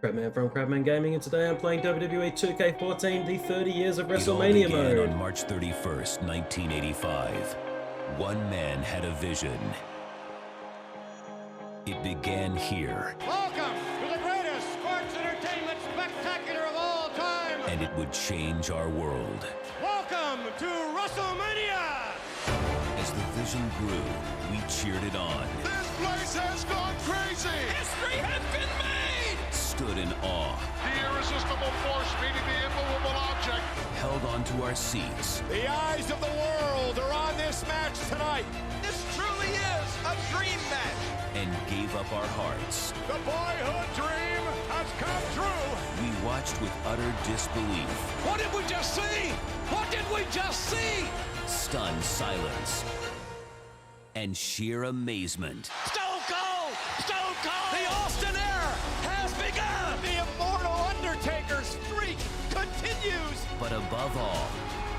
Crabman from Crabman Gaming, and today I'm playing WWE 2K14, the 30 Years of WrestleMania It all began mode. On March 31st, 1985, one man had a vision. It began here. Welcome to the greatest sports entertainment spectacular of all time. And it would change our world. Welcome to WrestleMania. As the vision grew, we cheered it on. This place has gone crazy. History has been made. Stood in awe. The irresistible force meeting the immovable object. Held onto our seats. The eyes of the world are on this match tonight. This truly is a dream match. And gave up our hearts. The boyhood dream has come true. We watched with utter disbelief. What did we just see? What did we just see? Stunned silence. And sheer amazement. Stone Cold! Stone Cold! The Austin era has begun! The immortal Undertaker streak continues! But above all,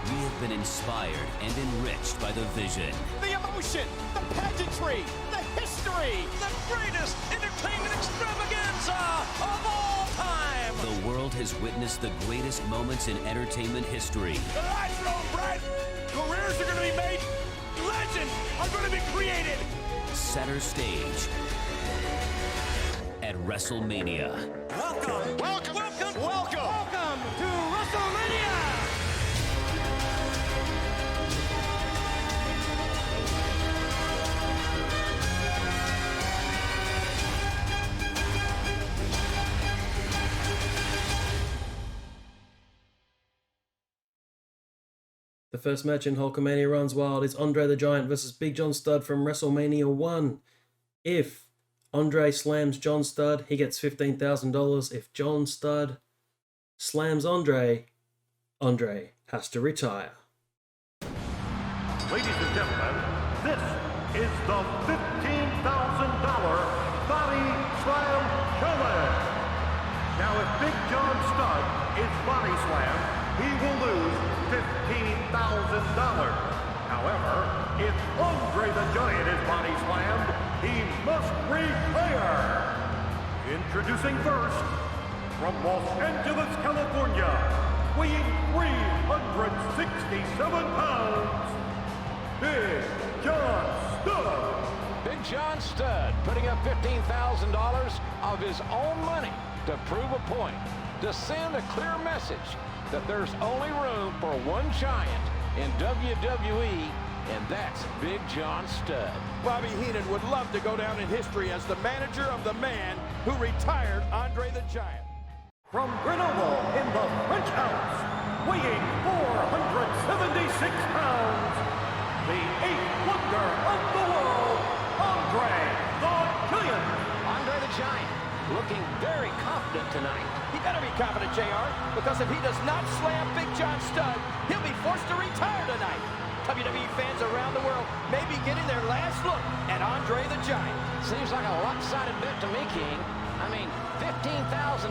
we have been inspired and enriched by the vision. The emotion, the pageantry, the history, the greatest entertainment extravaganza of all time! The world has witnessed the greatest moments in entertainment history. The lights are on, Bret! Careers are going to be made! Legends are going to be created! Center stage at WrestleMania. Welcome! Welcome! Welcome! Welcome! Welcome to WrestleMania! The first match in Hulkamania Runs Wild is Andre the Giant versus Big John Studd from WrestleMania 1. If Andre slams John Studd, he gets $15,000. If John Studd slams Andre, Andre has to retire. Ladies and gentlemen, this is the $15,000 Body Slam Challenge. Now, if Big John Studd is body slammed, he will lose $15,000. However, if Andre the Giant is body slammed, he must retire. Introducing first, from Los Angeles, California, weighing 367 pounds, Big John Studd. Big John Studd putting up $15,000 of his own money to prove a point, to send a clear message that there's only room for one giant in WWE, and that's Big John Studd. Bobby Heenan would love to go down in history as the manager of the man who retired Andre the Giant. From Grenoble in the French Alps, weighing 476 pounds, the eighth wonder of the world, Andre the Giant. Andre the Giant looking very confident tonight. You gotta be confident, JR, because if he does not slam Big John Studd, he'll be forced to retire tonight. WWE fans around the world may be getting their last look at Andre the Giant. Seems like a lopsided bet to me, King. I mean, $15,000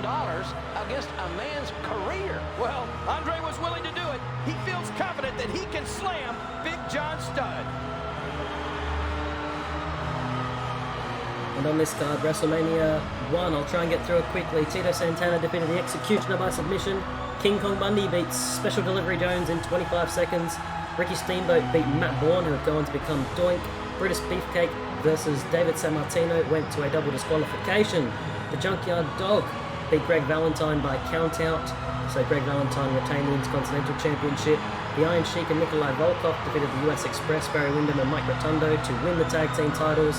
against a man's career. Well, Andre was willing to do it. He feels confident that he can slam Big John Studd. And on this card, WrestleMania 1, I'll try and get through it quickly. Tito Santana defeated the Executioner by submission. King Kong Bundy beats Special Delivery Jones in 25 seconds. Ricky Steamboat beat Matt Bourne, who would go on to become Doink. Brutus Beefcake versus David Sammartino went to a double disqualification. The Junkyard Dog beat Greg Valentine by countout, so Greg Valentine retained the Intercontinental Championship. The Iron Sheik and Nikolai Volkov defeated the US Express, Barry Windham and Mike Rotundo to win the tag team titles.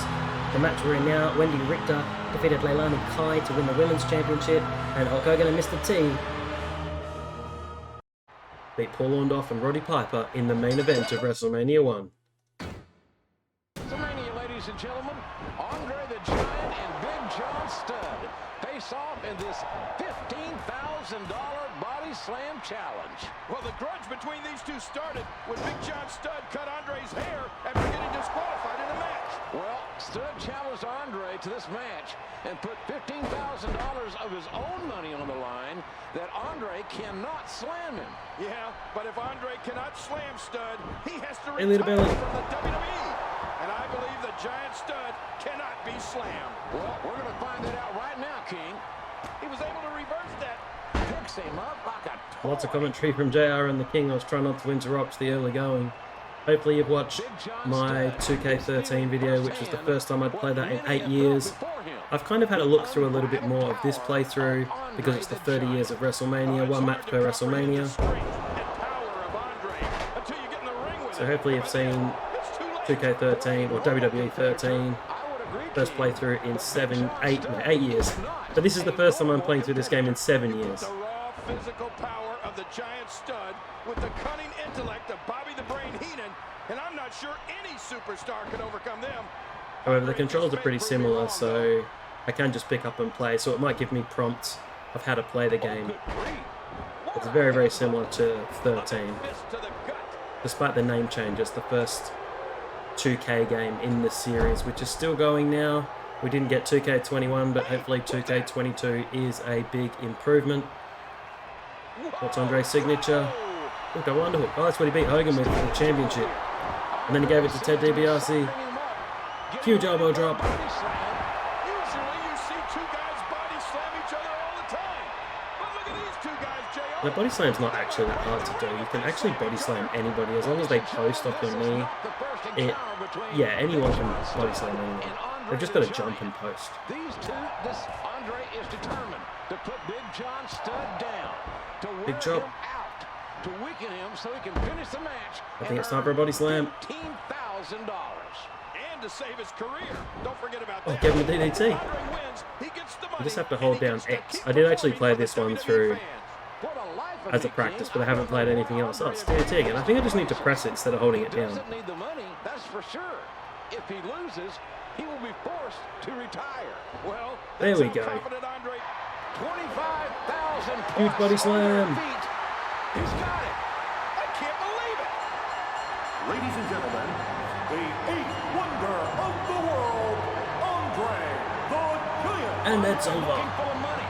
The match we're in now, Wendy Richter defeated Leilani Kai to win the Women's Championship, and Hulk Hogan and Mr. T beat Paul Orndorff and Roddy Piper in the main event of WrestleMania 1. WrestleMania, ladies and gentlemen, Andre the Giant and Big John Studd face off in this $15,000 Body Slam Challenge. Well, the grudge between these two started when Big John Studd cut Andre's hair after getting disqualified in the match. Well, Studd challenged Andre to this match and put $15,000 of his own money on the line that Andre cannot slam him. Yeah, but if Andre cannot slam Studd, he has to Hey, little retire Billy. from the WWE. And I believe the Giant Studd cannot be slammed. Well, we're going to find that out right now, King. He was able to reverse that. Picks him up like a toy. Lots of commentary from JR and the King. I was trying not to interrupt the early going. Hopefully you've watched my 2K13 video, which was the first time I'd played that in 8 years. I've kind of had a look through a little bit more of this playthrough because it's the 30 years of WrestleMania, one match per WrestleMania. So hopefully you've seen 2K13 or WWE 13, first playthrough in 8 years. But this is the first time I'm playing through this game in 7 years. The raw physical power of the giant stud with the cunning intellect of Bobby the Brain Heenan, and I'm not sure any superstar can overcome them. However, the controls are pretty similar, so I can just pick up and play, so it might give me prompts of how to play the game. It's very, very similar to 13. Despite the name changes, the first 2K game in the series, which is still going now. We didn't get 2K21, but hopefully 2K22 is a big improvement. What's Andre's signature? Look, a wonderful. Oh, that's what he beat Hogan with for the championship. And then he gave it to Ted DiBiase. Huge elbow drop. The body slam's not actually that hard to do. You can actually body slam anybody as long as they post off your knee. Yeah, anyone can body slam anyone. They've just got to jump and post. Andre is determined to put Big John Studd down, to Big job. to weaken him so he can finish the match. I think it's time for a body slam. $15,000. And to save his career. Don't forget about Oh, that. give him a DDT. Andre wins, he gets the money, You just have to and hold he down gets to X. keep I did the actually money play for the this one WWE through fans. For the life of as a me, practice, King, but I haven't played anything else. Oh, it's DDT again. I think I just need to press it instead of holding it down. doesn't need the money, that's for sure. If he loses, he will be forced to retire. Well, There we go. 25,000 Huge body slam. feet. He's got it. I can't believe it. Ladies and gentlemen, the eighth wonder of the world, Andre the Giant. And that's over. Looking for the money.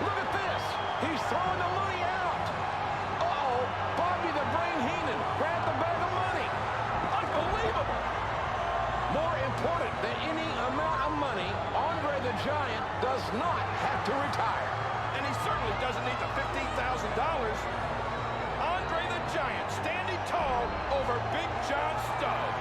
Look at this. He's throwing the money out. Uh-oh. Bobby the Brain Heenan grabbed the bag of money. Unbelievable. More important than any amount of money, Andre the Giant does not have to retire. And he certainly doesn't need the $15,000. Andre the Giant standing tall over Big John Studd.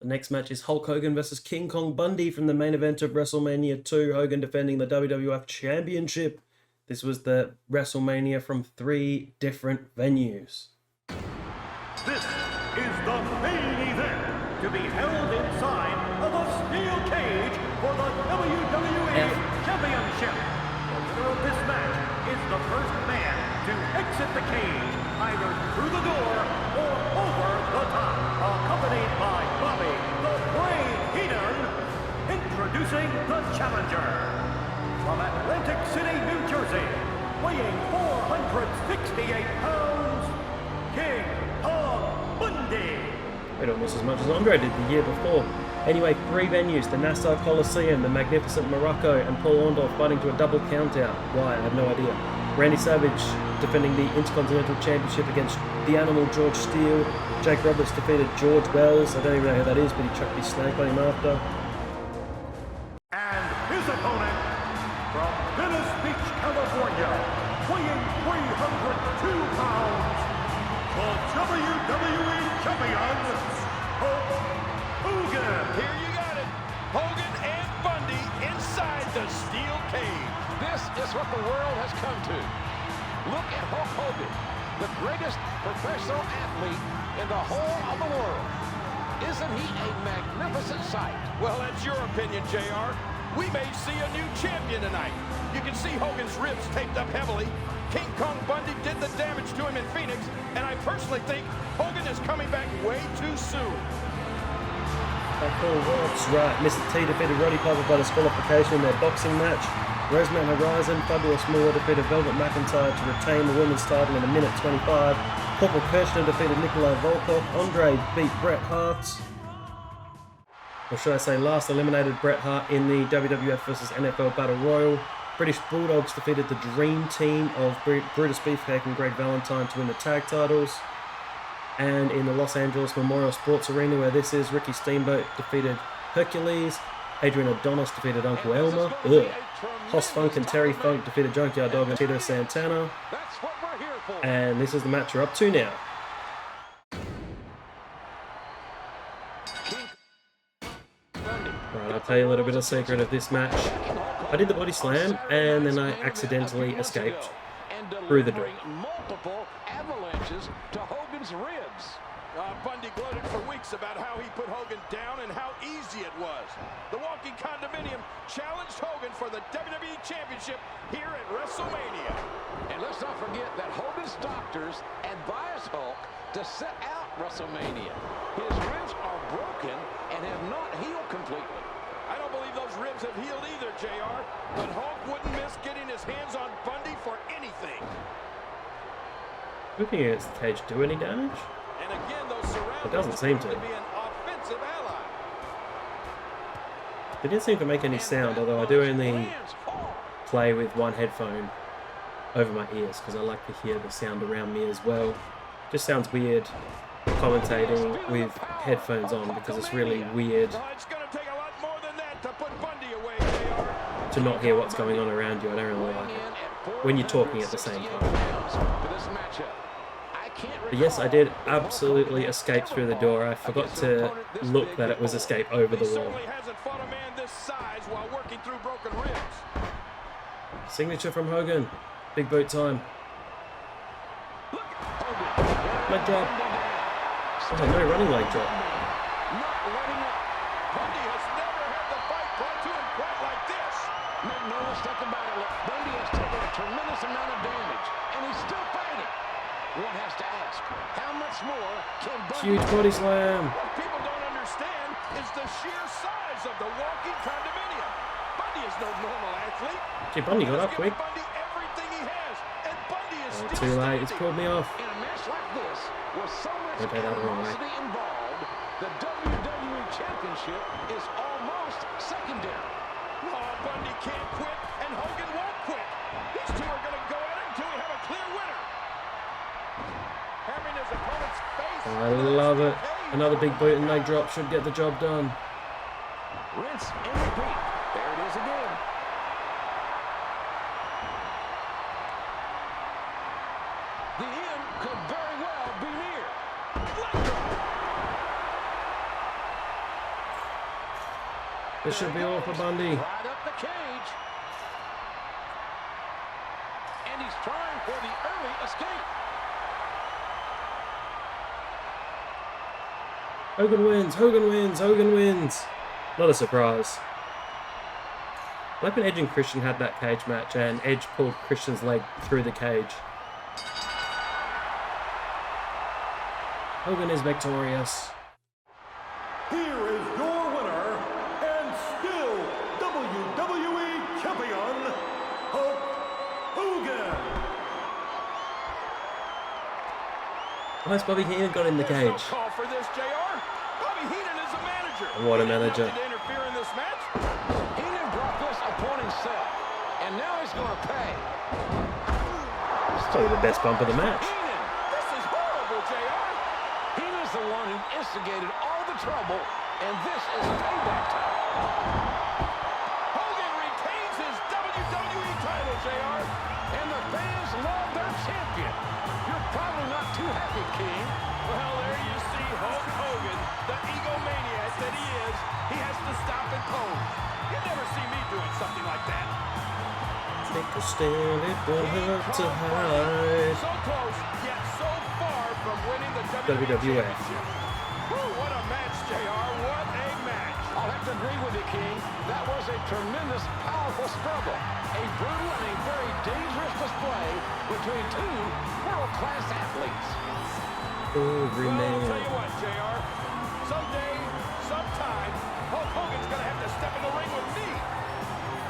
The next match is Hulk Hogan versus King Kong Bundy from the main event of WrestleMania 2. Hogan defending the WWF Championship. This was the WrestleMania from 3 different venues. This is the main event to be held inside of a steel cage for the WWE Championship. The winner of this match is the first man to exit the cage, either through the door or over the top, accompanied by Bobby the Brain Heenan. Introducing the challenger. From Atlantic City, New Jersey, weighing 468 pounds, King Kong Bundy. Wait, almost as much as Andre did the year before. Anyway, 3 venues, the Nassau Coliseum, the magnificent Morocco, and Paul Orndorff fighting to a double countout. Why? I have no idea. Randy Savage defending the Intercontinental Championship against the Animal George Steele. Jake Roberts defeated George Wells. I don't even know who that is, but he chucked his snake on him after. And his opponent, from Venice Beach, California, weighing 302 pounds, the WWE Champion, Hulk Hogan. Here you got it. Hogan and Bundy inside the steel cage. This is what the world has come to. Look at Hulk Hogan, the greatest professional athlete in the whole of the world. Isn't he a magnificent sight? Well, that's your opinion, JR. We may see a new champion tonight. You can see Hogan's ribs taped up heavily. King Kong Bundy did the damage to him in Phoenix, and I personally think Hogan is coming back way too soon. That's right. Mr. T defeated Roddy Piper by disqualification in their boxing match. Roseman Horizon, Fabulous Moolah defeated Velvet McIntyre to retain the women's title in 1:25. Corporal Kirchner defeated Nikolai Volkov. Andre beat Bret Hart. Or should I say last eliminated Bret Hart in the WWF vs NFL Battle Royal. British Bulldogs defeated the Dream Team of Brutus Beefcake and Greg Valentine to win the tag titles. And in the Los Angeles Memorial Sports Arena, where this is, Ricky Steamboat defeated Hercules. Adrian Adonis defeated Uncle Elmer. Hoss Funk and Terry Funk defeated Junkyard Dog and Tito Santana. That's what we're here for. And this is the match we're up to now. Right, I'll tell you a little bit of secret of this match. I did the body slam and then I accidentally escaped through the door. Multiple avalanches to Hogan's ribs. Bundy gloated for weeks about how he put Hogan down and how easy it was. The Walking Condominium challenged Hogan for the WWE Championship here at WrestleMania. And let's not forget that Hogan's doctors advised Hulk to sit out WrestleMania. His ribs are broken and have not healed completely. I don't believe those ribs have healed either, JR, but Hulk wouldn't miss getting his hands on Bundy for anything. Looking against the cage, do any damage? And again, those surroundings It doesn't seem to. be an offensive ally. It didn't seem to make any sound, although I do only play with one headphone over my ears because I like to hear the sound around me as well. Just sounds weird commentating with headphones on because it's really weird It's going to take a lot more than that to put Bundy away, JR. to not hear what's going on around you. I don't really like it when you're talking at the same time. But yes, I did absolutely escape through the door. I forgot to look that it was escape over the He wall. certainly hasn't fought a man this size while working through broken ribs. Signature from Hogan. Big boot time. Leg drop. Oh, no running leg drop. Bundy has never had the fight brought to him quite like this. Make no mistake about it, Bundy has taken a tremendous amount of damage, and he's still fighting. One has to ask, how much more can Bundy... Huge body slam. What people don't understand is the sheer size of the Walking Condominium. Bundy is no normal athlete. Gee, Bundy got up quick. Bundy everything he has, and Bundy is Oh, still too late. It's standing. pulled me off. In a match like this, with so much Don't take that the wrong way. animosity involved, the WWE Championship is almost secondary. Oh, Bundy can't quit, and Hogan won't quit. These two are going to go at it until we have a clear winner. Hammering his opponent's face. I love it. Another big boot and leg drop should get the job done. Rinse and repeat. There it is again. The end could very well be near. Leg drop. This should be all for Bundy. Right up the cage. And he's trying for the early escape. Hogan wins, Hogan wins, Hogan wins. Not a surprise. I like when Edge and Christian had that cage match and Edge pulled Christian's leg through the cage. Hogan is victorious. Here is your winner and still WWE Champion, Hulk Hogan. Nice, Bobby Heenan got in the cage. There's no call for this, JR. Bobby Heenan is a manager. What a He didn't manager. have to interfere in this match. Heenan brought this upon himself, and now he's going to pay. It's probably the best bump of the match. Heenan! This is horrible, JR. Heenan's the one who instigated all the trouble, and this is payback time. Hogan retains his WWE title, JR. And the fans love their champion. You're probably not too happy, King. Well, there you see Hulk Hogan, the egomaniac that he is. He has to stop and pose. You'll never see me doing something like that. Take a stand, it won't hurt to hide. So close, yet so far from winning the WWF. Championship. Whew, what a match, JR. What a match. I'll have to agree with you, King. That was a tremendous, powerful struggle. A brutal and a very dangerous display between two world-class athletes. Every Well, I'll tell man. you what, JR. Someday, sometime, Hulk Hogan's going to have to step in the ring with me.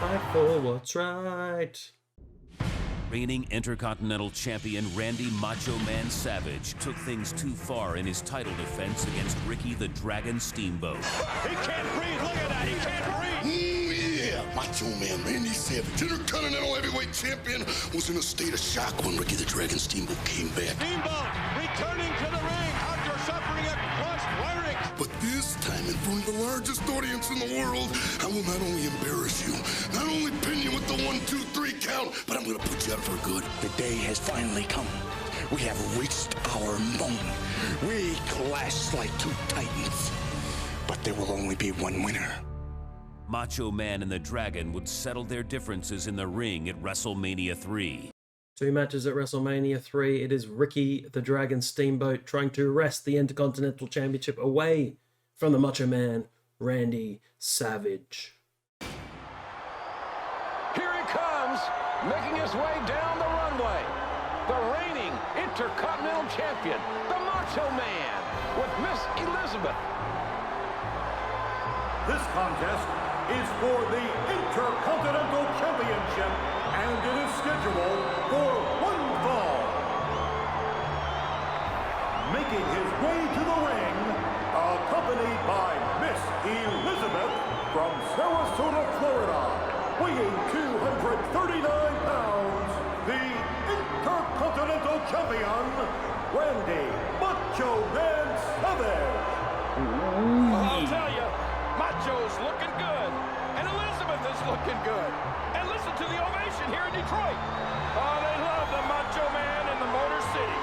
Fight for what's right. Reigning Intercontinental Champion Randy Macho Man Savage took things too far in his title defense against Ricky the Dragon Steamboat. He can't breathe. Look at that. He can't breathe. Yeah, Macho Man Randy Savage, Intercontinental Heavyweight Champion, was in a state of shock when Ricky the Dragon Steamboat came back. Steamboat returning to the ring after suffering a crush But this time, in front of the largest audience in the world, I will not only embarrass you, not only pin you with the 1, 2, 3 count, but I'm gonna put you out for good. The day has finally come. We have reached our moment. We clash like two titans. But there will only be one winner. Macho Man and the Dragon would settle their differences in the ring at WrestleMania 3. 2 matches at WrestleMania 3. It is Ricky the Dragon Steamboat trying to wrest the Intercontinental Championship away from the Macho Man, Randy Savage. Here he comes, making his way down the runway. The reigning Intercontinental Champion, the Macho Man, with Miss Elizabeth. This contest is for the Intercontinental Championship, and it is scheduled for one fall. Making his way to the ring, accompanied by Miss Elizabeth from Sarasota, Florida, weighing 239 pounds, the Intercontinental Champion, Randy Macho Man Savage. I'll tell you, Macho's looking good, and Elizabeth is looking good. And listen to the ovation here in Detroit. Oh, they love the Macho Man in the Motor City.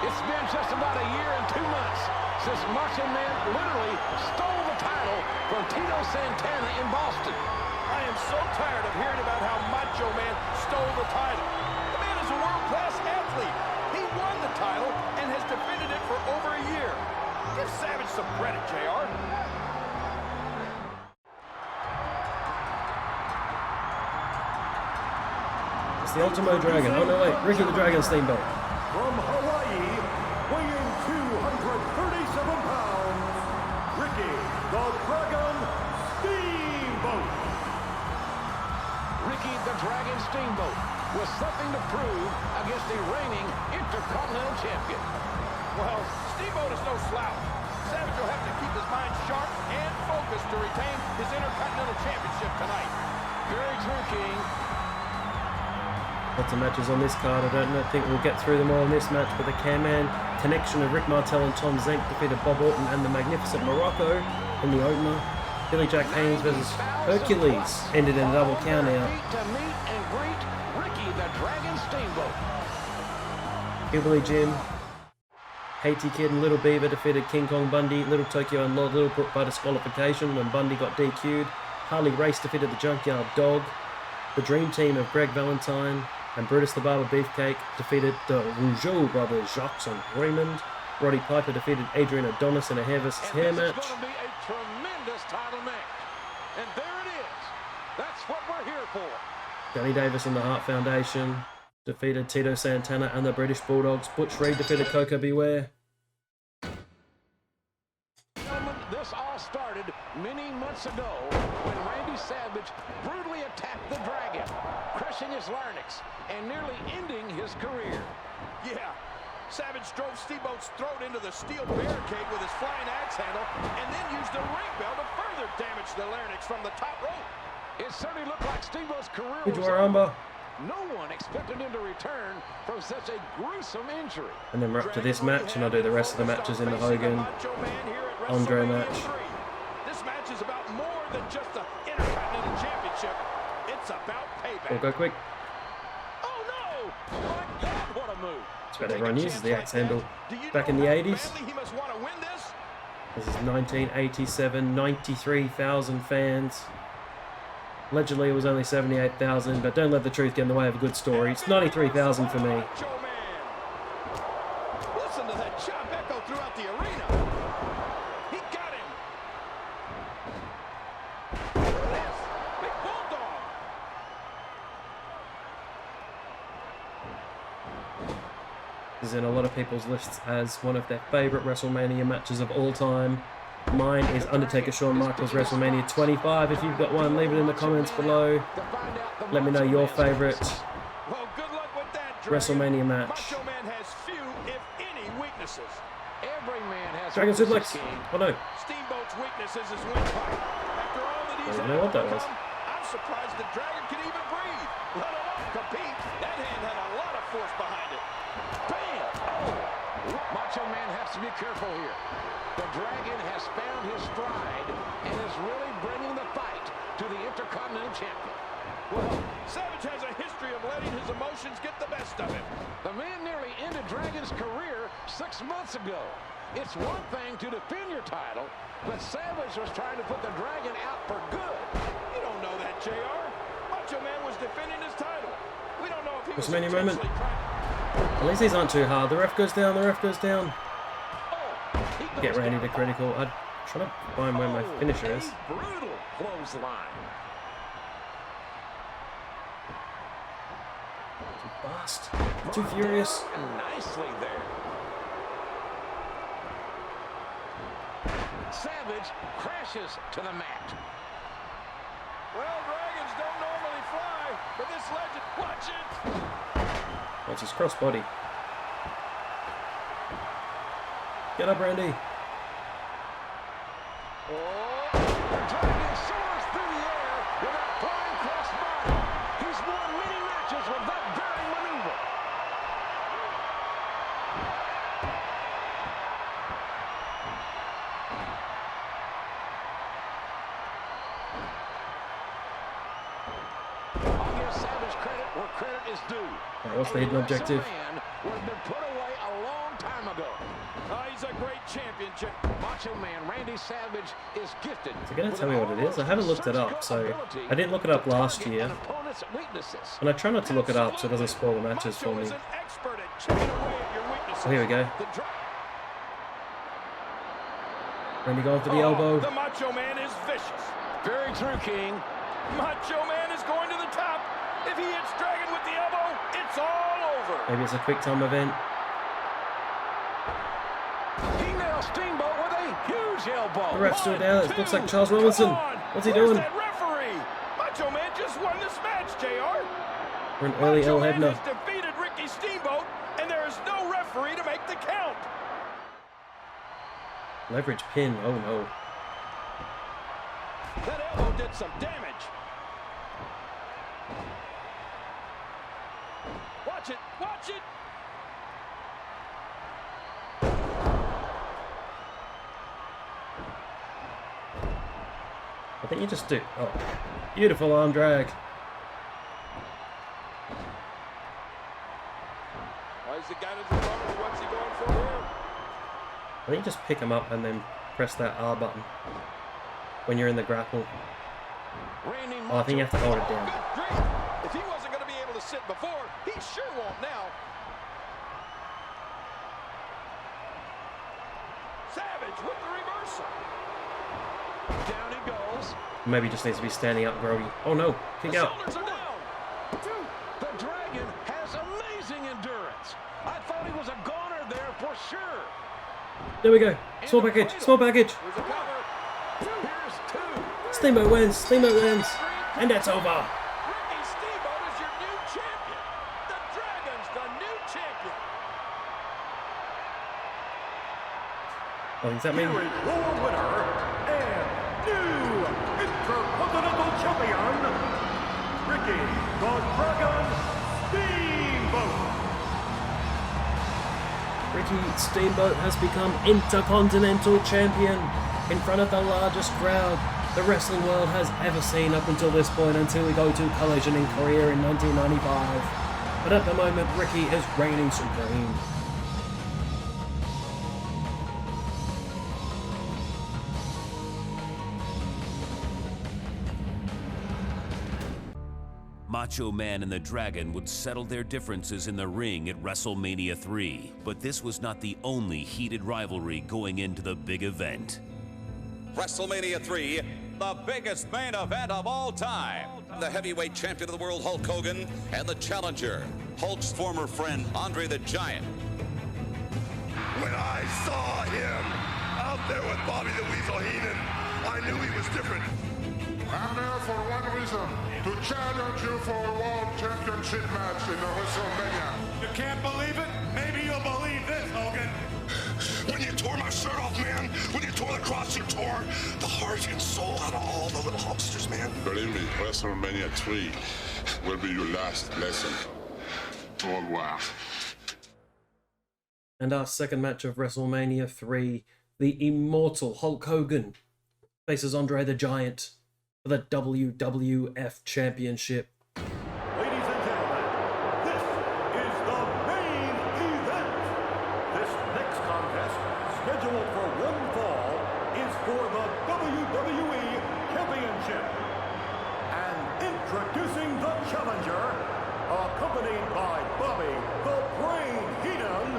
It's been just about a year and 2 months since Macho Man literally stole the title from Tito Santana in Boston. I am so tired of hearing about how Macho Man stole the title. The man is a world-class athlete. He won the title and has defended it for over a year. Give Savage some credit, JR. It's the Ultimo Dragon. Oh no, wait, Ricky the Dragon Steamboat. From Hawaii, weighing 237 pounds, Ricky the Dragon Steamboat. Ricky the Dragon Steamboat with something to prove against the reigning Intercontinental Champion. Well, Steamboat is no slouch. Savage will have to keep his mind sharp and focused to retain his Intercontinental Championship tonight. Very true, King. Lots of matches on this card. I don't think we'll get through them all in this match, but the Crabman connection of Rick Martel and Tom Zenk defeated Bob Orton and the Magnificent Morocco in the opener. Billy Jack Haynes versus Hercules ended in a double count out. To meet and greet Ricky the Dragon Steamboat. Hillbilly Jim, Haiti Kid and Little Beaver defeated King Kong Bundy, Little Tokyo and Lord Littlebrook by disqualification when Bundy got DQ'd. Harley Race defeated the Junkyard Dog. The Dream Team of Greg Valentine and Brutus the Barber Beefcake defeated the Rougeau brothers Jacques and Raymond. Roddy Piper defeated Adrian Adonis in a hair versus hair match. This is going to be a tremendous title match. And there it is. That's what we're here for. Danny Davis and the Hart Foundation defeated Tito Santana and the British Bulldogs. Butch Reed defeated Coco Beware. This all started many months ago when Randy Savage brutally attacked the Dragon, crushing his larynx and nearly ending his career. Yeah, Savage drove Steamboat's throat into the steel barricade with his flying axe handle and then used the ring bell to further damage the larynx from the top rope. It certainly looked like Steamboat's career Good was over. No one expected him to return from such a gruesome injury. And then we're up to this match, and I'll do the rest of the matches in the Hogan Andre match. This match is about more than just the Intercontinental Championship. It's about payback. We'll go quick. Oh no! My God, what a move! It's what everyone uses the axe handle. Back in the 80s. He must want to win this. This is 1987, 93,000 fans. Allegedly it was only 78,000, but don't let the truth get in the way of a good story. It's 93,000 for me. Listen to that chop echo throughout the arena. He got him. Yes, big bulldog. This is in a lot of people's lists as one of their favourite WrestleMania matches of all time. Mine is Undertaker Shawn Michaels WrestleMania 25. If you've got one, leave it in the comments below. Let me know your favourite WrestleMania match. Macho Man has few, if any, weaknesses. Every man has Dragon Suplex. Oh no. Steamboat's weaknesses is windpipe. After all that he's I don't know what that was. I'm surprised the Dragon can even breathe, let alone compete. That hand had a lot of force behind it. Bam! Macho Man has to be careful here. The Dragon has found his stride and is really bringing the fight to the Intercontinental Champion. Well, Savage has a history of letting his emotions get the best of him. The man nearly ended Dragon's career 6 months ago. It's one thing to defend your title, but Savage was trying to put the Dragon out for good. You don't know that, JR. Macho Man was defending his title. We don't know if he was WrestleMania moment. intentionally trying. At least these aren't too hard. The ref goes down, the ref goes down. Get Randy to critical. I'm trying to find where my finisher is. Brutal clothesline. Too fast. Too furious. Nicely there. Savage crashes to the mat. Well, dragons don't normally fly, but this legend, watch it. Watch his crossbody. Get up, Randy. Oh, the Dragon soars through the air with that flying crossbody. He's won many matches with that very maneuver. I'll give Savage credit where credit is due. Alright, what's the hidden objective? Would have been put away a long time ago. He's a great champion. Macho Man Randy Savage is gifted. Is it going to tell me what it is? I haven't looked it up, so I didn't look it up last year. And I try not to look it up so it doesn't spoil the matches for me. So here we go. Randy going for the elbow. The Macho Man is vicious. Very true, King. Macho Man is going to the top. If he hits Dragon with the elbow, it's all over. Maybe it's a quick time event. He nails Steamboat with a huge elbow. The ref's still down. It looks like Charles Robinson. What's he doing? That referee? Macho Man just won this match, JR. We're an early Macho L Man Hebner. has defeated Ricky Steamboat, and there is no referee to make the count. Leverage pin. Oh no. That elbow did some damage. Watch it. Watch it. I think you just do. Oh, beautiful arm drag. Why is the guy in the front? What's he going for here? I think you just pick him up and then press that R button when you're in the grapple. Oh, I think you have to hold it down. If he wasn't going to be able to sit before, he sure won't now. Savage with the reversal. Down he goes. Maybe just needs to be standing up groggy. Oh no, kick out. Shoulders are down. The Dragon has amazing endurance. I thought he was a goner there for sure. There we go. Small package, small package. Here's a cover. Here's two. Steamboat wins, Steamboat wins. And that's over. Ricky Steamboat is your new champion. The Dragon's the new champion. What does that mean? Here is your winner and new Intercontinental Champion, Ricky the Dragon Steamboat. Ricky Steamboat has become Intercontinental Champion in front of the largest crowd the wrestling world has ever seen up until this point, until we go to Collision in Korea in 1995. But at the moment, Ricky is reigning supreme. Macho Man and the Dragon would settle their differences in the ring at WrestleMania 3, but this was not the only heated rivalry going into the big event. WrestleMania 3, the biggest main event of all time. The heavyweight champion of the world, Hulk Hogan, and the challenger, Hulk's former friend, Andre the Giant. When I saw him out there with Bobby the Weasel Heenan, I knew he was different. I'm there for one reason, to challenge you for a world championship match in the WrestleMania. You can't believe it? Maybe you'll believe this, Hogan. When you tore my shirt off, man, when you tore the cross, you tore the heart and soul out of all the little Hulksters, man. Believe me, WrestleMania 3 will be your last lesson. Au revoir. And our second match of WrestleMania 3 the immortal Hulk Hogan faces Andre the Giant for the WWF Championship. Ladies and gentlemen, this is the main event. This next contest, scheduled for one fall, is for the WWE Championship. And introducing the challenger, accompanied by Bobby the Brain Heenan,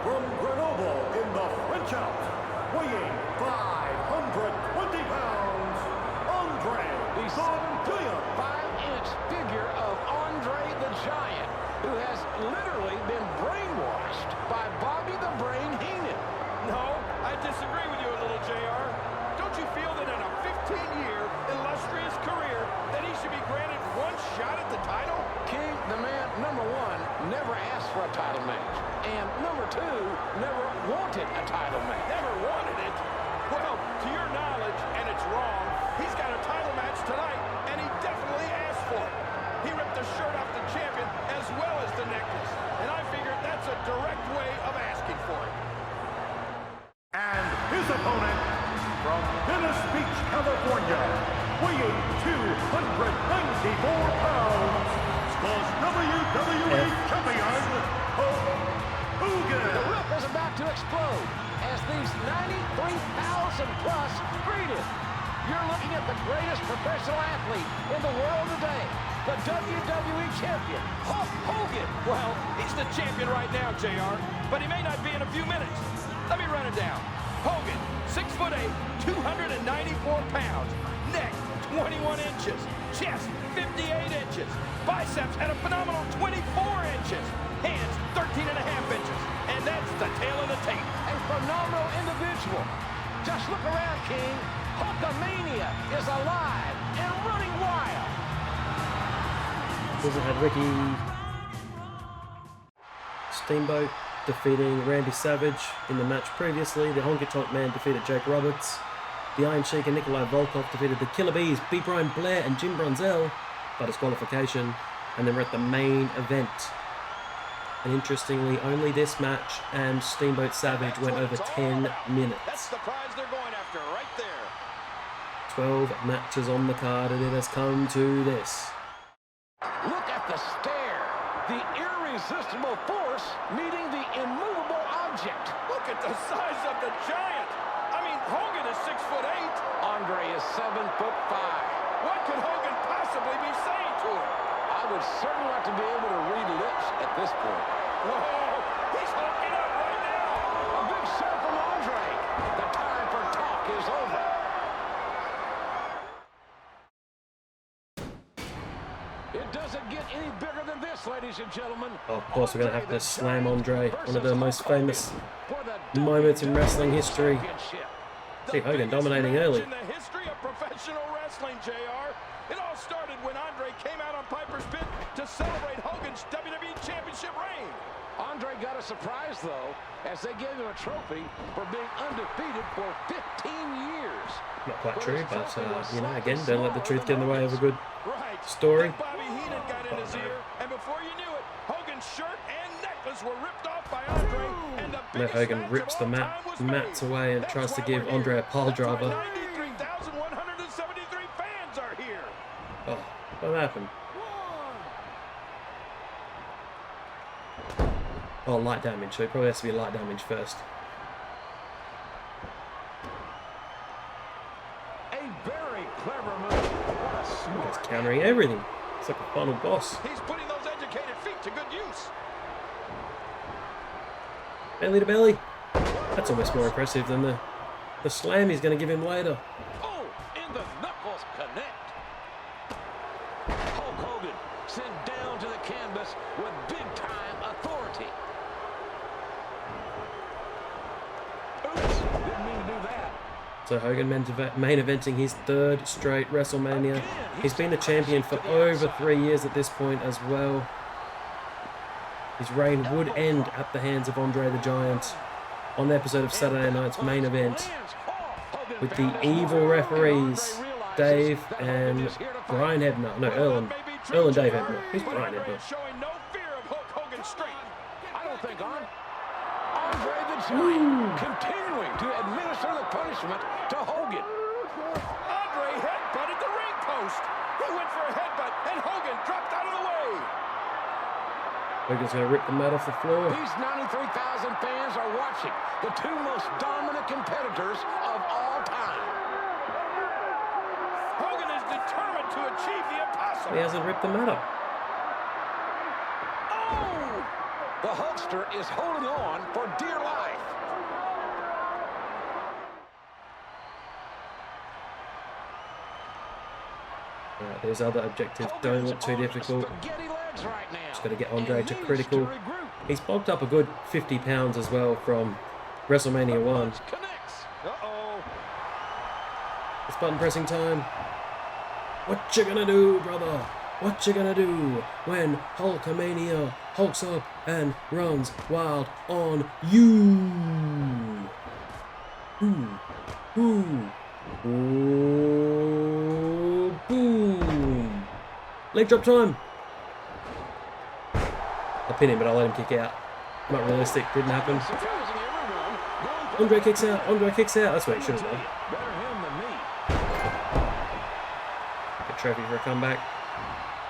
from Grenoble in the French Alps, weighing 520 pounds, Andre the Giant. 5-inch figure of Andre the Giant, who has literally been brainwashed by Bobby the Brain Heenan. No, I disagree with you a little, JR. Don't you feel that in a 15-year illustrious career that he should be granted one shot at the title? King, the man, number one, never asked for a title match. And number two, never wanted a title match. Never wanted it? Well, to your knowledge, and it's wrong, he's got a title match tonight, and he definitely asked for it. He ripped the shirt off the champion as well as the necklace. And I figured that's a direct way of asking for it. And his opponent, from Venice Beach, California, weighing 294 pounds, the WWE Champion, Hulk Hogan. The roof is about to explode as these 93,000 plus greeted. You're looking at the greatest professional athlete in the world today, the WWE Champion, Hulk Hogan. Well, he's the champion right now, JR, but he may not be in a few minutes. Let me run it down. Hogan, 6'8", 294 pounds. Neck, 21 inches. Chest, 58 inches. Biceps at a phenomenal 24 inches. Hands, 13 and a half inches. And that's the tail of the tape. A phenomenal individual. Just look around, King. Hulkamania is alive and running wild. Also had Ricky Steamboat defeating Randy Savage in the match previously. The Honky Tonk Man defeated Jake Roberts. The Iron Sheik and Nikolai Volkov defeated the Killer Bees, B. Brian Blair and Jim Brunzell by disqualification. And then we're at the main event. And interestingly, only this match and Steamboat Savage went over 10 minutes. That's the prize they're going after right there. 12 matches on the card, and it has come to this. Look at the stare. The irresistible force meeting the immovable object. Look at the size of the giant. I mean, Hogan is 6'8". Andre is 7'5". What could Hogan possibly be saying to him? I would certainly like to be able to read lips at this point. Whoa, he's hooking up right now. A big shot from Andre. The time for talk is over. It doesn't get any bigger than this, ladies and gentlemen. Oh, of course, we're going to have to slam Andre, one of the most famous moments in wrestling history. See, Hogan dominating early. In the history of professional wrestling, JR. It all started when Andre came out on Piper's Pit to celebrate Hogan's WWE Championship reign. Andre got a surprise, though, as they gave him a trophy for being undefeated for 15 years. Not quite true, but, you know, again, don't let the truth get in the way of a good story. Bobby Heenan got in his ear, and before you knew it, Hogan's shirt and necklace were ripped off by Andre, and the biggest Hogan match rips of the all time was mats made. away and That's tries to why give we're Andre here. a pile That's why driver. 93,173 fans are here. Oh, what happened? Oh, light damage, so it probably has to be light damage first. A very clever move. What a smart. He's countering everything. It's like a final boss. He's putting those educated feet to good use. Belly to belly. That's almost more impressive than the slam he's going to give him later. Oh, and the knuckles connect. Hulk Hogan sent down to the canvas with big-time authority. Oops, didn't mean to do that. So Hogan main eventing his third straight WrestleMania. He's been the champion for over 3 years at this point as well. His reign would end at the hands of Andre the Giant on the episode of Saturday Night's main event with the evil referees Dave and Brian Hebner. No, Earl and Dave Hebner. Who's Brian Hebner? Showing no fear of Hulk Hogan's strength. I don't think Andre the Giant continuing to administer the punishment to Hogan. Andre headbutted the ring post. He went for a headbutt, and Hogan dropped out of the way. Hogan's going to rip the mat off the floor. These 93,000 fans are watching the two most dominant competitors of all time. Hogan is determined to achieve the impossible. He hasn't ripped the mat up. Oh! The Hulkster is holding on for dear life. Alright, there's other objectives. Don't look too difficult. Just got to get Andre to critical. He's bulked up a good 50 pounds as well from WrestleMania 1. Uh-oh. It's button pressing time. What you gonna do, brother? What you gonna do when Hulkamania hulks up and runs wild on you? Ooh. Boom. Leg drop time. I pin him, but I'll let him kick out. Not realistic. Didn't happen. Andre kicks out. Andre kicks out. That's what he should have done. Get trophy for a comeback.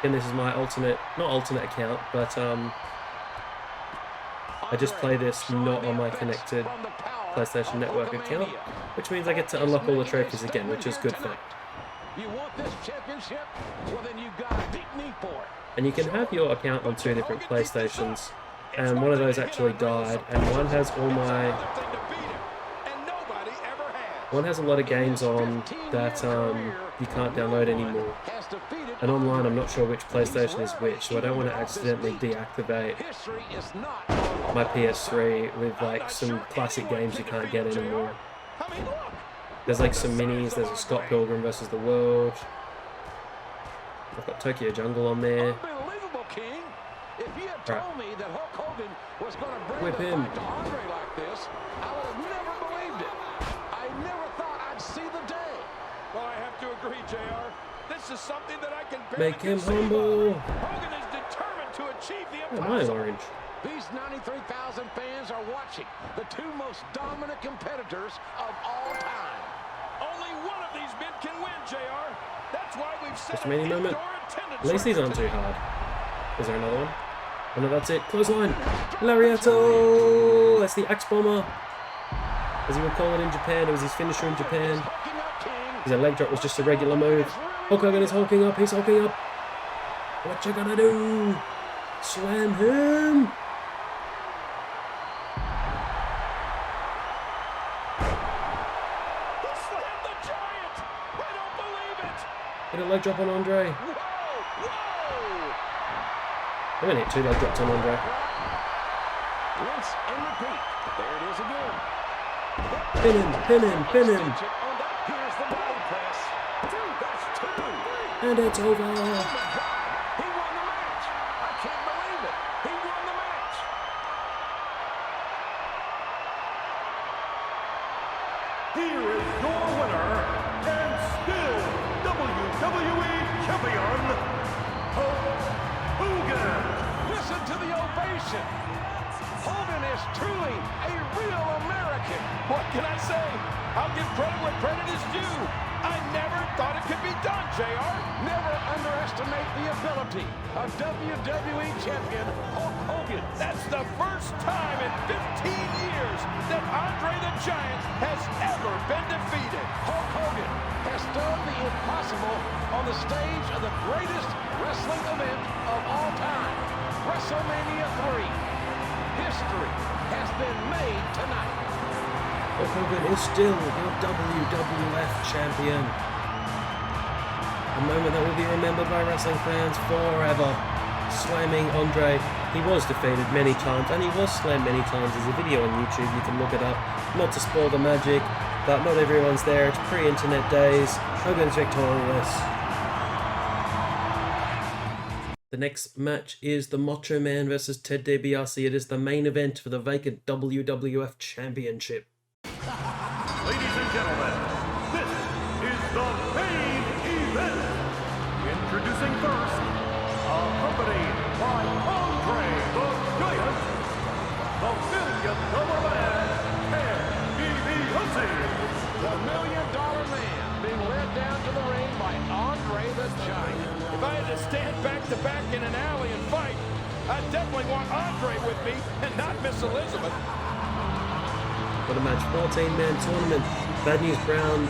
And this is my not alternate account, but I just play this not on my connected PlayStation Network account, which means I get to unlock all the trophies again, which is good fun. You want this championship? Well, then you've got a deep need for it. And you can have your account on 2 different PlayStations, and one of those actually died, and one has all my... One has a lot of games on that you can't download anymore. And online, I'm not sure which PlayStation is which, so I don't want to accidentally deactivate my PS3 with like some classic games you can't get anymore. There's like some minis, there's a Scott Pilgrim vs. the World. I've got Tokyo Jungle on there. Unbelievable, King. If you had told me that Hulk Hogan was going to bring Whip the him. fight to Andre like this, I would have never believed it. I never thought I'd see the day. Well, I have to agree, JR. This is something that I can Make him humble. Hogan is determined to achieve the Oh, mine's impossible. orange. These 93,000 fans are watching the two most dominant competitors of all time. Only one of these men can win, JR. That's why we've set Just a mini moment. At least these aren't too hard. Is there another one? Oh no, that's it. Clothesline. Lariato. That's the Axe Bomber, as he would call it in Japan. It was his finisher in Japan. His leg drop was just a regular move. Hulk Hogan is hulking up. He's hulking up. What you gonna do? Slam him. Get a leg drop on Andre. I'm gonna hit 2 leg drops on Andre. Rinse and repeat. There it is again. Pin him, pin him, pin him. Here's the body press. That's 2. And it's over. He won the match. I can't believe it. He won the match. Here is your winner, and still WWE Champion, Hulk Hogan. Listen to the ovation. Hogan is truly a real American. What can I say? I'll give credit where credit is due. I never thought it could be done, JR. Never underestimate the ability of WWE Champion Hulk Hogan. That's the first time in 15 years that Andre the Giant has ever been defeated. Hulk Hogan has done the impossible on the stage of the greatest wrestling event of all time, WrestleMania 3. History has been made tonight. Hulk Hogan is still your WWF champion. A moment that will be remembered by wrestling fans forever. Slamming Andre. He was defeated many times, and he was slammed many times. There's a video on YouTube, you can look it up. Not to spoil the magic, but not everyone's there. It's pre-internet days. Hogan's victorious. The next match is the Macho Man versus Ted DiBiase. It is the main event for the vacant WWF Championship. Ladies and gentlemen, this is the main event. Introducing first, accompanied by Andre the Giant, the $1 million man. Andre with me and not Miss Elizabeth. Got a match 14-man tournament. Bad News Brown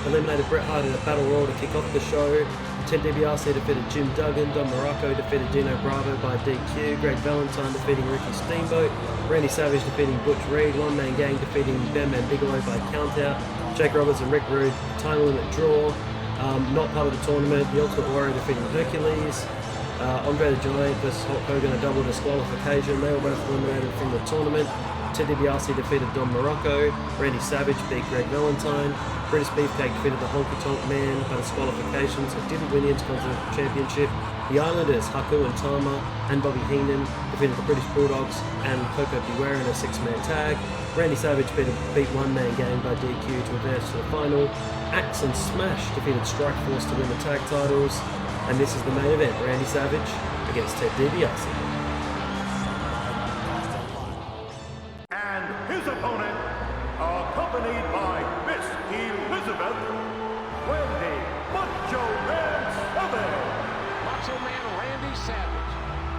eliminated Bret Hart in a battle royal to kick off the show. Ted DiBiase defeated Jim Duggan. Don Morocco defeated Dino Bravo by DQ. Greg Valentine defeating Ricky Steamboat. Randy Savage defeating Butch Reed. One Man Gang defeating Bam Bam Bigelow by countout. Jake Roberts and Rick Rude time limit draw. Not part of the tournament. The Ultimate Warrior defeating Hercules. Andre the Giant versus Hulk Hogan, a double disqualification. They were both eliminated from the tournament. Ted DiBiase defeated Don Morocco. Randy Savage beat Greg Valentine. British Beefcake defeated the Honky Tonk Man by disqualification, so didn't win the Intercontinental Championship. The Islanders, Haku and Tama and Bobby Heenan defeated the British Bulldogs and Coco Beware in a 6-man tag. Randy Savage beat One Man Gang by DQ to advance to the final. Axe and Smash defeated Strikeforce to win the tag titles. And this is the main event, Randy Savage against Ted DiBiase. And his opponent, accompanied by Miss Elizabeth, Randy Macho Man Savage. Macho Man Randy Savage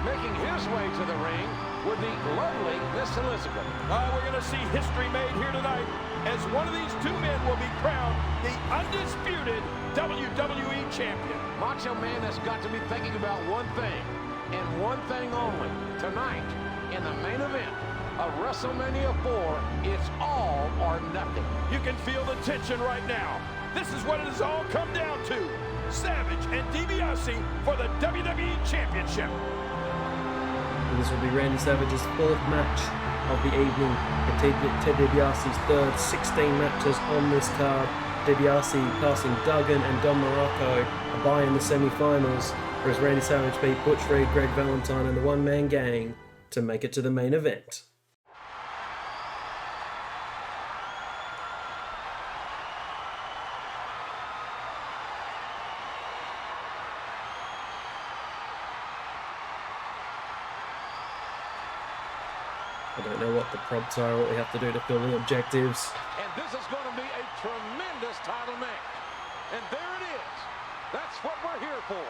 making his way to the ring with the lovely Miss Elizabeth. We're going to see history made here tonight as one of these two men will be crowned the undisputed WWE Champion. Macho Man has got to be thinking about one thing, and one thing only. Tonight, in the main event of WrestleMania 4, it's all or nothing. You can feel the tension right now. This is what it has all come down to. Savage and DiBiase for the WWE Championship. And this will be Randy Savage's 4th match of the evening, and Ted DiBiase's 3rd. 16 matches on this card. DiBiase passing Duggan and Don Morocco a bye in the semi-finals, whereas Randy Savage beat Butch Reed, Greg Valentine and the One Man Gang to make it to the main event. I don't know what the prompts are, what we have to do to fill the objectives. And this is going to be a tremendous title match. And there it is. That's what we're here for.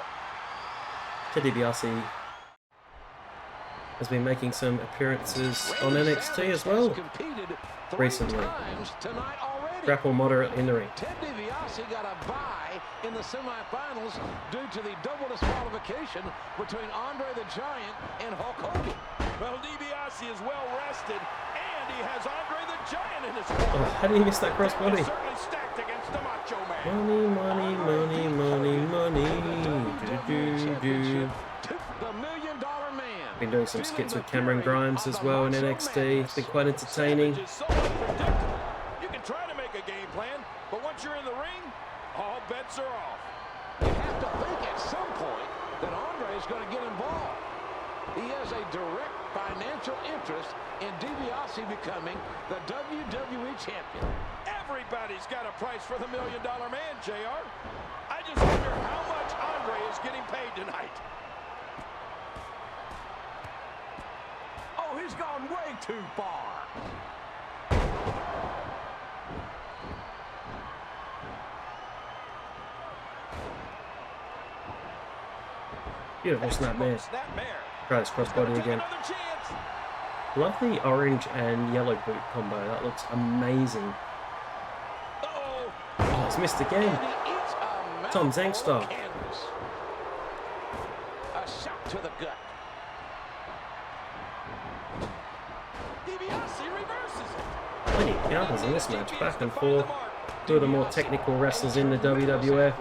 Ted DiBiase has been making some appearances on NXT as well recently. Grapple moderate in the ring. Ted DiBiase got a bye in the semifinals due to the double disqualification between Andre the Giant and Hulk Hogan. Well, DiBiase is well rested, and he has Andre the Giant in his corner. Oh, how did he miss that crossbody? Certainly stacked against the Macho Man. Money, money, money, money, money. Do. The $1 Million Man. Been doing some skits with Cameron Grimes as well in NXT. It's been quite entertaining. You can try to make a game plan, but once you're in the ring, all bets are off. You have to think at some point that Andre is going to get involved. He has a direct financial interest in DiBiase becoming the WWE Champion. Everybody's got a price for the $1 Million Man, JR. I just wonder how much Andre is getting paid tonight. Oh, he's gone way too far. Beautiful snapmare. Try this crossbody again. Love the orange and yellow boot combo. That looks amazing. Oh, it's missed again. Tom Zank style. A shot to the gut. DiBiase reverses it. Plenty of counters in this match, back and forth. Two of the more technical wrestlers in the WWF.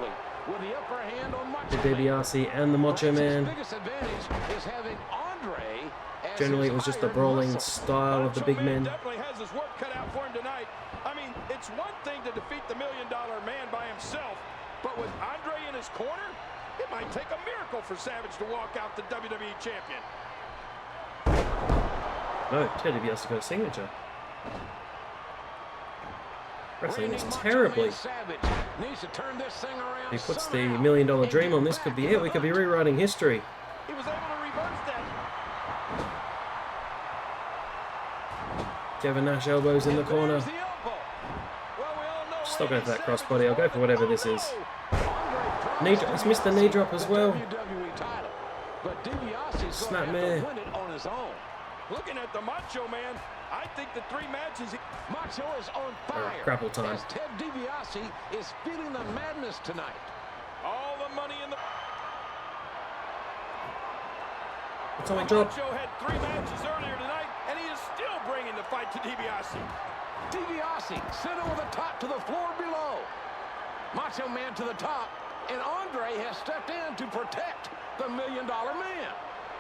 With the upper hand on The DiBiase and the Macho Man. biggest advantage is having Andre as Generally, it his was just the iron brawling muscle. style of the big men. Definitely has his work cut out for him tonight. I mean, it's one thing to defeat the $1 Million Man by himself, but with Andre in his corner, it might take a miracle for Savage to walk out the WWE Champion. No, Ted DiBiase got a signature. Wrestling this terribly. He puts the $1 Million Dream on. This could be it. We could be rewriting history. He was able to reverse that. Kevin Nash elbows in the corner. Just not going for that crossbody. I'll go for whatever this is. Knee drop. He's missed the knee drop as well. Snapmare. his own. Looking at the Macho Man, I think the 3 matches... Macho is on fire. Grapple time. As Ted DiBiase is feeling the madness tonight. All the money in the... Atomic drop. Macho had 3 matches earlier tonight, and he is still bringing the fight to DiBiase. DiBiase sent over the top to the floor below. Macho Man to the top, and Andre has stepped in to protect the $1 Million Man.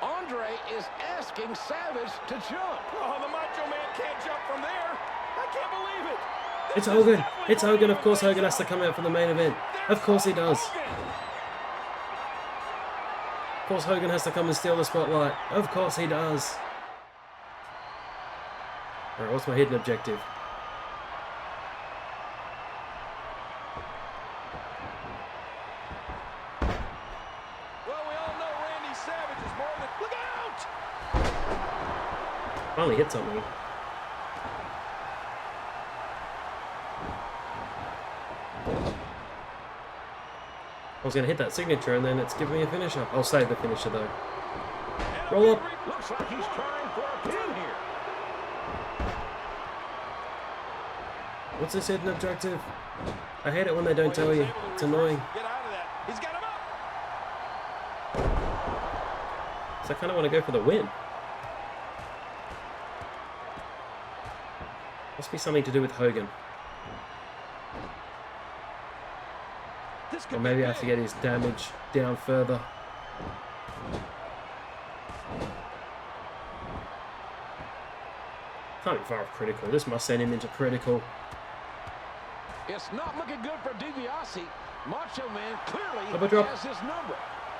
Andre is asking Savage to jump. Oh, the Macho Man can't jump from there. I can't believe it. It's Hogan. It's Hogan. Of course Hogan has to come out for the main event. Of course he does. Of course Hogan has to come and steal the spotlight. Of course he does. Alright, what's my hidden objective? Finally hit something. I was going to hit that signature and then it's giving me a finisher. I'll save the finisher though. Roll up. Looks like he's trying for a pin here. What's this hidden objective? I hate it when they don't tell you. It's annoying. Get out of that. He's got him up. So I kind of want to go for the win. Must be something to do with Hogan. Or maybe I have to get his damage down further. Can't be far off critical. This must send him into critical. It's not looking good for DiBiase. Macho Man clearly has his number.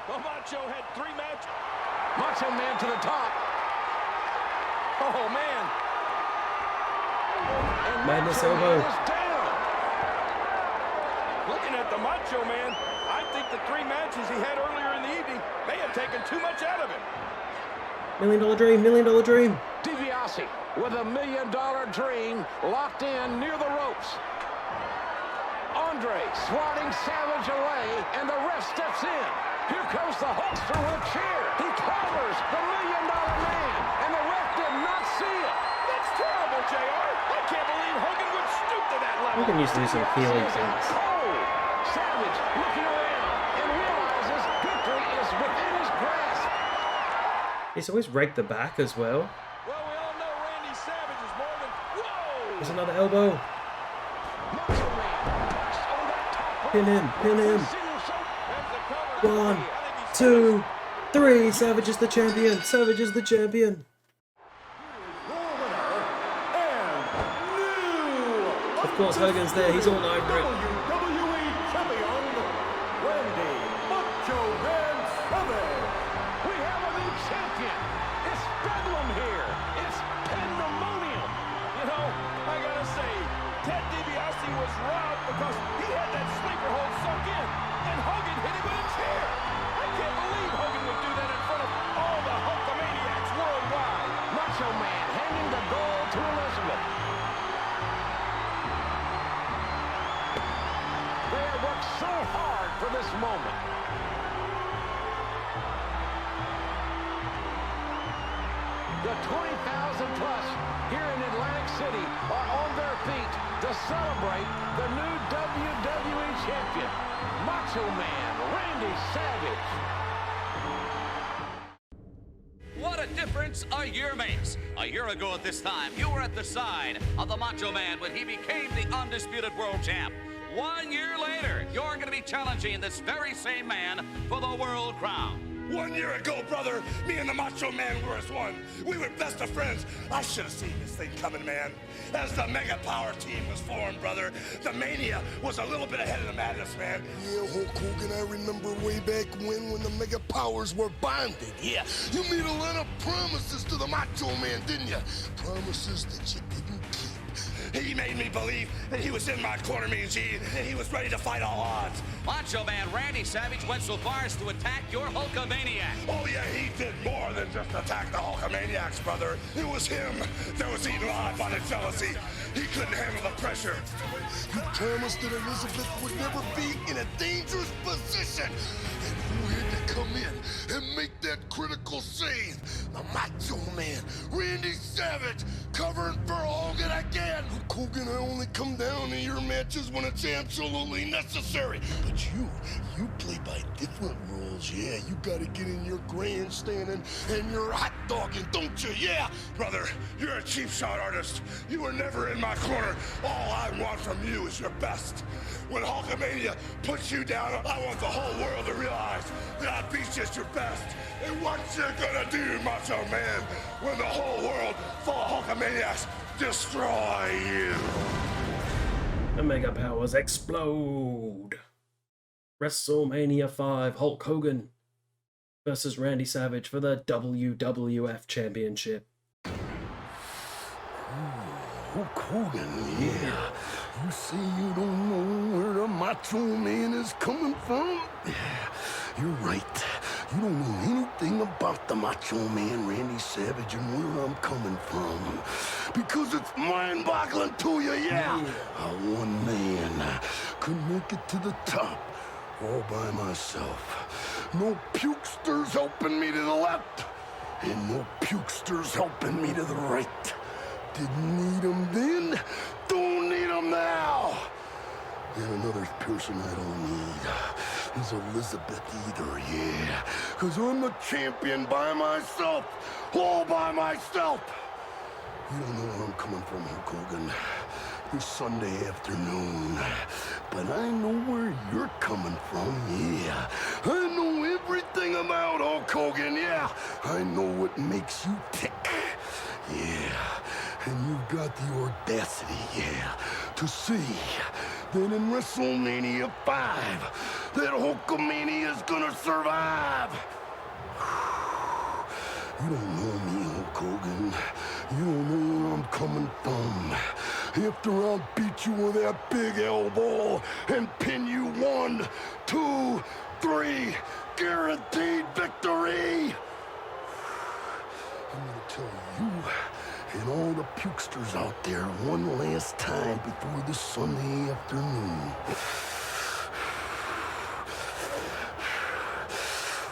Well, Macho had 3 matches. Macho Man to the top. Oh, man. And Madness Macho elbow. Man is down. Looking at the Macho Man, I think the 3 matches he had earlier in the evening may have taken too much out of him. $1 Million Dream, $1 Million Dream. DiBiase with a $1 Million Dream locked in near the ropes. Andre swatting Savage away, and the ref steps in. Here comes the Hulkster with a chair. He covers the $1 Million Man, and the ref did not see it. That's terrible, JR. I can't believe Hogan would stoop to that level. Hogan used to do some healing things. Savage looking around and realizes victory is within his grasp. He's always raked the back as well. Well, we all know Randy Savage is more than... Whoa! There's another elbow. Macho Man on that top Pin him, pin him. There's the cover. 1, 2, 3. Savage is the champion. Savage is the champion. Of course, Hogan's there. He's all over it. WWE Champion, Randy Macho Man Savage. We have a new champion. It's bedlam here. It's pandemonium. You know, I gotta say, Ted DiBiase was robbed because he had that sleeper hold sunk in, and Hogan hit him with a chair. I can't believe Hogan would do that in front of all the Hulkamaniacs worldwide. Macho Man handing the gold to Elizabeth. They have worked so hard for this moment. The 20,000 plus here in Atlantic City are on their feet to celebrate the new WWE champion, Macho Man Randy Savage. What a difference a year makes. A year ago at this time, you were at the side of the Macho Man when he became the undisputed world champ. 1 year later, you're going to be challenging this very same man for the world crown. 1 year ago, brother, me and the Macho Man were as one. We were best of friends. I should have seen this thing coming, man. As the Mega Power team was formed, brother, the Mania was a little bit ahead of the madness, man. Yeah, Hulk Hogan, I remember way back when the Mega Powers were bonded. Yeah, you made a lot of promises to the Macho Man, didn't you? Promises that you didn't keep. He made me believe that he was in my corner, mean G, and he was ready to fight all odds. Macho Man Randy Savage went so far as to attack your Hulkamaniac. Oh, yeah, he did more than just attack the Hulkamaniacs, brother. It was him that was eaten alive by the jealousy. He couldn't handle the pressure. You promised that Elizabeth would never be in a dangerous position. And who had to come in and make that critical save. The Macho Man, Randy Savage, covering for Hogan again. Hulk Hogan, I only come down to your matches when it's absolutely necessary. But you play by different rules. Yeah, you gotta get in your grandstanding and your hot dogging, don't you? Yeah. Brother, you're a cheap shot artist. You were never in my corner. All I want from you is your best. When Hulkamania puts you down, I want the whole world to realize that I beat just your best. And what you gonna do, Macho Man, when the whole world full of Hulkamaniacs destroy you? The Mega Powers explode. WrestleMania 5, Hulk Hogan versus Randy Savage for the WWF Championship. Hulk Hogan, yeah. You say you don't know where the Macho Man is coming from? Yeah, you're right. You don't know anything about the Macho Man, Randy Savage, and where I'm coming from. Because it's mind-boggling to you, yeah. How one man could make it to the top all by myself. No pukesters helping me to the left, and no pukesters helping me to the right. Didn't need them then, don't need them now. And another person I don't need is Elizabeth either, yeah. Because I'm the champion by myself, all by myself. You don't know where I'm coming from, Hulk Hogan, this Sunday afternoon. But I know where you're coming from, yeah. I know everything about Hulk Hogan, yeah. I know what makes you tick, yeah. And you've got the audacity, yeah, to see that in WrestleMania 5, that Hulkamania is gonna survive. You don't know me, Hulk Hogan. You don't know where I'm coming from. After I'll beat you with that big elbow and pin you 1, 2, 3, guaranteed victory. I'm gonna tell you and all the pukesters out there one last time before this Sunday afternoon.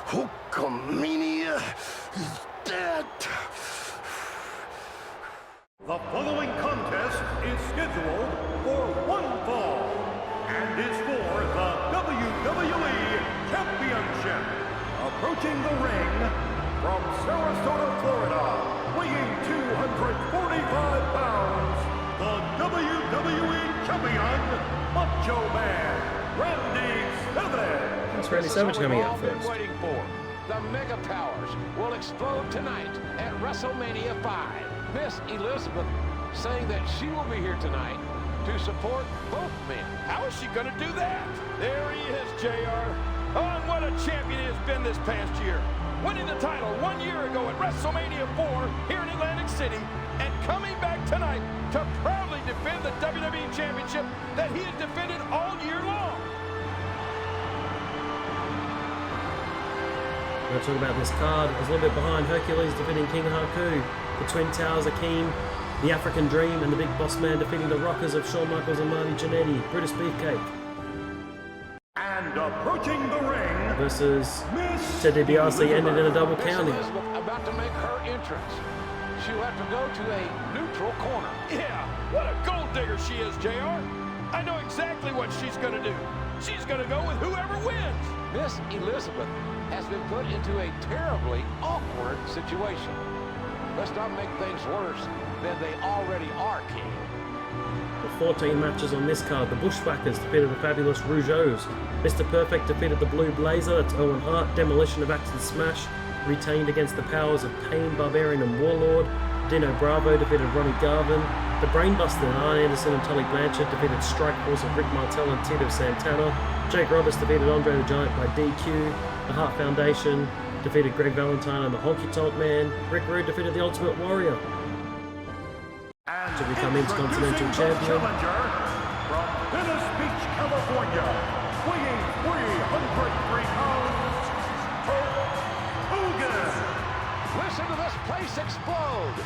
Hulkamania is dead. The following contest is scheduled for one fall and is for the WWE Championship. Approaching the ring from Sarasota, Florida, weighing 245 pounds, the WWE Champion, Macho Man, Randy Savage. That's Randy Savage coming out first. Waiting for. The Mega Powers will explode tonight at WrestleMania 5. Miss Elizabeth saying that she will be here tonight to support both men. How is she going to do that? There he is, JR. Oh, and what a champion he has been this past year. Winning the title 1 year ago at WrestleMania 4 here in Atlantic City, and coming back tonight to proudly defend the WWE Championship that he has defended all year long. We're going to talk about this card. It was a little bit behind Hercules defeating King Haku, the Twin Towers of Kane, the African Dream, and the Big Boss Man defeating the Rockers of Shawn Michaels and Marty Jannetty, Brutus Beefcake. And approaching the ring versus DiBiase ended in a double counting. Elizabeth about to make her entrance. She'll have to go to a neutral corner. Yeah, what a gold digger she is, JR. I know exactly what she's going to do. She's going to go with whoever wins. Miss Elizabeth has been put into a terribly awkward situation. Let's not make things worse than they already are, King. The 14 matches on this card. The Bushwhackers defeated the Fabulous Rougeaus. Mr. Perfect defeated the Blue Blazer. That's Owen Hart. Demolition of Acid Smash retained against the powers of Pain, Barbarian and Warlord. Dino Bravo defeated Ronnie Garvin. The Brainbuster, Arn Anderson and Tully Blanchard defeated Strike Force of Rick Martel and Tito Santana. Jake Roberts defeated Andre the Giant by DQ. The Hart Foundation defeated Greg Valentine and the Honky Tonk Man. Rick Rude defeated the Ultimate Warrior to become Intercontinental Champion. From Venice Beach, California, weighing 303 pounds, Hogan. Listen to this place explode.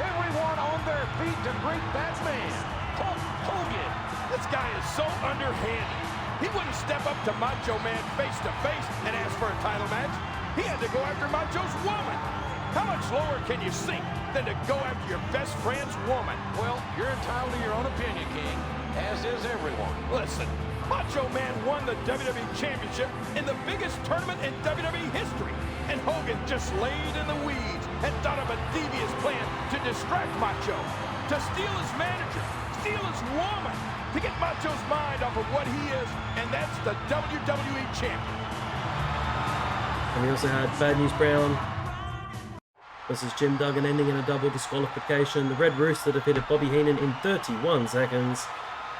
Everyone on their feet to greet that man, Hulk Hogan. This guy is so underhanded. He wouldn't step up to Macho Man face to face and ask for a title match. He had to go after Macho's woman. How much lower can you sink than to go after your best friend's woman? Well, you're entitled to your own opinion, King, as is everyone. Listen, Macho Man won the WWE Championship in the biggest tournament in WWE history. And Hogan just laid in the weeds and thought of a devious plan to distract Macho, to steal his manager, steal his woman, to get Macho's mind off of what he is, and that's the WWE Champion. And we also had Bad News Brown versus Jim Duggan, ending in a double disqualification. The Red Rooster defeated Bobby Heenan in 31 seconds.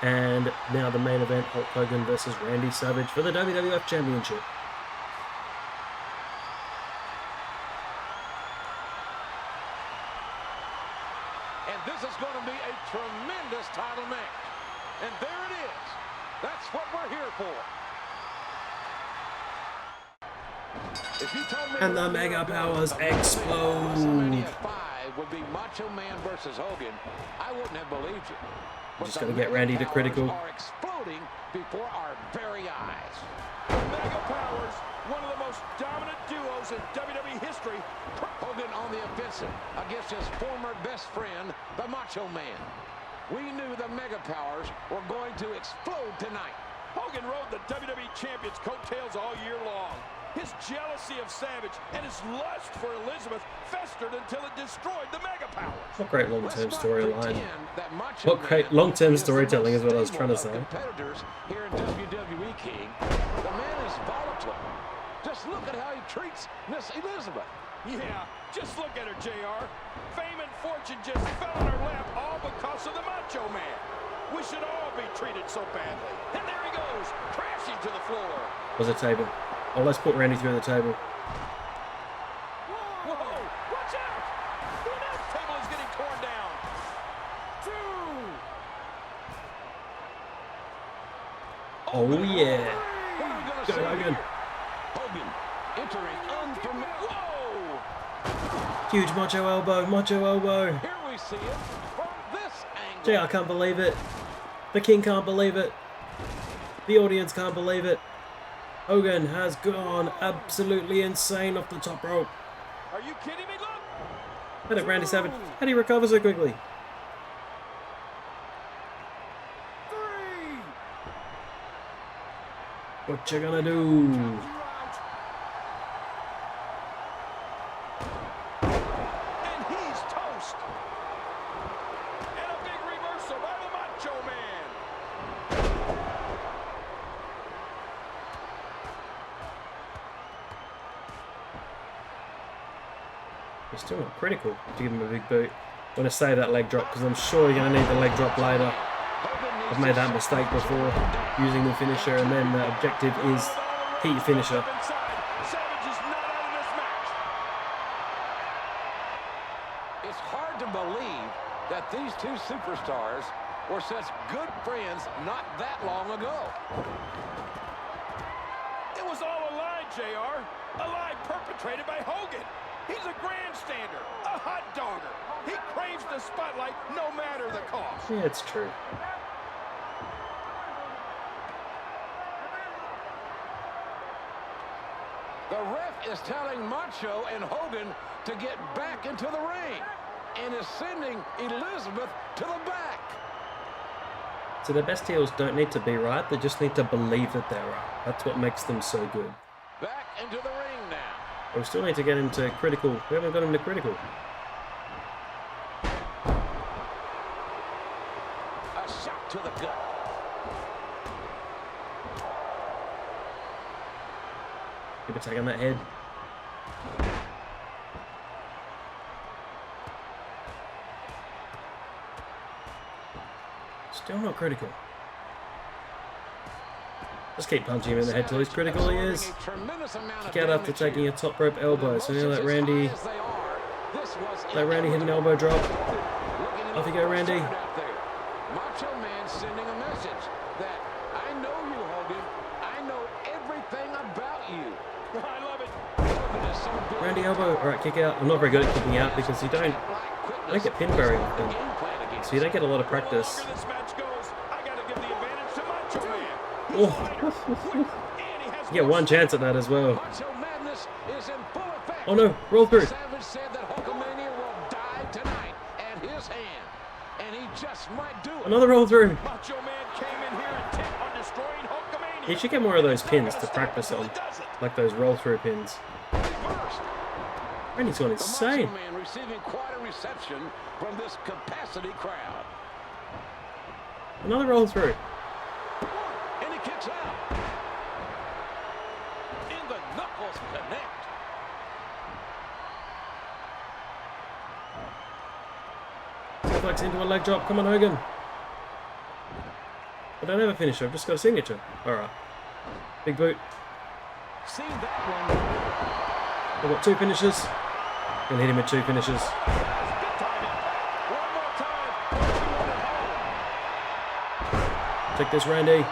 And now the main event, Hulk Hogan versus Randy Savage for the WWF Championship. And this is going to be a tremendous title match. And there it is. That's what we're here for. If you told me And the Mega Powers explode. WrestleMania 5 would be Macho Man versus Hogan, I wouldn't have believed you. Just got to get Randy to critical. Are exploding before our very eyes. The Mega Powers, one of the most dominant duos in WWE history. Hogan on the offensive against his former best friend, the Macho Man. We knew the Mega Powers were going to explode tonight. Hogan rode the WWE Champion's coattails all year long. His jealousy of Savage and his lust for Elizabeth festered until it destroyed the Mega Powers. What great long-term storyline. What great long-term storytelling is what I was trying to say. Competitors here in WWE, King. The man is volatile. Just look at how he treats Miss Elizabeth. Yeah, just look at her, JR. Fame and fortune just fell in her lap all because of the Macho Man. We should all be treated so badly. And there he goes, crashing to the floor. Was a table. Oh, let's put Randy through the table. Whoa, watch out! The announce table is getting torn down. 2. Oh, yeah. What are we going to Go see Hogan. here? Hogan entering unfamiliar. Whoa! Huge Macho elbow, Macho elbow. Here we see it from this angle. Gee, I can't believe it. The King can't believe it. The audience can't believe it. Hogan has gone absolutely insane off the top rope. Are you kidding me? Look! Look at Randy Savage. How do you recover so quickly? 3. What you gonna do? And he's toast. And a big reversal by the Macho Man. He's still not critical to give him a big boot. I'm going to save that leg drop because I'm sure you're going to need the leg drop later. I've made that mistake before using the finisher, and then the objective is heat finisher. Savage is not out of this match. It's hard to believe that these two superstars were such good friends not that long ago. It was all a lie, JR. A lie perpetrated by Hogan. He's a grandstander, a hot dogger. He craves the spotlight no matter the cost. Yeah, it's true. The ref is telling Macho and Hogan to get back into the ring and is sending Elizabeth to the back. So the best heels don't need to be right, they just need to believe that they're right. That's what makes them so good. Back into the ring now. But we still need to get him to critical. We haven't got him to critical. A shot to the gut. Keep attacking that head. Still not critical. Just keep punching him in the head till he's critical. He is. Kick out after taking a top rope elbow. So now let Randy hit an elbow drop. Off you go, Randy. Macho Man sending a message that I know you, Hogan. I know everything about you. I love it. Randy elbow. Alright, kick out. I'm not very good at kicking out because you don't get pinned very often. So you don't get a lot of practice. The longer this match goes, I gotta give the advantage to Macho Man. Oh. You get one chance at that as well. Macho Madness is in full effect. Oh no, roll through. Savage said that Hulkamania will die tonight at his hand, and he just might do it. Another roll through. Macho Man came in here intent on destroying Hulkamania. He should get more of those pins to practice on, like those roll through pins. First, Randy's gone the insane. Macho Man receiving quite a reception from this capacity crowd. Another roll through. And he kicks out. In the knuckles connect. Flex into a leg drop. Come on, Hogan. I don't have a finisher. I've just got a signature. Alright. Big boot. Seen that one. I've got two finishers. Gonna hit him with two finishers. Good timing. One more time. One at home. Take this, Randy.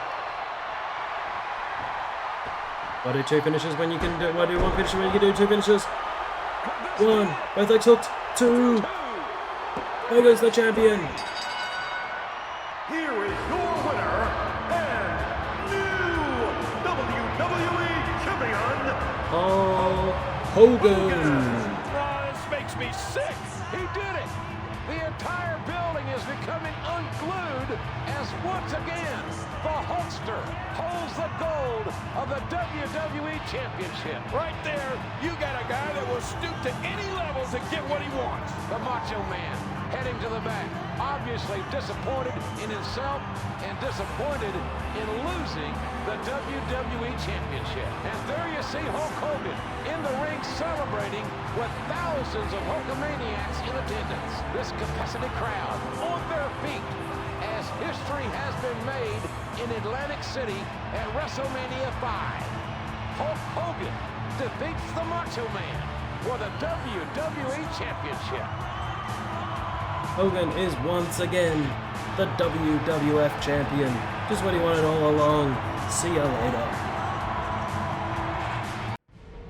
Why do two finishers when you can do? Why do one finisher when you can do two finishers? One. Both legs hooked. Two. Hogan's the champion. Here is your winner and new WWE Champion, Hulk Hogan. Oh, this makes me sick. He did it. The entire building is becoming unglued as once again the Hulkster holds the gold of the WWE Championship. Right there, you got a guy that will stoop to any level to get what he wants. The Macho Man heading to the back, obviously disappointed in himself and disappointed in losing the WWE Championship. And there you see Hulk Hogan in the ring celebrating with thousands of Hulkamaniacs in attendance. This capacity crowd on their feet as history has been made in Atlantic City at WrestleMania 5. Hulk Hogan defeats the Macho Man for the WWE Championship. Hogan is once again the WWF champion. Just what he wanted all along. See ya later.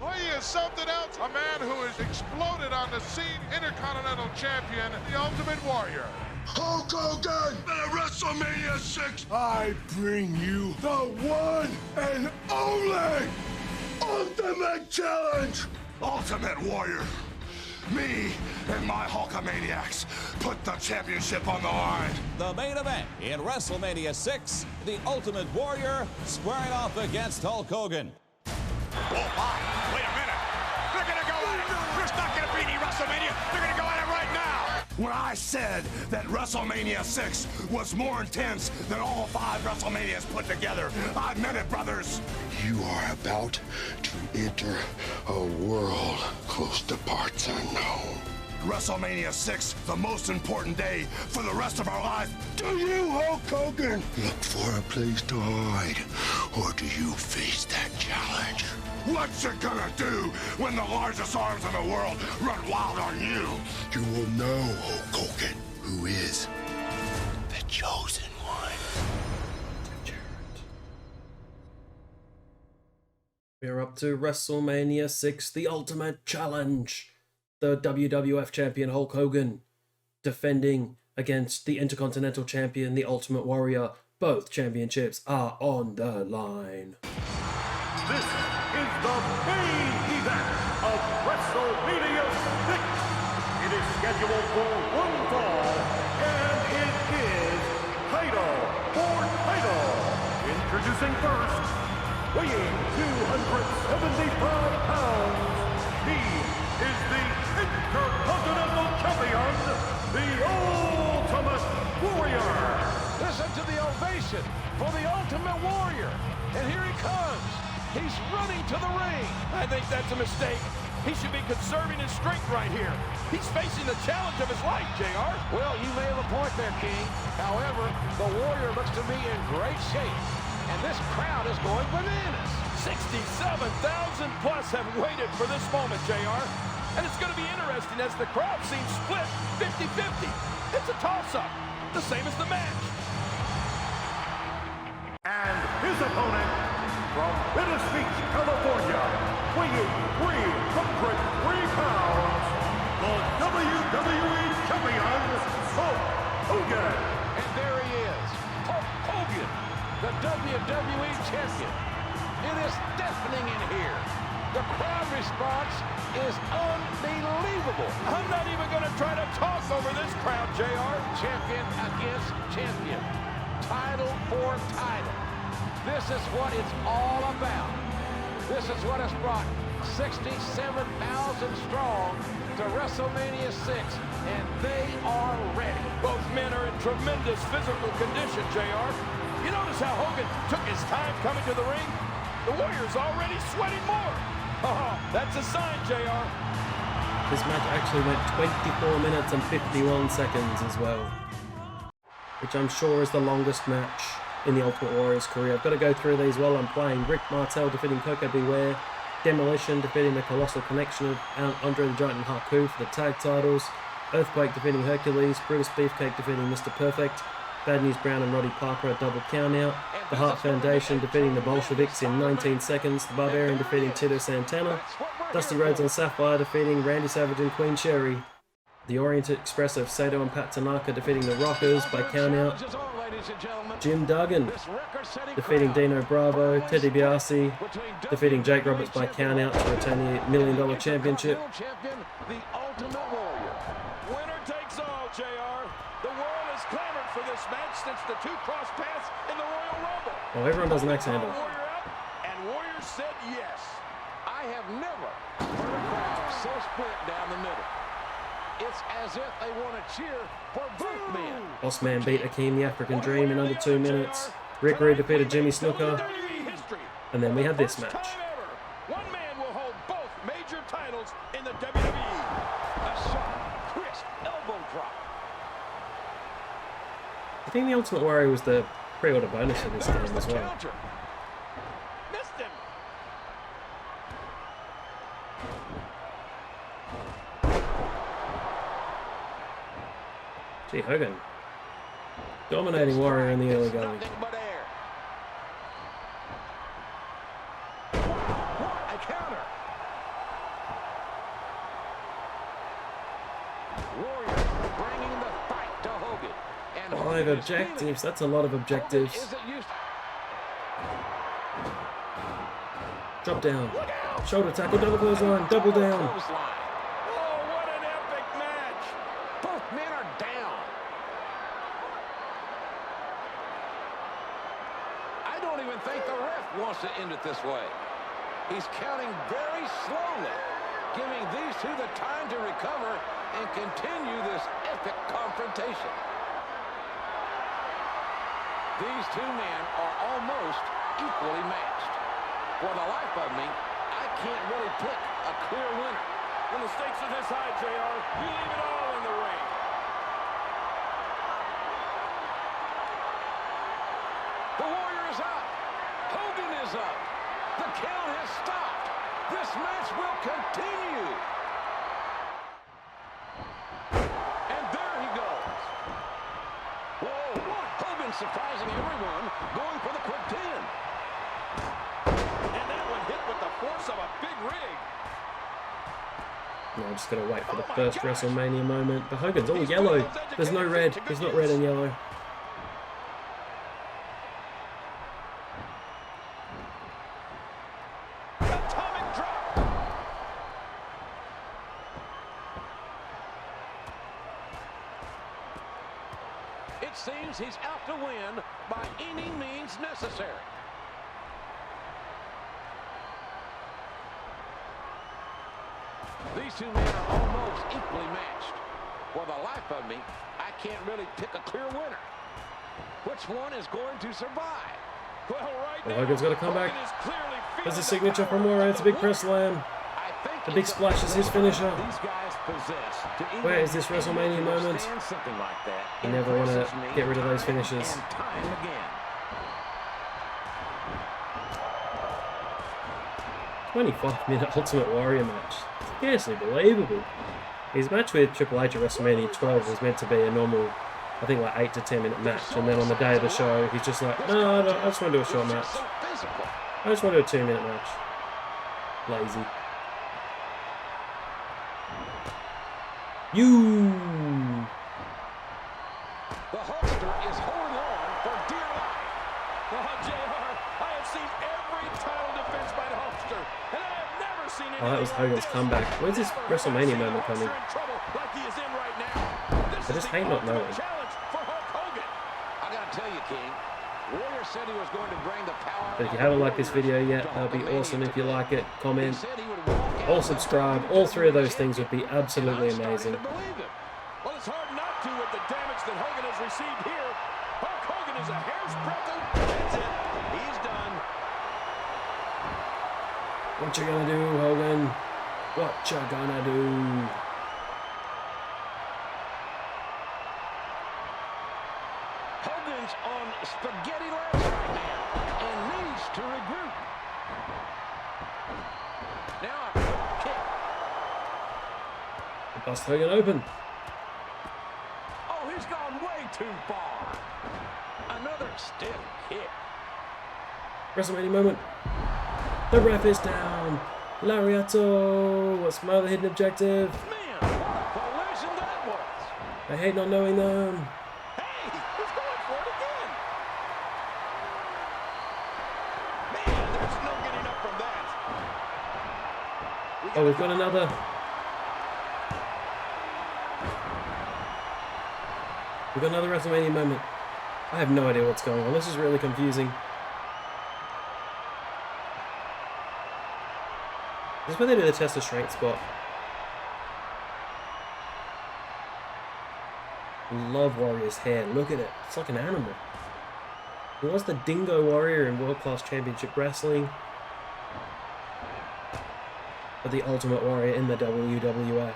Oh, he is something else. A man who has exploded on the scene. Intercontinental Champion, the Ultimate Warrior. Hulk Hogan at WrestleMania 6. I bring you the one and only Ultimate Challenge. Ultimate Warrior. Me and my Hulkamaniacs put the championship on the line. The main event in WrestleMania 6, the Ultimate Warrior squaring off against Hulk Hogan. Oh, my. Wait a minute. They're going to go at it. There's not going to be any WrestleMania. They're going to go at it right now. When I said that WrestleMania 6 was more intense than all 5 WrestleManias put together, I meant it, brothers. You are about to enter a world close to parts unknown. WrestleMania 6, the most important day for the rest of our lives. Do you, Hulk Hogan, look for a place to hide, or do you face that challenge? What you gonna do when the largest arms in the world run wild on you? You will know, Hulk Hogan, who is the chosen one. We're up to WrestleMania 6, the Ultimate Challenge. The WWF champion Hulk Hogan defending against the Intercontinental champion, the Ultimate Warrior. Both championships are on the line. this is the main event of WrestleMania 6. It is scheduled for one fall, and it is title for title. Introducing first, weighing 275 pounds, he is the Intercontinental Champion, the Ultimate Warrior. Listen to the ovation for the Ultimate Warrior. And here he comes. He's running to the ring. I think that's a mistake. He should be conserving his strength right here. He's facing the challenge of his life, JR. Well, you may have a point there, King. However, the Warrior looks to be in great shape. And this crowd is going bananas. 67,000 plus have waited for this moment, JR. And it's going to be interesting as the crowd seems split 50-50. It's a toss-up, the same as the match. And his opponent, from Venice Beach, California, weighing 303 pounds, the WWE Champion, Hulk Hogan. And there he is, Hulk Hogan, the WWE Champion. It is deafening in here. The crowd response is unbelievable. I'm not even going to try to talk over this crowd, JR. Champion against champion. Title for title. This is what it's all about. This is what has brought 67,000 strong to WrestleMania 6, and they are ready. Both men are in tremendous physical condition, JR. You notice how Hogan took his time coming to the ring? The Warrior's already sweating more. Oh, that's a sign, JR. This match actually went 24 minutes and 51 seconds as well, which I'm sure is the longest match in the Ultimate Warrior's career. I've got to go through these while I'm playing. Rick Martel defeating Coco Beware. Demolition defeating the Colossal Connection of Andre the Giant and Haku for the tag titles. Earthquake defeating Hercules. Brutus Beefcake defeating Mr. Perfect. Bad News Brown and Roddy Piper a double countout. The Hart Foundation defeating the Bolsheviks in 19 seconds. The Barbarian defeating Tito Santana. Dusty Rhodes and Sapphire defeating Randy Savage and Queen Sherry. The Orient Express of Sato and Pat Tanaka defeating the Rockers by countout. Jim Duggan defeating Dino Bravo. Ted DiBiase defeating Jake Roberts by countout to retain the $1 Million Championship. The Ultimate Warrior. Winner takes all, JR. The world has clamored for this match since the two cross paths in the Royal Rumble. Oh, everyone does an axe handle. Warrior out, and Warrior said yes. I have never heard a crowd so split down the middle. It's as if they want to cheer for both men. Bossman beat Akeem the African Dream in under 2 minutes. Rick Rude defeated Jimmy Snuka. And then we had this match. One man will hold both major titles in the WWE. A sharp, crisp elbow drop. I think the Ultimate Warrior was the pre-order bonus of this game as well. Missed him. Gee, Hogan. Dominating Warrior in the early going. A counter. Warrior bringing the fight to Hogan. And 5 objectives, that's a lot of objectives. Drop down. Shoulder tackle, double clothesline, double down. Oh, what an epic match. Both men are down. I don't even think the ref wants to end it this way. He's counting very slowly, giving these two the time to recover and continue this epic confrontation. These two men are almost equally matched. For the life of me, I can't really pick a clear winner. When the stakes are this high, JR, you leave it all in the ring. The Warrior is up. Hogan is up. The count has stopped. This match will continue. And there he goes. Whoa, Hogan surprising everyone, going for the quick 10. And that one hit with the force of a big rig. No, I'm just going to wait for the first WrestleMania moment. But Hogan's all yellow. There's no red. He's not red and yellow. Atomic drop. It seems he's out to win by any means necessary. These two men are almost equally matched. For the life of me, I can't really pick a clear winner. Which one is going to survive? Well, right now, Hogan's got to come back. Hogan is clearly There's a feeling signature from Warrior. It's a big press slam. The big splash is his finisher. These guys possess to Where is this WrestleMania moment? Something like that. You never want to get rid of those finishes. And time again. 25-minute Ultimate Warrior match. Scarcely believable. His match with Triple H at WrestleMania 12 was meant to be a normal, I think, like 8 to 10 minute match. And then on the day of the show, he's just like, no, I just want to do a short match. I just want to do a 2-minute match. Lazy. You. The Hulkster is holding on for dear life. Oh, JR, Oh, that was Hogan's comeback. Where's this WrestleMania moment coming? I just hate not knowing. I gotta tell you, King, Warrior said he was going to bring the power. But if you haven't liked this video yet, that would be awesome. If you like it, comment, or subscribe. All three of those things would be absolutely amazing. Well, it's hard not to with the damage that Hogan has received here. Hulk Hogan is a hair's breadth. That's it. He's done. What you gonna do, Hogan? What you gonna do? Hogan's on spaghetti legs right now and needs to regroup. Now a kick. Bust Hogan open. Oh, he's gone way too far. Another stiff kick. WrestleMania moment. The ref is down. Lariato. What's my other hidden objective? Man, what a collision that was. I hate not knowing them. Hey, he's going for it again. Man, there's no getting up from that. Oh, we've got another. We've got another WrestleMania moment. I have no idea what's going on. This is really confusing. This is where they do the test of strength spot. Love Warrior's hair. Look at it. It's like an animal. He was the Dingo Warrior in World Class Championship Wrestling. But the Ultimate Warrior in the WWF.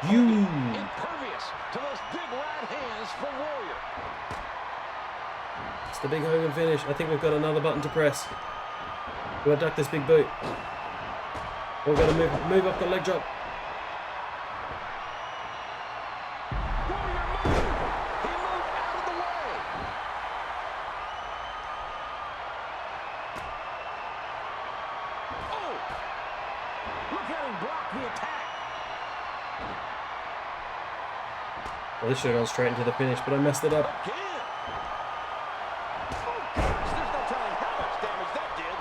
Impervious to those big right hands for Warrior. It's the big Hogan finish. I think we've got another button to press. We've got to duck this big boot. We've got to move up the leg drop. Warrior moved. He moved out of the way. Oh! Look at him block the attack. Well, this should have gone straight into the finish, but I messed it up. Again. Oh, gosh, there's no telling how much damage that did.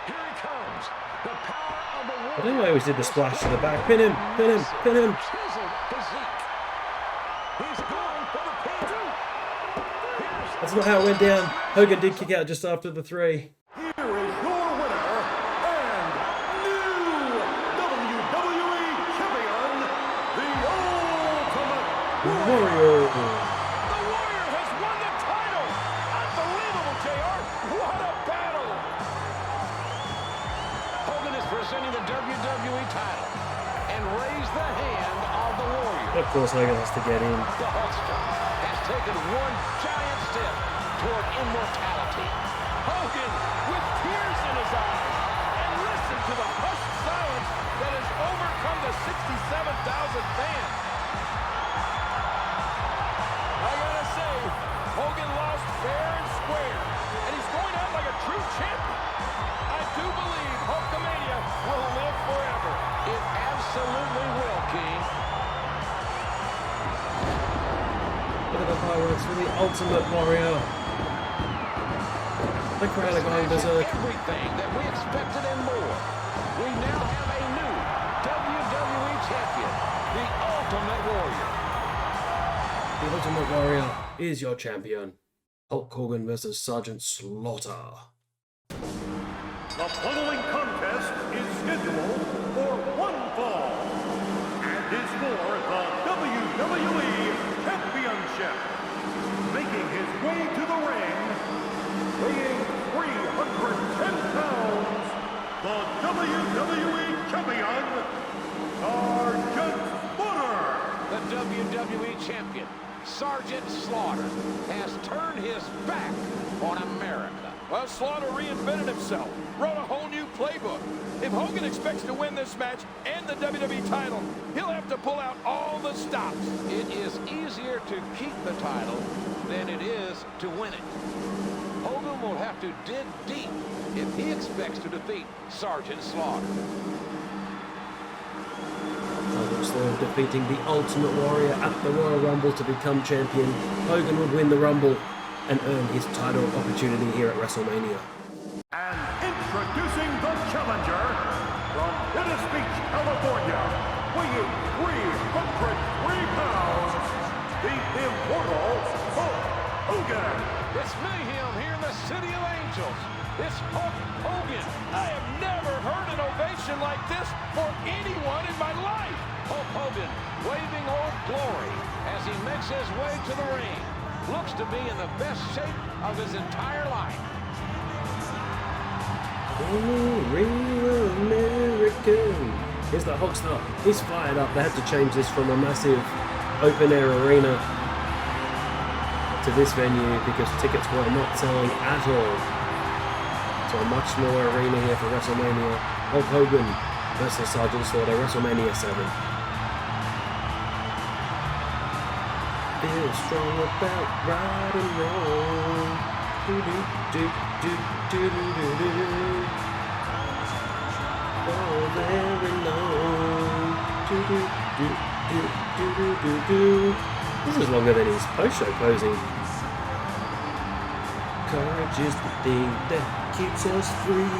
Here he comes. The power of the Warrior. I don't know why I always did the splash to the back. Pin him, pin him, pin him. Chiseled physique. He's going for the pin. That's not how it went down. Hogan did kick out just after the 3. Here is your winner and new WWE Champion, the Ultimate Warrior. The Warrior has won the title. Unbelievable, JR. What a battle. Hogan is presenting the WWE title and raised the hand of the Warrior. Of course, Hogan has to get in. The Hulkster has taken one giant step toward immortality. Hogan with tears in his eyes. And listen to the hushed silence that has overcome the 67,000 fans. I gotta say, Hogan lost fair and square, and he's going out like a true champion. I do believe Hulkamania will live forever. It absolutely will, King. Look at the fireworks for the Ultimate Warrior. The crowd are going berserk. Everything that we expected and more. We now have a new WWE champion, the Ultimate Warrior. The Ultimate Warrior is your champion. Hulk Hogan versus Sergeant Slaughter. The following contest is scheduled for one fall and is for the WWE Championship. Making his way to the ring, weighing 310 pounds, the WWE Champion, Sergeant Slaughter. The WWE champion, Sergeant Slaughter, has turned his back on America. Well, Slaughter reinvented himself, wrote a whole new playbook. If Hogan expects to win this match and the WWE title, he'll have to pull out all the stops. It is easier to keep the title than it is to win it. Hogan will have to dig deep if he expects to defeat Sergeant Slaughter. Sergeant hopes though of defeating the Ultimate Warrior at the Royal Rumble to become champion. Hogan would win the Rumble and earn his title opportunity here at WrestleMania. And introducing the challenger from Venice Beach, California, weighing 303 pounds, the immortal Hulk Hogan. It's mayhem here in the City of Angels. It's Hulk Hogan. I have never heard an ovation like this for anyone in my life. Hulk Hogan waving Old Glory as he makes his way to the ring. Looks to be in the best shape of his entire life. Real American. Here's the Hulkster. He's fired up. They had to change this from a massive open-air arena to this venue because tickets were not selling at all. So a much smaller arena here for WrestleMania. Hulk Hogan versus Sergeant Slaughter, WrestleMania 7. Feel strong about right and wrong. All very long. This is longer than his post-show posing. Courage is the thing that keeps us free.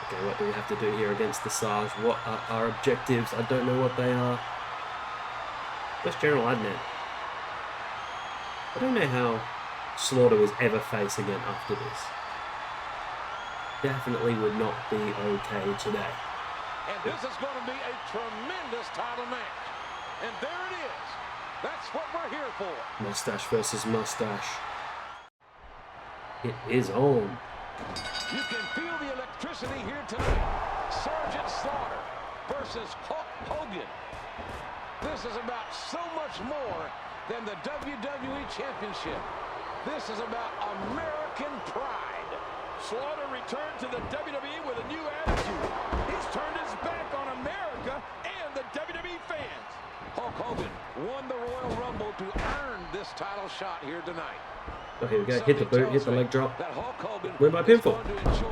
Okay, what do we have to do here against the Sarge? What are our objectives? I don't know what they are. Where's General Adnan? I don't know how Slaughter was ever face again after this. Definitely would not be okay today. And this is going to be a tremendous title match. And there it is. That's what we're here for. Mustache versus mustache. It is on. You can feel the electricity here tonight. Sergeant Slaughter versus Hulk Hogan. This is about so much more than the WWE Championship. This is about American pride. Slaughter returned to the WWE with a new attitude. He's turned his back on America and the WWE fans. Hulk Hogan won the Royal Rumble to earn this title shot here tonight. Oh, here we go. Hit the boot, hit the leg drop. Win by pinfall.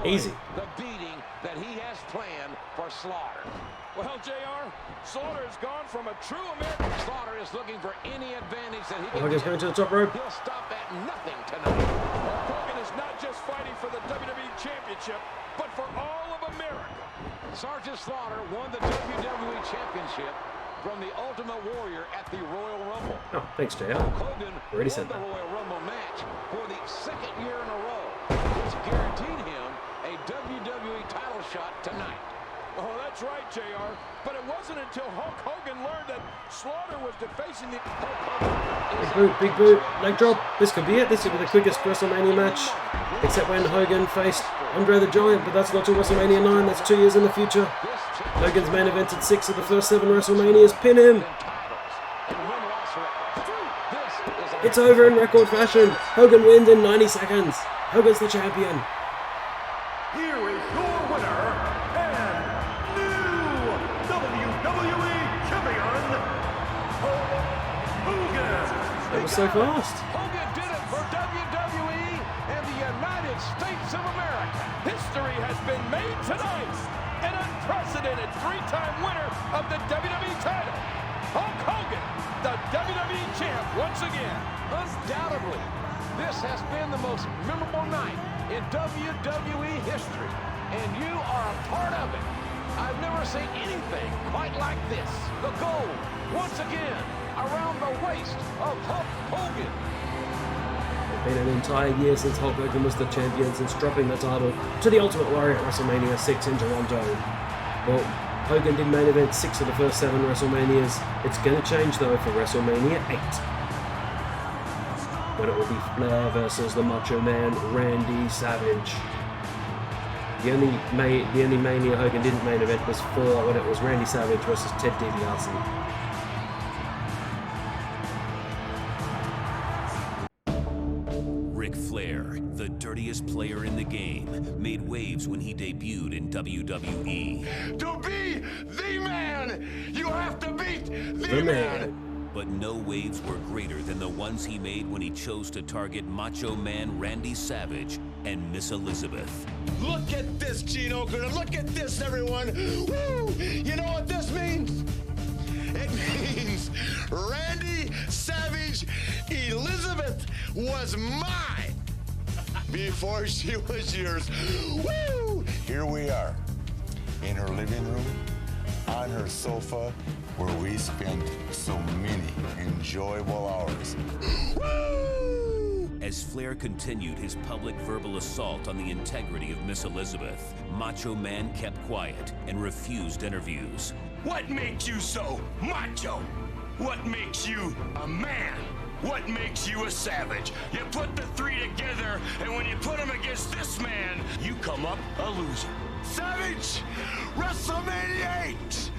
Easy. The beating that he has planned for Slaughter. Well, JR, Slaughter has gone from a true American. Slaughter is looking for any advantage that he can Hogan's going to the top rope. He'll stop at nothing tonight. Hulk Hogan is not just fighting for the WWE Championship, but for all of America. Sergeant Slaughter won the WWE Championship from the Ultimate Warrior at the Royal Rumble. Oh, thanks, JR. Hogan Already said won that. the Royal Rumble match for the second year in a row, which guaranteed him a WWE title shot tonight. Oh, that's right, JR. But it wasn't until Hulk Hogan learned that Slaughter was defacing the... Big boot, leg drop. This could be it. This could be the quickest WrestleMania match. Except when Hogan faced Andre the Giant, but that's not till WrestleMania 9. That's 2 years in the future. Hogan's main evented 6 of the first 7 WrestleManias. Pin him. It's over in record fashion. Hogan wins in 90 seconds. Hogan's the champion. Here is your winner and new WWE Champion, Hulk Hogan. That was so fast. Hogan did it for WWE and the United States of America. History has been made tonight. An unprecedented 3-time winner of the WWE title. Hulk Hogan, the WWE champ once again. Undoubtedly, this has been the most memorable night in WWE history, and you are a part of it. I've never seen anything quite like this. The gold, once again, around the waist of Hulk Hogan. It's been an entire year since Hulk Hogan was the champion, since dropping the title to the Ultimate Warrior at WrestleMania 6 in Toronto. Well, Hogan did main event 6 of the first 7 WrestleManias. It's going to change though for WrestleMania 8. When it will be Flair versus the Macho Man, Randy Savage. The only Mania Hogan didn't main event was for when it was Randy Savage versus Ted DiBiase. Ric Flair, the dirtiest player in the game, made waves when he debuted in WWE. To be the man, you have to beat The man. but no waves were greater than the ones he made when he chose to target Macho Man Randy Savage and Miss Elizabeth. Look at this, Gene Okerlund. Look at this, everyone. Woo! You know what this means? It means Randy Savage Elizabeth was mine before she was yours. Woo! Here we are in her living room, on her sofa, where we spent so many enjoyable hours. Woo! As Flair continued his public verbal assault on the integrity of Miss Elizabeth, Macho Man kept quiet and refused interviews. What makes you so macho? What makes you a man? What makes you a savage? You put the three together, and when you put them against this man, you come up a loser. Savage, WrestleMania 8,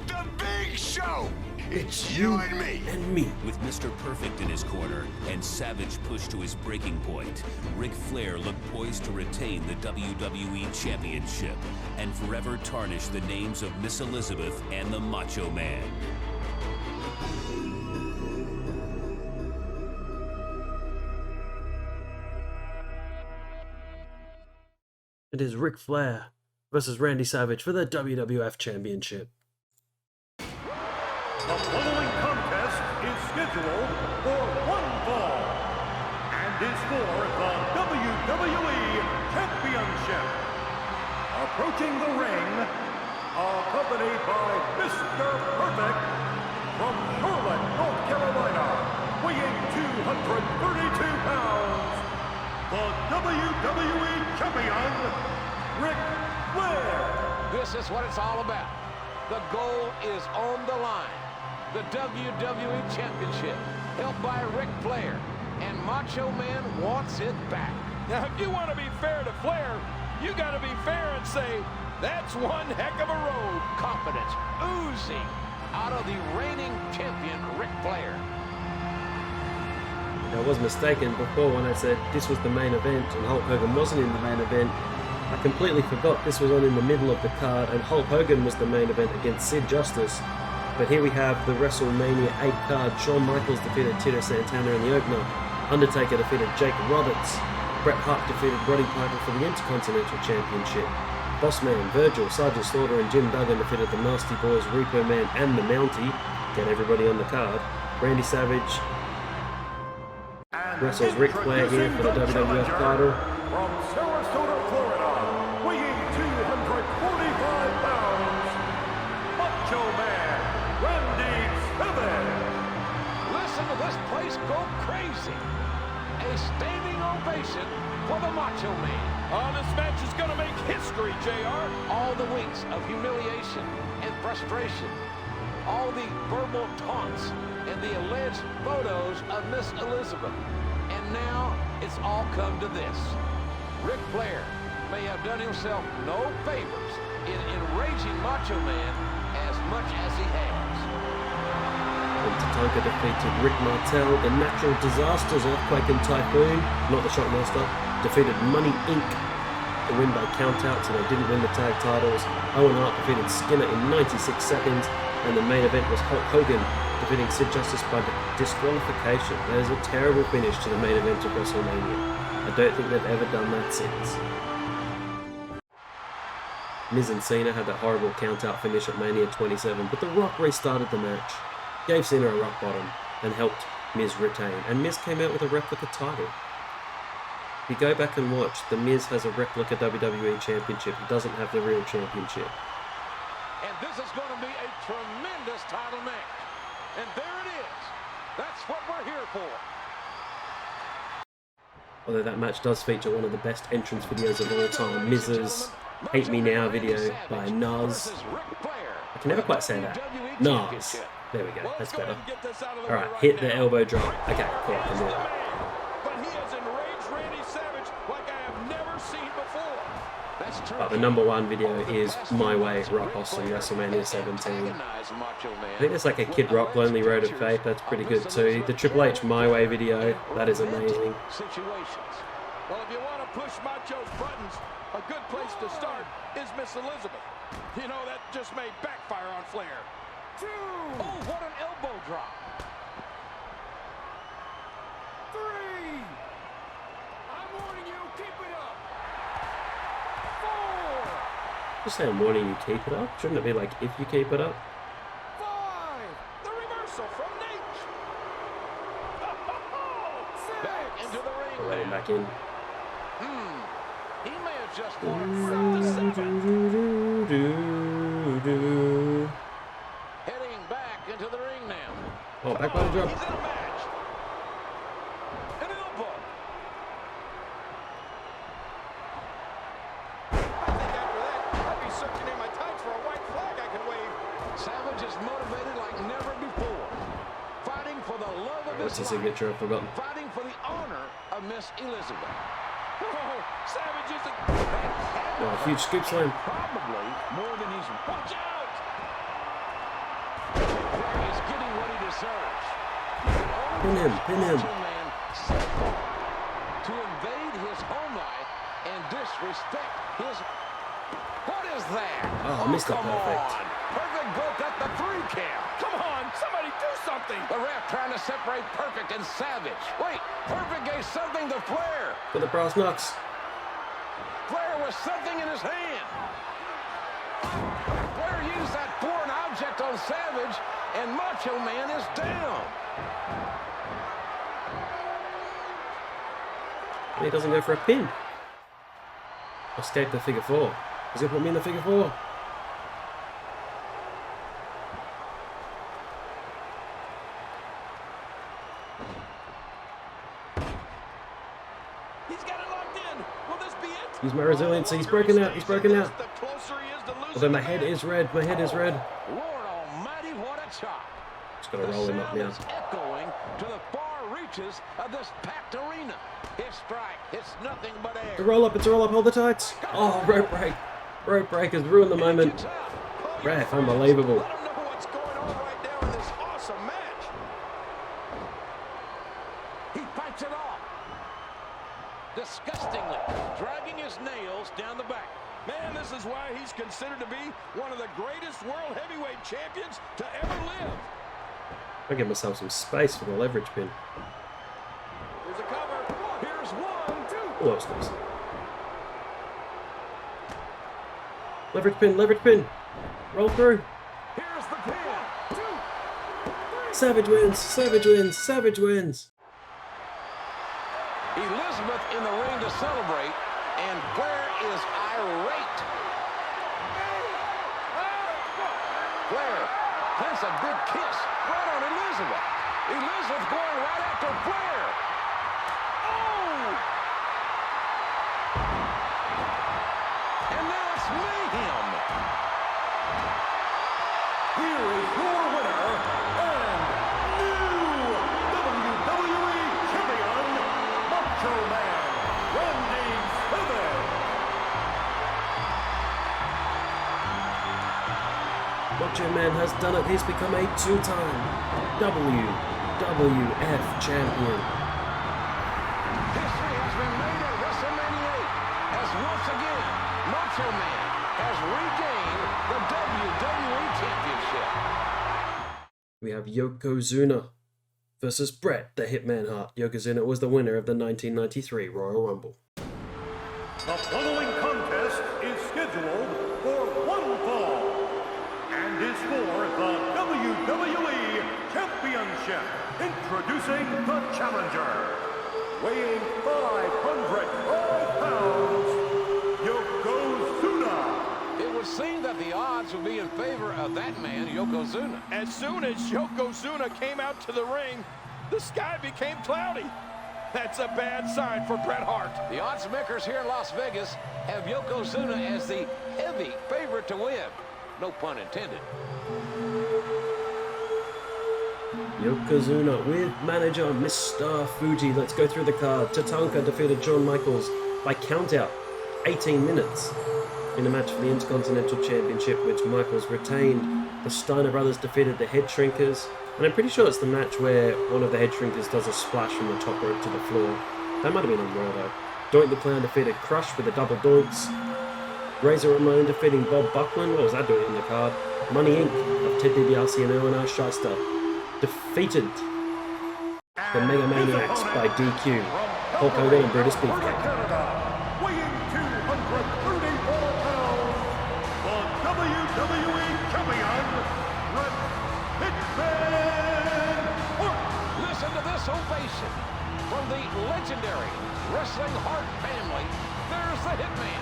the big show. It's you and me. And me. With Mr. Perfect in his corner and Savage pushed to his breaking point, Ric Flair looked poised to retain the WWE Championship and forever tarnish the names of Miss Elizabeth and the Macho Man. It is Ric Flair versus Randy Savage for the WWF Championship. The following contest is scheduled for one fall and is for the WWE Championship. Approaching the ring, accompanied by Mr. Perfect from Charlotte, North Carolina, weighing 232 pounds, the WWE Champion, Ric Flair. This is what it's all about. The goal is on the line. The WWE Championship, held by Ric Flair, and Macho Man wants it back. Now, if you want to be fair to Flair, you got to be fair and say, that's one heck of a road. Confidence oozing out of the reigning champion, Ric Flair. I was mistaken before when I said this was the main event and Hulk Hogan wasn't in the main event. I completely forgot this was on in the middle of the card and Hulk Hogan was the main event against Sid Justice. But here we have the WrestleMania 8 card. Shawn Michaels defeated Tito Santana in the opener. Undertaker defeated Jake Roberts. Bret Hart defeated Roddy Piper for the Intercontinental Championship. Bossman, Virgil, Sergeant Slaughter and Jim Duggan defeated the Nasty Boys, Repo Man and the Mountie. Get everybody on the card. Randy Savage wrestles Ric Flair here for the WWF title. From Sarasota, Florida, weighing 245 pounds, Macho Man, Randy Savage. Listen to this place go crazy. A standing ovation for the Macho Man. Oh, this match is going to make history, JR. All the weeks of humiliation and frustration, all the verbal taunts and the alleged photos of Miss Elizabeth. And now it's all come to this. Ric Flair may have done himself no favors in enraging Macho Man as much as he has. And Tatanka defeated Rick Martel. The Natural Disasters, Earthquake and Typhoon, not the Shockmaster, defeated Money Inc. to win by countout, so they didn't win the tag titles. Owen Hart defeated Skinner in 96 seconds, and the main event was Hulk Hogan defeating Sid Justice by disqualification. That is a terrible finish to the main event of WrestleMania. I don't think they've ever done that since. Miz and Cena had that horrible count-out finish at Mania 27, but The Rock restarted the match, gave Cena a rock bottom, and helped Miz retain. And Miz came out with a replica title. If you go back and watch, The Miz has a replica WWE Championship. He doesn't have the real championship. And this is going to be a tremendous title match. And there it is. That's what we're here for. Although that match does feature one of the best entrance videos of all time, Miz's Hate Me Now video by Nas. I can never quite say that. Nas. There we go, that's better. Alright, hit the elbow drop. Okay, cool, I can do it. But he has enraged Randy Savage like I have never seen before. That's true. But the number one video is My Way, Rock Austin, WrestleMania 17. I think it's like a Kid Rock, Lonely Road of Faith, that's pretty good too. The Triple H My Way video, that is amazing. Well, if you want to push Macho's buttons, a good place to start is Miss Elizabeth. You know, that just may backfire on Flair. Oh, what an elbow drop. Just saying, warning you, keep it up. Shouldn't it be like if you keep it up? 5. The reversal from Nate. Back into the ring. I'll let him back in. He may have just Do, won. do, do, do. Heading back into the ring now. Oh, back body drop. He's in a match. An elbow. I think after that, I'd be searching in my tights for a white flag I can wave. Savage is motivated like never before. Fighting for the love of What's his his life. signature? I've forgotten. Fighting for the honor of Miss Elizabeth. Oh, Savage is a... Oh, huge scoop slam. Probably more than he's... Watch out! There is getting what he deserves. Pin him, pin him. Macho Man so far to invade his home life and disrespect his... What is that? Oh, missed that come perfect. on. Perfect broke up the 3 count. Come on, somebody do something. The ref trying to separate Perfect and Savage. Wait, Perfect gave something to Flair. For the brass knucks. Flair with something in his hand. Flair used that foreign object on Savage, and Macho Man is down. He doesn't go for a pin. Escape the figure 4. He's going to put me in the figure 4. He's got it locked in. Will this be it? Use my resiliency. He's broken out. He's broken out. The closer he is to losing Although my the head match. is red. My head is red. Lord almighty, what a chop. Just got to roll him up now. Is echoing to the far reaches of this packed arena. His strike hits nothing but air. It's a roll up. It's a roll up. Hold the tights. Oh, rope break. Rope break has ruined the moment. Ref, unbelievable. Let him know what's going on right now in this awesome match. He fights it off. Disgustingly dragging his nails down the back. Man, this is why he's considered to be one of the greatest world heavyweight champions to ever live. I'll give myself some space for the leverage pin. Here's a cover. Here's 1, 2. Oh, that was close. Leverage pin, leverage pin. Roll through. Here's the pin. 2, 3. Savage wins, Savage wins, Savage wins. Elizabeth in the ring to celebrate, and Flair is irate. Flair plants a big kiss right on Elizabeth. Elizabeth going right after Flair. Oh! And now it's mayhem. Here is your winner and new WWE Champion, Macho Man, Randy Savage. Macho Man has done it. He's become a 2-time WWF champion. History has been made at WrestleMania 8 as once again Macho Man has regained the WWE Championship. We have Yokozuna versus Bret, the Hitman Hart. Yokozuna was the winner of the 1993 Royal Rumble. The following contest is scheduled for one fall and is for the WWE Championship. Introducing the challenger, weighing 505 pounds, Yokozuna. It would seem that the odds would be in favor of that man, Yokozuna. As soon as Yokozuna came out to the ring, the sky became cloudy. That's a bad sign for Bret Hart. The odds makers here in Las Vegas have Yokozuna as the heavy favorite to win. No pun intended. Yokozuna with manager Mr. Fuji. Let's go through the card. Tatanka defeated Shawn Michaels by countout, 18 minutes, in a match for the Intercontinental Championship, which Michaels retained. The Steiner brothers defeated the Head Shrinkers, and I'm pretty sure it's the match where one of the Head Shrinkers does a splash from the top rope to the floor. That might have been on Raw though. Doink the Clown defeated Crush with a double doinks. Razor Ramon defeating Bob Buckland. What was that doing in the card? Money Inc. of Ted DiBiase and Erwin Shyster defeated the Mega Maniacs by DQ. Hulk Hogan and Brutus Beefcake. Canada, weighing 234 pounds, Championship. From the legendary Wrestling Hart family, there's the Hitman.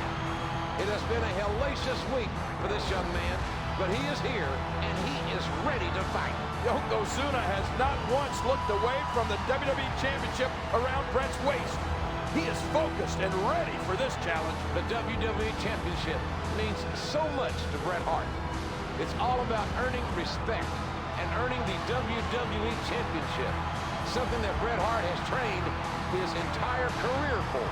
It has been a hellacious week for this young man, but he is here, and he is ready to fight. Yokozuna has not once looked away from the WWE Championship around Bret's waist. He is focused and ready for this challenge. The WWE Championship means so much to Bret Hart. It's all about earning respect and earning the WWE Championship, something that Bret Hart has trained his entire career for.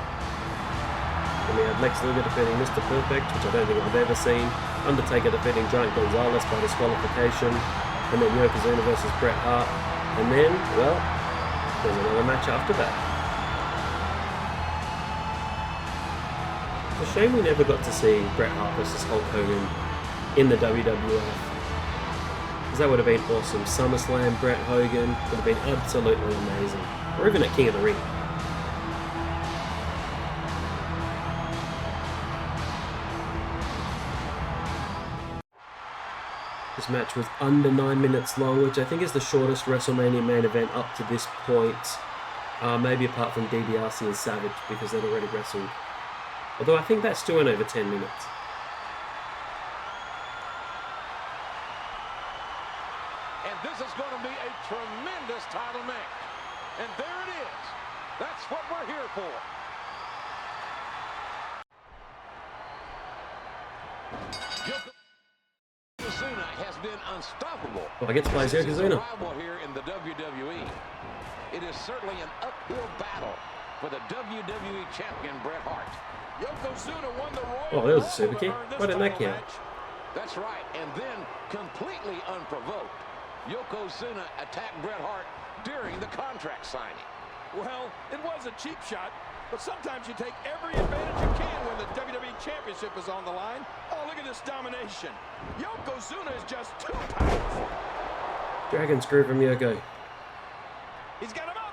And we had Lex Luger defeating Mr. Perfect, which I don't think I've ever seen. Undertaker defeating Giant Gonzalez by disqualification. And then Yokozuna versus Bret Hart. And then, well, there's another match after that. It's a shame we never got to see Bret Hart versus Hulk Hogan in the WWF. Because that would have been awesome. SummerSlam, Bret Hogan, would have been absolutely amazing. Or even at King of the Ring. This match was under 9 minutes long, which I think is the shortest WrestleMania main event up to this point. Maybe apart from DiBiase and Savage, because they'd already wrestled. Although I think that still went over 10 minutes. And this is going to be a tremendous title match. And there it is. That's what we're here for. Yokozuna has been unstoppable. Well, I get to play Yokozuna. Here in the WWE. It is certainly an uphill battle for the WWE champion Bret Hart. Yokozuna won the Royal Oh, there was a super kick. Why didn't that count? That's right. And then, completely unprovoked, Yokozuna attacked Bret Hart during the contract signing. Well, it was a cheap shot, but sometimes you take every advantage you can when the WWE Championship is on the line. Oh, look at this domination. Yokozuna is just too powerful. Dragon screw from Yoko. He's got him up.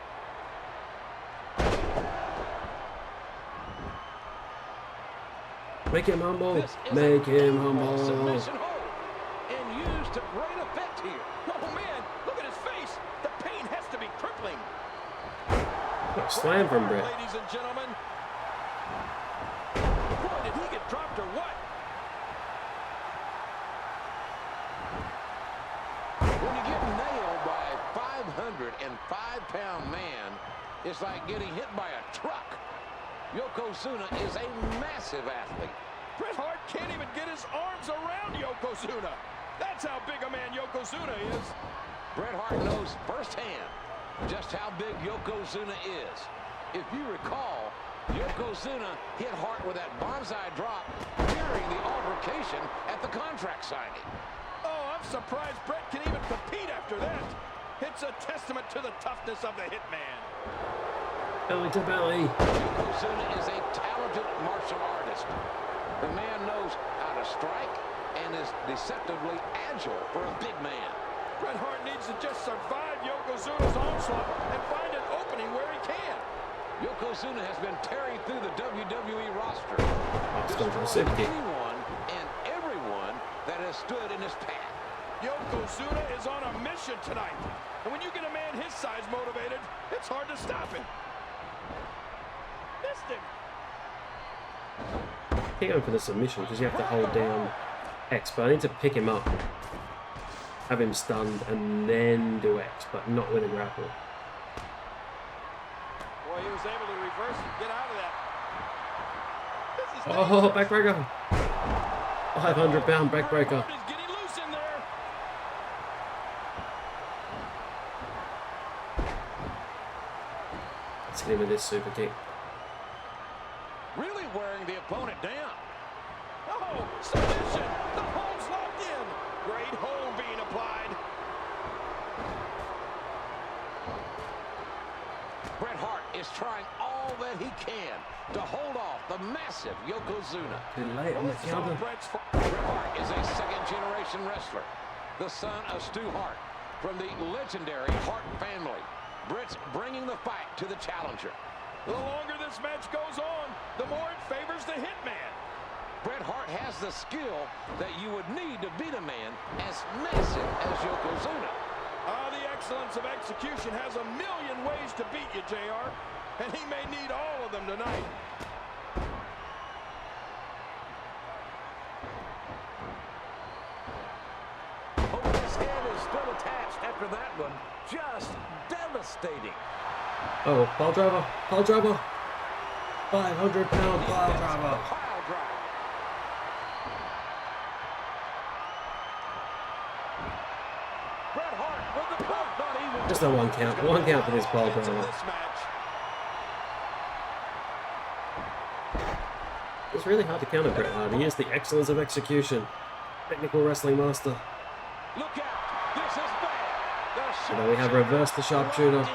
Make him humble. Make him humble. Submission hold. And used to great effect here. Oh, man, look at his face. The pain has to be crippling. Oh, slam from Bret. Ladies and gentlemen. Boy, did he get dropped or what? When you get nailed by a 505-pound man, it's like getting hit by a truck. Yokozuna is a massive athlete. Bret Hart can't even get his arms around Yokozuna. That's how big a man Yokozuna is. Bret Hart knows firsthand just how big Yokozuna is. If you recall, Yokozuna hit Hart with that bonsai drop during the altercation at the contract signing. Oh, I'm surprised Bret can even compete after that. It's a testament to the toughness of the Hitman. Belly to belly. Yokozuna is a talented martial artist. The man knows how to strike and is deceptively agile for a big man. Bret Hart needs to just survive Yokozuna's onslaught and find an opening where he can. Yokozuna has been tearing through the WWE roster. Anyone and everyone that has stood in his path. Yokozuna is on a mission tonight. And when you get a man his size motivated, it's hard to stop him. Missed him. Can't go for the submission because you have to hold down X, but I need to pick him up, have him stunned, and then do X, but not with a grapple. Boy, he was able to reverse and get out of that. Oh, backbreaker. 500-pound backbreaker. He's getting loose in there. Let's hit him with this super kick. Really wearing the opponent down. Oh, submission. The hold's locked in. Great hold being applied. Bret Hart is trying all that he can to hold off the massive Yokozuna. Too late on the counter. Bret Hart is a second-generation wrestler, the son of Stu Hart from the legendary Hart family. Bret's bringing the fight to the challenger. The longer this match goes on, the more it favors the Hitman. Bret Hart has the skill that you would need to beat a man as massive as Yokozuna. The excellence of execution has a million ways to beat you, JR, and he may need all of them tonight. Hogan's head is still attached after that one. Just devastating. Oh, pile driver, pile driver. 500-pound pile driver. Pile driver. Bret Hart with the pump, not even. Just a one count for this pile driver. It's really hard to counter Bret Hart. He is the excellence of execution. Technical wrestling master. Look out. This is bad. And then we have reversed the sharpshooter.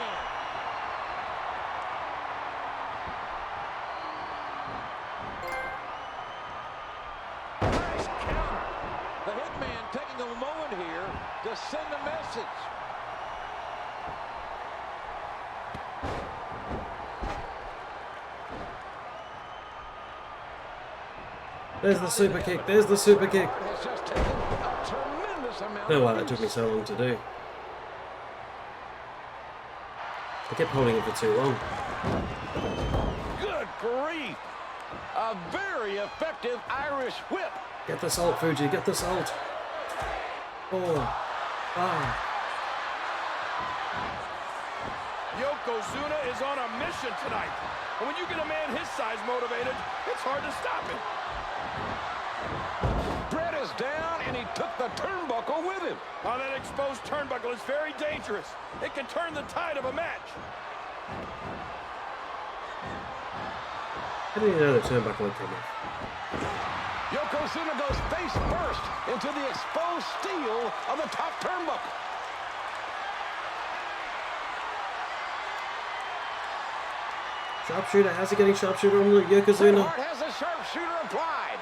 Nice counter. The Hitman taking a moment here to send a message. There's the super kick. There's the super kick. Has just taken a tremendous amount. I don't know why that took me so long to do. I kept holding it for too long. Good grief. A very effective Irish whip. Get the salt, Fuji. Get the salt. 4, 5. Yokozuna is on a mission tonight. And when you get a man his size motivated, it's hard to stop him. Bret is down, and he took the turnbuckle with him. Oh, that exposed turnbuckle is very dangerous. It can turn the tide of a match. How do you know the turnbuckle would come off? Yokozuna goes face first into the exposed steel of the top turnbuckle. Sharpshooter. How's he getting sharpshooter on Yokozuna? Bret Hart has a sharpshooter applied.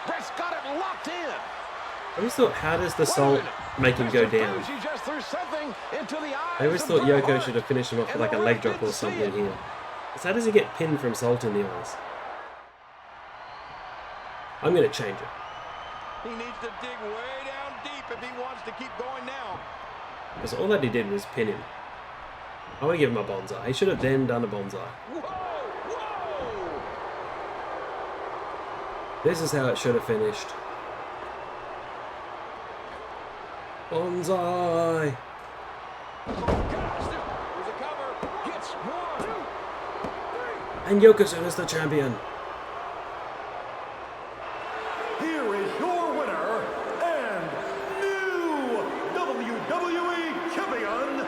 Bret's got it locked in. I always thought, how does the salt make him go down? Just threw something into the eyes. I always thought Yoko should have finished him off with like a leg drop or something here. So how does he get pinned from salt in the eyes? I'm going to change it. He needs to dig way down deep if he wants to keep going now. Because all that he did was pin him. I want to give him a bonsai. He should have then done a bonsai. Whoa, whoa. This is how it should have finished. Bonsai! There's a cover. Gets 1, 2, 3. And Yokozuna's the champion. Here is your winner and new WWE Champion,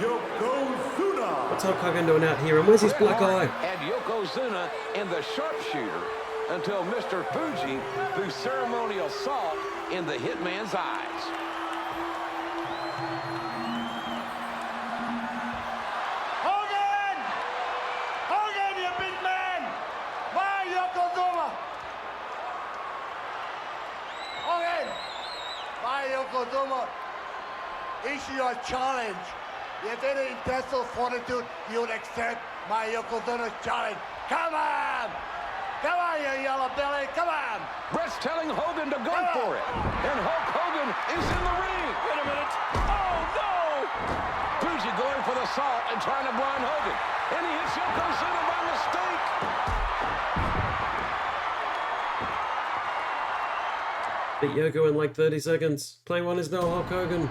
Yokozuna. What's Hulk Hogan doing out here? And where's his black eye? And Yokozuna in the sharpshooter until Mr. Fuji threw ceremonial salt in the Hitman's eyes. Hogan! Hogan, you big man! Why Yokozuna? Hogan! Why Yokozuna? Issue your challenge. If any intestinal fortitude, you would accept my Yokozuna challenge. Come on! Come on, you yellow belly, come on! Bret's telling Hogan to go for it. And Hulk Hogan is in the ring. Wait a minute. Oh, no! Fuji going for the salt and trying to blind Hogan. And he hits Yokozuna by mistake. Beat Yoko in like 30 seconds. Play one is now Hulk Hogan.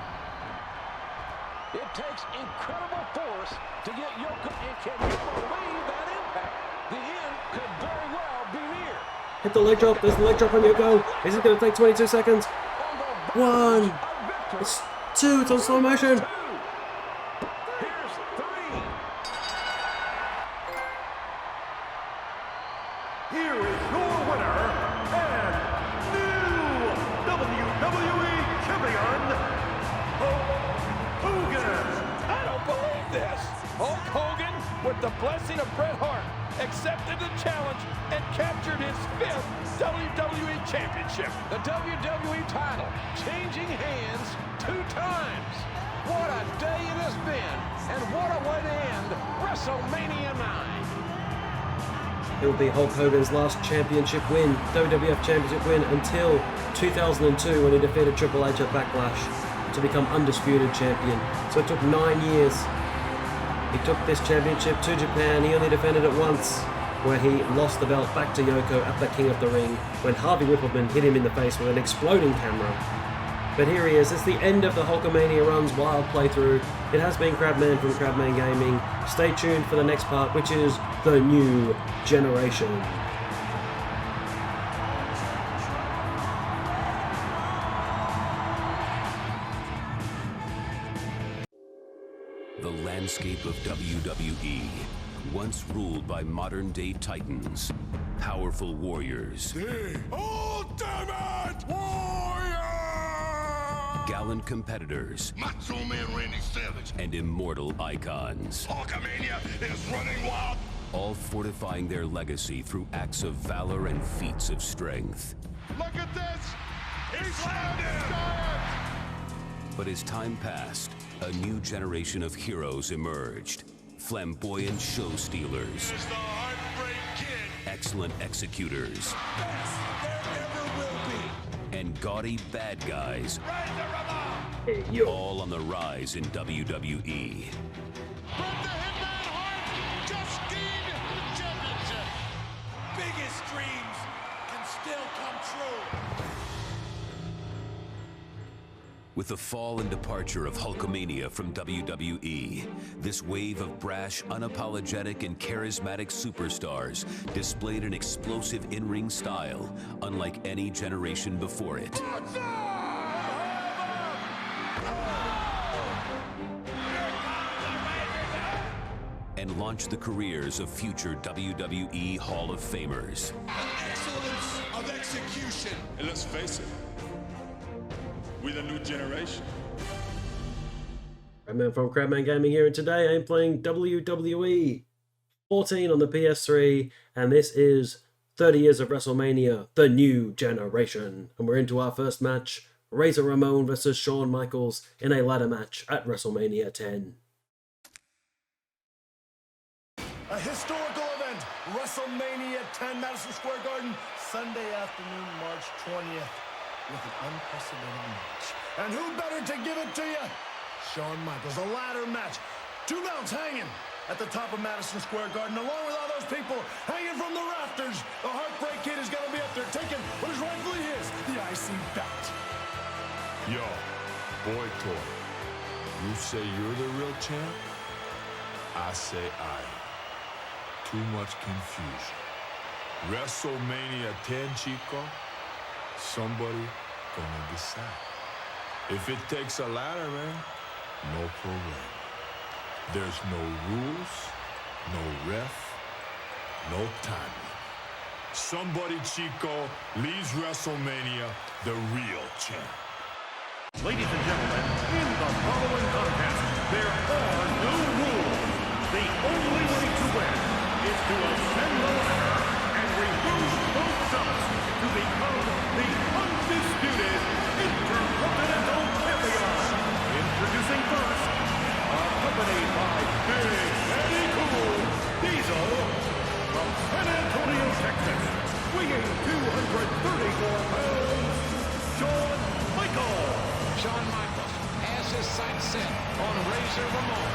It takes incredible force to get Yoko. And can you believe that impact? The end could very well be near. Hit the leg drop. There's the leg drop on Yoko. Is it going to take 22 seconds? 1. It's 2. It's on slow motion. Here's 3. Here is your winner and new WWE Champion, Hulk Hogan. I don't believe this. Hulk Hogan, with the blessing of Bret Hart, accepted the challenge and captured his 5th WWE Championship. The WWE title changing hands 2 times. What a day it has been, and what a way to end WrestleMania 9. It will be Hulk Hogan's last championship win, WWF championship win, until 2002 when he defeated Triple H at Backlash. to become undisputed champion. So it took 9 years. He took this championship to Japan. He only defended it once, where he lost the belt back to Yoko at the King of the Ring when Harvey Whippleman hit him in the face with an exploding camera. But here he is. It's the end of the Hulkamania Run's wild playthrough. It has been Crabman from Crabman Gaming. Stay tuned for the next part, which is the new generation. The landscape of WWE, once ruled by modern-day titans, powerful warriors, The Ultimate Warrior! gallant competitors, Macho Man Randy Savage. and immortal icons, Hulkamania is running wild. all fortifying their legacy through acts of valor and feats of strength. Look at this! He slammed him! But as time passed, a new generation of heroes emerged. Flamboyant show stealers, It's the Heartbreak Kid. excellent executors, Best there ever will be. and gaudy bad guys, all on the rise in WWE. Bret the Hitman Hart just gained the championship. Biggest dreams can still come true. With the fall and departure of Hulkamania from WWE, this wave of brash, unapologetic, and charismatic superstars displayed an explosive in-ring style unlike any generation before it. And launched the careers of future WWE Hall of Famers. Excellence of execution. And let's face it, we're the new generation. Crabman from Crabman Gaming here, and today I'm playing WWE 14 on the PS3, and this is 30 Years of WrestleMania, the new generation. And we're into our first match, Razor Ramon versus Shawn Michaels in a ladder match at WrestleMania 10. A historical event, WrestleMania 10, Madison Square Garden, Sunday afternoon, March 20th, with an unprecedented match. And who better to give it to you? Shawn Michaels, a ladder match. 2 belts hanging at the top of Madison Square Garden, along with all those people hanging from the rafters. The Heartbreak Kid is going to be up there taking what is rightfully his, the IC belt. Yo, boy toy, you say you're the real champ? I say I am. Too much confusion. WrestleMania 10, Chico, somebody gonna decide. If it takes a ladder, man, no problem. There's no rules, no ref, no timing. Somebody, Chico, leaves WrestleMania the real champ. Ladies and gentlemen, in the following contest, there are no rules. The only way to win is to ascend the ladder and remove both belts to become the undisputed Intercontinental Champion. Introducing first, accompanied by Big Eddie Cool Diesel from San Antonio, Texas, weighing 234 pounds, Shawn Michaels. Shawn Michaels has his sights set on Razor Ramon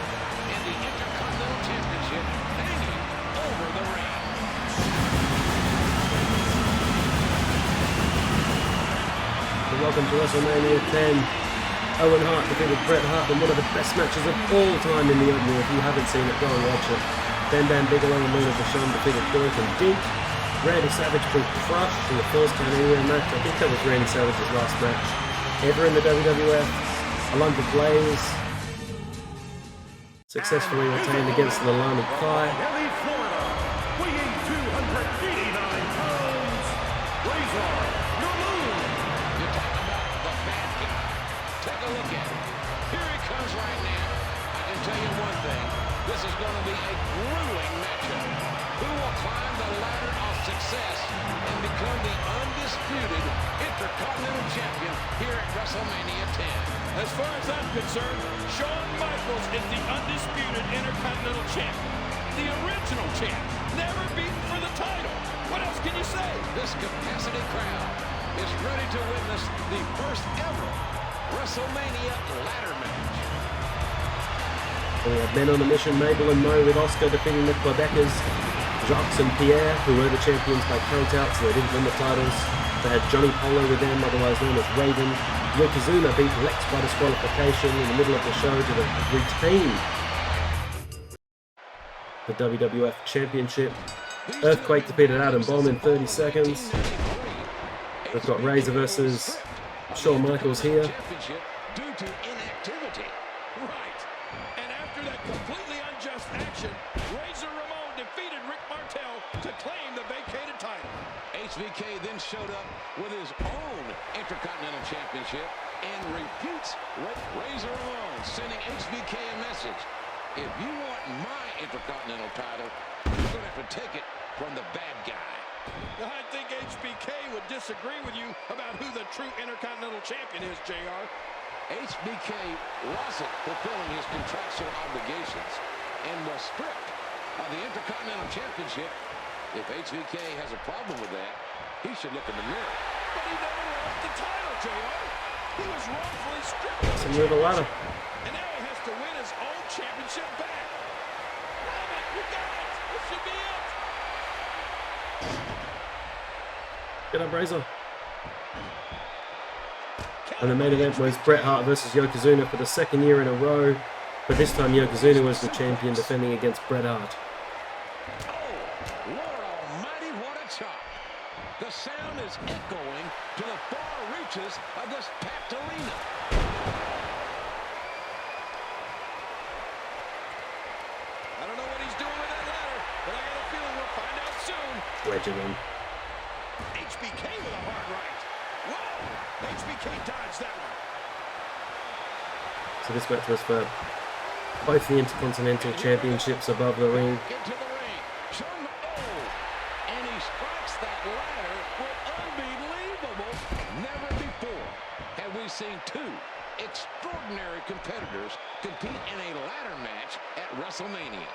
and the Intercontinental Championship hanging over the ring. Welcome to WrestleMania 10. Owen Hart defeated Bret Hart in one of the best matches of all time in the opening. If you haven't seen it, go and watch it. Bam Bam Bigelow and Luna Vachon defeated Doink and Dink. Randy Savage beat Crush in the first Canadian match. I think that was Randy Savage's last match ever in the WWF. Alundra Blaze successfully retained against Lalani Kai. Miami, Florida, weighing 289 pounds, Razor Ramon. You're talking about the bad guy. Take a look at him. Here he comes right now. I can tell you one thing. This is going to be a grueling matchup. Who will climb the ladder of success and become the undisputed Intercontinental Champion here at WrestleMania 10? As far as I'm concerned, Shawn Michaels is the undisputed Intercontinental Champion. The original champ, never beaten for the title. What else can you say? This capacity crowd is ready to witness the first ever WrestleMania ladder match. We have men on a mission, Mabel and Mo, with Oscar defeating the Quebecers, Jacques and Pierre, who were the champions by count-out, so they didn't win the titles. They had Johnny Polo with them, otherwise known as Raven. Yokozuna beat Lex by disqualification in the middle of the show to retain the WWF Championship. Earthquake defeated Adam Bomb in 30 seconds. We've got Razor versus Shawn Michaels here. Due to inactivity. Right. And after that completely unjust action, Razor Ramon defeated Rick Martel to claim the vacated title. HBK then showed up with his own Intercontinental Championship and refutes Razor Ramon, sending HBK a message. If you want my Intercontinental title, you're going to have to take it from the bad guy. I think HBK would disagree with you about who the true Intercontinental Champion is, JR. HBK wasn't fulfilling his contractual obligations and was stripped of the Intercontinental Championship. If HBK has a problem with that, he should look in the mirror. But he never lost the title, JR. He was wrongfully stripped. So near the ladder. And now he has to win his own championship back. Robin, you got it. This should be it. Get up, Razor. And the main event was Bret Hart versus Yokozuna for the second year in a row. But this time Yokozuna was the champion, defending against Bret Hart. Oh, Lord almighty, what a chop. The sound is echoing to the far reaches of this packed arena. I don't know what he's doing with that ladder, but I got a feeling we'll find out soon. Wedging him. HBK with a hard right. Whoa! HBK dodged that one. So this match was for both the Intercontinental Championships above the ring. Into the ring. And he strikes that ladder with unbelievable. Never before have we seen two extraordinary competitors compete in a ladder match at WrestleMania.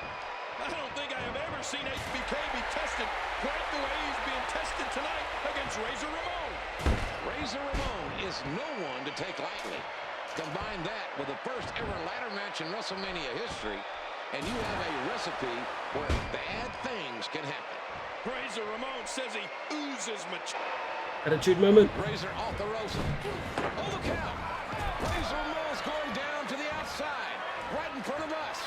I don't think I have ever seen HBK be tested quite the way he's being tested tonight against Razor Ramon. Razor Ramon is no one to take lightly. Combine that with the first ever ladder match in WrestleMania history, and you have a recipe where bad things can happen. Razor Ramon says he oozes mature. Attitude moment. Razor off the ropes. Oh, look out! Razor Ramon's going down to the outside, right in front of us.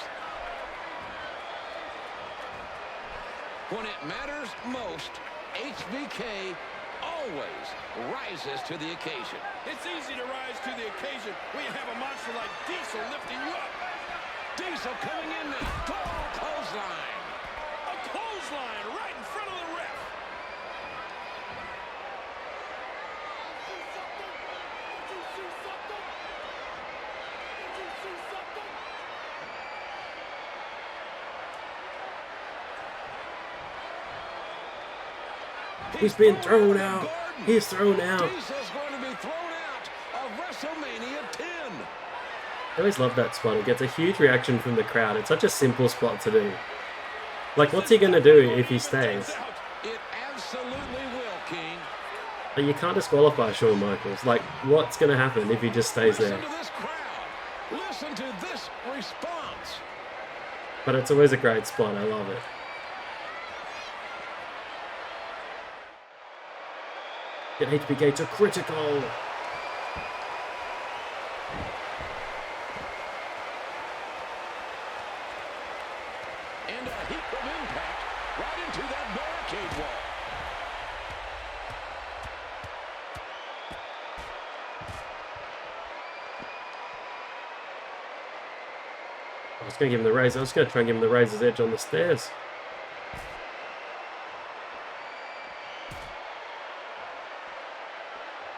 When it matters most, HBK always rises to the occasion. It's easy to rise to the occasion when you have a monster like Diesel lifting you up. Diesel coming in now. Total clothesline. A clothesline right in front of the ref. He's been thrown out. He's thrown out. Diesel's going to be thrown out of WrestleMania 10. I always love that spot. It gets a huge reaction from the crowd. It's such a simple spot to do. Like, what's he going to do if he stays? It absolutely will, King. Like, you can't disqualify Shawn Michaels. Like, what's going to happen if he just stays there? Listen to this crowd. Listen to this response. But it's always a great spot. I love it. Get HBK to critical. And a heap of impact right into that barricade wall. I was going to give him the razor. I was going to try and give him the razor's edge on the stairs.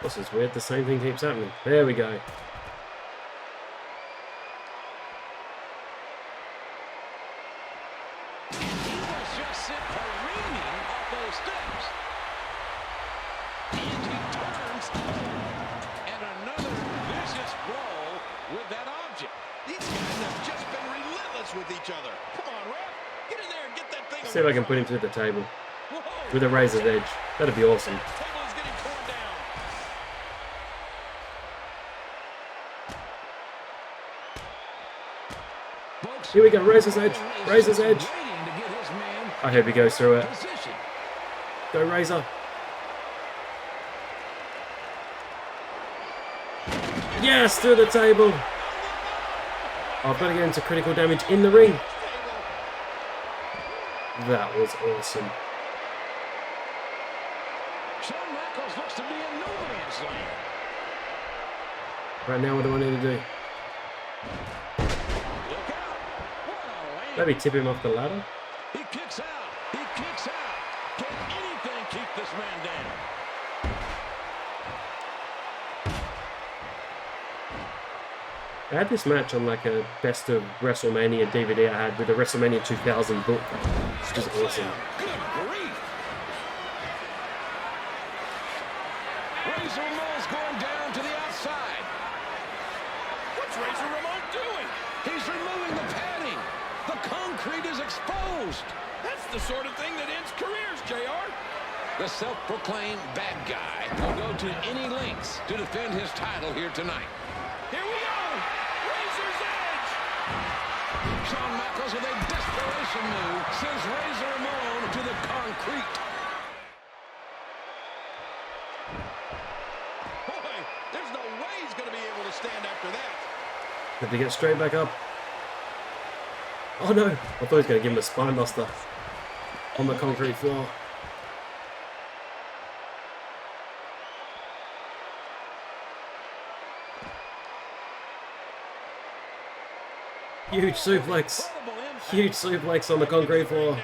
This is weird. The same thing keeps happening. There we go. He was just sent careening off those steps. And he turns. And another vicious blow with that object. These guys have just been relentless with each other. Come on, ref. Get in there and get that thing. See if I can put him through the table. Whoa. With a razor's edge. That'd be awesome. The table is getting torn down. Here we go, Razor's Edge. Razor's Edge. I hope he goes through it. Go, Razor. Yes, through the table. I've got to get into critical damage in the ring. That was awesome. Shawn Michaels looks to be in no man's land. Right now, what do I need to do? Maybe tip him off the ladder? He kicks out. He kicks out. Can anything keep this man down? I had this match on like a best of WrestleMania DVD I had with the WrestleMania 2000 book. It's just awesome. Good grief. Razor Ramon's going down to the outside. What's Razor Ramon doing? He's removing the padding. The concrete is exposed. That's the sort of thing that ends careers, JR. The self-proclaimed bad guy will go to any lengths to defend his title here tonight. Here we go. Razor's Edge. Shawn Michaels with a desperation move sends Razor Ramon to the concrete. Boy, there's no way he's going to be able to stand after that. Have to get straight back up. Oh no, I thought he was going to give him a spine buster on the concrete floor. Huge suplex. Huge suplex on the concrete floor.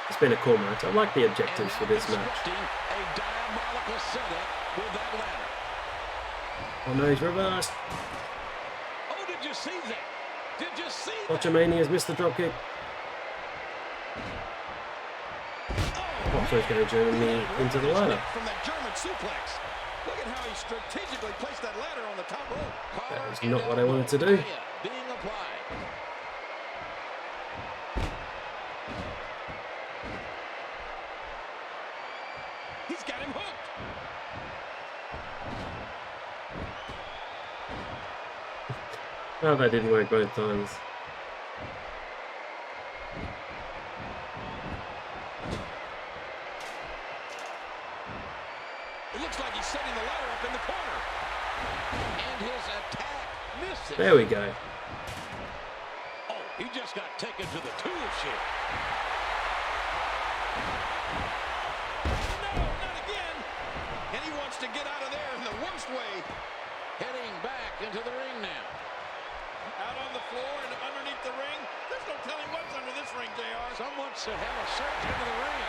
It's been a cool match. I like the objectives for this match. Oh no, he's reversed. Oh, did you see that? Did you see that? Hulkamania's missed the dropkick. Pops going to German knee into the ladder. From that German suplex. Look at how he strategically placed that ladder on the top rope. That was not what I wanted to do. Being applied. He's got him hooked. Oh, that didn't work both times. It looks like he's setting the ladder up in the corner. And his attack misses. There we go. Oh, he just got taken to the tool shed. No, not again. And he wants to get out of there in the worst way. Heading back into the ring now. Out on the floor and underneath the ring. There's no telling what's under this ring, JR. Someone should have a search into the ring.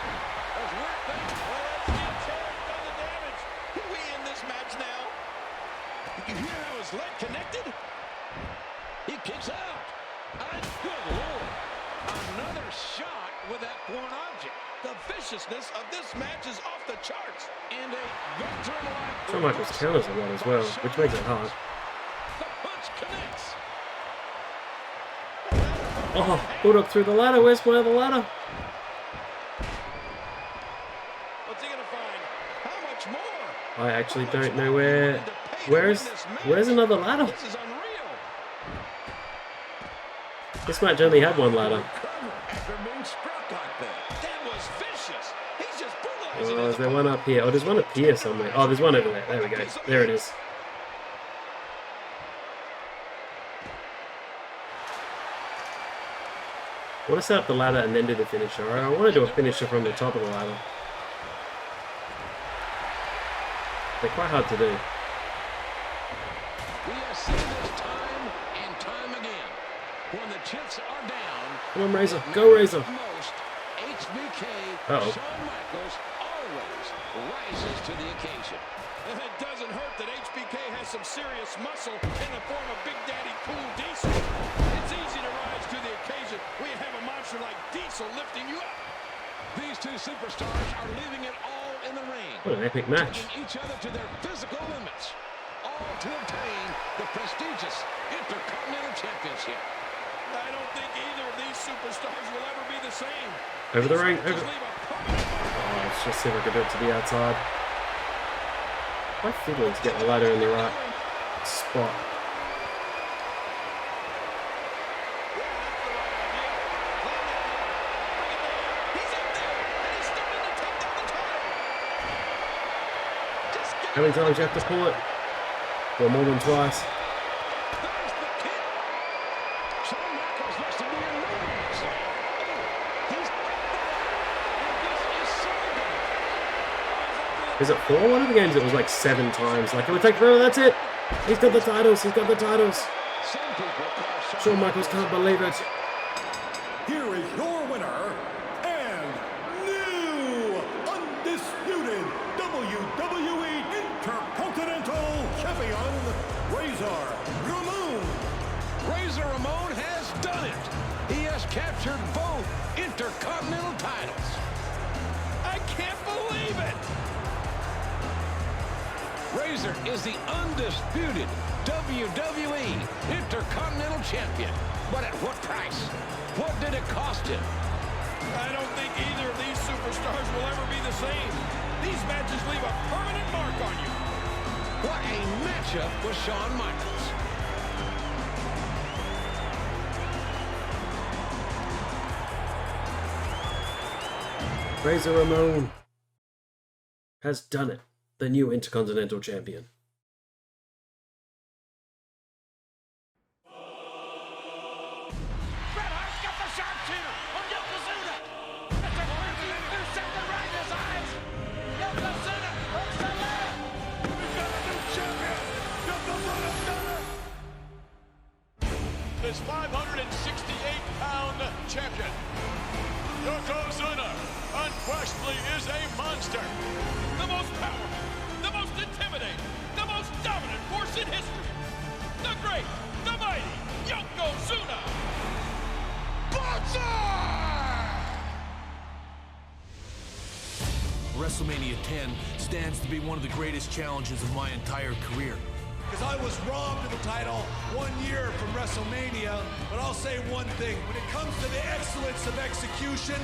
There's weird things. Well, that's the attack done the damage. Can we end this match now? Did you hear how his leg connected? He kicks out. And good Lord. Another shot with that foreign object. The viciousness of this match is off the charts. And a veteran-like... Shawn Michaels counters a lot as well, which makes it hard. The punch connects. Oh, Bulldog through the ladder. Where's my other ladder? What's he gonna find? How much more? I actually don't know where. Where's another ladder? This is unreal. This match only had one ladder. After being struck like that. That was vicious. He's just brutalizing. Oh, is there one up here? Oh, there's one up here somewhere. Oh, there's one over there. There we go. There it is. I want to set up the ladder and then do the finisher. Alright, I want to do a finisher from the top of the ladder. They're quite hard to do. We have seen this time and time again. When the chips are down, Come on, Razor. Go, Razor. most HBK Uh-oh. Shawn Michaels always rises to the occasion. And it doesn't hurt that HBK has some serious muscle in the form of Big Daddy Cool Diesel. It's easy to rise to the occasion when you have a monster like Diesel lifting you up. These two superstars are leaving it all in the ring. What an epic match. Taking each other to their physical limits. All to obtain the prestigious Intercontinental Championship. I don't think either of these superstars will ever be the same. Over the ring. Just Over. leave a permanent mark. Oh, let's just see if I can do it to the outside. Quite fiddly to get the ladder in the right spot. How many times do you have to pull it? Well, more than twice. Is it 4? One of the games it was like 7 times. Like, it would take forever, that's it! He's got the titles, he's got the titles! Shawn Michaels can't believe it. Here is your winner, and new undisputed WWE Intercontinental Champion, Ramon. Ramon has done it. He has captured both Intercontinental titles. I can't believe it! Razor is the undisputed WWE Intercontinental Champion. But at what price? What did it cost him? I don't think either of these superstars will ever be the same. These matches leave a permanent mark on you. What a matchup with Shawn Michaels. Razor Ramon has done it. The new Intercontinental Champion. Bret Hart's got the sharpshooter on Yokozuna. That's a 32-second right in his eyes. Yokozuna hooks the leg. We've got a new champion. Yokozuna's done it. This 568-pound champion, Yokozuna, unquestionably is a monster. The most powerful, the most intimidating, the most dominant force in history. The great, the mighty Yokozuna. WrestleMania 10 stands to be one of the greatest challenges of my entire career. Because I was robbed of the title 1 year from WrestleMania, but I'll say one thing. When it comes to the excellence of execution,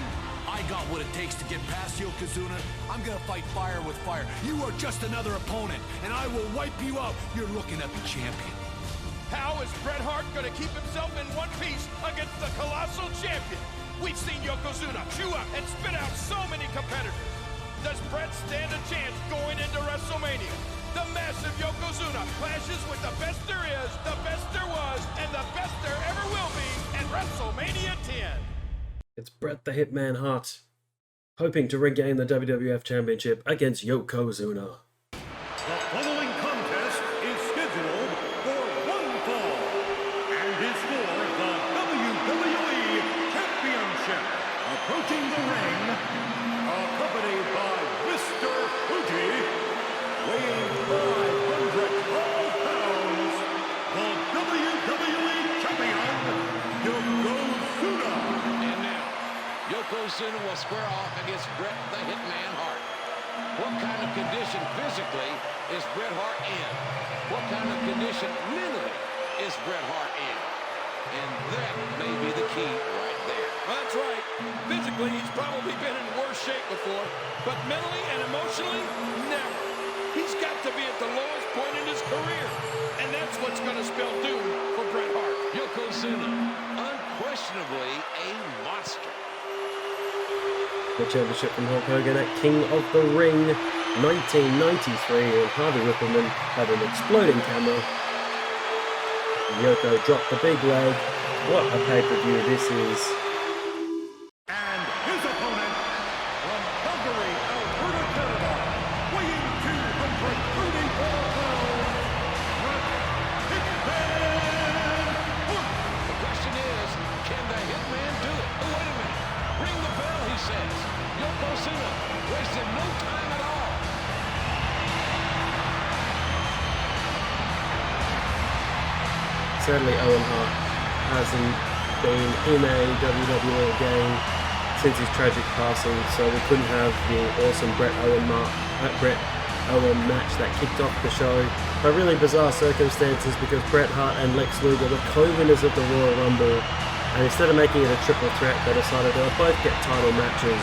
I got what it takes to get past Yokozuna. I'm gonna fight fire with fire. You are just another opponent, and I will wipe you out. You're looking at the champion. How is Bret Hart going to keep himself in one piece against the colossal champion? We've seen Yokozuna chew up and spit out so many competitors. Does Bret stand a chance going into WrestleMania? The massive Yokozuna clashes with the best there is, the best there was, and the best there ever will be at WrestleMania 10. It's Bret the Hitman Hart, hoping to regain the WWF Championship against Yokozuna. The following contest is scheduled for one fall and is for the WWE Championship. Approaching the ring, accompanied by Mr. Fuji, weighing 512 pounds, the WWE Champion, Yokozuna. And now, Yokozuna will square off against Bret the Hitman Hart. What kind of condition physically is Bret Hart in? What kind of condition mentally is Bret Hart in? And that may be the key right there. That's right. Physically, he's probably been in worse shape before, but mentally and emotionally, never. He's got to be at the lowest point in his career, and that's what's going to spell doom for Bret Hart. Yokozuna, unquestionably a monster. The championship from Hulk Hogan at King of the Ring 1993, and Harvey Whippleman had an exploding camera. Yoko dropped the big leg. What a pay-per-view this is. And his opponent, from Calgary, Alberta, Canada, weighing 234 pounds, Hitman Hart. The question is, can the Hitman do it? Oh, wait a minute. Ring the bell, he says. Yokozuna wasted no time at all. Sadly, Owen Hart hasn't been in a WWE game since his tragic passing, so we couldn't have the awesome Bret Owen match that kicked off the show. But really bizarre circumstances, because Bret Hart and Lex Luger were co-winners of the Royal Rumble, and instead of making it a triple threat, they decided they'll both get title matches.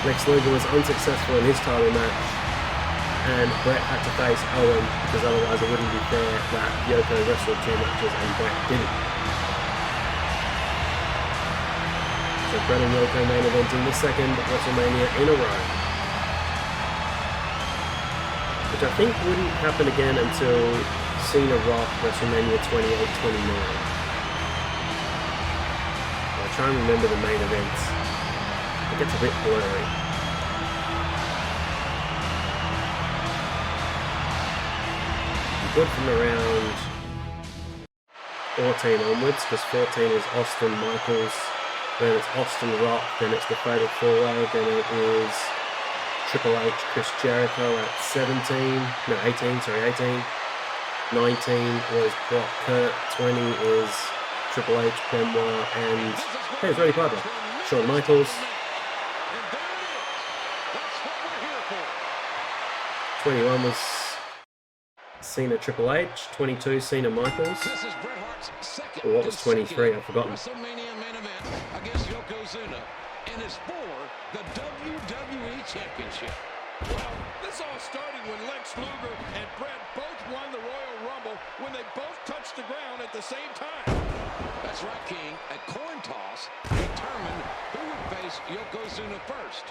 Lex Luger was unsuccessful in his title match, and Bret had to face Owen, because otherwise it wouldn't be fair that Yoko wrestled 2 matches and Bret didn't. So Bret and Yoko main eventing the second WrestleMania in a row. which I think wouldn't happen again until Cena Rock WrestleMania 28-29. I'll try and remember the main events. It gets a bit blurry. Good from around 14 onwards, because 14 is Austin Michaels, then it's Austin Rock, then it's the Fatal 4-Way, then it is Triple H, Chris Jericho at 18. 19 was Brock Kurt, 20 is Triple H, Benoit, and hey, it's Roddy Piper, Shawn Michaels. 21 was Cena Triple H, 22 Cena Michaels. Or what was 23? I've forgotten. WrestleMania main event against Yokozuna, and it's for the WWE Championship. Well, this all started when Lex Luger and Bret both won the Royal Rumble when they both touched the ground at the same time. That's right, King. A coin toss determined who would face Yokozuna first.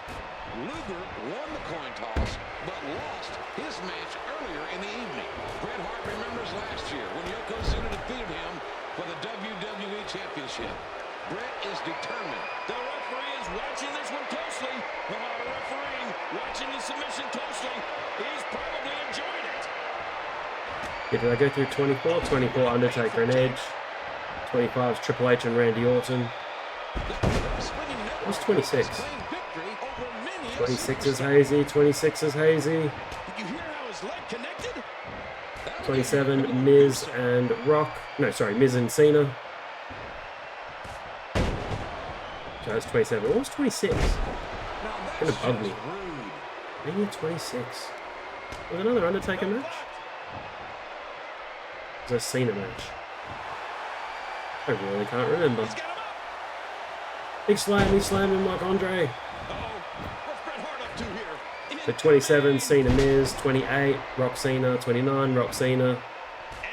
Luger won the coin toss, but lost his match earlier in the evening. Bret Hart remembers last year when Yokozuna defeated him for the WWE Championship. Bret is determined. The referee is watching this one closely. The referee watching the submission closely. He's probably enjoying it. Did I go through 24? 24 Undertaker and Edge. 25 is Triple H and Randy Orton. What's 26? 26 is Hazy. 26 is Hazy. 27 Miz and Rock. No, sorry, Miz and Cena. So that's 27. What was 26? It's gonna bug me. Maybe 26. Was another Undertaker match? It was a Cena match. I really can't remember. Big slam, he slammed him like Andre. So 27, Cena Miz. 28, Rock Cena. 29, Rock Cena.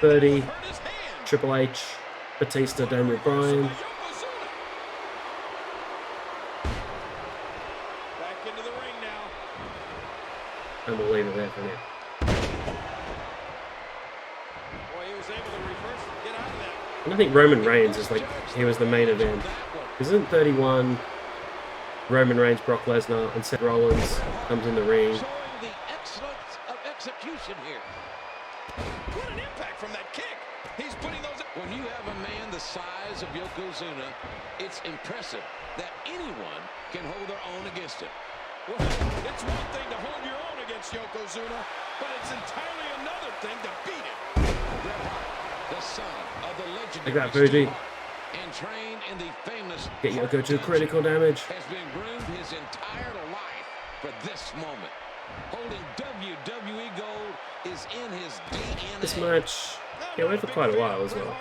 30, Triple H, Batista, Daniel Bryan. Back into the ring now. And we'll leave it there for now. Boy, he was able to reverse and get out of that. And I think Roman Reigns is like, he was the main event. Isn't 31 Roman Reigns, Brock Lesnar, and Seth Rollins comes in the ring. Showing the excellence of execution here. What an impact from that kick. He's putting those... When you have a man the size of Yokozuna, it's impressive that anyone can hold their own against him. Well, it's one thing to hold your own against Yokozuna, but it's entirely another thing to beat him. Bret Hart, the son of the legendary Take that, Fuji. and trained in the famous Get Yoko to critical damage. has been groomed his entire life for this moment. Holding WWE gold is in his DNA. This match, yeah, went for quite a while as well.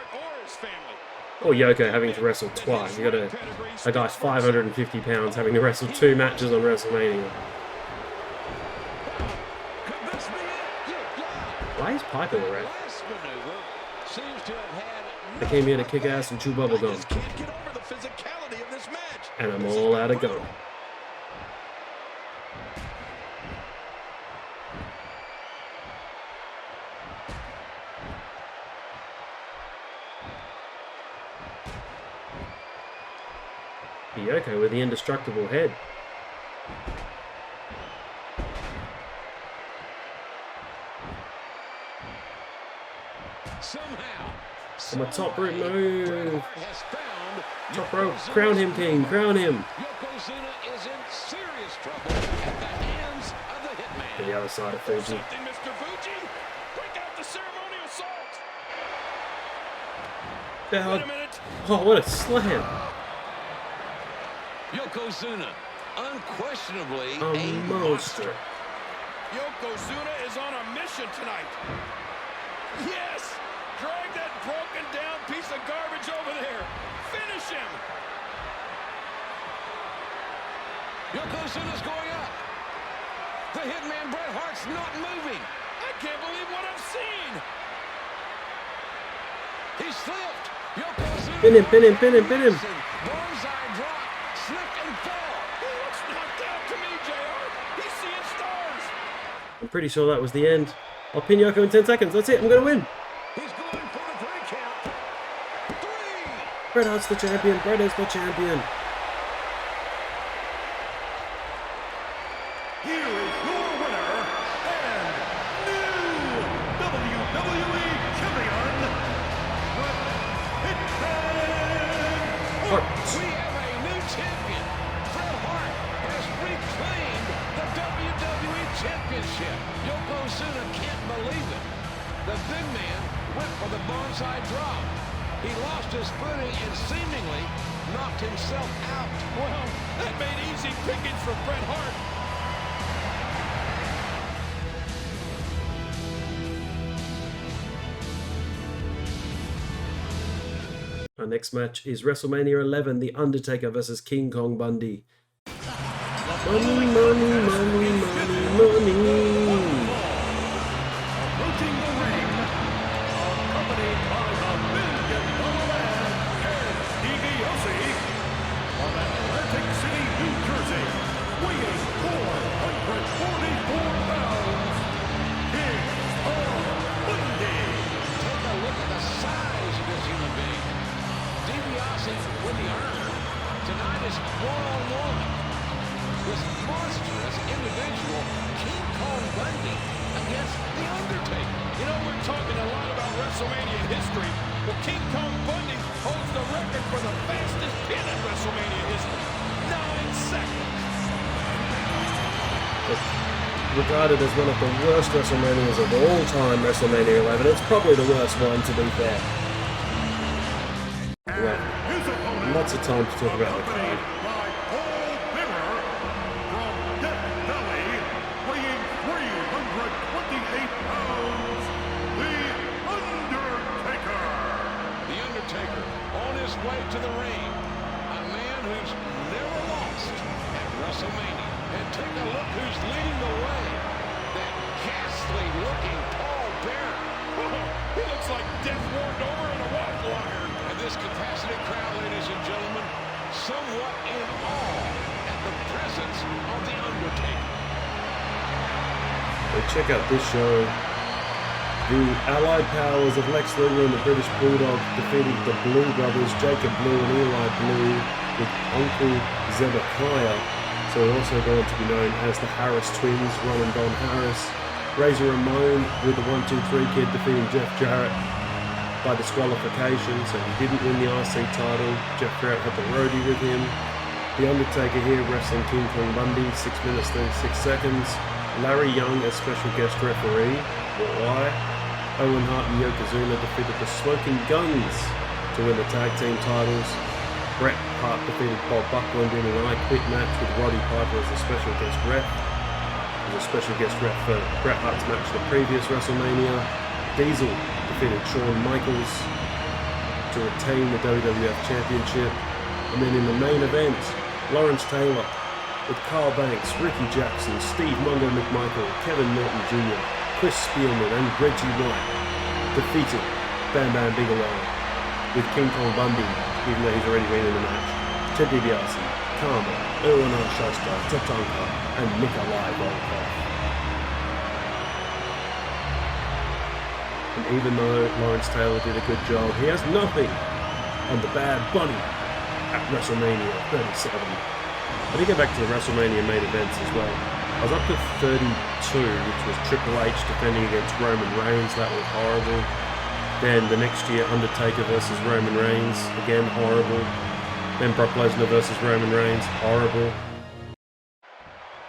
Or Yoko having to wrestle twice. You got a guy's 550 pounds having to wrestle 2 matches on WrestleMania. Why is Piper the ref? They came here to kick ass and chew bubblegum. And I'm all out of gum. Yoko with the indestructible head. From a top rope move. Top rope. Crown him, King. Crown him. Yokozuna is in serious trouble at the hands of the Hitman. To the other side of Fuji. Mr. Fuji, break out the ceremonial salt. Wait a minute. Oh, what a slam. Yokozuna, unquestionably a monster. Yokozuna is on a mission tonight. Yes! Drag that broken down piece of garbage over there. Finish him! Yokozuna's going up. The Hitman Bret Hart's not moving. I can't believe what I've seen. He slipped. Yokozuna. Pin him, pin him, pin him, pin him. Bullseye drop. Slipped and fell. He looks knocked out to me, JR. He's seeing stars. I'm pretty sure that was the end. I'll pin Yoko in 10 seconds. That's it. I'm going to win. He's going for the 3 count. 3. Bret Hart's the champion. Bret is the champion. Here is your winner and new WWE champion, Hart. We have a new champion. Bret Hart has reclaimed the WWE Championship. Yokozuna can't believe it. The big man went for the bonsai drop. He lost his footing and seemingly knocked himself out. Well, that made easy pickings for Bret Hart. Our next match is WrestleMania 11, The Undertaker versus King Kong Bundy. Money, money, money, money, money. approaching the ring, accompanied by the million-dollar man, DiBiase, from Atlantic City, New Jersey, weighing 444 pounds, King Kong Bundy. Take a look at the size of this human being. DiBiase with the armor. Tonight is one-on-one. This monstrous individual, King Kong Bundy, against The Undertaker. You know, we're talking a lot about WrestleMania history, but King Kong Bundy holds the record for the fastest pin in WrestleMania history. 9 seconds. Regarded as one of the worst WrestleManias of all time, WrestleMania 11. It's probably the worst one, to be fair. Well, lots of time to talk about the card. Way to the ring, a man who's never lost at WrestleMania. And take a look who's leading the way. That ghastly looking Paul Bear. He looks like death warmed over in a waffle iron. And this capacity crowd, ladies and gentlemen, somewhat in awe at the presence of The Undertaker. So check out this show. The Allied powers of Lex Luger and the British Bulldog defeated the Blue Brothers, Jacob Blue and Eli Blue, with Uncle Zedekiah, so also going to be known as the Harris Twins, Ron and Don Harris. Razor Ramon with the 1-2-3 Kid defeating Jeff Jarrett by disqualification, so he didn't win the IC title. Jeff Jarrett had the roadie with him. The Undertaker here wrestling King Kong Bundy, 6 minutes 36 seconds. Larry Young as special guest referee. Why? Owen Hart and Yokozuna defeated the Smoking Guns to win the tag team titles. Bret Hart defeated Bob Buckland in an I Quit match with Roddy Piper as a special guest ref. As a special guest ref for Bret Hart's match the previous WrestleMania. Diesel defeated Shawn Michaels to retain the WWF Championship. And then in the main event, Lawrence Taylor with Carl Banks, Ricky Jackson, Steve Mongo McMichael, Kevin Norton Jr., Chris Spielman and Reggie White defeated Bam Bam Bigelow with King Kong Bundy, even though he's already been in the match, Ted DiBiase, Karma, Erwin R. Schuster, Tatanka, and Nikolai Volkov. And even though Lawrence Taylor did a good job, he has nothing on the Bad Bunny at WrestleMania 37. I did go back to the WrestleMania main events as well. I was up to 32, which was Triple H defending against Roman Reigns. That was horrible. Then the next year, Undertaker versus Roman Reigns. Again, horrible. Then Brock Lesnar versus Roman Reigns. Horrible.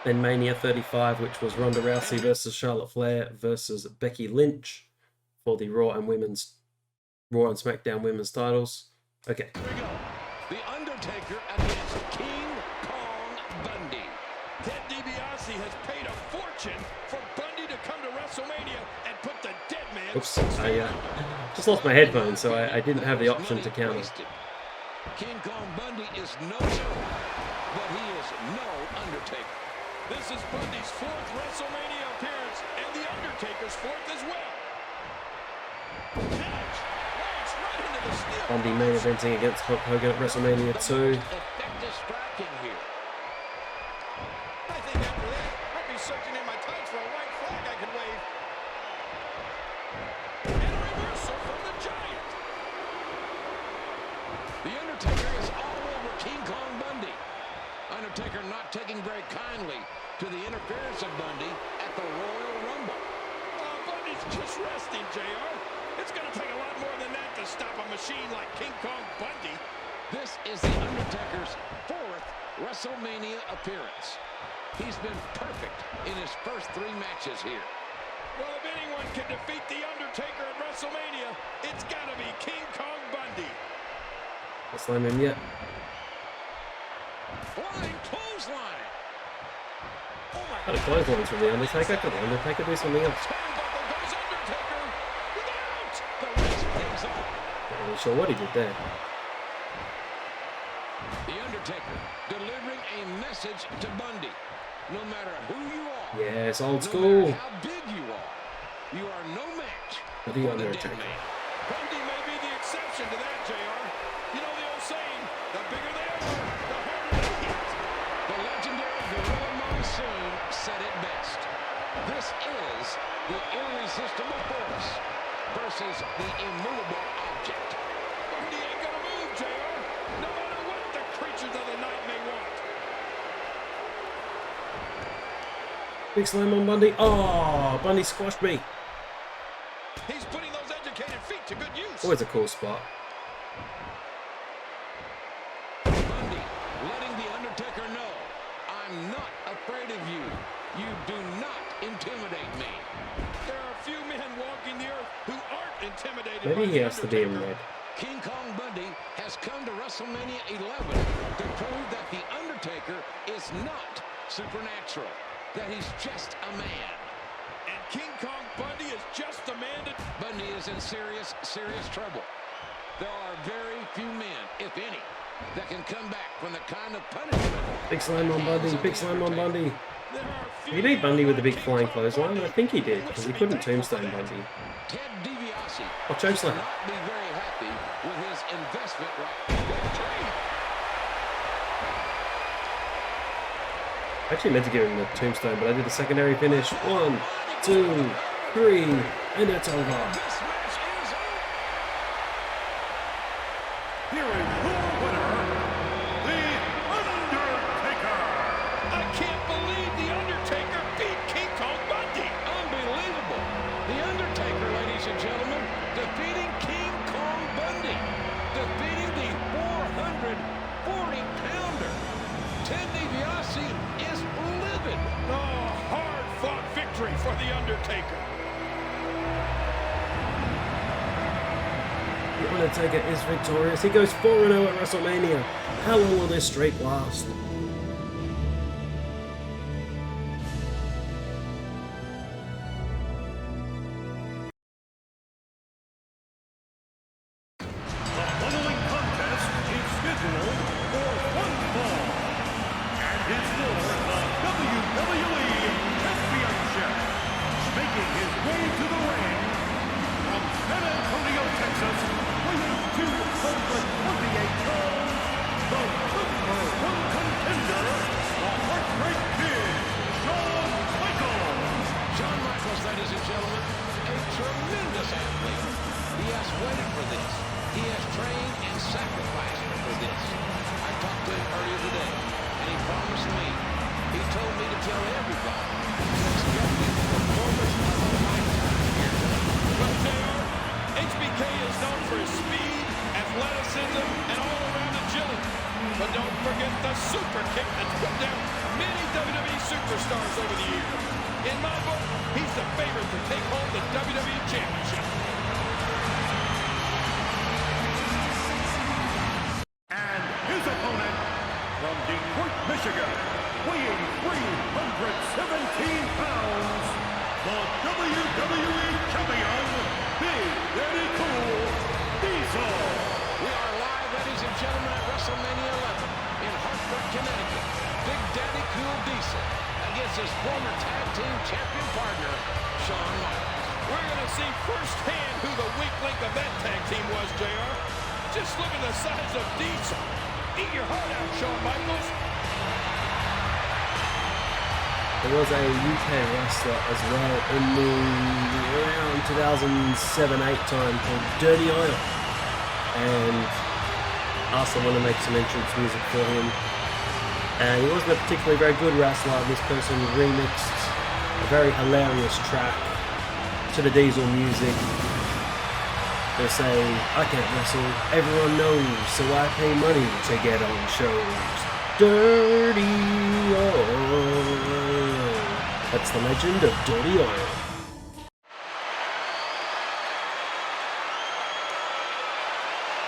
Then Mania 35, which was Ronda Rousey versus Charlotte Flair versus Becky Lynch for the Raw and SmackDown women's titles. Okay. Here we go. The Undertaker against King Kong Bundy. Ted DiBiase has paid a fortune for Bundy to come to WrestleMania and put the dead man. Oops, I just lost my headphones, so I didn't have the option to counter. King Kong Bundy is no joke, but he is no Undertaker. This is Bundy's 4th WrestleMania appearance and The Undertaker's 4th as well. Right into the steel. Bundy main eventing against Hulk Hogan at WrestleMania 2. Effective striking here. I think after that, I be searching in my tights for a white flag I can wave. And a reversal from the Giant. The Undertaker is all over King Kong Bundy. Undertaker not taking very kindly to the interference of Bundy at the Royal Rumble. Bundy's just resting, JR. It's going to take a lot more than that to stop a machine like King Kong Bundy. This is The Undertaker's 4th WrestleMania appearance. He's been perfect in his first 3 matches here. Well, if anyone can defeat The Undertaker at WrestleMania, it's got to be King Kong Bundy. Let's slam him yet. Flying clothesline. Oh my Had a clothesline from The Undertaker. Could The Undertaker do something else? Not really sure what he did there. The Undertaker delivering a message to Bundy. No matter who you are, yes, old school. No matter how big you are no match for The Undertaker. Bundy may be the exception to that, JR. You know the old saying, the bigger they are, the harder they hit. The legendary Gorilla Monsoon said it best. This is the irresistible force versus the immovable object. Bundy ain't gonna move, JR. No matter what the creatures of the night may want. Big slam on Bundy. Oh, Bundy squashed me. He's putting those educated feet to good use. Always a cool spot. Bundy letting The Undertaker know, I'm not afraid of you. You do not intimidate me. There are a few men walking the earth who aren't intimidated. Maybe he has to be in red. King Kong Bundy has come to WrestleMania 11 to prove that The Undertaker is not supernatural, that he's just a man. And King Kong Bundy is just a man to... Bundy is in serious, serious trouble. There are very few men, if any, that can come back from the kind of punishment. Big slam on Bundy, big slam on Bundy. He beat Bundy with the big flying clothesline. I think he did, because he couldn't tombstone Bundy. Ted DiBiase Oh, chokeslam. will not be very happy with his investment right. I actually meant to give him the tombstone, but I did a secondary finish. 1, 2, 3, and it's over. Here is your winner, The Undertaker. I can't believe The Undertaker beat King Kong Bundy. Unbelievable. The Undertaker, ladies and gentlemen, defeating King Kong Bundy. Defeating the 440-pounder. Ted DiBiase is livid. Oh, hard-fought victory for The Undertaker. The Undertaker is victorious. He goes 4-0 at WrestleMania. How long will this streak last? The following contest is scheduled for one fall and is for the WWE Championship. Making his way to the ring from San Antonio, Texas, weighing 228 pounds, the #1 contender, the Heartbreak Kid, Shawn Michaels. Shawn Michaels, ladies and gentlemen, a tremendous athlete. He has waited for this. He has trained and sacrificed for this. I talked to him earlier today, and he promised me, he told me to tell everybody to expect the performance of a lifetime here tonight. Well, JR, HBK is known for his speed, athleticism, and all-around agility. But don't forget the super kick that's put down many WWE superstars over the years. In my book, he's the favorite to take home the WWE Championship. And his opponent from Detroit, Michigan, weighing 317 pounds, the WWE Champion, Big Daddy Cool Diesel. We are live, ladies and gentlemen, at WrestleMania 11 in Hartford, Connecticut. Big Daddy Cool Diesel against his former tag team champion partner, Shawn Michaels. We're going to see firsthand who the weak link of that tag team was, JR. Just look at the size of Diesel. Eat your heart out, Shawn Michaels. There was a UK wrestler as well in the around 2007-8 time called Dirty Oil, and asked someone to make some entrance music for him. And he wasn't a particularly very good wrestler. This person remixed a very hilarious track to the Diesel music. They say, I can't wrestle, everyone knows, so I pay money to get on shows. Dirty Oil. That's the legend of Dirty Oil.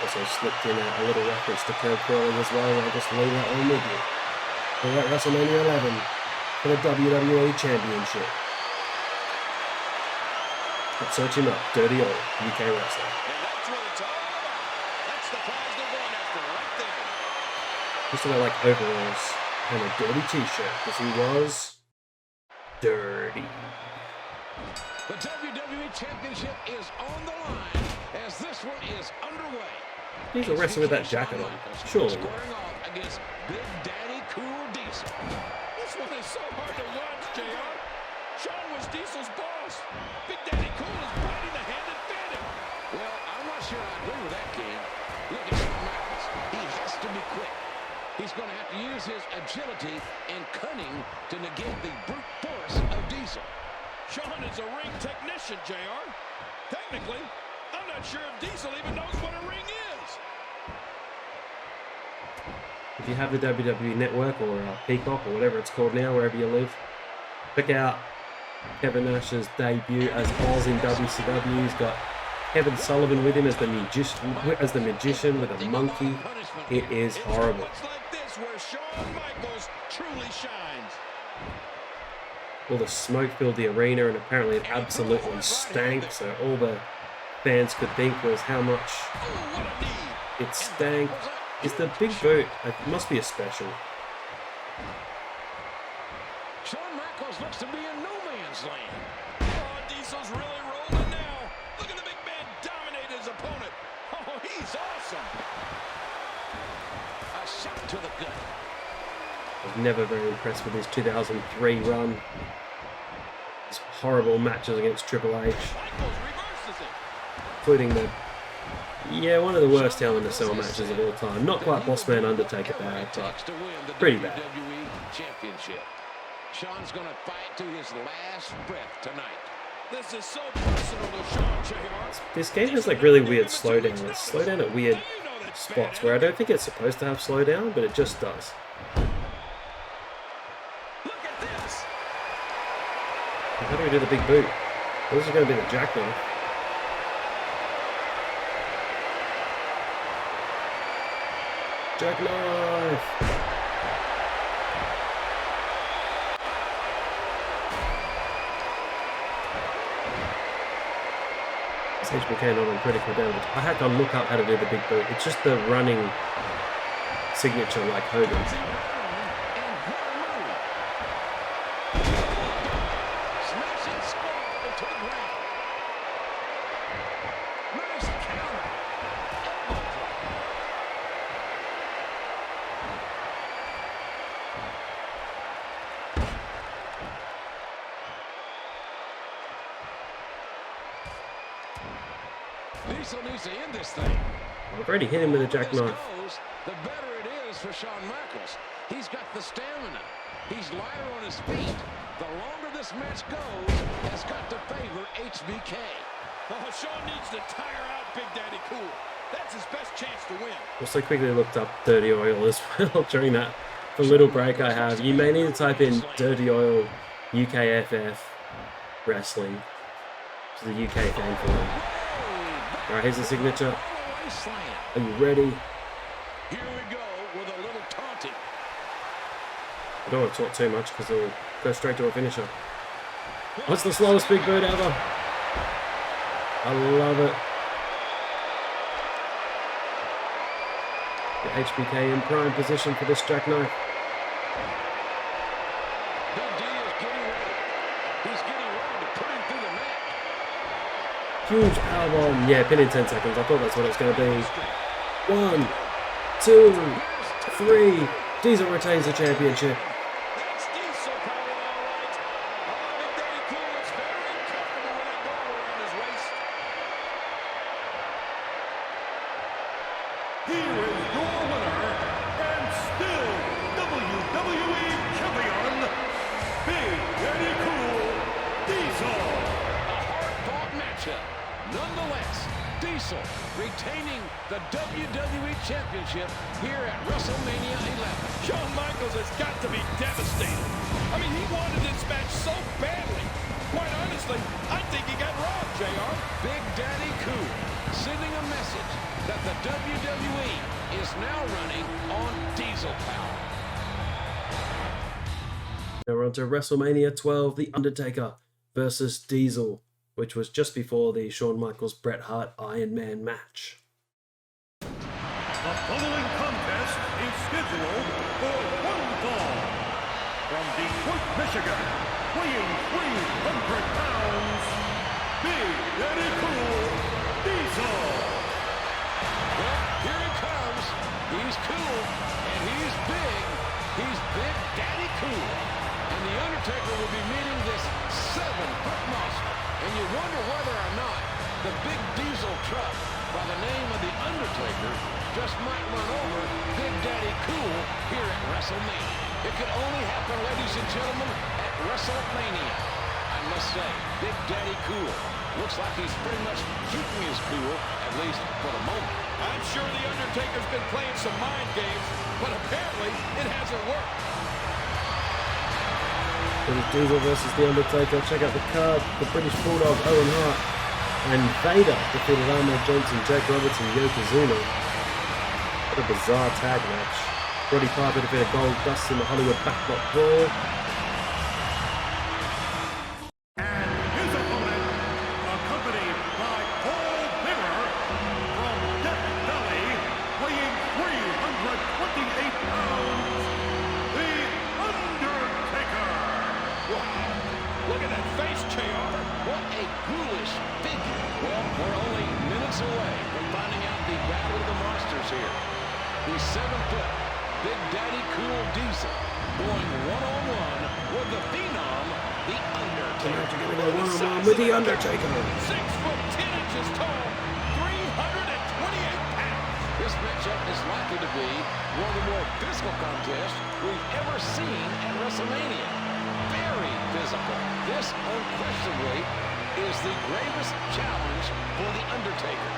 Also slipped in a little reference to curb crawling as well. I'll just leave that on with you. We're at WrestleMania 11 for the WWE Championship. Let's search him up, Dirty Oil, UK wrestler. And that's what it's all about. That's the prize they're going after right there. Used to wear like overalls and a dirty t-shirt because he was dirty. The WWE Championship is on the line as this one is underway. He's a wrestler with that jacket on, surely. Squaring off against Big Daddy Cool Diesel. This one is so hard to watch, JR. Shawn was Diesel's boss. Big Daddy Cool is biting the hand that fed him. Well, I'm not sure I agree with that, kid. Look at Shawn Michaels. He has to be quick. He's going to have to use his agility and cunning to negate the brute force of Diesel. Shawn is a ring technician, JR. Technically, I'm not sure if Diesel even knows what a ring is. If you have the WWE Network or Peacock or whatever it's called now, wherever you live, check out Kevin Nash's debut as Oz in WCW. He's got Kevin Sullivan with him as the magician with a monkey. It is horrible. Looks like this where Shawn Michaels truly shines. All the smoke filled the arena, and apparently it absolutely stank, so all the fans could think was how much it stank. Is the big boot, it must be a special. Shawn Michaels looks to be in no man's land. Oh, Diesel's really rolling now. Look at the big man dominate his opponent. Oh, he's awesome. A shot to the gut. I was never very impressed with his 2003 run. His horrible matches against Triple H. Including one of the worst Hell in a Cell matches of all time. Not quite Bossman Undertaker bad, but pretty bad. Championship. Shawn's going to fight to his last breath tonight. This is so personal to Shawn, JR. This game has like really weird slowdown. It's slow down at weird spots where I don't think it's supposed to have slowdown, but it just does. Look at this. How do we do the big boot? Well, this is going to be the jackknife. Jackknife! This HBK not on critical damage. I had to look up how to do the big boot. It's just the running signature like Hogan. Diesel needs to end this thing. I've already hit him with a jackknife. The better it is for Shawn Michaels. He's got the stamina. He's lighter on his feet. The longer this match goes, has got to favor HBK. Oh, Shawn needs to tire out Big Daddy Cool. That's his best chance to win. Also quickly looked up Dirty Oil as well during that little break I have. You may need to type in Dirty Oil UKFF Wrestling, which is a UK fan for him. Alright, here's the signature. Are you ready? Here we go with a little taunting. I don't want to talk too much because it'll go straight to a finisher. What's the slowest big boot ever? I love it. The HBK in prime position for this jackknife. Huge powerbomb. Yeah, pin in 10 seconds. I thought that's what it was going to be. 1, 2, 3. Diesel retains the championship. retaining the WWE Championship here at WrestleMania 11. Shawn Michaels has got to be devastated. I mean, he wanted this match so badly. Quite honestly, I think he got robbed, JR. Big Daddy Cool sending a message that the WWE is now running on diesel power. Now we're on to WrestleMania 12, The Undertaker versus Diesel, which was just before the Shawn Michaels Bret Hart Iron Man match. The following contest is scheduled for one fall. From Detroit, Michigan, weighing 300 pounds, Big Daddy Cool Diesel. Well, here he comes. He's cool, and he's big. He's Big Daddy Cool. And The Undertaker will be meeting this 7-foot monster. And you wonder whether or not the big diesel truck by the name of The Undertaker just might run over Big Daddy Cool here at WrestleMania. It could only happen, ladies and gentlemen, at WrestleMania. I must say, Big Daddy Cool looks like he's pretty much keeping his cool, at least for the moment. I'm sure The Undertaker's been playing some mind games, but apparently it hasn't worked. It was Diesel versus The Undertaker. Check out the card. The British Bulldog, Owen Hart, and Vader defeated Ahmed Johnson, Jake Roberts, and Yokozuna. What a bizarre tag match. Roddy Piper defeated Gold Dust in the Hollywood Backlot Brawl. And his opponent, accompanied by Paul Bearer from Death Valley, weighing 328 pounds, The Undertaker. Wow, look at that face, JR. What a ghoulish figure. Well, we're only minutes away from finding out the battle of the monsters here. The 7-foot Big Daddy Cool Diesel going one-on-one with the Phenom, The Undertaker. We're going to go one-on-one with The Undertaker. 6 foot 10 inches tall, 328 pounds. This matchup is likely to be one of the more physical contests we've ever seen at WrestleMania. Very physical. This, unquestionably, is the gravest challenge for The Undertaker.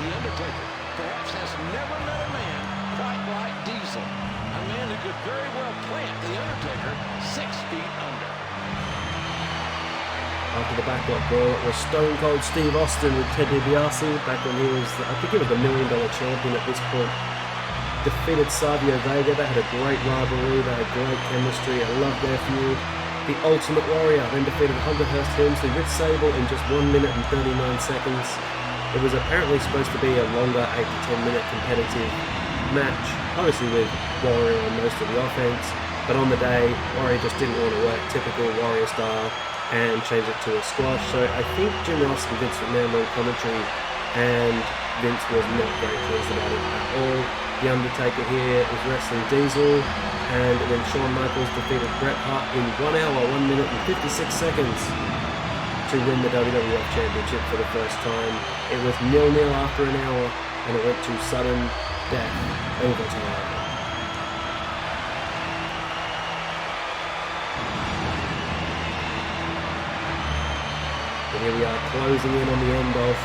The Undertaker perhaps has never met a man quite like Diesel. A man who could very well plant The Undertaker 6 feet under. After the Backlot Brawl, it was Stone Cold Steve Austin with Ted DiBiase back when he was, I think he was the $1 Million champion at this point. Defeated Savio Vega. They had a great rivalry. They had great chemistry. I loved their feud. The Ultimate Warrior then defeated Hunter Hearst Helmsley with Sable in just 1 minute and 39 seconds. It was apparently supposed to be a longer 8 to 10 minute competitive match, obviously with Warrior on most of the offense, but on the day, Warrior just didn't want to work typical Warrior style and change it to a squash. So I think Jim Ross and Vince McMahon were in commentary, and Vince was not very pleased about it at all. The Undertaker here is wrestling Diesel, and then Shawn Michaels defeated Bret Hart in 1 hour, 1 minute and 56 seconds to win the WWF Championship for the first time. It was 0-0 after an hour, and it went to sudden death overtime. And here we are closing in on the end of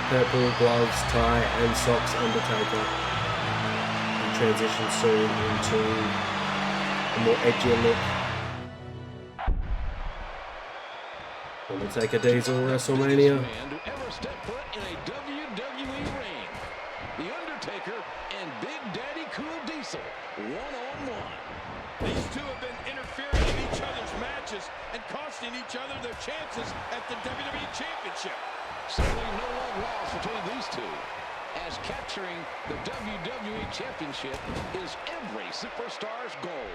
purple gloves, tie and socks Undertaker. And transition soon into a more edgier look. Undertaker Diesel WrestleMania. To ever step foot in a WWE ring. The Undertaker and Big Daddy Cool Diesel, one-on-one. These two have been interfering in each other's matches and costing each other their chances at the WWE Championship. Certainly no love lost between these two, as capturing the WWE Championship is every superstar's goal.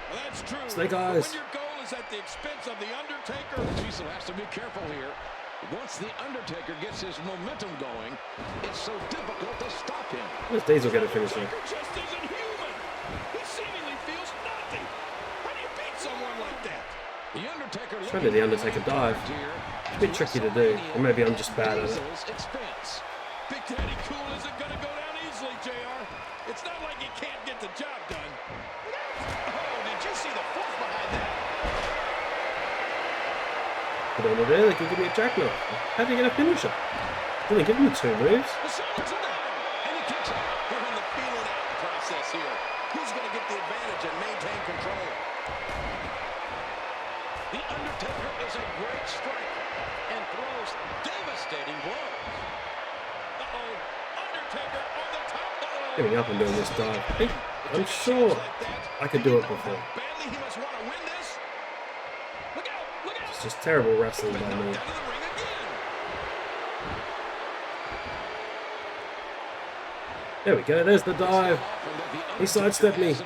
Well, that's true. Snake Eyes. When your goal is at the expense of The Undertaker, Diesel has to be careful here. Once The Undertaker gets his momentum going, it's so difficult to stop him. Where's Diesel going to finish him? just isn't human. He seemingly feels nothing. How do you beat someone like that? The Undertaker. Trying to do the Undertaker dive. It's a bit tricky to do, or maybe I'm just bad at it. Big Daddy Cool isn't going to go down easily, JR. It's not like he can't get the job done. Oh, did you see the force behind that? Put on it there, they could give me a jackknife. How do you get a finisher? Didn't give me 2 moves. The Shawn's in the The Undertaker is a great striker and throws devastating blows. Undertaker on the top. Getting up and doing this dive. I'm sure I could do it before. It's just terrible wrestling by me. There we go, there's the dive. He sidestepped me.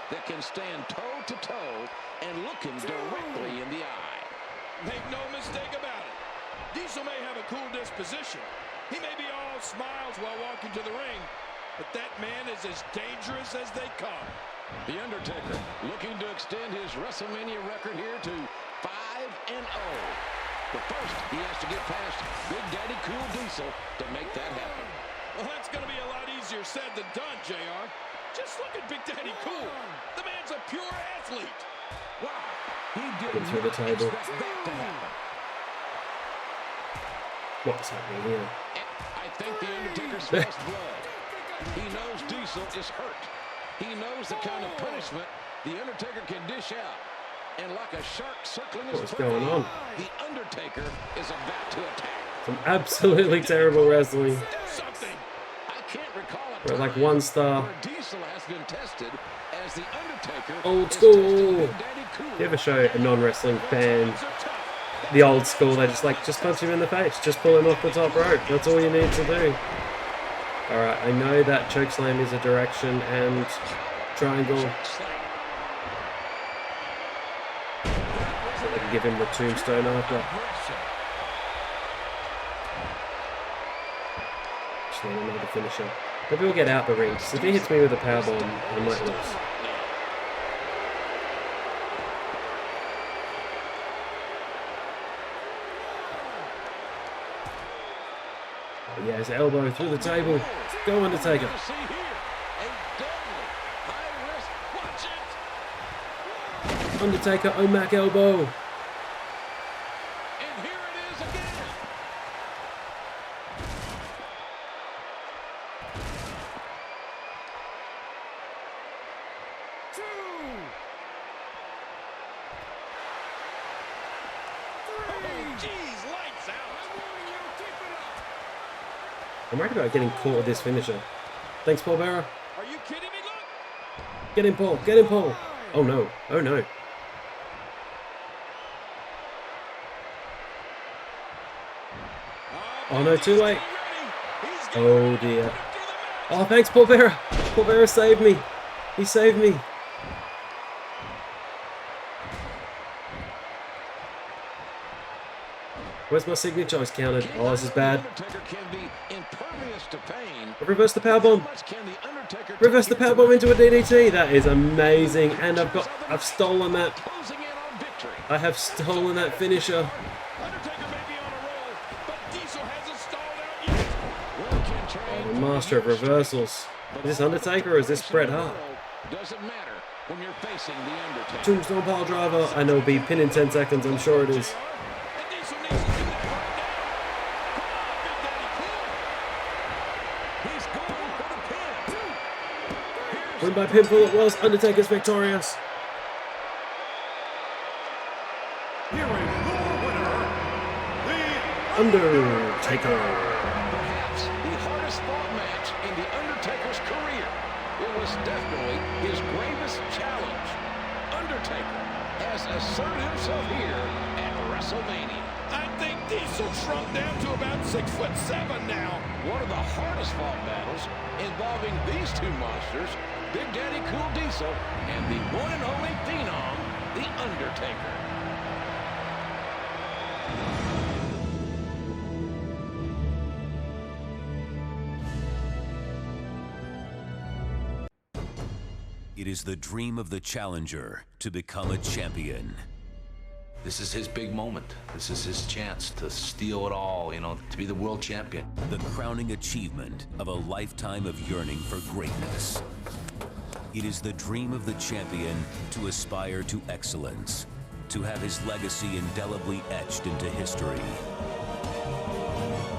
That can stand toe to toe and look him directly in the eye. Make no mistake about it. Diesel may have a cool disposition. He may be all smiles while walking to the ring, but that man is as dangerous as they come. The Undertaker looking to extend his WrestleMania record here to 5-0. But first, he has to get past Big Daddy Cool Diesel to make that happen. Well, that's going to be a lot easier said than done, JR. Just look at Big Daddy Cool. The man's a pure athlete. Wow. He didn't through the table. expect that to happen. What's happening here? I think the Undertaker smells blood. He knows Diesel is hurt. He knows the kind of punishment the Undertaker can dish out. And like a shark circling his What's prey, going on? the Undertaker is about to attack. Some absolutely terrible wrestling. I can't recall a We're like time 1 star. where Diesel has been tested as the Undertaker Old is school. testing Big Daddy Cool. You ever show a non-wrestling fan the old school, they just punch him in the face, just pull him off the top rope. That's all you need to do. Alright, I know that chokeslam is a direction and triangle. So they can give him the tombstone after. Actually, I don't know the finisher. Maybe we'll get out the ring. If he hits me with a powerbomb, I might lose. Yeah, his elbow through the table. Go, Undertaker. Undertaker, Omac elbow. And here it is again. I'm worried about getting caught with this finisher. Thanks, Paul Bearer. Are you kidding me? Look! Get him, Paul. Get him, Paul. Oh, no. Oh, no. Oh, no. Too late. Oh, dear. Oh, thanks, Paul Bearer. Paul Bearer saved me. He saved me. Where's my signature? I was counted. Oh, this is bad. Reverse the powerbomb. Reverse the powerbomb into a DDT. That is amazing. And I've stolen that. I have stolen that finisher. Oh, the master of reversals. Is this Undertaker or is this Bret Hart? Tombstone pile driver. I know it'll be pin in 10 seconds. I'm sure it is. Win by pinfall it was. Undertaker's victorious. Here is your winner, the Undertaker. Perhaps the hardest fought match in the Undertaker's career. It was definitely his gravest challenge. Undertaker has asserted himself here at WrestleMania. I think Diesel shrunk down to about 6'7" now. One of the hardest fought battles involving these two monsters, Big Daddy Cool Diesel and the one and only Phenom, The Undertaker. It is the dream of the challenger to become a champion. This is his big moment. This is his chance to steal it all, you know, to be the world champion. The crowning achievement of a lifetime of yearning for greatness. It is the dream of the champion to aspire to excellence, to have his legacy indelibly etched into history.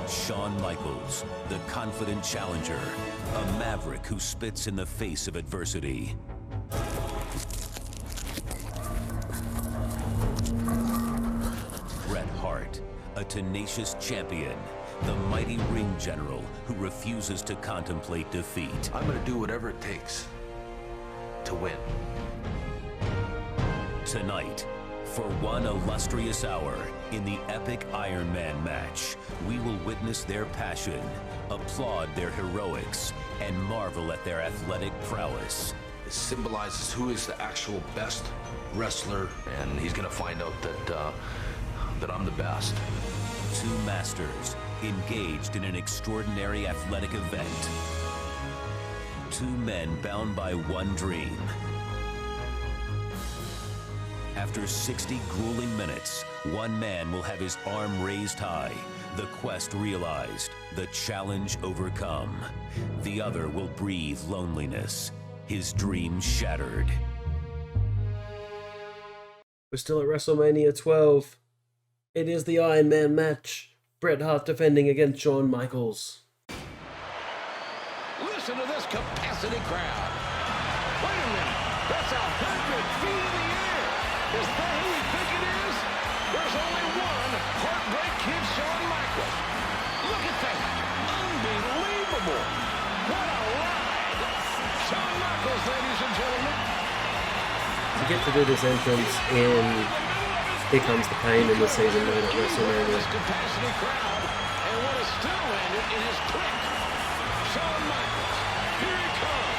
Shawn Michaels, the confident challenger, a maverick who spits in the face of adversity. a tenacious champion, the mighty ring general who refuses to contemplate defeat. I'm gonna do whatever it takes to win. Tonight, for one illustrious hour in the epic Iron Man match, we will witness their passion, applaud their heroics, and marvel at their athletic prowess. It symbolizes who is the actual best wrestler, and he's gonna find out that I'm the best. Two masters engaged in an extraordinary athletic event. Two men bound by one dream. After 60 grueling minutes, one man will have his arm raised high, the quest realized, the challenge overcome. The other will breathe loneliness, his dream shattered. We're still at WrestleMania 12. It is the Iron Man match. Bret Hart defending against Shawn Michaels. Listen to this capacity crowd. Wait a minute. That's 100 feet in the air. Is that who we think it is? There's only one Heartbreak Kid Shawn Michaels. Look at that. Unbelievable. What a ride. Shawn Michaels, ladies and gentlemen. To get to do this entrance in Here Comes the Pain in the season 9 at WrestleMania. Capacity crowd, and what is still landed in his click. Shawn Michaels, here he comes.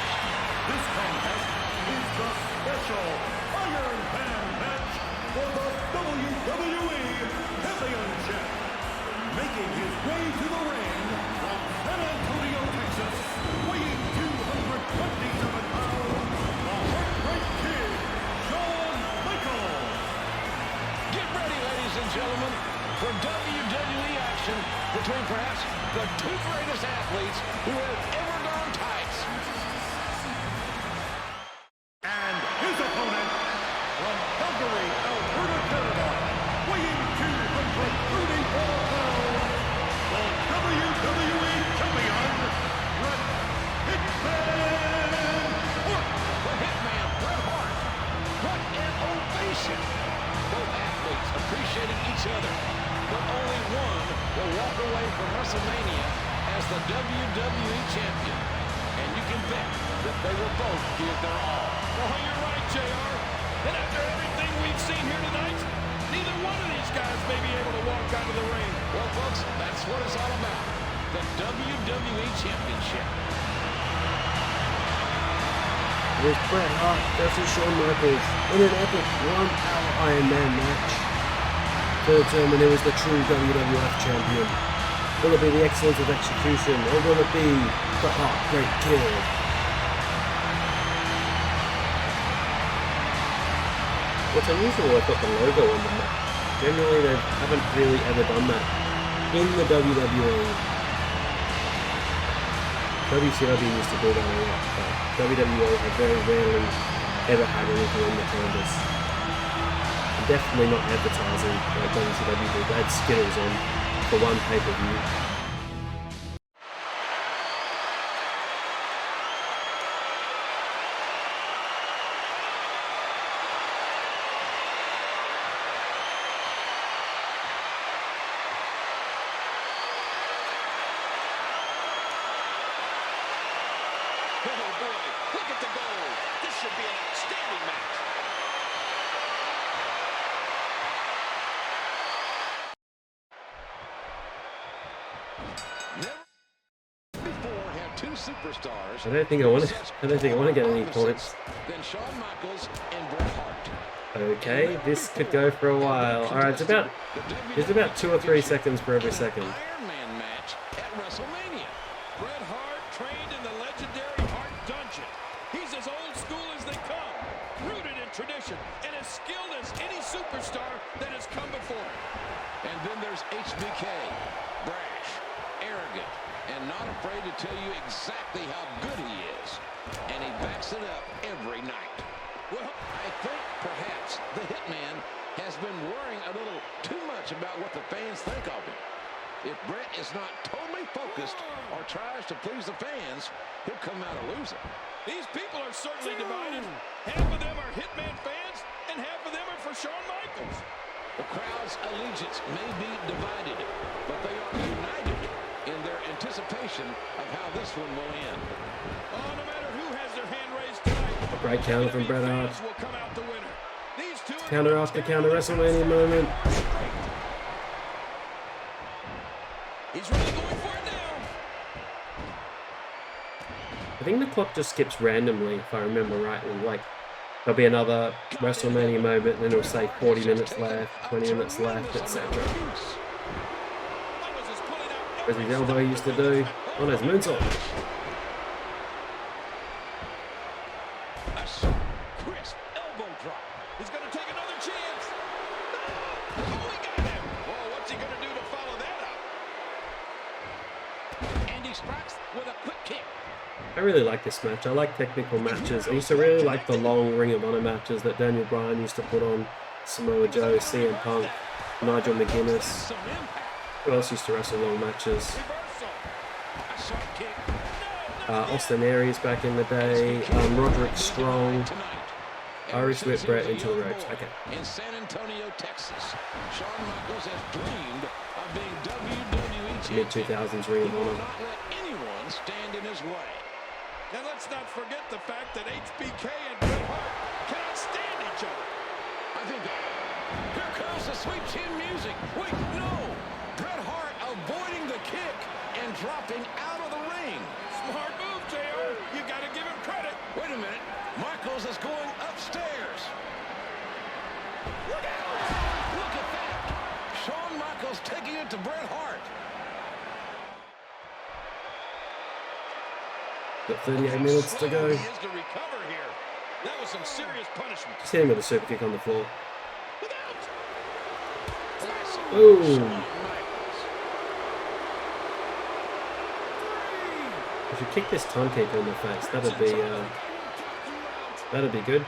This contest is the special Iron Man match for the WWE Championship. Making his way to the ring from San Antonio, Texas, weighing 227 pounds, the Heartbreak Kid, Shawn Michaels. Get ready, ladies and gentlemen, for WWE action between perhaps the two greatest athletes who have ever done tights. And his opponent, from Calgary, Alberta, Canada, weighing 234 pounds, the WWE Champion, Bret Hitman Hart. The Hitman, Bret Hart. What an ovation. Both athletes appreciated each other, but only one will walk away from WrestleMania as the WWE Champion. And you can bet that they will both give their all. Oh, you're right, JR. And after everything we've seen here tonight, neither one of these guys may be able to walk out of the ring. Well, folks, that's what it's all about. The WWE Championship. With Bret Hart versus Shawn Michaels in an epic 1-hour Iron Man match to determine who is the true WWF champion. Will it be the excellence of execution, or will it be the Heartbreak Kid? What's unusual, I've got the logo on the match. Generally, they haven't really ever done that in the WWE. WCW used to do that a lot, but WWE have very rarely ever had anything on the canvas. And definitely not advertising like WCW did. They had Skittles on for one pay-per-view. Superstars. I don't think I want to get any points. Then Shawn Michaels and Bret Hart. Okay, this could go for a while. All right, it's about 2 or 3 seconds per every second. Iron Man match at WrestleMania. Bret Hart trained in the legendary Hart Dungeon. He's as old school as they come, rooted in tradition, and as skilled as any superstar that has come before him. And then there's HBK, brash, arrogant, and not afraid to tell you exactly how good he is. And he backs it up every night. Well, I think perhaps the Hitman has been worrying a little too much about what the fans think of him. If Bret is not totally focused or tries to please the fans, he'll come out a loser. These people are certainly divided. Half of them are Hitman fans, and half of them are for Shawn Michaels. The crowd's allegiance may be divided, but they are united in their anticipation of how this one will end. Oh, no matter who has their hand raised tonight, A great counter from Bret Hart. will come out the winner. These two Counter after counter WrestleMania moment. He's really going for it now. I think the clock just skips randomly, if I remember rightly. Like, there'll be another WrestleMania moment, and then it'll say 40 minutes left, 20 minutes left, etc. As his elbow used to do on his moonsault. Crisp elbow drop. He's going to take another chance. Oh, he got him. Oh, what's he going to do to follow that up? And he strikes with a quick kick. I really like this match. I like technical matches. I used to really like the long Ring of Honor matches that Daniel Bryan used to put on. Samoa Joe, CM Punk, Nigel McGuinness. Who else used to wrestle long matches? Austin Aries back in the day. Roderick Strong. Irish Whip Bret into the ropes. Okay. In San Antonio, Texas, Shawn Michaels has dreamed of being WWE champion. Mid-2000s Ring of Honor. Not let anyone stand in his way. And let's not forget the fact that HBK and Bret Hart cannot stand each other. I think here comes the sweet chin music. Wait, no! Bret Hart avoiding the kick and dropping out of the ring. Smart move, JR. You got to give him credit. Wait a minute. Michaels is going upstairs. Look out! Look at that! Shawn Michaels taking it to Bret Hart. Got 38 minutes to go. He is to recover here. That was some serious punishment. Just hit him with a super kick on the floor. Look out! Boom! If you kick this timekeeper in the face, that'd be good.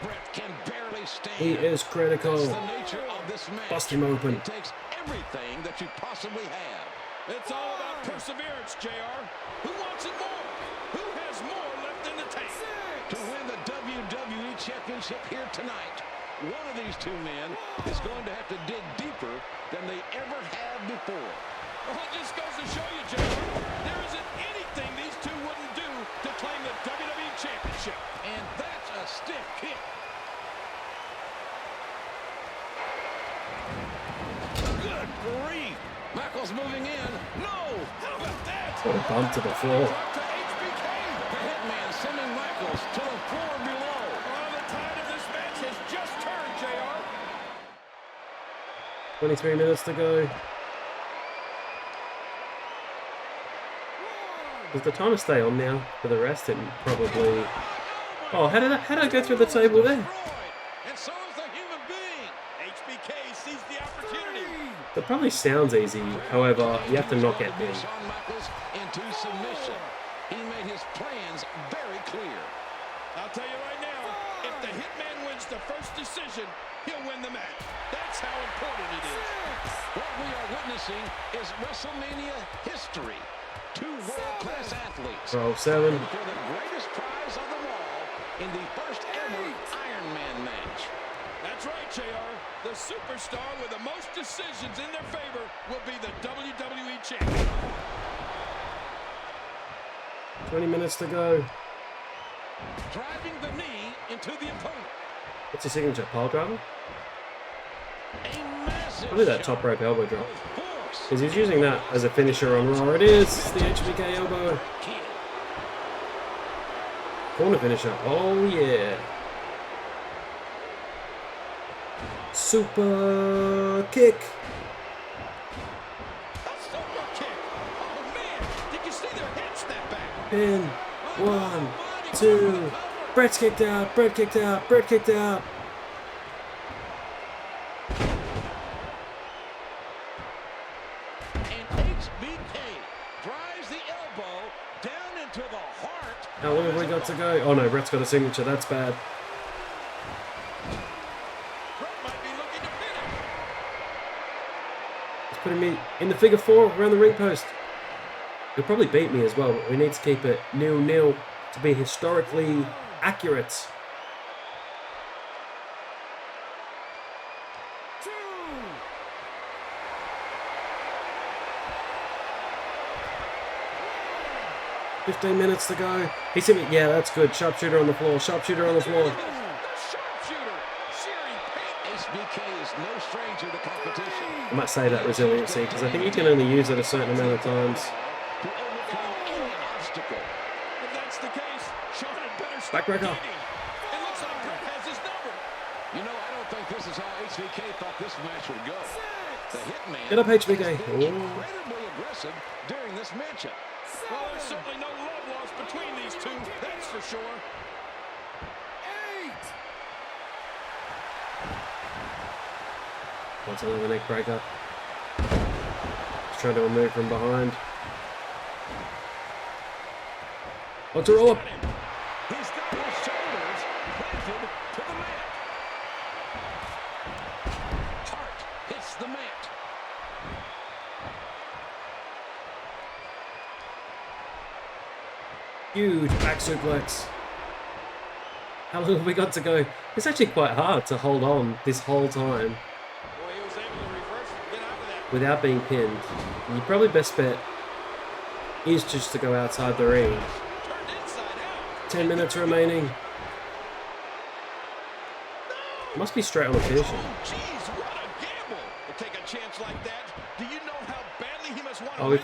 Bret can barely stand. He is critical. That's the nature of this match. Bust him open. It takes everything that you possibly have. It's all about perseverance, JR. Who wants it more? Who has more left in the tank? To win the WWE Championship here tonight, one of these two men is going to have to dig deeper than they ever have before. Well, it just goes to show you, JR, there isn't anything these two wouldn't do to claim the WWE Championship. And that's a stiff kick. Good grief. Michaels moving in. No! How about that? What a bump to the floor. To HBK. The Hitman sending Michaels to the floor below. Oh, the tide of this match has just turned, JR. 23 minutes to go. Does the timer stay on now for the rest? It probably... Oh, how did I go through the table there? And so is the human being. HBK sees the opportunity. That probably sounds easy. However, you have to knock it in. Shawn Michaels into submission. He made his plans very clear. I'll tell you right now, if the Hitman wins the first decision, he'll win the match. That's how important it is. What we are witnessing is WrestleMania history. Two world-class athletes. Roll 7. For the greatest prize of them all in the first ever Iron Man match. That's right, JR. The superstar with the most decisions in their favor will be the WWE Champion. 20 minutes to go. Driving the knee into the opponent. What's his signature? Pile driver? A massive Probably that top rope elbow drop. Because he's using that as a finisher on Raw. It is the HBK elbow. Corner finisher. Oh, yeah. Super kick. A super kick. Oh, man. Did you see their head snap back? Pin. 1, 2. Bret's kicked out. Bret kicked out. Bret kicked out. How long have we got to go? Oh no, Bret's got a signature. That's bad. He's putting me in the figure 4 around the ring post. He'll probably beat me as well, but we need to keep it 0-0 to be historically accurate. $15 minutes to go. He's hit me. Yeah, that's good. Sharpshooter on the floor. Sharpshooter on the floor. I might say that resiliency because I think you can only use it a certain amount of times. Backbreaker. You know, I don't think this is how HBK thought this match would go. The Hitman Get up, HBK. incredibly aggressive during this matchup. Well, there's certainly no love lost between these two, that's for sure. 8. What's another neck breaker? He's trying to remove from behind. What's a roll up? He's got his shoulders planted to the mat. Hart hits the mat. Huge back suplex. How long have we got to go? It's actually quite hard to hold on this whole time without being pinned. And your probably best bet is just to go outside the ring. 10 minutes remaining. Must be straight on a finish. Jeez, what a gamble to take a chance like that. Do you know how badly he must want to Oh, win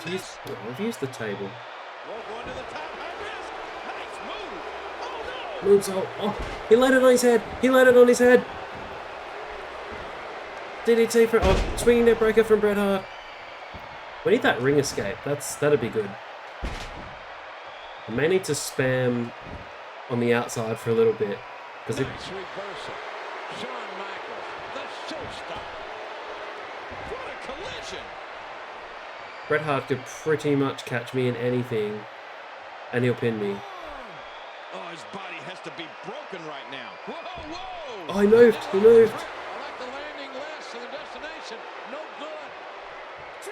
we've used the table. Going to the top, high risk. Nice move. Oh, no. Moonsault. Oh, he laid it on his head. He laid it on his head. DDT for swinging neck breaker from Bret Hart. We need that ring escape. That'd be good. I may need to spam on the outside for a little bit because Nice reversal. Shawn Michaels, the showstopper. What a collision. Bret Hart could pretty much catch me in anything, and he'll pin me. Oh, his body has to be broken right now. Whoa, whoa. Oh, he moved. He moved. I like the landing less to the destination. No good. 2,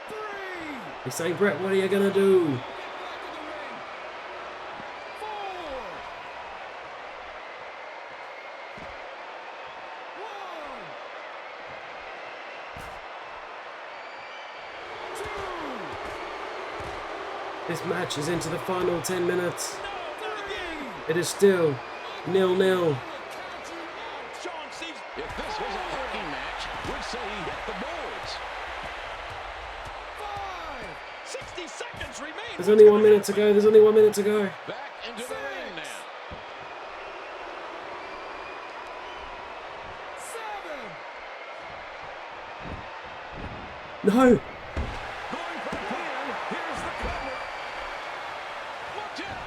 3. He's saying, Bret, what are you gonna do? 4. 1. 2. This match is into the final 10 minutes. It is still 0-0. Shawn sees. If this was a hockey match, we'd say he hit the boards. 5. 60 seconds remain. There's only 1 minute to go. There's only 1 minute to go. Back into the ring now. 7. No.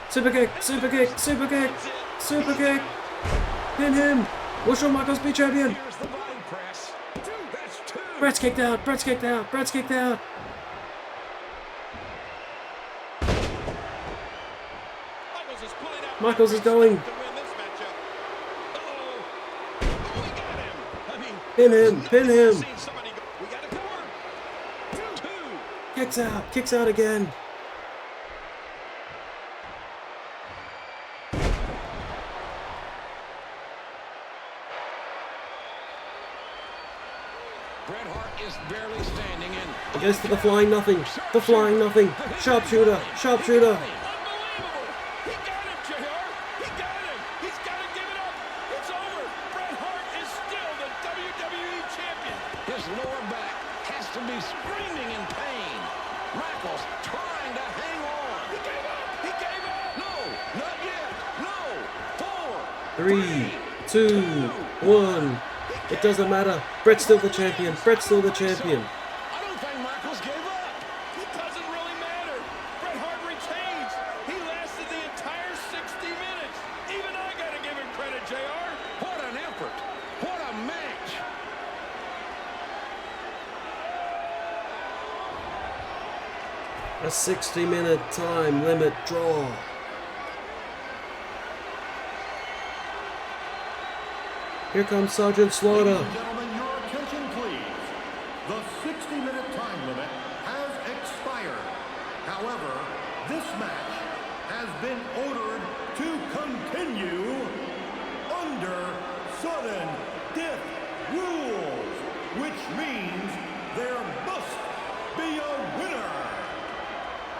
Super kick, super kick, super kick, super kick. Pin him. Will Shawn Michaels be champion? Here's the body press. That's 2. Bret's kicked out. Bret's kicked out. Bret's kicked out. Michaels is going. Pin him. Pin him. Kicks out. Kicks out again. Bret Hart is barely standing in. He goes for the flying nothing. The flying nothing. Sharpshooter. Sharpshooter. He got him, JR. He got him. He's got to give it up. It's over. Bret Hart is still the WWE champion. His lower back has to be screaming in pain. Michaels trying to hang on. He gave up. He gave up. No, not yet. No. 3, 2, 4. 1. It doesn't matter. Bret's still the champion. Bret's still the champion. I don't think Michaels gave up. It doesn't really matter. Bret Hart retains. He lasted the entire 60 minutes. Even I got to give him credit, JR. What an effort. What a match. A 60-minute time limit draw. Here comes Sergeant Slaughter. Ladies and gentlemen, your attention, please. The 60-minute time limit has expired. However, this match has been ordered to continue under sudden death rules, which means there must be a winner.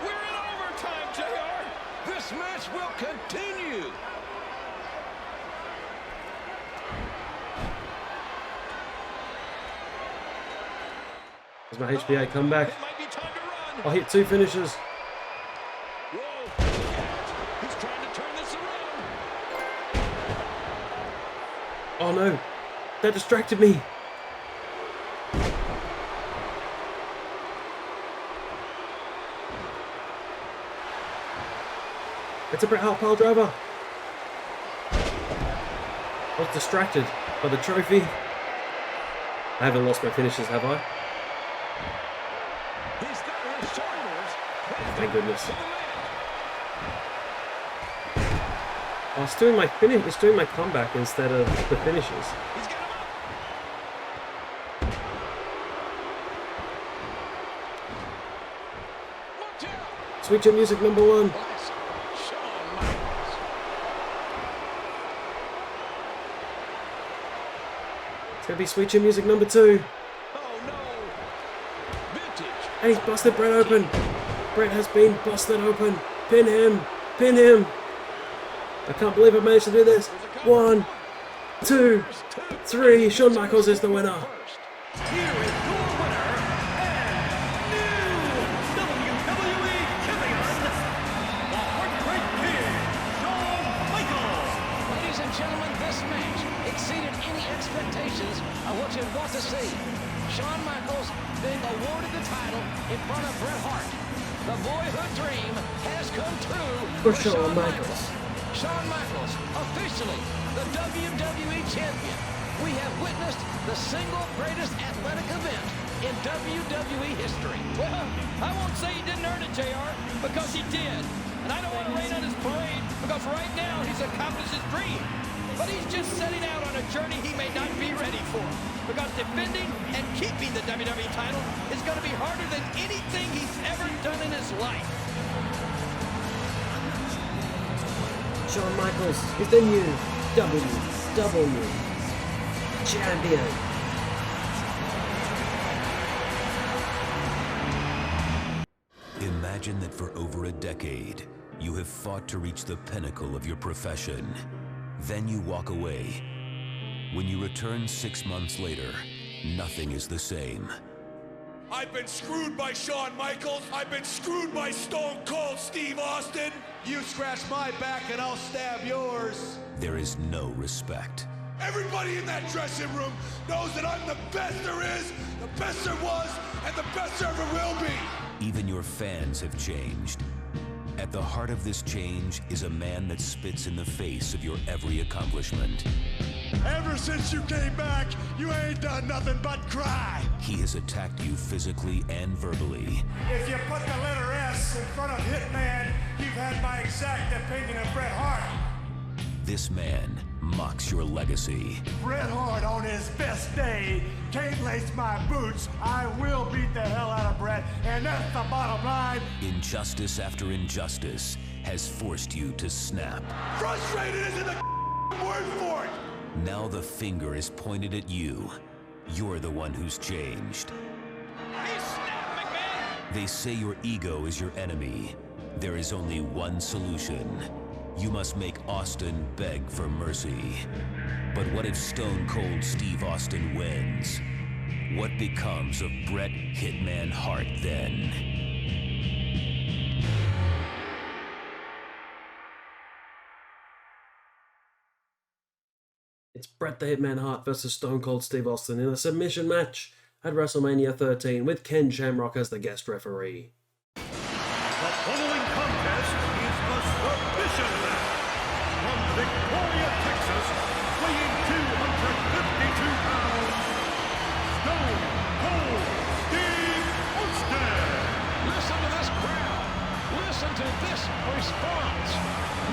We're in overtime, JR. This match will continue. There's my HBA comeback. I hit 2 finishes. He's trying to turn this around. Oh no, that distracted me. It's a Bret Hart pile driver. I was distracted by the trophy. I haven't lost my finishes, have I? Thank goodness. Oh, it's doing my finish. It's doing my comeback instead of the finishes. Switch your music number 1. It's gonna be Sweet Chin Music number 2. And he's busted Bret open. Bret has been busted open. Pin him. Pin him. I can't believe I managed to do this. 1, 2, 3. Shawn Michaels is the winner. Here is your winner and new WWE Champion, the Heartbreak Kid, Shawn Michaels. Ladies and gentlemen, this match exceeded any expectations of what you'd want to see. Shawn Michaels being awarded the title in front of Bret Hart. The boyhood dream has come true For Shawn Michaels. Shawn Michaels, officially the WWE Champion. We have witnessed the single greatest athletic event in WWE history. Well, I won't say he didn't earn it, JR, because he did. And I don't want to rain on his parade, because right now he's accomplished his dream. But he's just setting out on a journey he may not be ready for. Because defending and keeping the WWE title is going to be harder than anything he's ever done in his life. Shawn Michaels is the new WWE Champion. Imagine that for over a decade, you have fought to reach the pinnacle of your profession. Then you walk away. When you return 6 months later, nothing is the same. I've been screwed by Shawn Michaels. I've been screwed by Stone Cold Steve Austin. You scratch my back and I'll stab yours. There is no respect. Everybody in that dressing room knows that I'm the best there is, the best there was, and the best there ever will be. Even your fans have changed. At the heart of this change is a man that spits in the face of your every accomplishment. Ever since you came back, you ain't done nothing but cry. He has attacked you physically and verbally. If you put the letter S in front of Hitman, you've had my exact opinion of Bret Hart. This man mocks your legacy. Bret Hart on his best day can't lace my boots. I will beat the hell out of Bret, and that's the bottom line. Injustice after injustice has forced you to snap. Frustrated isn't the word for it. Now the finger is pointed at you. You're the one who's changed. He snapped, McMahon! They say your ego is your enemy. There is only one solution. You must make Austin beg for mercy. But what if Stone Cold Steve Austin wins? What becomes of Bret Hitman Hart then? It's Bret the Hitman Hart versus Stone Cold Steve Austin in a submission match at WrestleMania 13 with Ken Shamrock as the guest referee. The following contest is the submission match. From Victoria, Texas, weighing 252 pounds, Stone Cold Steve Austin. Listen to this crowd. Listen to this response.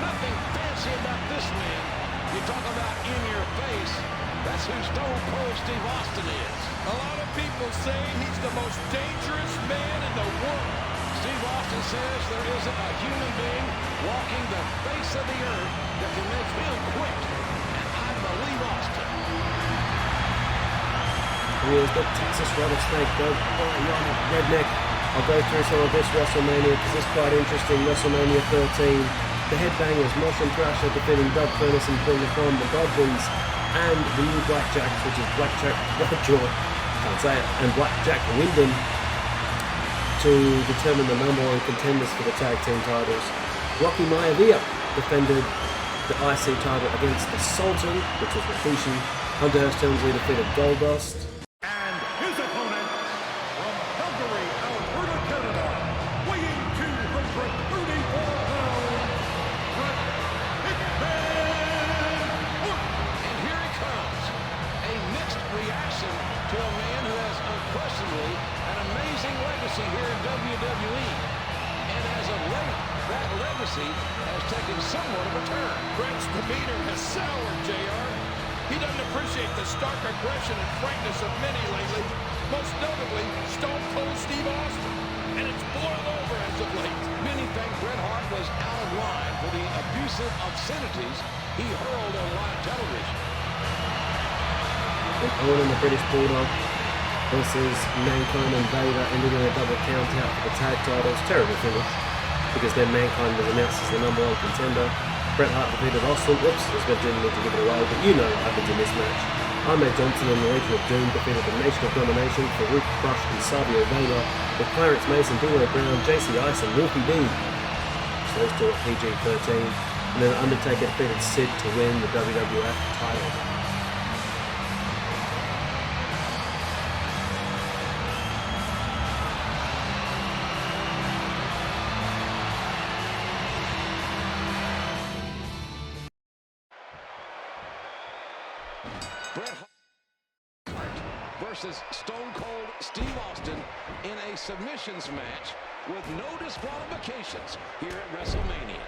Nothing fancy about this man. You talk about in your face. That's who Stone Cold Steve Austin is. A lot of people say he's the most dangerous man in the world. Steve Austin says there isn't a human being walking the face of the earth that can make him quit. And I careers, but Texas Rattlesnake, Redneck. I'll go through some of this WrestleMania because it's quite interesting. WrestleMania 13, the Headbangers, Mosh and Thrasher defeating Doug Furnace and Phil LaFon, the Godwins, and the new Blackjacks, which is Blackjack Lovejoy, can't say it, and Blackjack Wyndham to determine the number one contenders for the tag team titles. Rocky Maivia defended the IC title against the Sultan, which was Rikishi. Hunter Hearst Helmsley defeated Goldust. And his opponent from Calgary, Alberta, Canada, weighing 234 pounds, Bret Hitman Orton. And here he comes. A mixed reaction to a man who has unquestionably an amazing legacy here in WWE. And as of late, that legacy has taken somewhat of a turn. Bret's demeanor has soured, JR. He doesn't appreciate the stark aggression and frankness of many lately, most notably Stone Cold Steve Austin. And it's boiled over as of late. Many think Bret Hart was out of line for the abusive obscenities he hurled on live television. Owen and the British Bulldog versus Mankind and Vader ended in a double count out for the tag titles. Terrible finish, because then Mankind was announced as the number one contender. Bret Hart defeated Austin. Whoops, I didn't need to give it away, but you know what happens in this match. Ahmed Johnson and the Legion of Doom defeated the Nation of Domination, Farouk Crush and Savio Vega, with Clarence Mason, D'Lo Brown, JC Ice and Wolfie D. So those two are PG-13. And then Undertaker defeated Sid to win the WWF title. Bret Hart versus Stone Cold Steve Austin in a submissions match with no disqualifications here at WrestleMania.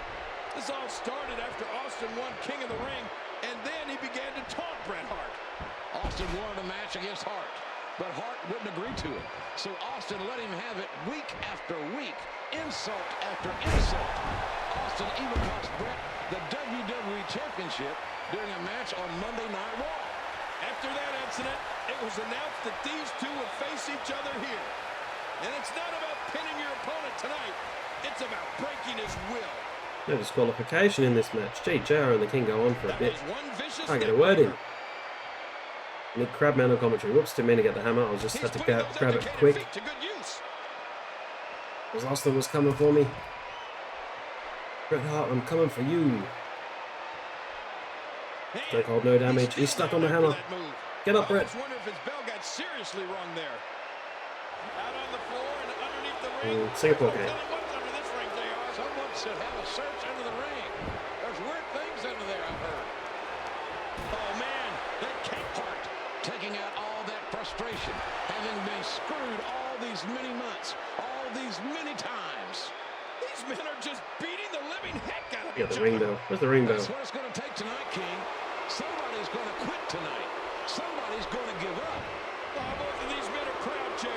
This all started after Austin won King of the Ring, and then he began to taunt Bret Hart. Austin wanted a match against Hart, but Hart wouldn't agree to it. So Austin let him have it week after week, insult after insult. Austin even cost Bret the WWE Championship during a match on Monday Night Raw. After that incident, it was announced that these two would face each other here. And it's not about pinning your opponent tonight. It's about breaking his will. No disqualification in this match. Gee, JR and the King go on for a bit. Can't get a word in. Nick Crabman on commentary. Whoops, didn't mean to get the hammer. I just had to grab it quick. Because Austin was coming for me. Bret Hart, I'm coming for you. Stone Cold, no damage. He's stuck on the hammer. Get up, Bret. I just wonder if his bell got seriously wrong there. Out on the floor and underneath the ring. Singapore game. Someone should have a search under the ring. There's weird things under there, I've heard. Oh, man. That Kane Hart taking out all that frustration, having been screwed all these many months, all these many times. These men are just beating the living heck out of Yeah, the ring bell. Where's the ring bell? That's what it's going to take tonight, King. Somebody's going to quit tonight. Somebody's going to give up. Oh, both of these men are proud, JR.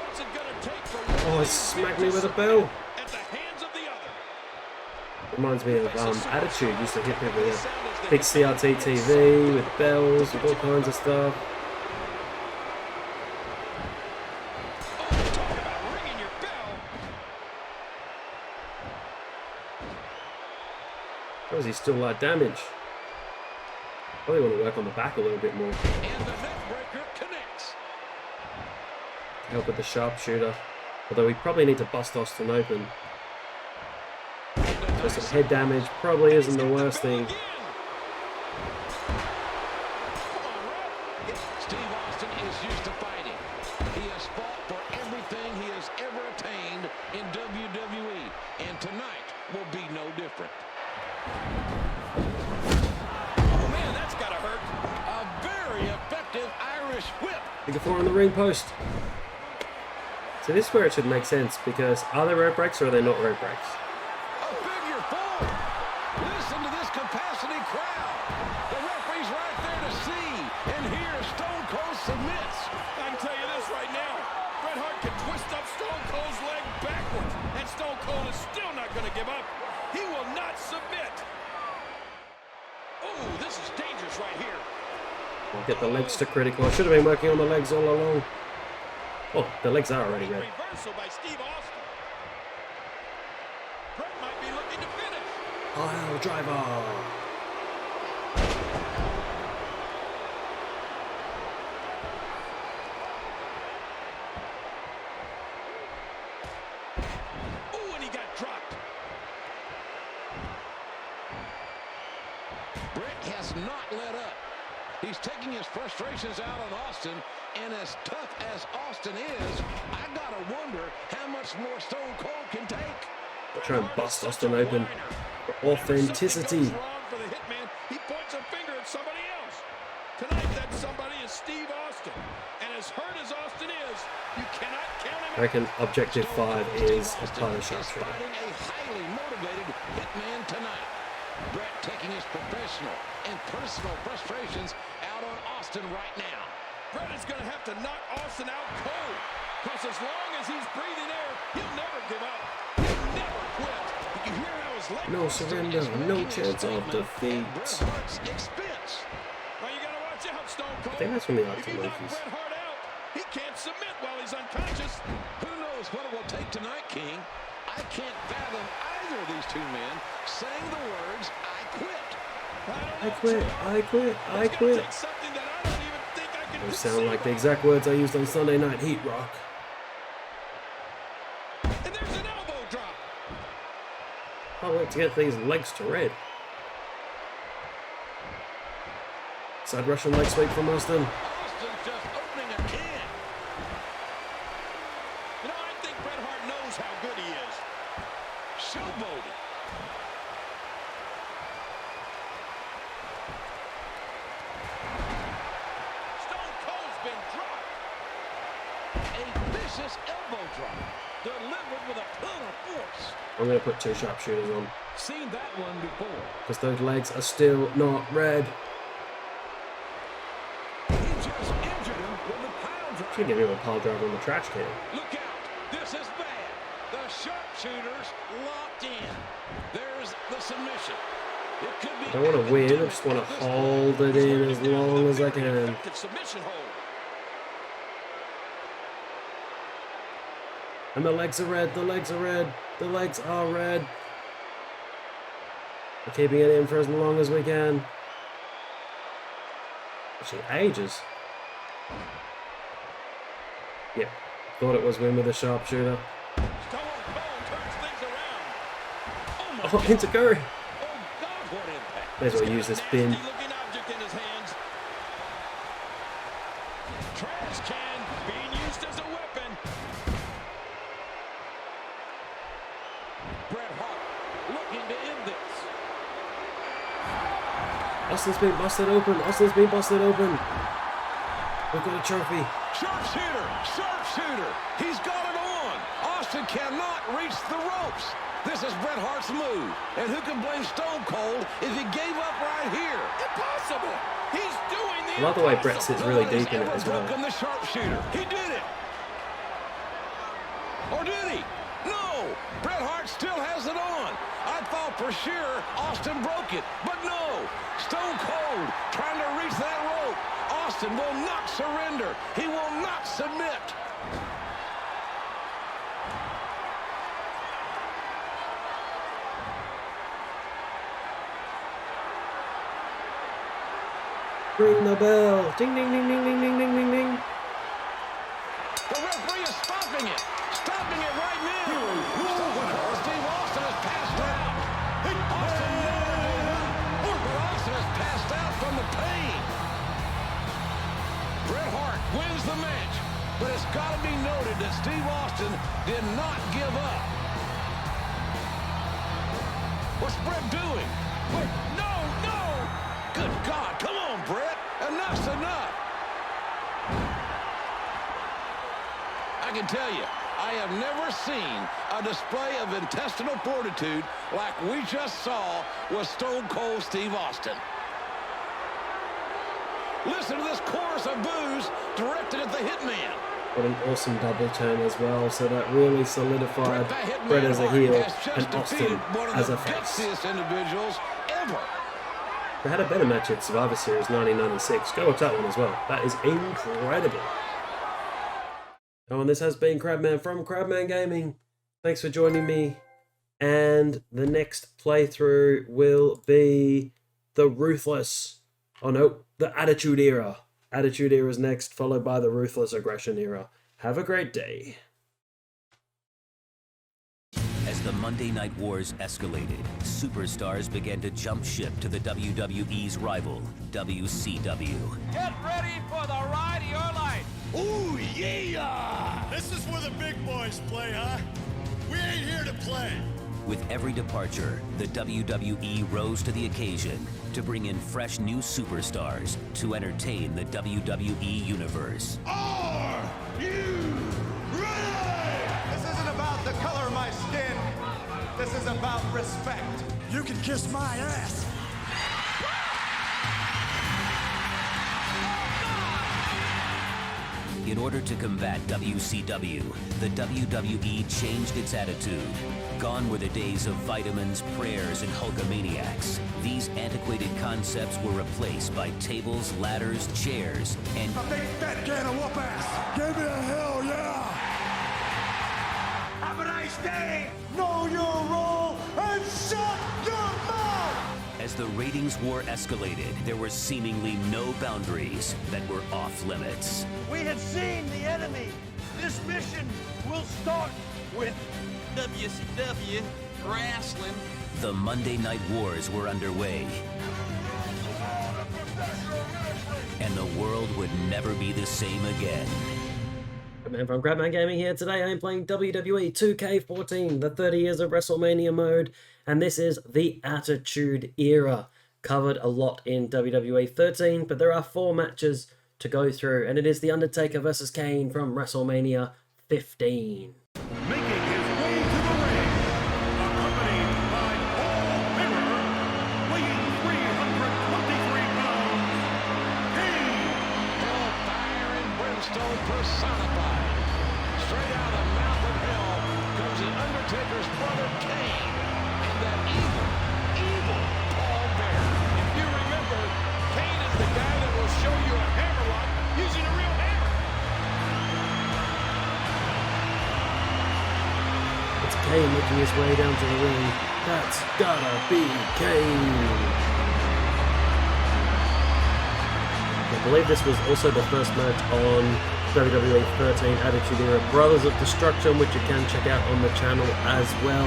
What's it going to take for one? Oh, he smacked me with a bell. At the hands of the other. Reminds me of Attitude. Used to hit people with a big CRT TV with bells, with all kinds of stuff. How is he still like damage? Probably want to work on the back a little bit more. And the neck breaker connects. Help with the sharpshooter. Although we probably need to bust Austin open. So some head damage probably isn't the worst thing. Steve Austin is used to fighting. He has fought for everything he has ever attained in WWE. And tonight will be no different. Oh man, that's gotta hurt. A very effective Irish whip. Figure 4 on the ring post. So this is where it should make sense, because are they rope breaks or are they not rope breaks? A figure 4. Listen to this capacity crowd. The referee's right there to see and hear. Stone Cold submits. I can tell you this right now. Bret Hart can twist up Stone Cold's leg backwards, and Stone Cold is still not going to give up. He will not submit. Oh, this is dangerous right here. I'll get the legs to critical. I should have been working on the legs all along. Oh, the legs are already red. Reversal by Steve Austin. Bret might be looking to finish. Pile driver. Oh, and he got dropped. Bret has not let up. He's taking his frustrations out on Austin, and as tough as Austin is, I gotta wonder how much more Stone Cold can take. I'll try and bust Austin open for authenticity. For the Hitman, he points a finger at somebody else. Tonight, that somebody is Steve Austin, and as hurt as Austin is, you cannot count him. I reckon objective 5 is a pile sharpshooter. Fighting a highly motivated Hitman tonight. Bret taking his professional and personal frustrations out on Austin right now. Bret is going to have to knock Austin out cold, because as long as he's breathing air, he'll never give up. He'll never quit. You can hear how his legs... No surrender, no chance of defeat. Expense. Well, you got to watch out, Stone Cold. I think that's from the If you knock Monkeys. Bret Hart out, he can't submit while he's unconscious. Who knows what it will take tonight, King? I can't fathom either of these two men saying the words, I quit. I quit, I quit, I quit. Those sound like the exact words I used on Sunday Night Heat Rock. And there's an elbow drop. Can't wait to get these legs to red. Side Russian leg sweep from Austin. Austin's just opening a can. You know, I think Bret Hart knows how good he is. Showboating. Stone Cold's been dropped. A vicious elbow drop. Delivered with a ton of force. I'm going to put 2 sharpshooters on. Seen that one before. Because those legs are still not red. He just injured him with the pile driver. Should give him a pile driver on the trash can. Look out. This is bad. The sharpshooters locked in. There's the submission. It could be... I don't want to win, I just want to hold it in as long as I can. Submission hold. And the legs are red, the legs are red, the legs are red. We're keeping it in for as long as we can. Actually, ages. Yeah, thought it was win with a sharpshooter. Oh, into Curry. May as well use this bin. Trash can being used as a weapon. Bret Hart looking to end this. Austin's been busted open. Austin's been busted open. We've got a trophy. Sharpshooter! Sharpshooter! He's got it on! Austin cannot reach the ropes. This is Bret Hart's move. And who can blame Stone Cold if he gave up right here? Impossible! He's doing the I love the way Bret sits really deep in it as well. Broken the sharpshooter. He did it. Or did he? No! Bret Hart still has it on. I thought for sure Austin broke it, but no. Stone Cold trying to reach that rope. Austin will not surrender. He will not submit. Ring the bell. Ding, ding, ding, ding, ding, ding, ding, ding, ding. The referee is stopping it. Stopping it right now. Steve Austin has passed out. Austin has passed out from the pain. Bret Hart wins the match, but it's got to be noted that Steve Austin did not give up. What's Bret doing? Wait, no, no! Good God, come on, Bret. Enough's enough. I can tell you, I have never seen a display of intestinal fortitude like we just saw with Stone Cold Steve Austin. Listen to this chorus of boos directed at the Hitman. What an awesome double turn as well. So that really solidified Bret as a heel and Austin as a face. Individuals ever. They had a better match at Survivor Series 1996. Go watch that one as well. That is incredible. Oh, and this has been Crabman from Crabman Gaming. Thanks for joining me. And the next playthrough will be the Ruthless. Oh no, the Attitude Era. Attitude Era is next, followed by the Ruthless Aggression Era. Have a great day. As the Monday Night Wars escalated, superstars began to jump ship to the WWE's rival, WCW. Get ready for the ride of your life. Ooh, yeah! This is where the big boys play, huh? We ain't here to play. With every departure, the WWE rose to the occasion to bring in fresh new superstars to entertain the WWE Universe. Are you ready? This isn't about the color of my skin. This is about respect. You can kiss my ass. In order to combat WCW, the WWE changed its attitude. Gone were the days of vitamins, prayers, and Hulkamaniacs. These antiquated concepts were replaced by tables, ladders, chairs, and a big fat can of whoop ass. Give me a hell yeah! Have a nice day. Know your role and shut your mouth! as the ratings war escalated, there were seemingly no boundaries that were off limits. We have seen the enemy. This mission will start with WCW wrestling. The Monday Night Wars were underway, and the world would never be the same again. Man from Crabman Gaming here. Today I'm playing WWE 2K14, the 30 Years of WrestleMania mode, and this is the Attitude Era. Covered a lot in WWE 13, but there are 4 matches to go through, and it is The Undertaker versus Kane from WrestleMania 15. Making his way to the ring, accompanied by Paul Bearer, weighing 323 pounds, Kane. Hellfire and brimstone personified. Straight out of the mouth of hell comes the Undertaker's brother Kane, and that evil Paul Bearer. If you remember, Kane is the guy that will show you a hammerlock using a real hammer. It's Kane making his way down to the ring. That's gotta be Kane. I believe this was also the first match on WWE 13 Attitude Era Brothers of Destruction, which you can check out on the channel as well.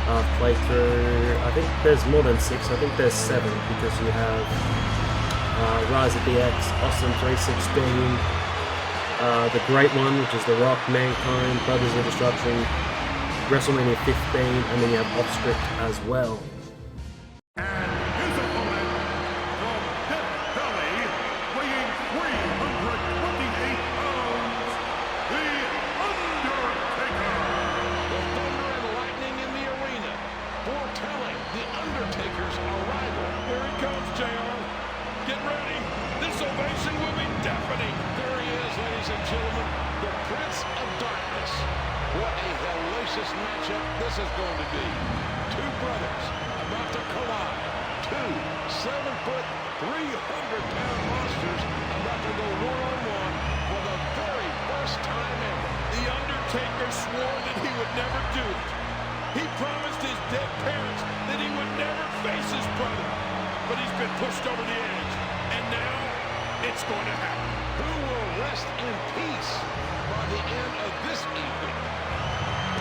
I've played through, I think there's more than 6, I think there's 7, because you have Rise of DX, Austin 316, The Great One, which is The Rock, Mankind, Brothers of Destruction, WrestleMania 15, and then you have Off Script as well. And his opponent from Death Valley, weighing 328 pounds, The Undertaker. The thunder and lightning in the arena, foretelling the Undertaker's arrival. Here he comes, JR. Get ready. This ovation will be deafening. There he is, ladies and gentlemen, the Prince of Darkness. What a hellacious matchup this is going to be. 2 brothers about to collide. 2 7-foot, 300-pound monsters about to go one-on-one for the very first time ever. The Undertaker swore that he would never do it. He promised his dead parents that he would never face his brother. But he's been pushed over the edge. And now, it's going to happen. Who will rest in peace by the end of this evening?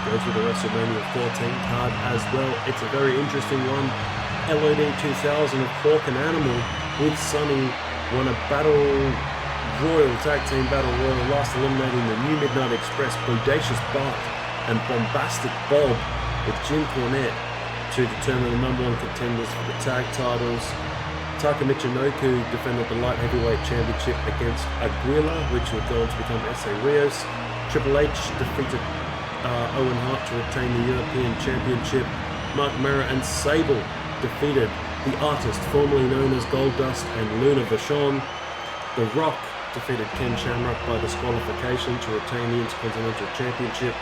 Goes with the WrestleMania 14 card as well. It's a very interesting one. LOD 2000 of Hawk and Animal with Sonny won a tag team battle royal, last eliminating the New Midnight Express, Bodacious Bart and Bombastic Bob with Jim Cornette to determine the #1 contenders for the tag titles. Taka Michinoku defended the light heavyweight championship against Aguila, which would go on to become S.A. Rios. Triple H defeated Owen Hart to retain the European Championship. Mark Mara and Sable defeated the Artist, formerly known as Goldust, and Luna Vachon. The Rock defeated Ken Shamrock by disqualification to retain the Intercontinental Championship.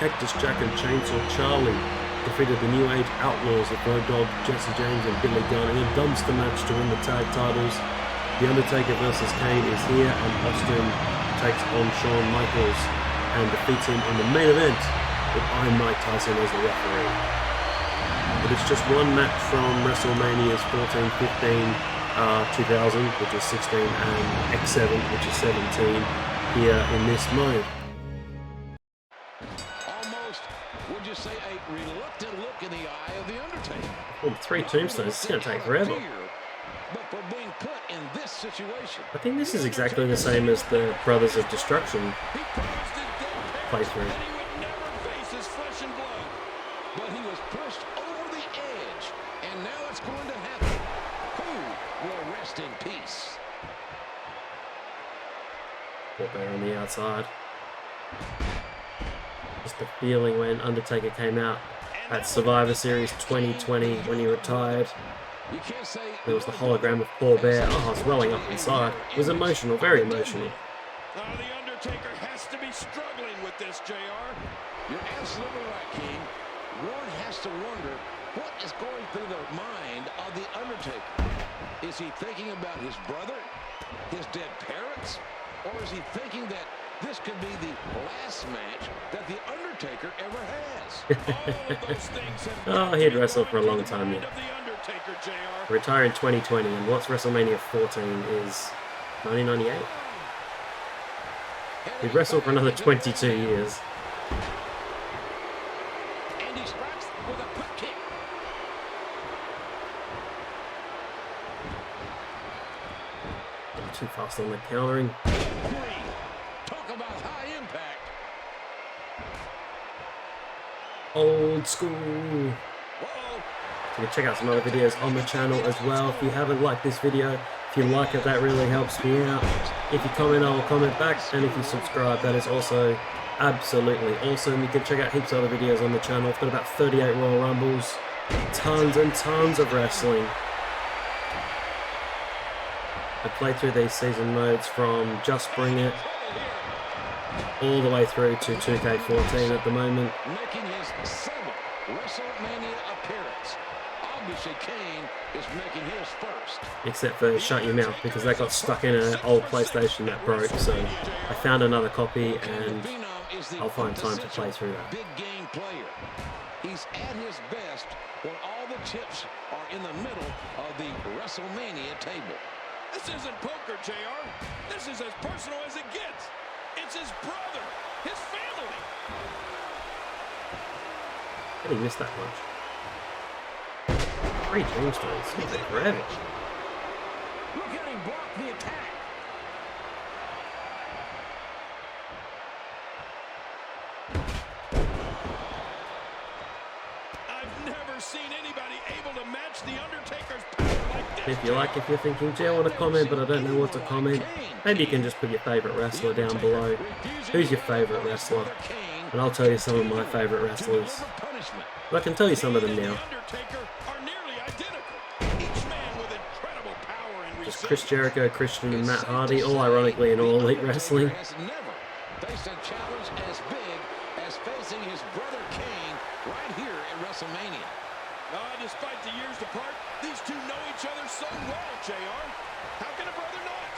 Cactus Jack and Chainsaw Charlie defeated the New Age Outlaws of Road Dogg, Jesse James and Billy Gunn in a dumpster match to win the tag titles. The Undertaker versus Kane is here, and Austin takes on Shawn Michaels and defeats him in the main event with Iron Mike Tyson as the referee. But it's just one match from WrestleMania's 14, 15, 2000, which is 16, and X7, which is 17, here in this mode. Almost, would you say, a reluctant look in the eye of the Undertaker. Oh, 3 tombstones, it's going to take forever. But for being put in this situation, I think this is exactly the same as the Brothers of Destruction playthrough. but he was pushed over the edge, and now it's going to happen. Who will rest in peace? Bear on the outside. Just the feeling when Undertaker came out at Survivor Series 2020 when he retired. There was the hologram of Paul Bear. Oh, it's welling up inside. It was emotional, very emotional. The Undertaker has to be struggling with this, JR. You're absolutely right, King. One has to wonder what is going through the mind of the Undertaker. Is he thinking about his brother, his dead parents, or is he thinking that this could be the last match that the Undertaker ever has? Oh, he'd wrestled for a long time yet. Retire in 2020, and what's WrestleMania 14 is 1998. He'd wrestled for another 22 years. And he strikes with a quick kick. Too fast on the countering. Talk about high impact. Old school. You can check out some other videos on the channel as well. If you haven't liked this video, if you like it, that really helps me out. If you comment, I'll comment back, and if you subscribe, that is also absolutely awesome. You can check out heaps of other videos on the channel. I've got about 38 Royal Rumbles, tons and tons of wrestling. I played through these season modes from Just Bring It all the way through to 2K14 at the moment. Making his 7th WrestleMania appearance. Obviously, Kane is making his first. Except for Shut Your Mouth, because that got stuck in an old PlayStation that broke, so I found another copy and I'll find time to play through that. Big game player. He's at his best when all the chips are in the middle of the WrestleMania table. This isn't poker, JR. This is as personal as it gets. It's his brother, his family. I didn't miss that much. 3 tombstones. It's gonna take forever. Look at him block the attack. I've never seen anybody able to match the Undertaker's power like this. If you like, if you're thinking, gee, I want to comment, but I don't know what to comment, maybe you can just put your favourite wrestler down below. Who's your favourite wrestler? And I'll tell you some of my favourite wrestlers. But I can tell you some of them now. Just Chris Jericho, Christian and Matt Hardy, all ironically in All Elite Wrestling. Faced a challenge as big as facing his brother Kane right here at WrestleMania. Despite the years apart, these two know each other so well, JR. How can a brother not?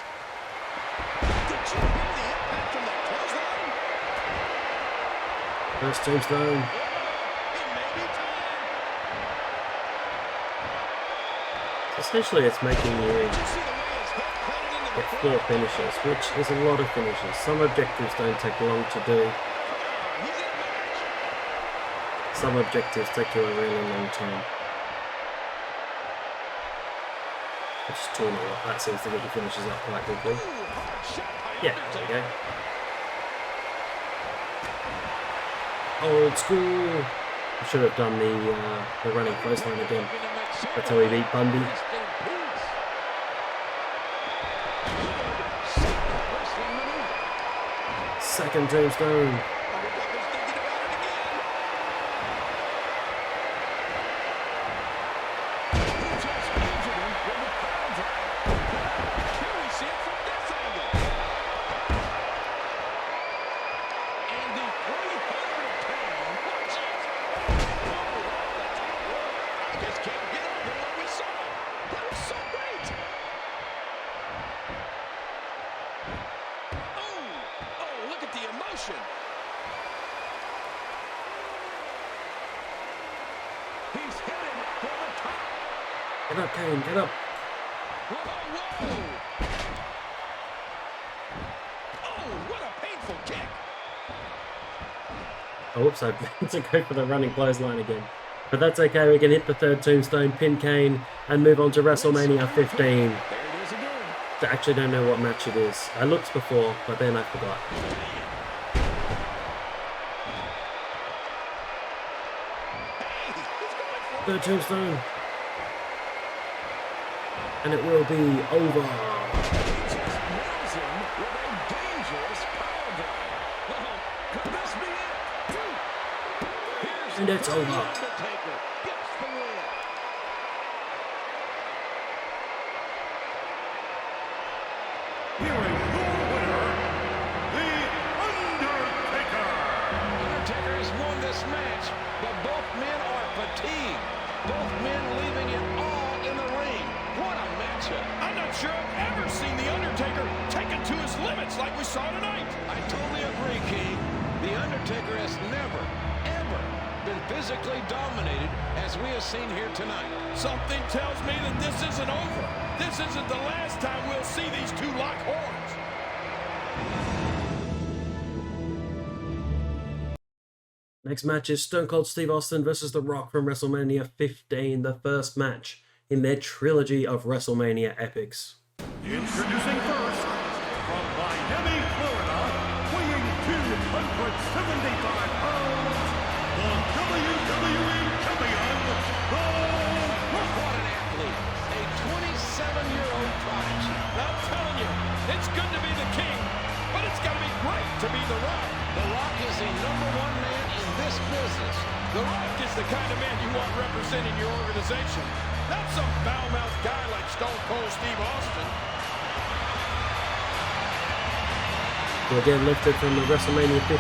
Did you hear the impact from that clothesline? First tombstone. Essentially, it's making you get 4 finishes, which is a lot of finishes. Some objectives don't take long to do. Some objectives take you a really long time. Which is 2 and a lot. That seems to get your finishes up quite quickly. Yeah, there you go. Old school. I should have done the running clothesline again. That's how he beat Bundy. Second tombstone. He's headed for the top. Get up, Kane, get up. Whoa, whoa. Oh, what a painful kick. Oh, whoops, I meant to go for the running clothesline again. But that's okay, we can hit the third tombstone, pin Kane, and move on to WrestleMania 15. I actually don't know what match it is. I looked before, but then I forgot. Third tombstone. And it will be over. And it's over. Here is your winner, The Undertaker. Undertaker has won this match, but both men are fatigued. Both men leaving it all in the ring. What a matchup. I'm not sure I've ever seen The Undertaker taken to his limits like we saw tonight. I totally agree, King. The Undertaker has never, ever been physically dominated as we have seen here tonight. Something tells me that this isn't over. This isn't the last time we'll see these two lock horns. Next match is Stone Cold Steve Austin versus The Rock from WrestleMania 15, the first match in their trilogy of WrestleMania epics. Introducing first, from Miami, Florida, weighing 275 pounds, the WWE Champion, The Rock. What an athlete. A 27-year-old prodigy. I'm telling you, it's good to be the king, but it's got to be great to be The Rock. The Rock is the #1 man in this business. The Rock is the kind of man you want representing your organization, not some foul-mouthed guy like Stone Cold Steve Austin. We'll get lifted from the WrestleMania 15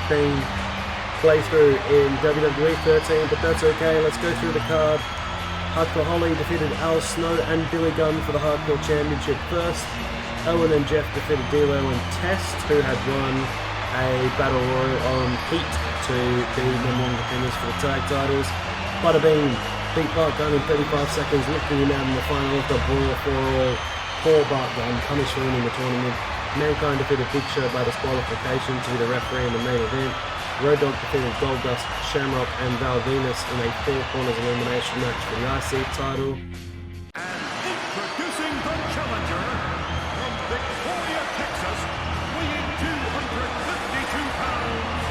playthrough in WWE 13, but that's okay. Let's go through the card. Hardcore Holly defeated Al Snow and Billy Gunn for the Hardcore Championship first. Owen and Jeff defeated D'Lo and Test, who had won a Battle Royal on Heat to be #1 contenders for the tag titles. Bada Bing beat Bart Gunn in 35 seconds, lifting him out in the final of the Brawl for All. Poor Bart Gunn punished for winning the tournament. Mankind defeated Big Show by disqualification to be the referee in the main event. Road Dogg defeated Goldust, Shamrock, and Val Venus in a 4 corners elimination match for the IC title. And introducing the challenger, from Victoria, Texas, weighing 252 pounds,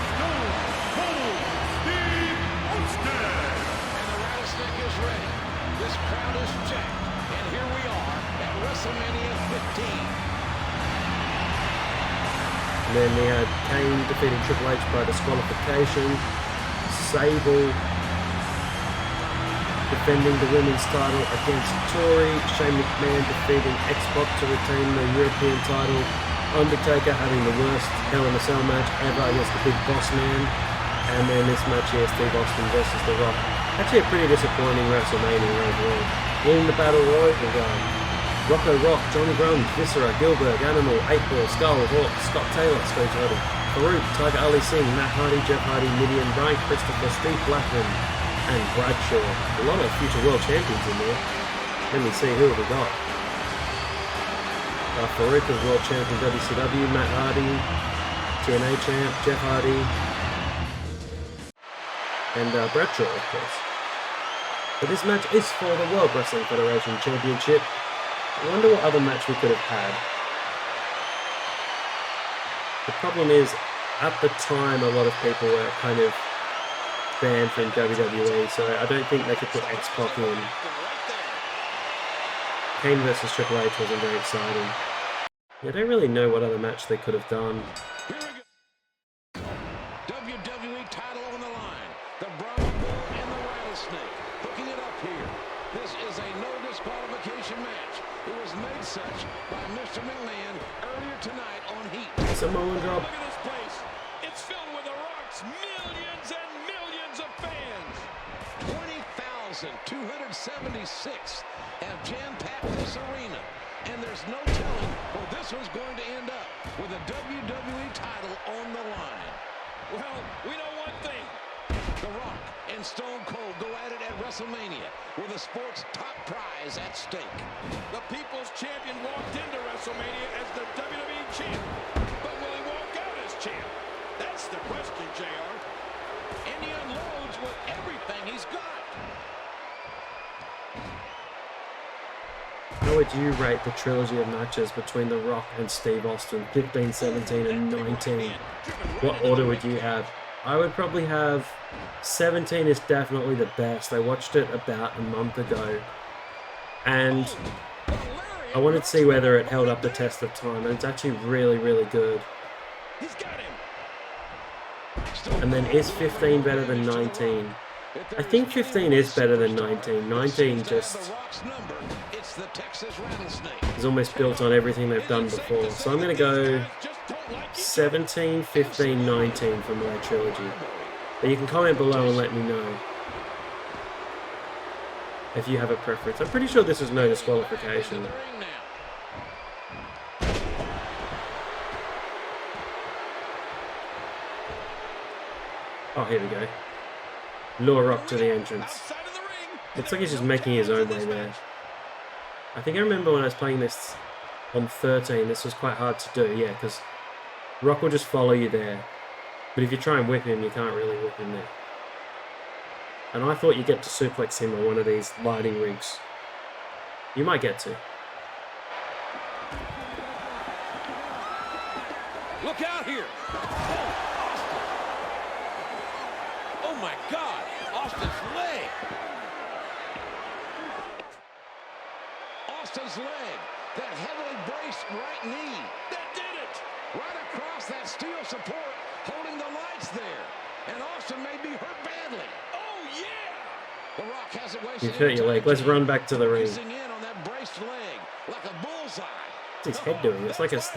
Stone Cold Steve Austin. And the rattlesnake is ready. This crowd is jacked. And here we are at WrestleMania 15. And then we had Kane defeating Triple H by disqualification. Sable defending the women's title against Tori. Shane McMahon defeating X-Pac to retain the European title. Undertaker having the worst Hell in a Cell match ever against the Big Boss Man. And then this match here, Steve Austin versus The Rock. Actually a pretty disappointing WrestleMania overall. In the Battle Royal, Rocco Rock, Johnny Grunge, Viscera, Gilbert, Animal, 8-Ball, Skull, Hawk, Scott Taylor, Scott Taylor, Farouk, Tiger Ali Singh, Matt Hardy, Jeff Hardy, Midian, Brian Christopher, Steve Blackman, and Bradshaw. A lot of future world champions in there. Let me see who have we got. Farouk is world champion WCW, Matt Hardy, TNA champ, Jeff Hardy, and Bradshaw, of course. But this match is for the World Wrestling Federation Championship. I wonder what other match we could have had. The problem is, at the time, a lot of people were kind of banned from WWE, so I don't think they could put X-Pac in. Kane versus Triple H wasn't very exciting. I don't really know what other match they could have done. WWE title on the line. The Brahma Bull and the Rattlesnake. Hooking it up here. This is a no disqualification match. It was made such by Mr. McMahon earlier tonight on Heat. Samoan drop. Look at this place. It's filled with The Rock's millions and millions of fans. 20,276 have jam-packed this arena. And there's no telling where this one's going to end up with a WWE title on the line. Well, we know one thing. The Rock and Stone Cold go at it at WrestleMania with the sport's top prize at stake. The People's Champion walked into WrestleMania as the WWE Champ. But will he walk out as champ? That's the question, JR. And he unloads with everything he's got. How would you rate the trilogy of matches between The Rock and Steve Austin, 15, 17, and 19? What order would you have? I would probably have 17 is definitely the best. I watched it about a month ago, and I wanted to see whether it held up the test of time, and it's actually really, really good. And then is 15 better than 19? I think 15 is better than 19. 19 just is almost built on everything they've done before. So I'm going to go 17, 15, 19 for my trilogy. But you can comment below and let me know if you have a preference. I'm pretty sure this is no disqualification. Oh, here we go. Lure Rock to the entrance. Looks like he's just making his own way there. I think I remember when I was playing this on 13, this was quite hard to do, yeah, because Rock will just follow you there. But if you try and whip him, you can't really whip him there. And I thought you get to suplex him on one of these lighting rigs. You might get to. Look out here! Oh my God! Austin's leg! Austin's leg! That heavily braced right knee! That did it! Right across that steel support, holding the lights there. And Austin may be hurt badly. Oh yeah! The Rock hasn't wasted. You've hurt your leg. Let's run back to the ring. In on that braced leg like a bullseye. What's his head doing? It's like it's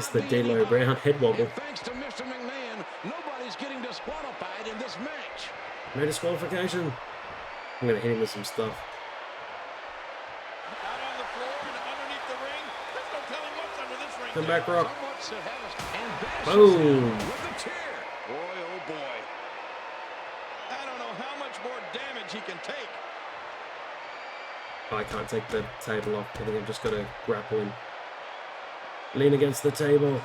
the D'Lo Brown head wobble. Thanks to Mr. McMahon, nobody's getting disqualified in this match. No disqualification. I'm gonna hit him with some stuff. Out on the floor and underneath the ring. There's no telling what's under this ring. Come back, Rock. Boom. Boom. Boy, oh boy. I don't know how much more damage he can take. I can't take the table off. I think I've just got to grapple him. Lean against the table.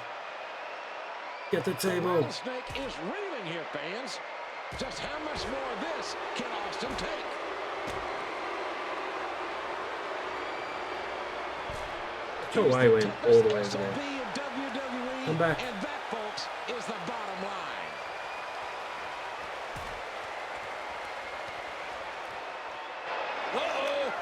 Get the table. The snake is reeling here, fans. Just how much more of this can Austin take? Go away, Wayne. All the way over there. Come back. And that, folks, is the bottom line. Uh-oh.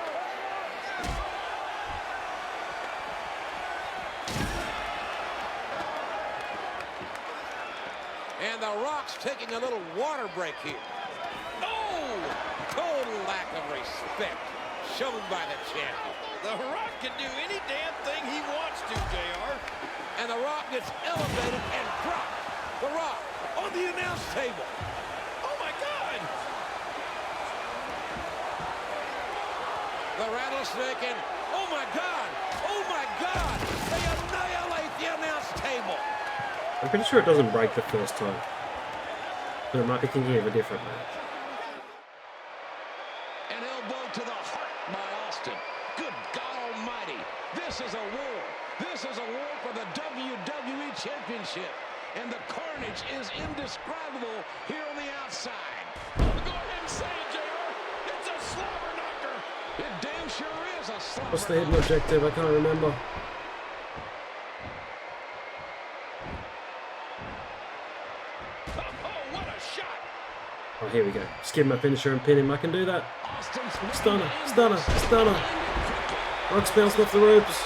And the Rock's taking a little water break here. Oh! Total lack of respect shown by the champion. The Rock can do any damn thing he wants to, JR. And the Rock gets elevated and dropped. The Rock on the announce table. Oh my God! The rattlesnake and oh my God! Oh my God! They annihilate the announce table. I'm pretty sure it doesn't break the first time. But I might be thinking of a different match. An elbow to the heart by Austin. Good God Almighty! This is a war. This is a war for the WWE Championship. And the carnage is indescribable here on the outside. Go ahead and say it, JR. It's a slobber knocker. It damn sure is a slobber. What's the hidden objective? I can't remember. Oh, what a shot. Oh, here we go. Just give him a finisher and pin him. I can do that. Stunner, stunner, stunner. Rock's bounced off the ropes.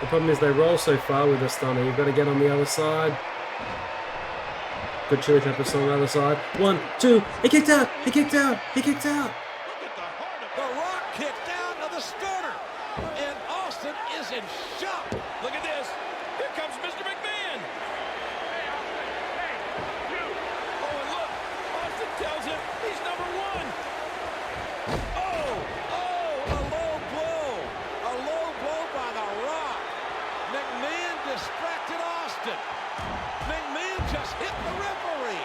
The problem is they roll so far with the stunner. You've got to get on the other side. Good Chili Pepper song on the other side. 1, 2. He kicked out. He kicked out. He kicked out. The Rock kicked out of the stunner. And Austin is in shock. Look at this. Here comes Mr. McMahon. Oh, and look. Austin tells him he's number 1. Oh, a low blow. A low blow by the Rock. McMahon distracted Austin. McMahon just hit the referee.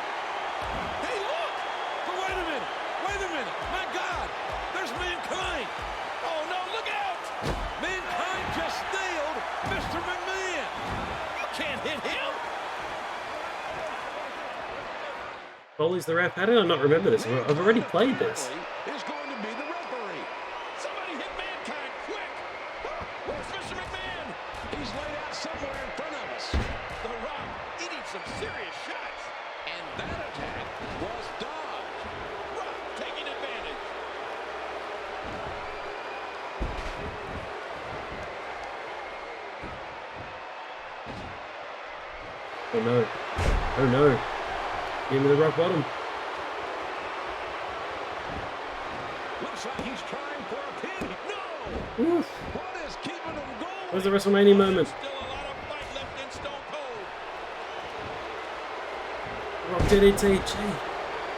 Mankind just nailed Mr. McMahon. You can't hit him. Foley's the ref. How did I not remember this? I've already played this. Is going to be the referee. Somebody hit Mankind quick. Where's Mr. McMahon? He's laid out somewhere in front of us. The Rock eating some serious shots. And that attack was dodged. Rock taking advantage. Oh no. Oh no. Give me the rock bottom. Looks like he's trying for a pin. No! Oof. What is keeping him going? Where's the WrestleMania moment? Still a lot of fight left in Stone Cold. Rock DDT. Gee.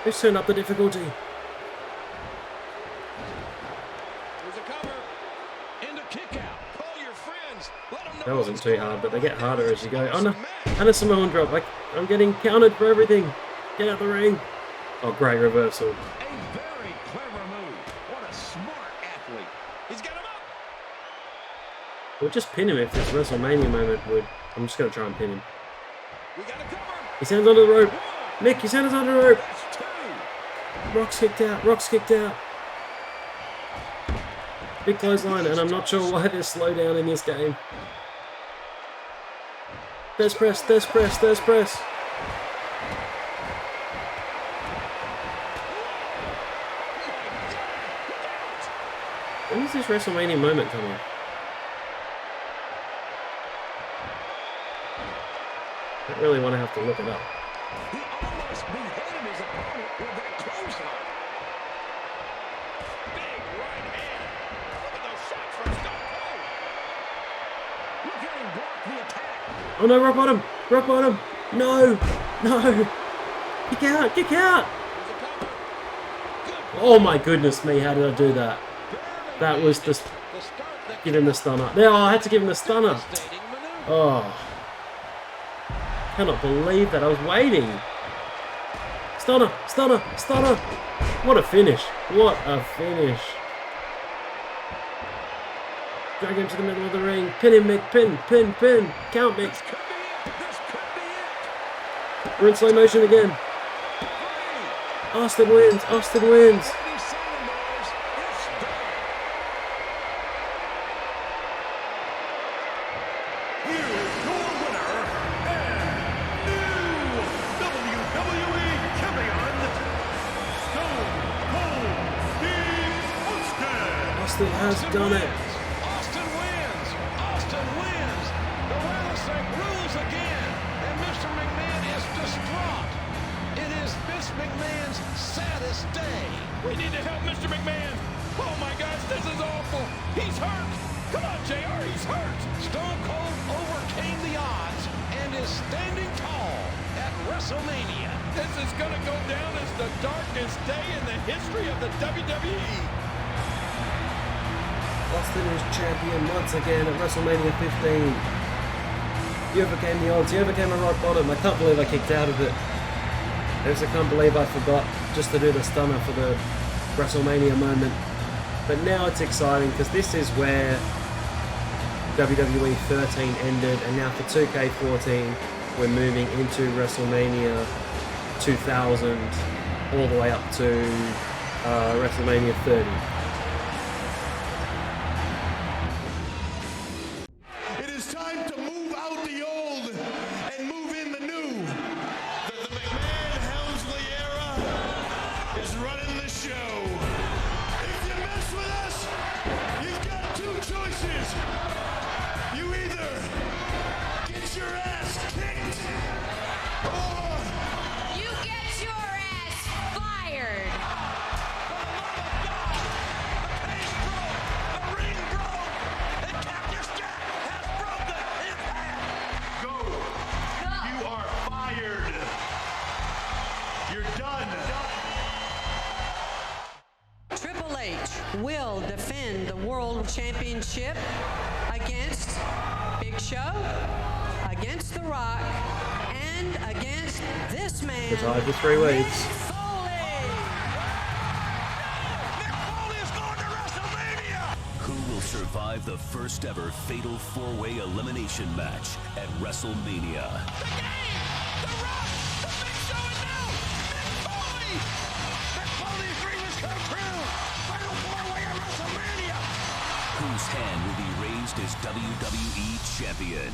Who's turned up the difficulty? There's a cover. Into kick out. Call your friends. Let them know. That wasn't too hard, but they get harder as you go. Oh no. And a Samoan drop. I'm getting counted for everything. Get out the ring. Oh, great reversal. A very clever move. What a smart athlete. He's got him up. We'll just pin him if this WrestleMania moment would. I'm just going to try and pin him. We got a cover. His hands under the rope. Mick, his hands under the rope. Rock's kicked out. Rock's kicked out. Big clothesline, and I'm not sure why there's slowdown in this game. There's press, there's press, there's press. When is this WrestleMania moment coming? I don't really want to have to look it up. He almost beheaded his opponent with that clothesline. Big right hand. Look at those shots from Stone Cold. Look at him block the attack. Oh no, rock bottom! Rock bottom! No! No! Kick out! Kick out! Oh my goodness me, how did I do that? That was the... Give him the stunner. No, I had to give him the stunner. Oh. Cannot believe that. I was waiting. Stunner! Stunner! Stunner! What a finish. What a finish. Drag him to the middle of the ring. Pin him, Mick. Pin, pin, pin. Count, Mick. We're in slow motion again. Austin wins. Austin wins. Austin has done it. Austin wins. Austin wins. The rattlesnake rules again, and Mr. McMahon is distraught. It is Vince McMahon's saddest day. We need to help Mr. McMahon. Oh my gosh, this is awful. He's hurt. Come on, JR, he's hurt. Stone Cold overcame the odds and is standing tall at WrestleMania. This is going to go down as the darkest day in the history of the WWE. Austin is champion once again at WrestleMania 15. You overcame the odds. You overcame a rock bottom. I can't believe I kicked out of it. I just can't believe I forgot just to do the stunner for the WrestleMania moment. But now it's exciting because this is where WWE 13 ended, and now for 2K14 we're moving into WrestleMania 2000 all the way up to WrestleMania 30. Will defend the World Championship against Big Show, against The Rock, and against this man. It's hard for 3 weeks. Who will survive the first ever fatal four-way elimination match at WrestleMania. The game! The Rock! The Big Show and now Mick Foley! Mick Foley's dream has come true! Final four-way at WrestleMania! Whose hand will be raised as WWE Champion?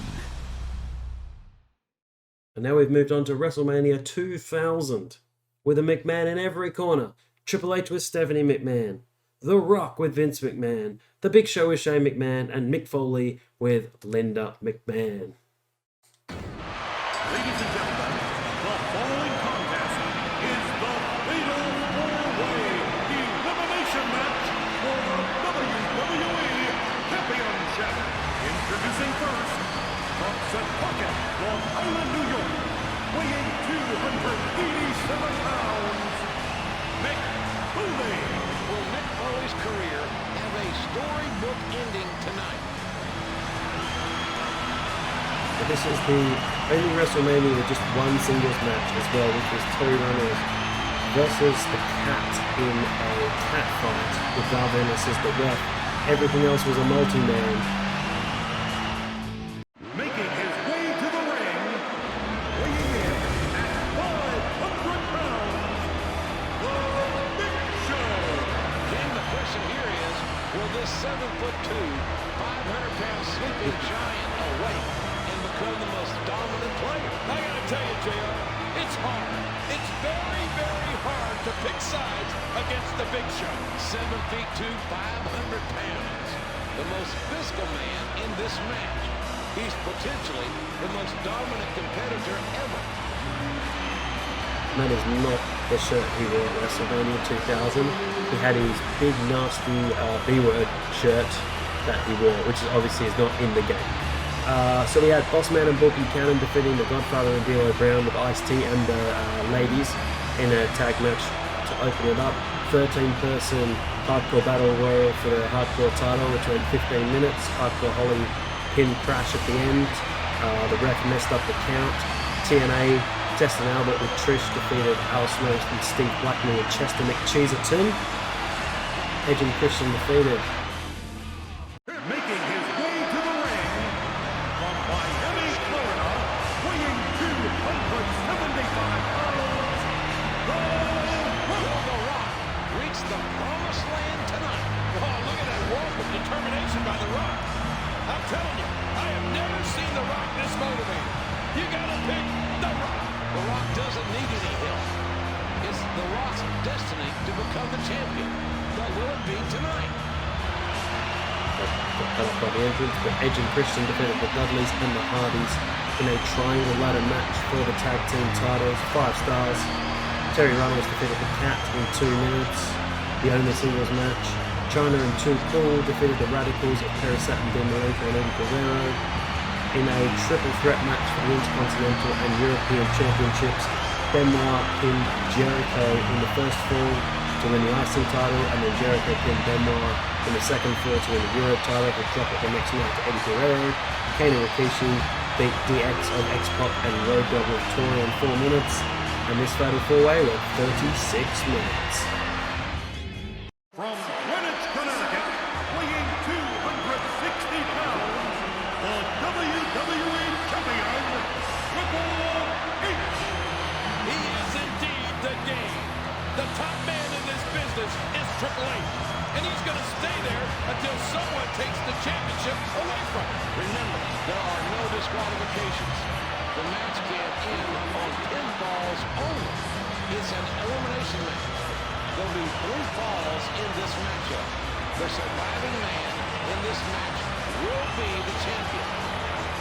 And now we've moved on to WrestleMania 2000 with a McMahon in every corner. Triple H with Stephanie McMahon, The Rock with Vince McMahon, The Big Show with Shane McMahon, and Mick Foley with Linda McMahon. Ladies and gentlemen, the following contest is the Fatal 4-Way Elimination Match for the WWE Championship. Introducing first, from Setauket, Long Island, New York, weighing 287 pounds, Mick Foley. Will Mick Foley's career have a storybook ending tonight? This is the only WrestleMania with just one singles match as well, which was Terry Runnels versus the Cat in a cat fight with Val Venis as the ref. Everything else was a multi-man. Making his way to the ring, weighing in at 500 pounds, The Big Show. Ken, the question here is, will this 7'2", 500-pound sleeping giant awake and become the most dominant player? I gotta tell you, JR, it's hard. It's very, very hard to pick sides against the Big Show. 7'2", 500 pounds. The most physical man in this match. He's potentially the most dominant competitor ever. That is not the shirt he wore at WrestleMania 2000. He had his big, nasty B-word shirt that he wore, which obviously is not in the game. So we had Bossman and Bull Buchanan defeating the Godfather and D'Lo Brown with Ice-T and the ladies in a tag match to open it up. 13-person Hardcore Battle Royal for the Hardcore title, which went 15 minutes. Hardcore Holly pin crash at the end. The ref messed up the count. TNA, Justin Albert with Trish defeated Al Snow and Steve Blackman with Chester McCheeserton. Edge and Christian defeated. Making his way to the ring, from Miami, Florida, weighing 275 pounds, Will The Rock reach the promised land tonight? Oh, look at that walk of determination by The Rock. I'm telling you, I have never seen The Rock this motivated. You gotta pick The Rock. The Rock doesn't need any help. It's The Rock's destiny to become the champion. But will it be tonight? Got cut off by the entrance, but Edge and Christian defeated the Dudleys and the Hardys in a triangle ladder match for the tag team titles. 5 stars. Terry Runnels defeated the Cat in 2 minutes. The only singles match. China and Too Cool defeated the Radicals of Perry Satin, Dean Malenko and Eddie Guerrero in a triple threat match for the Intercontinental and European Championships. Benoit pinned Jericho in the first fall to win the IC title, and then Jericho pinned Benoit in the second fall to win the Euro title, to drop it the next night to Eddie Guerrero. Kane and Rikishi beat DX of X-Pac and Road Dogg with Tori in 4 minutes, and this fatal 4-way went 36 minutes. from Greenwich, Connecticut, weighing 260 pounds, the WWE Champion, Triple H. He is indeed the game. The top man in this business is Triple H. And he's going to stay there until someone takes the championship away from him. Remember, there are no disqualifications. The match can end on pinfalls only. It's an elimination match. There'll be 3 falls in this matchup. The surviving man in this match will be the champion.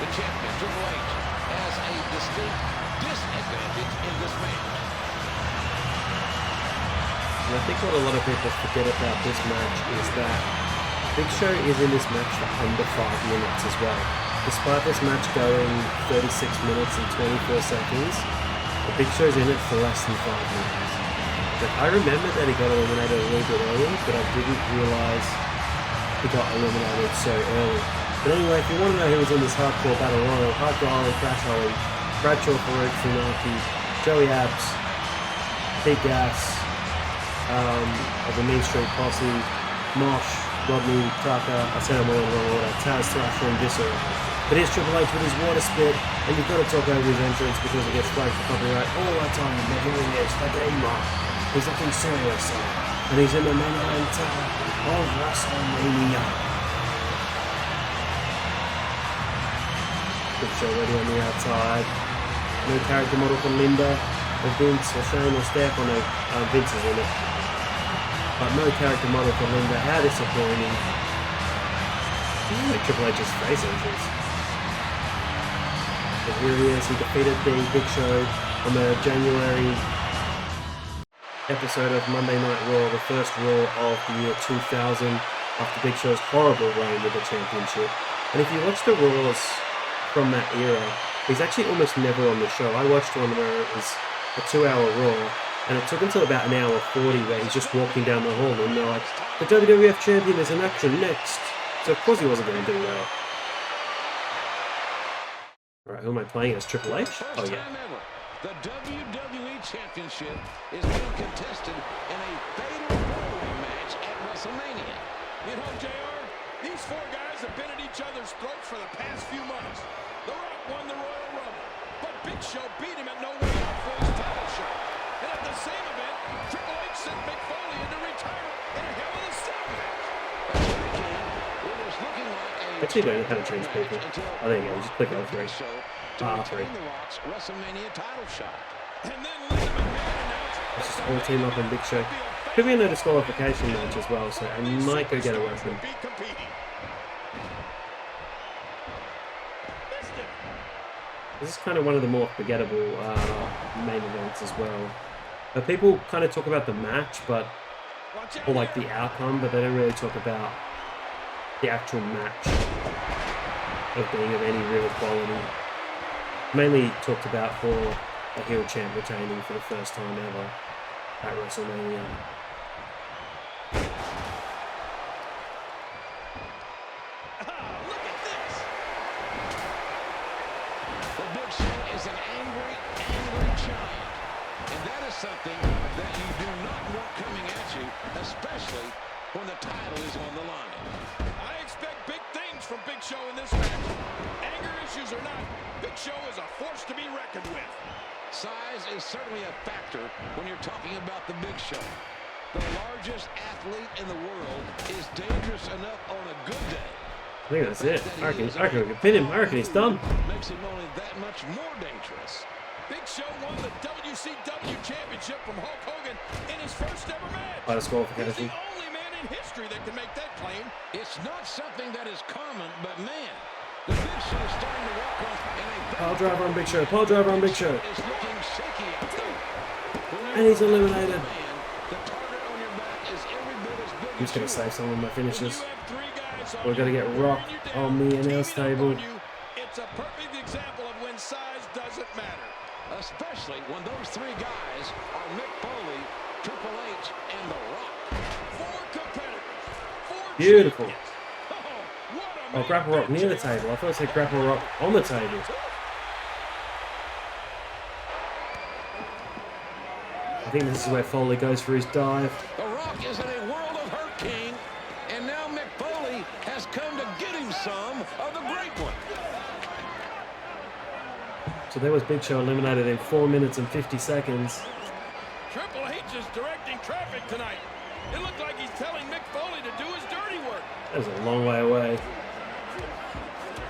The champion, Triple H, has a distinct disadvantage in this match. And I think what a lot of people forget about this match is that Big Show is in this match for under 5 minutes as well. Despite this match going 36 minutes and 24 seconds, the Big Show's in it for less than 5 minutes. But I remember that he got eliminated a little bit early, but I didn't realise he got eliminated so early. But anyway, if you want to know who was in this Hardcore Battle Royal, Hardcore Holly, Crash Holly, Bradshaw, Farouk, Funaki, Joey Abs, Big Gas, of the Mean Street Posse, Mosh, Rodney, Tucker, I said them all in the wrong order, Taz, Thrasher, and Viscera. But here's Triple H with his water spit, and you've got to talk over his entrance because it gets flagged for copyright all the time. They're hearing this, the gamer. He's looking serious, and he's in the main event of WrestleMania. Big Show ready on the outside. No character model for Linda, or Vince, or Shane, or Steph. Oh no, Vince is in it. But no character model for Linda. How disappointing. This is like Triple H's face entrance. But here he is. He defeated the Big Show on the January episode of Monday Night Raw, the first Raw of the year 2000, after Big Show's horrible reign with the championship. And if you watch the Raws from that era, he's actually almost never on the show. I watched one where it was a 2-hour Raw, and it took until about an hour 40 where he's just walking down the hall and they're like, the WWF champion is in action next. So of course he wasn't going to do well. Alright, who am I playing as? Triple H? Oh yeah. The WWE Championship is being contested in a fatal four-way match at WrestleMania. You know, JR, these four guys have been at each other's throats for the past few months. The Rock won the Royal Rumble, but Big Show beat him at No Way Out for his title shot. And at the same event, Triple H sent Mick Foley into retirement in a Hell in a Cell match. Actually, don't know how to change people. Oh, there you go. You just click L3. R3. WrestleMania title shot. Let's just all team up on Big Show. Could be a no disqualification match as well, so I might go get a weapon. This is kind of one of the more forgettable main events as well. But people kind of talk about the match, or like the outcome, but they don't really talk about the actual match of being of any real quality. Mainly talked about for a heel champ retaining for the first time ever at WrestleMania. The Big Show is an angry, angry giant. And that is something that you do not want coming at you, especially when the title is on the line. I expect big things from Big Show in this match. Anger issues or not, Big Show is a force to be reckoned with. Size is certainly a factor when you're talking about the Big Show. The largest athlete in the world is dangerous enough on a good day. I think that's it. I reckon we can pin him. I reckon he's done. Makes him only that much more dangerous. Big Show won the WCW Championship from Hulk Hogan in his first ever match. By disqualification. He's the only man in history that can make that claim. It's not something that is common, but man, the Big Show is starting to walk off in a Pile driver on Big Show. Pile driver on Big Show. is looking shaky out there. And he's eliminated. The target on your back is every bit as big I'm just going to save some of my finishes. We're going to get Rock on the announce table. It's a perfect example of when size doesn't matter. Especially when those three guys are Mick Foley, Triple H, and The Rock. Four competitors. Four Beautiful. champions. Oh, Grapple Rock near the table. I thought it said Grapple Rock on the table. I think this is where Foley goes for his dive. The Rock is in a world of hurt, King, and now Mick Foley has come to get him some of the great one. So there was Big Show eliminated in 4 minutes and 50 seconds. Triple H is directing traffic tonight. It looked like he's telling Mick Foley to do his dirty work. That was a long way away.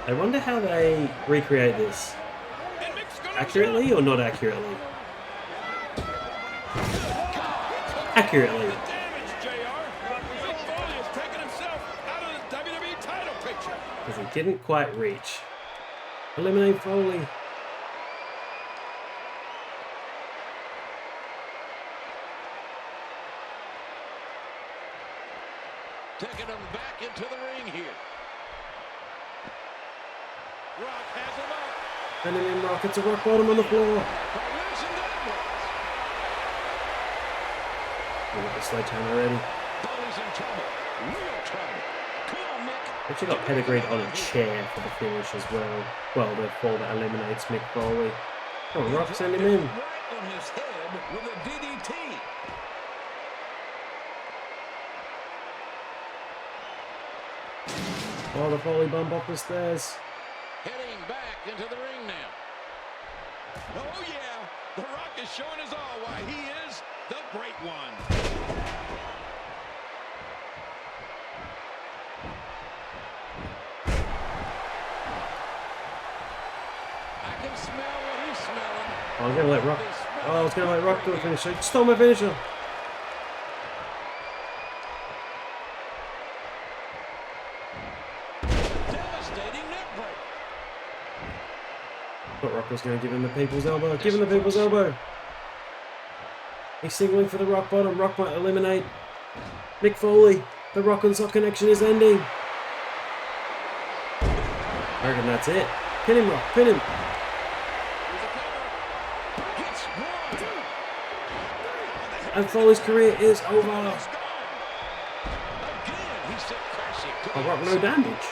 I wonder how they recreate this. Accurately or not accurately? Accurately. Damage, JR. Mick Foley has taken himself out of the WWE title picture. Because he didn't quite reach. Eliminate Foley. Taking him back into the ring here. Rock has him up. And then Rock hits a rock bottom on the floor. We got the sledgehammer ready. Foley's in trouble. Real trouble. Come on, Mick. Actually got pedigreed on a chair for the finish as well. Well, the fall that eliminates Mick Foley. Come on, Rock, send him in. Right on his head with a DDT. Oh, the Foley bump up the stairs. Heading back into the ring now. Oh, yeah. The Rock is showing us all why he is the Great One. I can smell what he's smelling. Oh, I was gonna let Rock. Oh, I was gonna let Rock do a finisher. Stole my finisher. Devastating neck break. Thought Rock was gonna give him the people's elbow. Give him the people's elbow. He's signaling for the Rock bottom. Rock might eliminate Mick Foley. The Rock and Sock connection is ending. I reckon that's it. Pin him, Rock. Pin him. And Foley's career is over. Oh, Rock, no damage.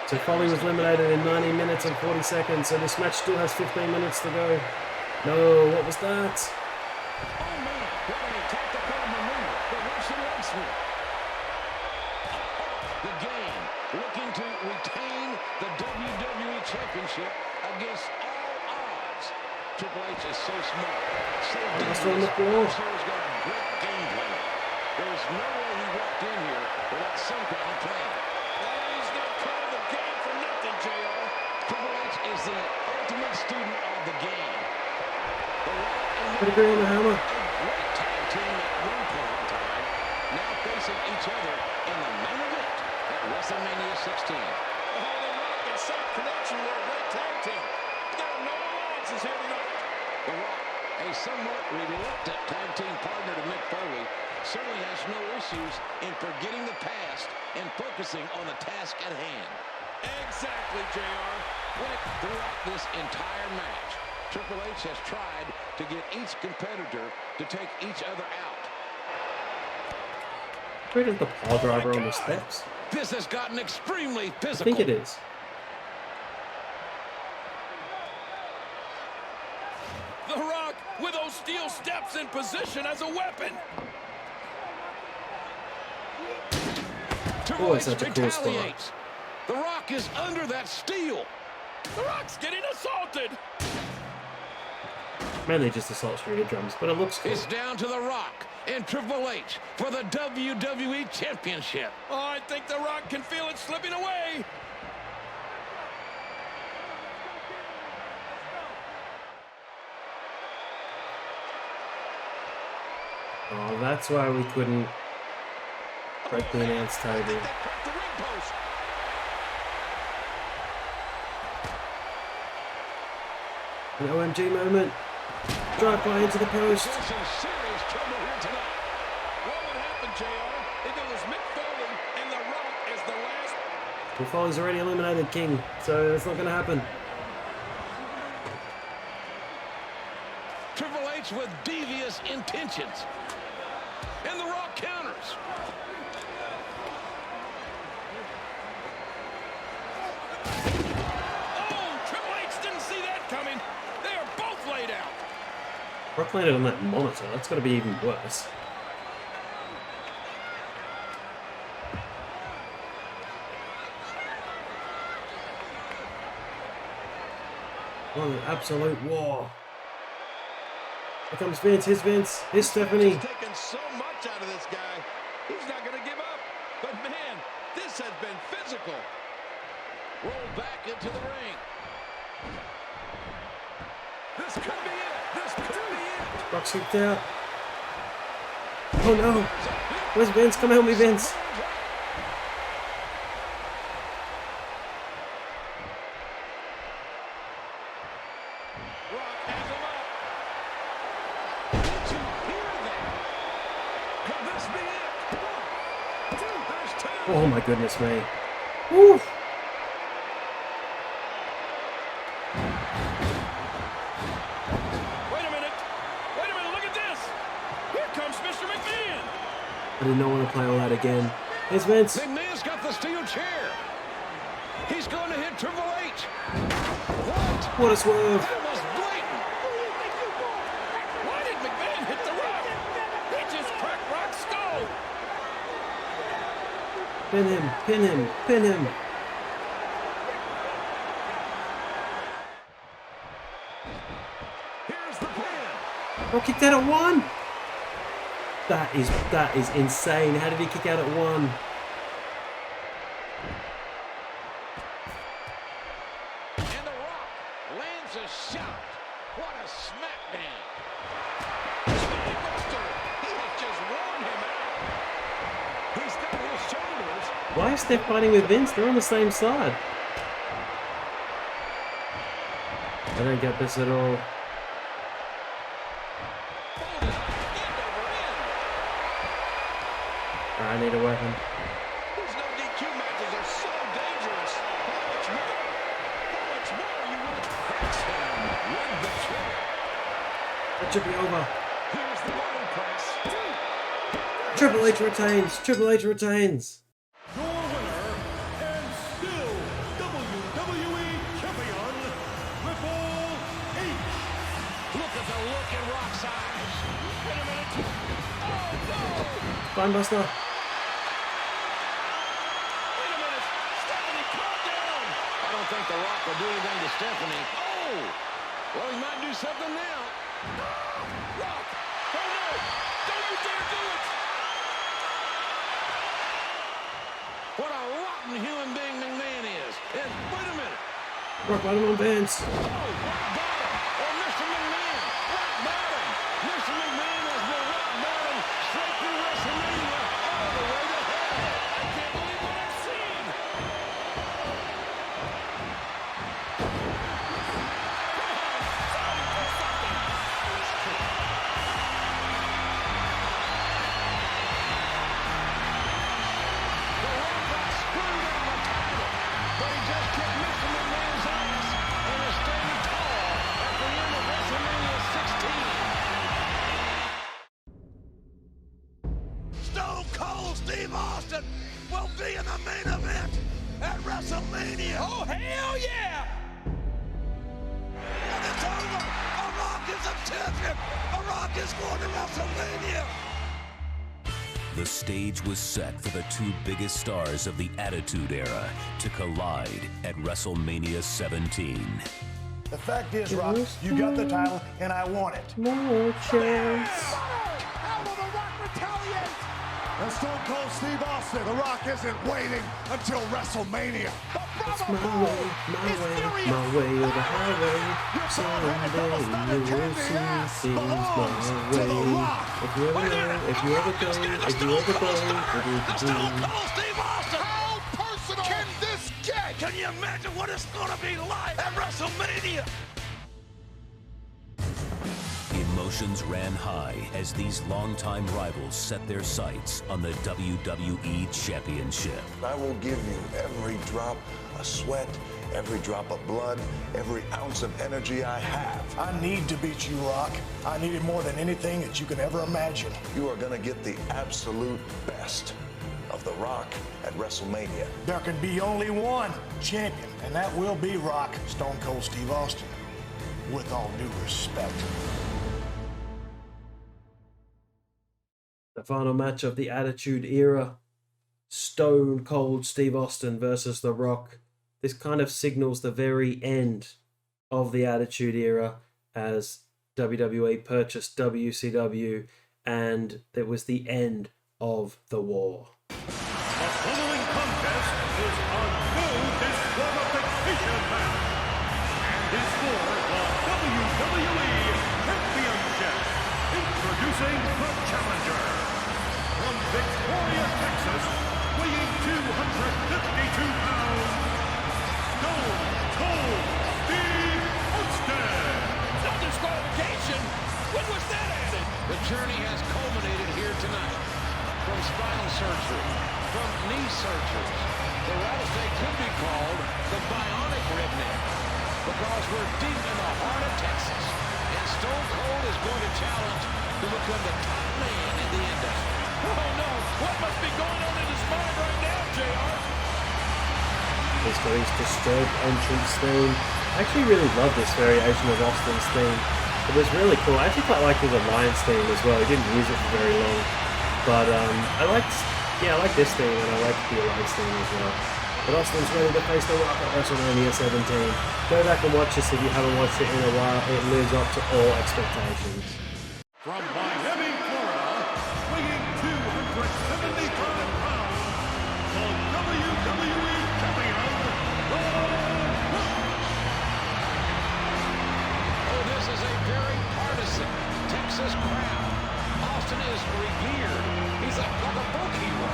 So Foley was eliminated in 90 minutes and 40 seconds. So this match still has 15 minutes to go. No, what was that? The game looking to retain the WWE Championship against all odds. Triple H is so smart. That's on the floor. He's got a great game plan. There's no way he walked in here without some kind of plan. He's not part of the game for nothing, JR. Triple H is the ultimate student of the game. The Rock and Pedigree on the hammer. a great tag team at one point in time, now facing each other in the main event at WrestleMania 16. Oh, the Rock and Sock connection were a great tag team. There are no alliances here tonight. The Rock, a somewhat reluctant tag team partner to Mick Foley, certainly has no issues in forgetting the past and focusing on the task at hand. Exactly, JR. Throughout this entire match, Triple H has tried to get each competitor to take each other out. Where is the pile driver on the steps? This has gotten extremely I physical. think it is. The Rock with those steel steps in position as a weapon. Triple Oh, H it's such a cool retaliates. spot. The Rock is under that steel. The Rock's getting assaulted. Mainly just assault through the drums, but it looks cool. It's down to The Rock and Triple H for the WWE Championship. Oh, I think The Rock can feel it slipping away. Oh, that's why we couldn't break the announce table. An OMG moment. Drive by into the post. Some serious trouble here tonight. What would happen, JR, if it was Mick Foley and The Rock as the last? Well, Foley's already eliminated King, so it's not going to happen. Triple H with devious intentions. And The Rock counters. Oh, Triple H didn't see that coming. They are both laid out. Rock landed on that monitor. That's got to be even worse. What an absolute war. Here comes Vince. Here's Vince. Here's Stephanie. He's taken so much out of this guy. He's not going to give up. But man, this has been physical. Roll back into the ring. This could be it. This could be it. Rock's kicked out. Oh no. Where's Vince? Come help me, Vince. Rock has him up. Did you hear that? Could this be it? 1, 2, there's 2. Oh my goodness me. Woo. Wait a minute. Look at this. Here comes Mr. McMahon. I did not want to play all that again. Here's Vince. McMahon's got the steel chair. He's going to hit Triple H. What? What a swerve. That was blatant. Why did McMahon hit The Rock? He just cracked Rock's skull. Pin him, pin him, pin him. Here's the pin. Rock kicked out at 1. That is insane. How did he kick out at 1? And The Rock lands a shot. What a smackdown. Steamboat, he has just worn him out. He's got his shoulders. Why is Steph fighting with Vince? They're on the same side. I don't get this at all. I need a weapon. These no DQ matches are so dangerous. How much more you want? That's him with the trip. That should be over. Here's the body press. Triple H retains. Triple H retains. Your winner and still WWE Champion, Triple H. Look at the look in Rock's eyes. Wait a minute. Oh, no. Spinebuster. I don't think The Rock will do anything to Stephanie. Oh! Well, he might do something now. Rock! Oh, no! Don't you dare do it! What a rotten human being McMahon is. And wait a minute. Rock bottom on Vince. Oh, rock bottom. Oh, Mr. McMahon. Rock bottom. Mr. McMahon has been rock bottom straight through WrestleMania all the way to hell. I can't believe what I've seen. Stone Cold Steve Austin will be in the main event at WrestleMania. Oh, hell yeah! And it's over. The Rock is a champion. The Rock is going to WrestleMania. The stage was set for the two biggest stars of the Attitude Era to collide at WrestleMania 17. The fact is, Rock, you got the title, and I want it. No chance. How will The Rock retaliate? And Stone Cold Steve Austin, The Rock isn't waiting until WrestleMania. It's my way, my way or the highway. Someday you will see things my way. If you ever know, if you ever go, if you ever go, Stone Cold Steve Austin. How personal can this get? Can you imagine what it's going to be like at WrestleMania? Emotions ran high as these longtime rivals set their sights on the WWE Championship. I will give you every drop of sweat, every drop of blood, every ounce of energy I have. I need to beat you, Rock. I need it more than anything that you can ever imagine. You are going to get the absolute best of The Rock at WrestleMania. There can be only one champion, and that will be Rock, Stone Cold Steve Austin. With all due respect. The final match of the Attitude Era. Stone Cold Steve Austin versus The Rock. This kind of signals the very end of the Attitude Era as WWE purchased WCW, and it was the end of the war. The following contest is a no disqualification match and is for the WWE Championship. Introducing the challenger from Victoria, Texas, weighing 252 pounds, Stone Cold Steve Austin. No disqualification? When was that added? The journey has culminated here tonight. From spinal surgery, from knee surgeries, the rattlesnake could be called the bionic redneck because we're deep in the heart of Texas, and Stone Cold is going to challenge to become the top man in the industry. Oh no, what must be going on in his mind right now, JR? He's got his disturbed entrance theme. I actually really love this variation of Austin's theme. It was really cool. I actually quite liked his Alliance theme as well. He didn't use it for very long. But I liked Yeah, I like this theme, and I like the Alliance theme as well. But Austin's ready to face The Rock at WrestleMania 17. Go back and watch this if you haven't watched it in a while. It lives up to all expectations. From Miami, Florida, weighing 275 pounds, the WWE Champion, The Rock. Oh, this is a very partisan Texas crowd. Austin is revered. He's like a folk hero.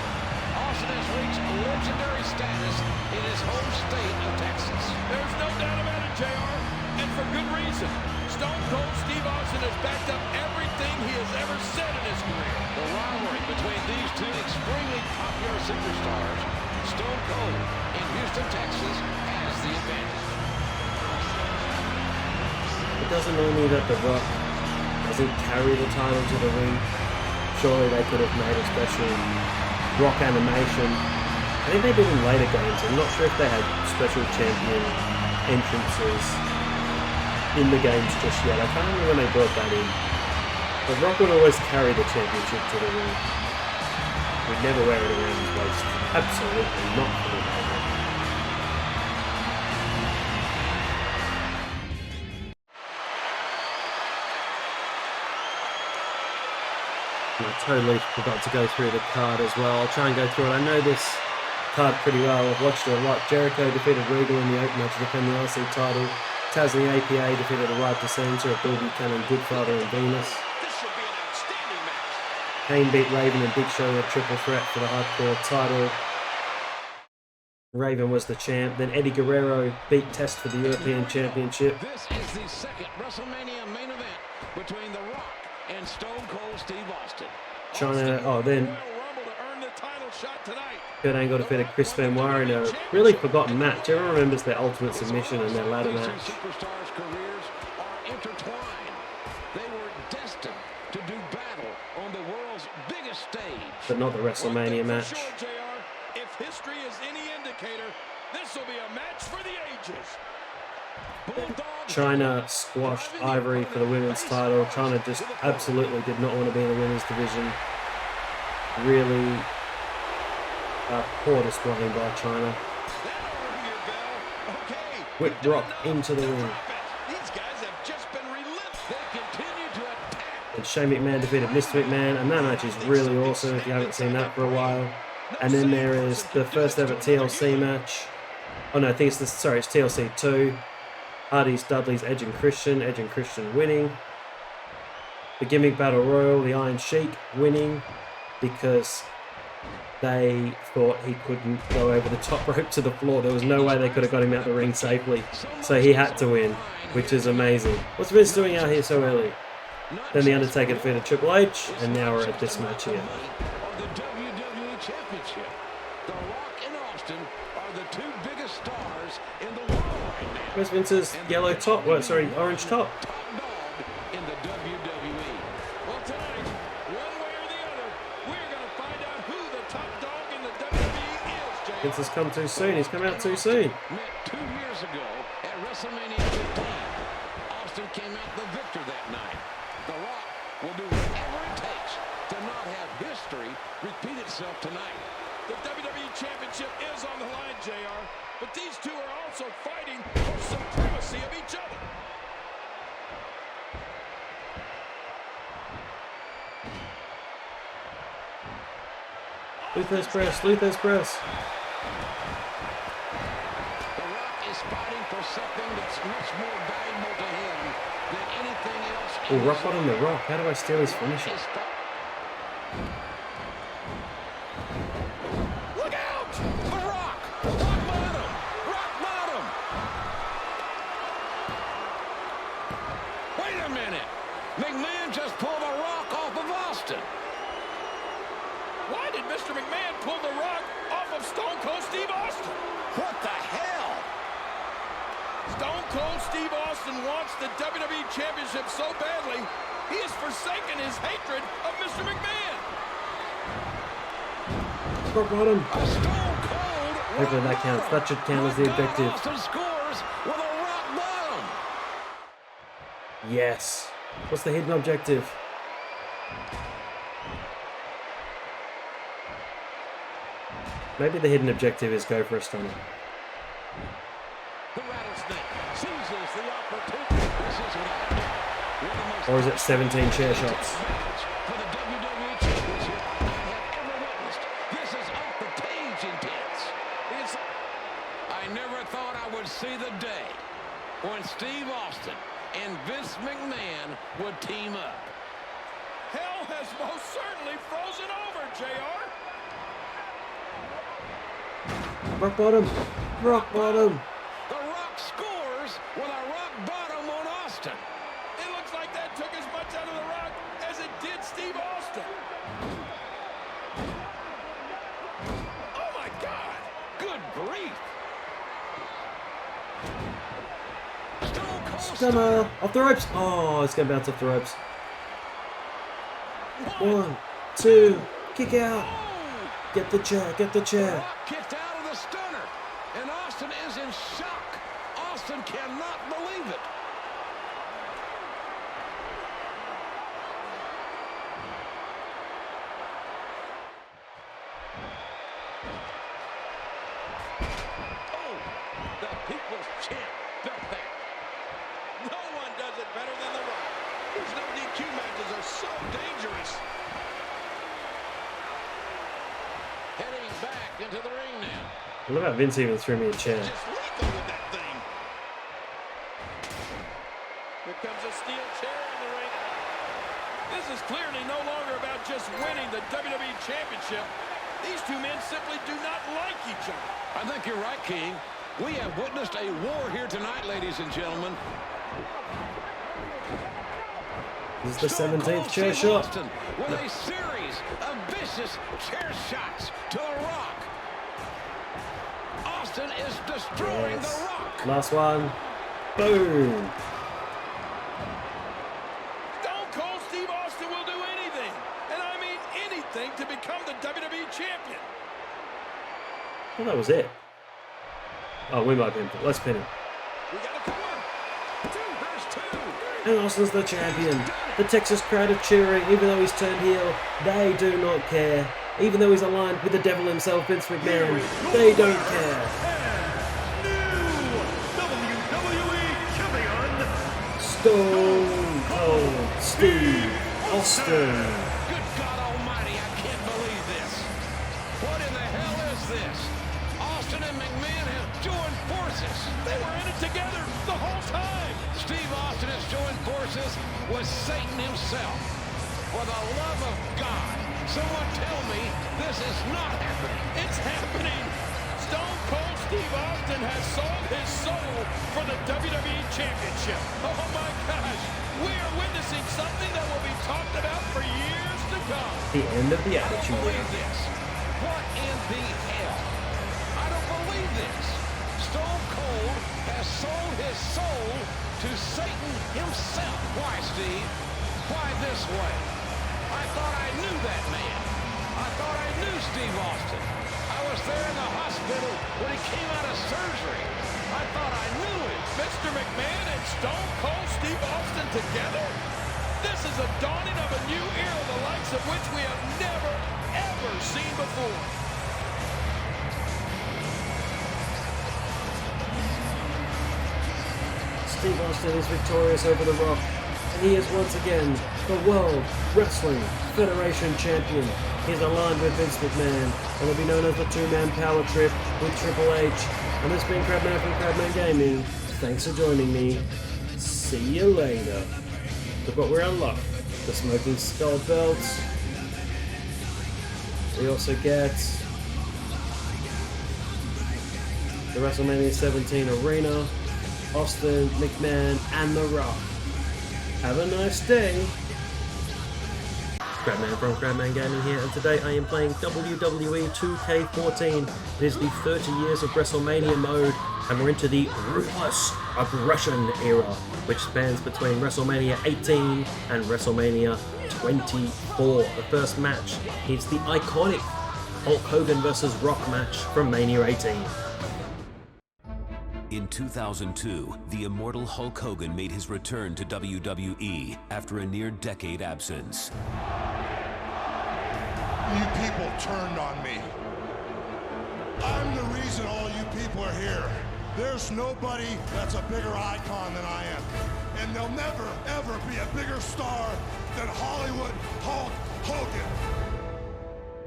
Austin has reached legendary status in his home state of Texas. There's no doubt about it, JR, and for good reason. Stone Cold Steve Austin has backed up everything he has ever said in his career. The rivalry between these two extremely popular superstars, Stone Cold in Houston, Texas, has the advantage. It doesn't mean that The Rock doesn't carry the title to the ring. Surely they could have made a special Rock animation. I think they did in later games. I'm not sure if they had special champion entrances in the games just yet. I can't remember when they brought that in. But Rock would always carry the championship to the ring. We'd never wear it around his waist. Absolutely not for the moment. I totally forgot to go through the card as well. I'll try and go through it. I know this card pretty well. I've watched it a lot. Jericho defeated Regal in the opener to defend the IC title. Taz and the APA defeated the Right to Censor of Bill Buchanan, Goodfather and Venus. This should be an outstanding match. Kane beat Raven and Big Show in a triple threat for the hardcore title. Raven was the champ. Then Eddie Guerrero beat Test for the European Championship. This is the second WrestleMania main event between The Rock and Stone Cold Steve Austin. Then Kurt Angle defeated Chris Benoit in a really forgotten match. Everyone remembers their Ultimate Submission and their ladder match. Superstars' careers are intertwined. They were destined to do battle on the world's biggest stage. But not the WrestleMania match. Sure, JR, if history is any indicator, this will be a match for the ages. China squashed Ivory for the women's title. China just absolutely did not want to be in the women's division. Really poor displaying by China. Whipped Rock into the ring. These guys have just been relentless. They continue to attack. And Shane McMahon defeated Mr. McMahon, and that match is really awesome if you haven't seen that for a while. And then there is the first ever TLC match. Oh no, I think it's TLC 2. Hardy's, Dudley's, Edge and Christian winning. The Gimmick Battle Royal, the Iron Sheik winning because they thought he couldn't go over the top rope to the floor. There was no way they could have got him out the ring safely. So he had to win, which is amazing. What's Vince doing out here so early? Then The Undertaker defeated Triple H, and now we're at this match here. The WWE Championship. The Rock and Austin are the two biggest stars in the world right now. Where's Vince's yellow top? Orange top. In the WWE. Well, tonight, one way or the other, we're going to find out who the top dog in the WWE is, Jay. Vince has come too soon. He's come out too soon. Met 2 years ago at WrestleMania 15. Austin came out the victor that night. The Rock will do whatever it takes to not have history repeat itself tonight. The WWE Championship is on the line, JR, but these two are also fighting for supremacy of each other. Luther's press, Luther's press. The Rock is fighting for something that's much more valuable to him than anything else. Oh, rock bottom the Rock. How do I steal his finisher? Look out! The Rock! Rock bottom! Rock bottom! Wait a minute! McMahon just pulled the Rock off of Austin. Why did Mr. McMahon pull the Rock off of Stone Cold Steve Austin? What the hell? Stone Cold Steve Austin wants the WWE Championship so badly, he has forsaken his hatred of Mr. McMahon. Rock bottom. Stone Cold. Hopefully that counts. That should count as the objective. Austin scores with a rock bottom. Yes. What's the hidden objective? Maybe the hidden objective is go for a stunner. The rattlesnake seizes the opportunity. This is without doubt one of the most Or is it 17 chair shots? for the WWE Championship I have ever witnessed. This is off the page intense. I never thought I would see the day when Steve Austin and Vince McMahon would team up. Hell has most certainly frozen over, JR. Rock bottom! Rock bottom! The Rock scores with a rock bottom on Austin. It looks like that took as much out of The Rock as it did Steve Austin. Oh my God! Good grief! Stone Cold Stunner! Off the ropes! Oh, it's going to bounce off the ropes. 1, 2, kick out! Get the chair, get the chair! Rock kicked out of the stunner, and Austin is in shock. Austin cannot believe it. Oh, the People's Champ felt that. No one does it better than The Rock. These no DQ matches are so dangerous. Heading back into the ring now. I love how Vince even threw me a chair. Just lethal with that thing. Here comes a steel chair in the ring. This is clearly no longer about just winning the WWE Championship. These two men simply do not like each other. I think you're right, King. We have witnessed a war here tonight, ladies and gentlemen. This is the 17th chair shot. Austin with a series of vicious chair shots to The Rock. Austin is destroying The Rock. Last one. Boom. Stone Cold Steve Austin will do anything, and I mean anything, to become the WWE Champion. Well, that was it. Oh, we might pin him. Let's pin him. We got a 1, 2, there's 2. And Austin's the champion. The Texas crowd are cheering, even though he's turned heel. They do not care. Even though he's aligned with the devil himself, Vince McMahon, they don't care. WWE Champion, Stone Cold Steve Austin. Good God Almighty, I can't believe this. What in the hell is this? Austin and McMahon have joined forces. They were in it together the whole time. Steve Austin has joined forces with Satan himself. For the love of God, someone tell me this is not happening. It's happening. Stone Cold Steve Austin has sold his soul for the WWE Championship. Oh my gosh. We are witnessing something that will be talked about for years to come. The end of the I don't Attitude believe Era. this. What in the hell? I don't believe this. Stone Cold has sold his soul to Satan himself. Why, Steve? Why this way? I thought I knew that man. I thought I knew Steve Austin. I was there in the hospital when he came out of surgery. I thought I knew him. Mr. McMahon and Stone Cold Steve Austin together? This is a dawning of a new era, the likes of which we have never, ever seen before. Steve Austin is victorious over The Rock, and he is once again the World Wrestling Federation Champion. He's aligned with Vince McMahon and will be known as the two-man power trip with Triple H. And this has been Crabman from Crabman Gaming. Thanks for joining me. See you later. Look what we're unlocked. The Smoking Skull belts. We also get the WrestleMania 17 arena, Austin, McMahon, and The Rock. Have a nice day. Crabman from Crabman Gaming here, and today I am playing WWE 2K14. It is the 30 Years of WrestleMania mode, and we're into the Ruthless Aggression era, which spans between WrestleMania 18 and WrestleMania 24. The first match is the iconic Hulk Hogan vs. Rock match from Mania 18. In 2002, the immortal Hulk Hogan made his return to WWE after a near-decade absence. You people turned on me. I'm the reason all you people are here. There's nobody that's a bigger icon than I am. And there'll never, ever be a bigger star than Hollywood Hulk Hogan.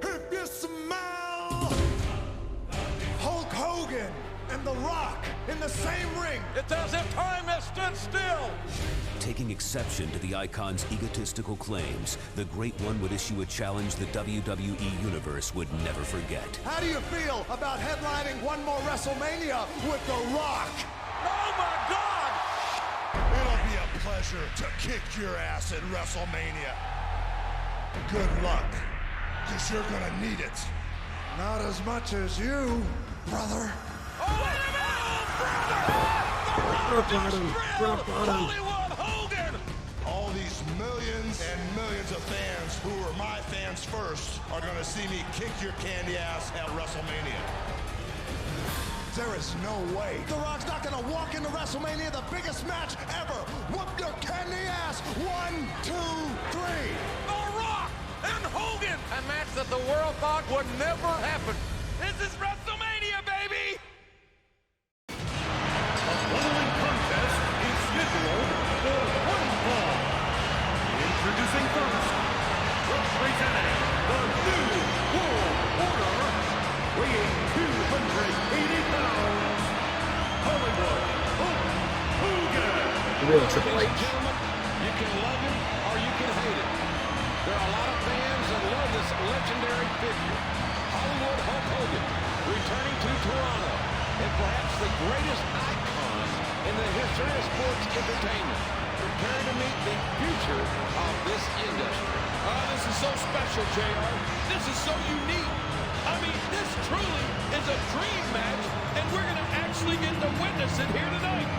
If you smell Hulk Hogan and The Rock in the same ring, It's as if time has stood still. Taking exception to the icon's egotistical claims, the Great One would issue a challenge the WWE Universe would never forget. How do you feel about headlining one more WrestleMania with The Rock? Oh my God! it'll be a pleasure to kick your ass at WrestleMania. Good luck, because you're gonna need it. Not as much as you, brother. Rock bottom. All these millions and millions of fans who were my fans first are gonna see me kick your candy ass at WrestleMania. There is no way The Rock's not gonna walk into WrestleMania, the biggest match ever. Whoop your candy ass. 1, 2, 3. The Rock and Hogan! A match that the world thought would never happen. This is WrestleMania, baby! The following contest is scheduled for one fall. Introducing first, representing the New World Order, weighing 280 pounds, Hollywood Hulk Hogan. Real Triple H. Gentlemen, you can love him or you can hate him. There are a lot of fans that love this legendary figure, Hollywood Hulk Hogan, returning to Toronto, and perhaps the greatest icon in the history of sports entertainment. Prepare to meet the future of this industry. This is so special, JR. This is so unique. I mean, this truly is a dream match, and we're going to actually get to witness it here tonight.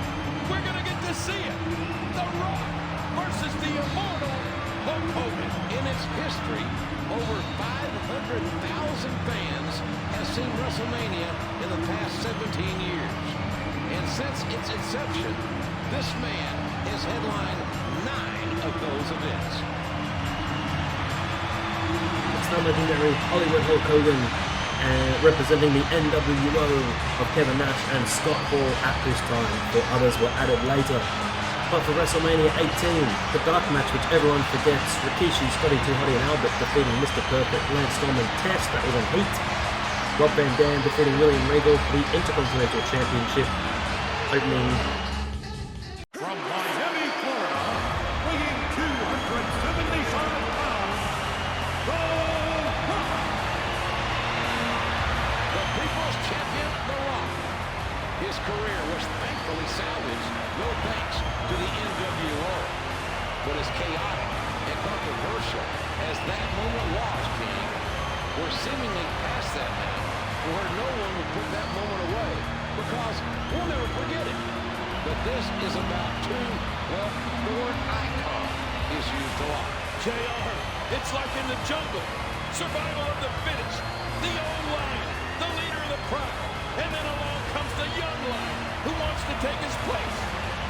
We're going to get to see it. The Rock versus the immortal Hulk Hogan. In its history, over 500,000 fans have seen WrestleMania in the past 17 years. And since its inception, this man has headlined 9 of those events. It's the legendary Hollywood Hulk Hogan representing the NWO of Kevin Nash and Scott Hall at this time. 4 others were added later. But for WrestleMania 18, the dark match which everyone forgets, Rikishi, Scotty 2 Hotty and Albert defeating Mr. Perfect, Lance Storm and Test, that was on Heat. Rob Van Dam defeating William Regal for the Intercontinental Championship, opening. From Miami, Florida, weighing 275 pounds, The Rock. The People's Champion, The Rock. His career was thankfully salvaged, no thanks to the NWO. But as chaotic and controversial as that moment was, King, we're seemingly past that now, where no one would put that moment away, because we'll never forget it. But this is about 2, well, the word icon is used a lot. JR, it's like in the jungle. Survival of the fittest. The old lion, the leader of the pack. And then along comes the young lion who wants to take his place.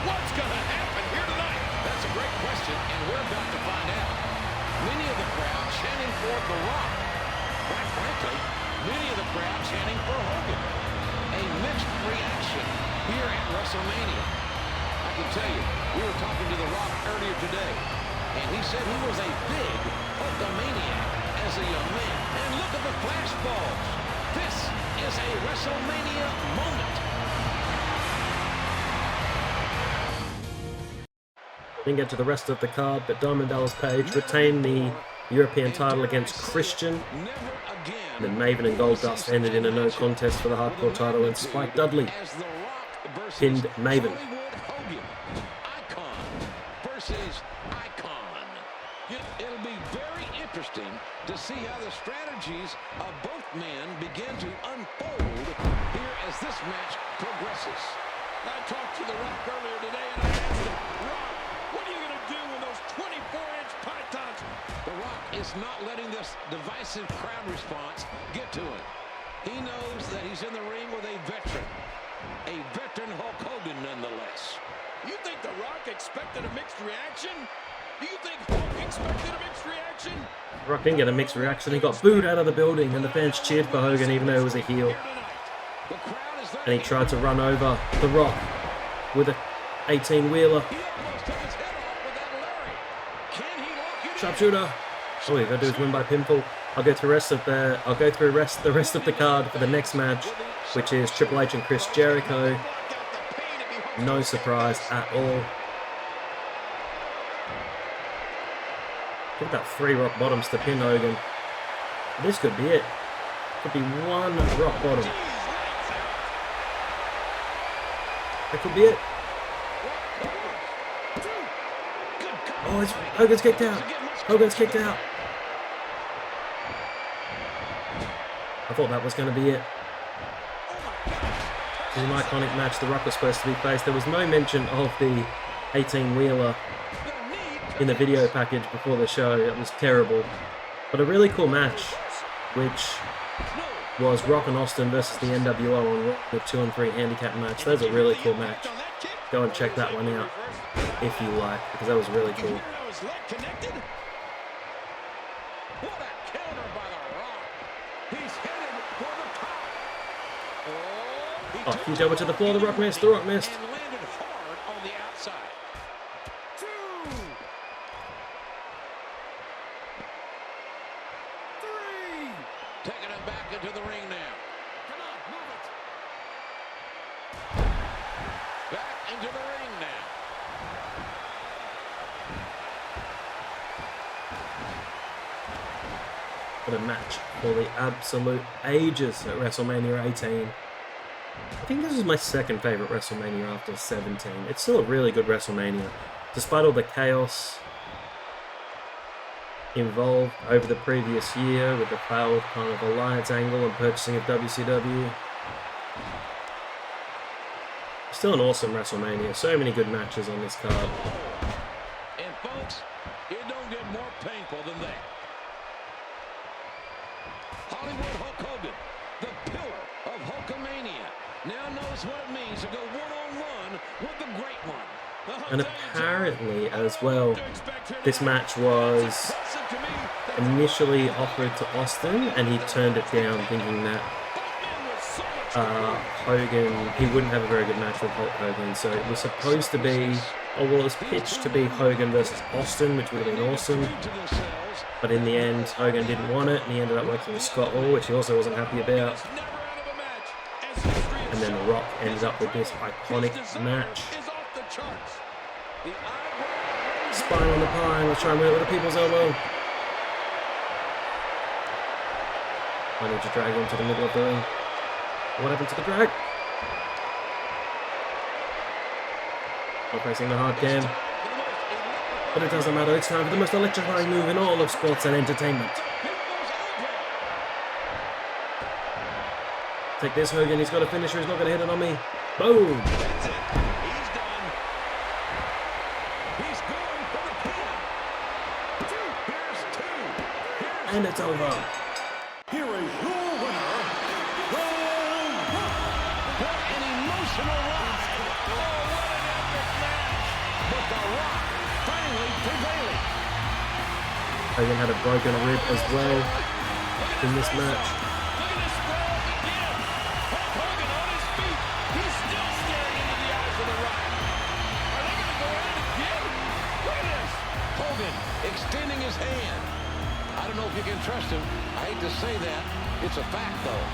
What's going to happen here tonight? That's a great question, and we're about to find out. Many of the crowd chanting for The Rock. Quite frankly, many of the crowd chanting for Hogan. A mixed reaction here at WrestleMania. I can tell you, we were talking to The Rock earlier today, and he said he was a big Hulkamaniac as a young man. And look at the flashbulbs. This is a WrestleMania moment. Didn't get to the rest of the card, but Diamond Dallas Page retained the European title against Christian. And then Maven and Goldust ended in a no contest for the hardcore title, and Spike Dudley pinned Maven. Icon versus icon. It'll be very interesting to see how the strategies of both men begin to unfold here as this match progresses. I talked to The Rock earlier today, and I asked him, Rock, what are you going to do with those 24-inch pythons? The Rock is not letting this divisive crowd response get to him. He knows that he's in the ring with a veteran Hulk Hogan nonetheless. You think The Rock expected a mixed reaction? Do you think Hulk expected a mixed reaction? Rock didn't get a mixed reaction. He got booed out of the building, and the fans cheered for Hogan even though he was a heel. And he tried to run over The Rock with a 18-wheeler. Sharpshooter. All you gotta do is win by pinfall. I'll go through the rest of the card for the next match, which is Triple H and Chris Jericho. No surprise at all. Give that 3 rock bottoms to pin Hogan. This could be it. Could be 1 rock bottom. That could be it. Oh, Hogan's kicked out. Hogan's kicked out. I thought that was going to be it. This is an iconic match. The Rock was supposed to be faced. There was no mention of the 18-wheeler in the video package before the show. It was terrible. But a really cool match, which was Rock and Austin versus the NWO on the 2-on-3 handicap match. That was a really cool match. Go and check that one out if you like, because that was really cool. Oh, huge elbow to the floor. The Rock missed. The Rock missed. Taking him back into the ring now. Come on, move it. Back into the ring now. What a match for the absolute ages at WrestleMania 18. I think this is my second favorite WrestleMania after 17. It's still a really good WrestleMania, despite all the chaos involved over the previous year with the failed kind of alliance angle and purchasing of WCW. Still an awesome WrestleMania. So many good matches on this card. And folks, it don't get more painful than that. Hollywood Hulk Hogan, the pillar of Hulkamania, now knows what it means to go one-on-one with the great one. And apparently, as well, this match was initially offered to Austin, and he turned it down, thinking that Hogan, he wouldn't have a very good match with Hulk Hogan. So it was supposed to be, it was pitched to be Hogan versus Austin, which would have been awesome. But in the end, Hogan didn't want it, and he ended up working with Scott Hall, which he also wasn't happy about. And then The Rock ended up with this iconic match. Spine on the pine. Let's try and win it with a people's elbow. I need to drag him to the middle of the ring. What happened to the drag? Not pressing the hard cam. But it doesn't matter. It's time for the most electrifying move in all of sports and entertainment. Take this, Hogan. He's got a finisher. He's not going to hit it on me. Boom. That's it. He's done. He's going for the pin. Here's 2. And it's over. Here is your winner, The Rock. What an emotional ride. Oh, what an epic match. But The Rock finally prevailing. Hogan had a broken rib as well in this match. Extending his hand. I don't know if you can trust him. I hate to say that. It's a fact, though.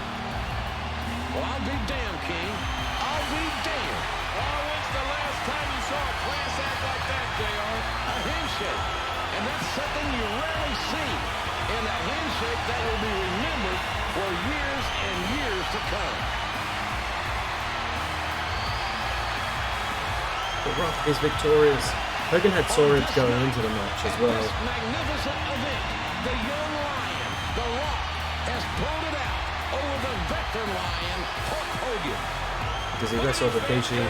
Well, I'll be damned, King. I'll be damned. Oh, when's the last time you saw a class act like that, JR? A handshake. And that's something you rarely see. And a handshake that will be remembered for years and years to come. The Rock is victorious. Hogan had sore ribs going into the match as well. This magnificent event, the young lion, The Rock, has pulled it out over the veteran lion, Hulk Hogan. Because he wrestled Rikishi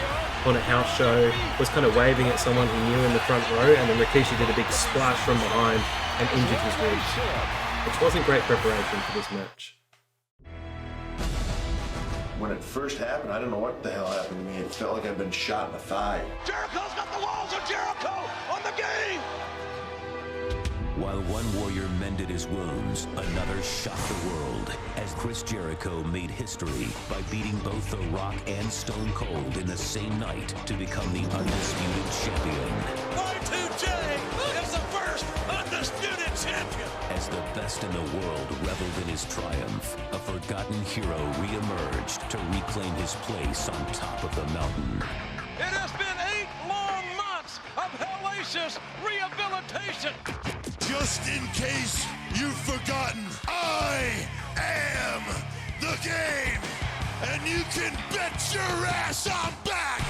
on a house show, was kind of waving at someone he knew in the front row, and then Rikishi did a big splash from behind and injured his ribs, which wasn't great preparation for this match. When it first happened, I don't know what the hell happened to me. It felt like I'd been shot in the thigh. Jericho's got the walls of Jericho on the game! While one warrior mended his wounds, another shocked the world as Chris Jericho made history by beating both The Rock and Stone Cold in the same night to become the undisputed champion. Y2J is the first undisputed champion! As the best in the world reveled in his triumph, a forgotten hero re-emerged to reclaim his place on top of the mountain. It has been 8 long months of hellacious rehabilitation! Just in case you've forgotten, I am the game, and you can bet your ass I'm back!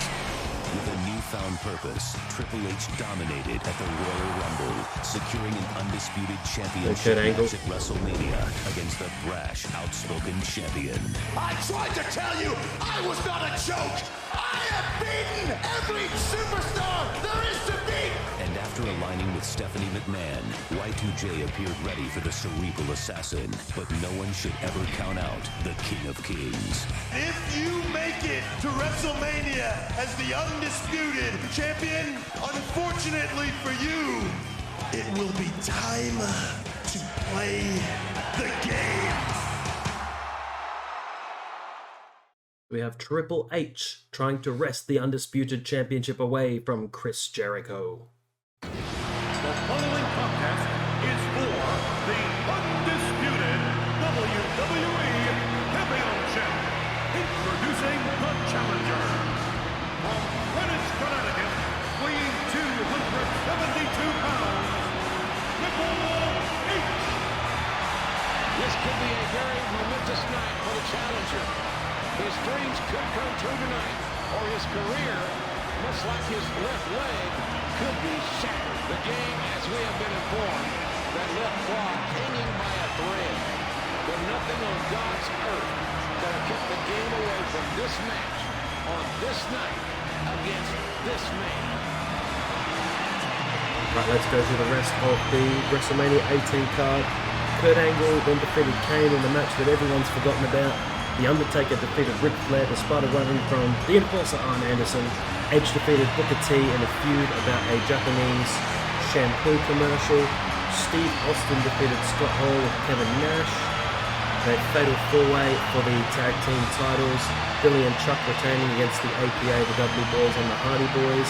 With a newfound purpose, Triple H dominated at the Royal Rumble, securing an undisputed championship match at WrestleMania against the brash, outspoken champion. I tried to tell you I was not a joke! I have beaten every superstar there is to beat! And after aligning with Stephanie McMahon, Y2J appeared ready for the cerebral assassin, but no one should ever count out the King of Kings. If you make it to WrestleMania as the undisputed champion, unfortunately for you, it will be time to play the game. We have Triple H trying to wrest the Undisputed Championship away from Chris Jericho. The following contest is for the undisputed WWE Championship. Introducing the challenger. From Greenwich, Connecticut, weighing 272 pounds, Triple H. This could be a very momentous night for the challenger. His dreams could come true tonight, or his career, much like his left leg, could be shattered. The game, as we have been informed, that left claw hanging by a thread. But nothing on God's earth could have kept the game away from this match on this night against this man. Right, let's go through the rest of the WrestleMania 18 card. Kurt Angle then defeated Kane in the match that everyone's forgotten about. The Undertaker defeated Ric Flair despite a running from the Enforcer Arn Anderson. Edge defeated Booker T in a feud about a Japanese shampoo commercial. Steve Austin defeated Scott Hall with Kevin Nash. A fatal four-way for the tag team titles. Billy and Chuck retaining against the APA, the Dudley Boys and the Hardy Boys.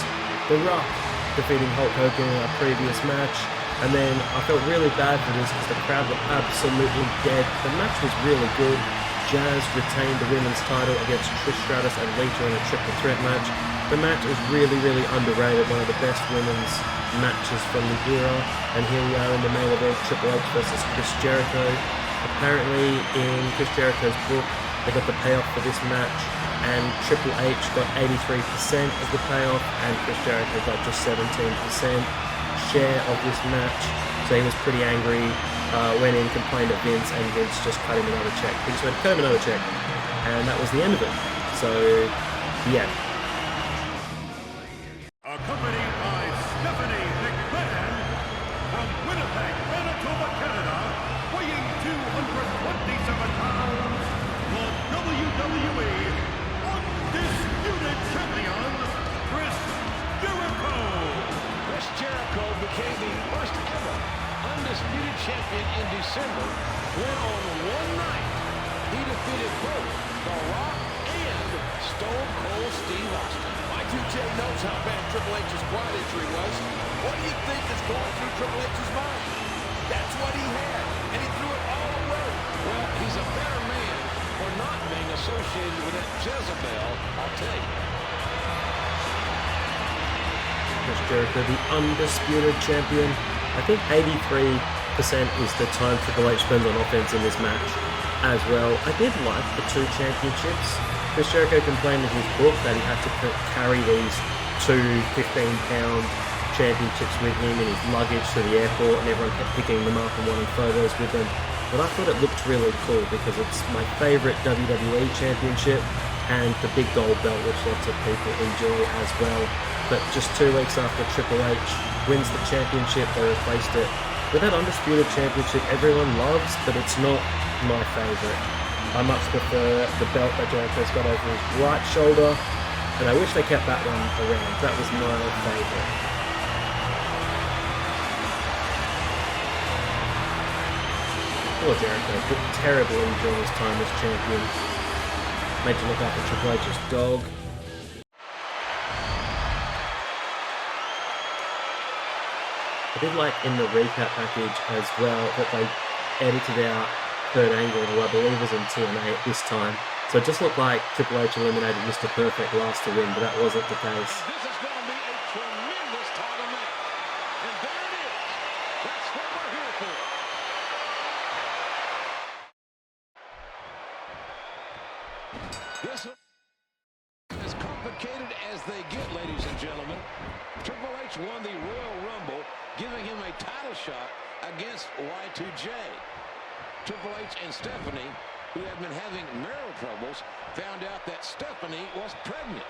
The Rock defeating Hulk Hogan in a previous match. And then I felt really bad for this because the crowd were absolutely dead. The match was really good. Jazz retained the women's title against Trish Stratus and Lita in a triple threat match. The match is really, really underrated. One of the best women's matches from the era. And here we are in the main event, Triple H versus Chris Jericho. Apparently in Chris Jericho's book, they got the payoff for this match. And Triple H got 83% of the payoff and Chris Jericho got just 17% share of this match. So he was pretty angry. Went in, complained at Vince, and Vince just cut him another check. He just went, cut him another check. And that was the end of it. So, yeah. Accompanied by Stephanie McMahon from Winnipeg, Manitoba, Canada, weighing 227 pounds, the WWE Undisputed Champion, Chris Jericho. Chris Jericho became the first ever undisputed champion in December when on one night he defeated both The Rock and Stone Cold Steve Austin. Y2J knows how bad Triple H's quad injury was. What do you think is going through Triple H's mind? That's what he had, and he threw it all away. Well, he's a better man for not being associated with that Jezebel, I'll tell you. Chris Jericho, the undisputed champion. I think 83% is the time Triple H spends on offense in this match as well. I did like the two championships. Chris Jericho complained in his book that he had to carry these two 15-pound championships with him in his luggage to the airport, and everyone kept picking them up and wanting photos with them. But I thought it looked really cool because it's my favourite WWE championship and the big gold belt, which lots of people enjoy as well. But just 2 weeks after Triple H wins the championship, they replaced it with that undisputed championship everyone loves, but it's not my favourite. I much prefer the belt that Jericho's got over his right shoulder, and I wish they kept that one around. That was my favourite. Poor Jericho, but terrible during his time as champion. Made to look after Triple H's dog. I did like in the recap package as well that they edited out Kurt Angle, who I believe was in TNA at this time. So it just looked like Triple H eliminated Mr. Perfect last to win, but that wasn't the case. This is going to be a tremendous title match. And there it is. That's what we're here for. This is as complicated as they get, ladies and gentlemen. Triple H won the Royal Rumble, giving him a title shot against Y2J. Triple H and Stephanie, who have been having marital troubles, found out that Stephanie was pregnant.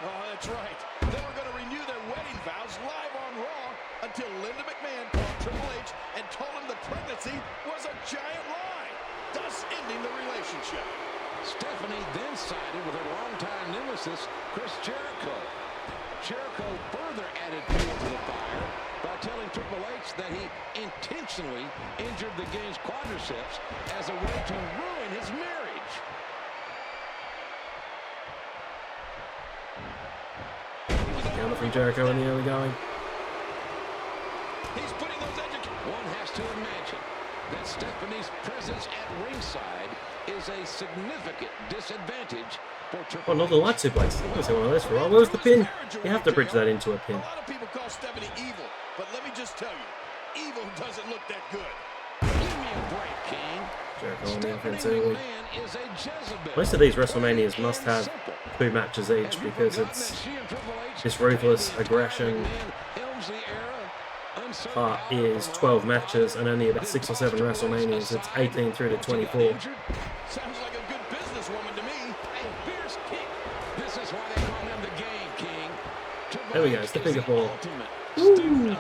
Oh, that's right. They were going to renew their wedding vows live on Raw until Linda McMahon called Triple H and told him the pregnancy was a giant lie, thus ending the relationship. Stephanie then sided with her longtime nemesis, Chris Jericho. Jericho further added fuel to the fire by telling Triple H that he intentionally injured the game's quadriceps as a way to ruin his marriage. Counter from Jericho in the early going. He's putting those One has to imagine that Stephanie's presence at ringside is a significant disadvantage for Triple H. Oh, not the light suplex. I was one of those for all. Where's the pin? You have to bridge that into a pin. A lot of people call Stephanie evil, but let me just tell you, evil doesn't look that good. Give me a break, King. Jericho on the offense early. Most of these WrestleManias must have 2 matches each because it's this ruthless aggression. Hart is 12 matches and only about 6 or 7 WrestleManias. It's 18 through to 24. Sounds like a good businesswoman to me. A fierce kick. This is why they call him the Game King. There we go, it's the figure 4. Woo!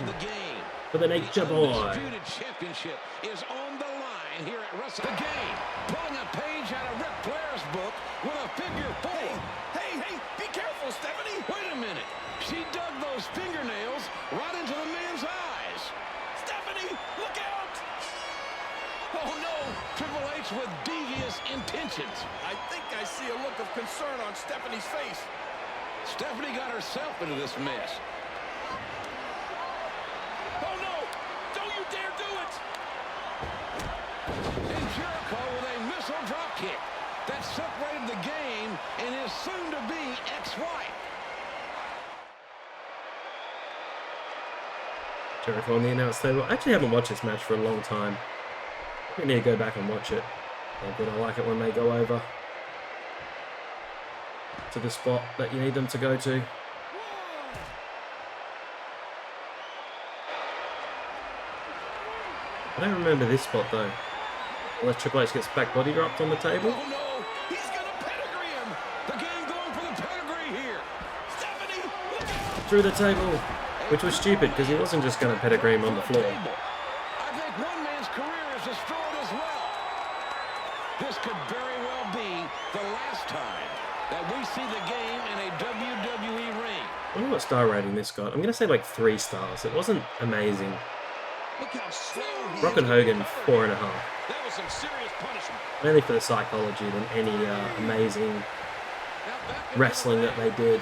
For the Nature Boy. Championship is on the line here at WrestleMania. The Game, pulling a page out of Ric Flair's book with a figure 4. Hey, be careful, Stephanie. Wait a minute. She dug those fingernails right into the man's eyes. Stephanie, look out! Oh no, Triple H with devious intentions. I think I see a look of concern on Stephanie's face. Stephanie got herself into this mess. Oh no! Don't you dare do it! And Jericho with a missile dropkick that separated the Game and his soon-to-be ex-wife. Jericho on the announce table. I actually haven't watched this match for a long time. We need to go back and watch it. But I like it when they go over to the spot that you need them to go to. I don't remember this spot though. Unless Triple H gets back body dropped on the table. Oh no! He's gonna pedigree him! The Game going for the pedigree here! Stephanie, look out! Through the table, which was stupid because he wasn't just going to pedigree him on the floor. I think one man's career is destroyed as well. This could very well be the last time that we see the Game in a WWE ring. I wonder what star rating this got. I'm going to say like 3 stars. It wasn't amazing. Look how slow he Brock and Hogan, 4.5. That was some serious punishment. Mainly for the psychology than any amazing wrestling that they did.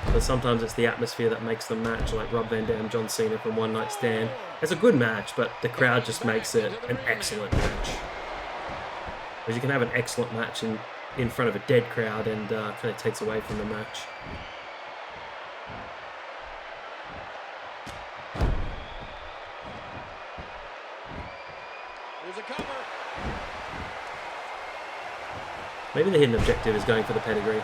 But sometimes it's the atmosphere that makes the match, like Rob Van Dam, John Cena from One Night Stand. It's a good match, but the crowd just makes it an excellent match. Because you can have an excellent match in front of a dead crowd and kind of takes away from the match. There's a cover. Maybe the hidden objective is going for the pedigree.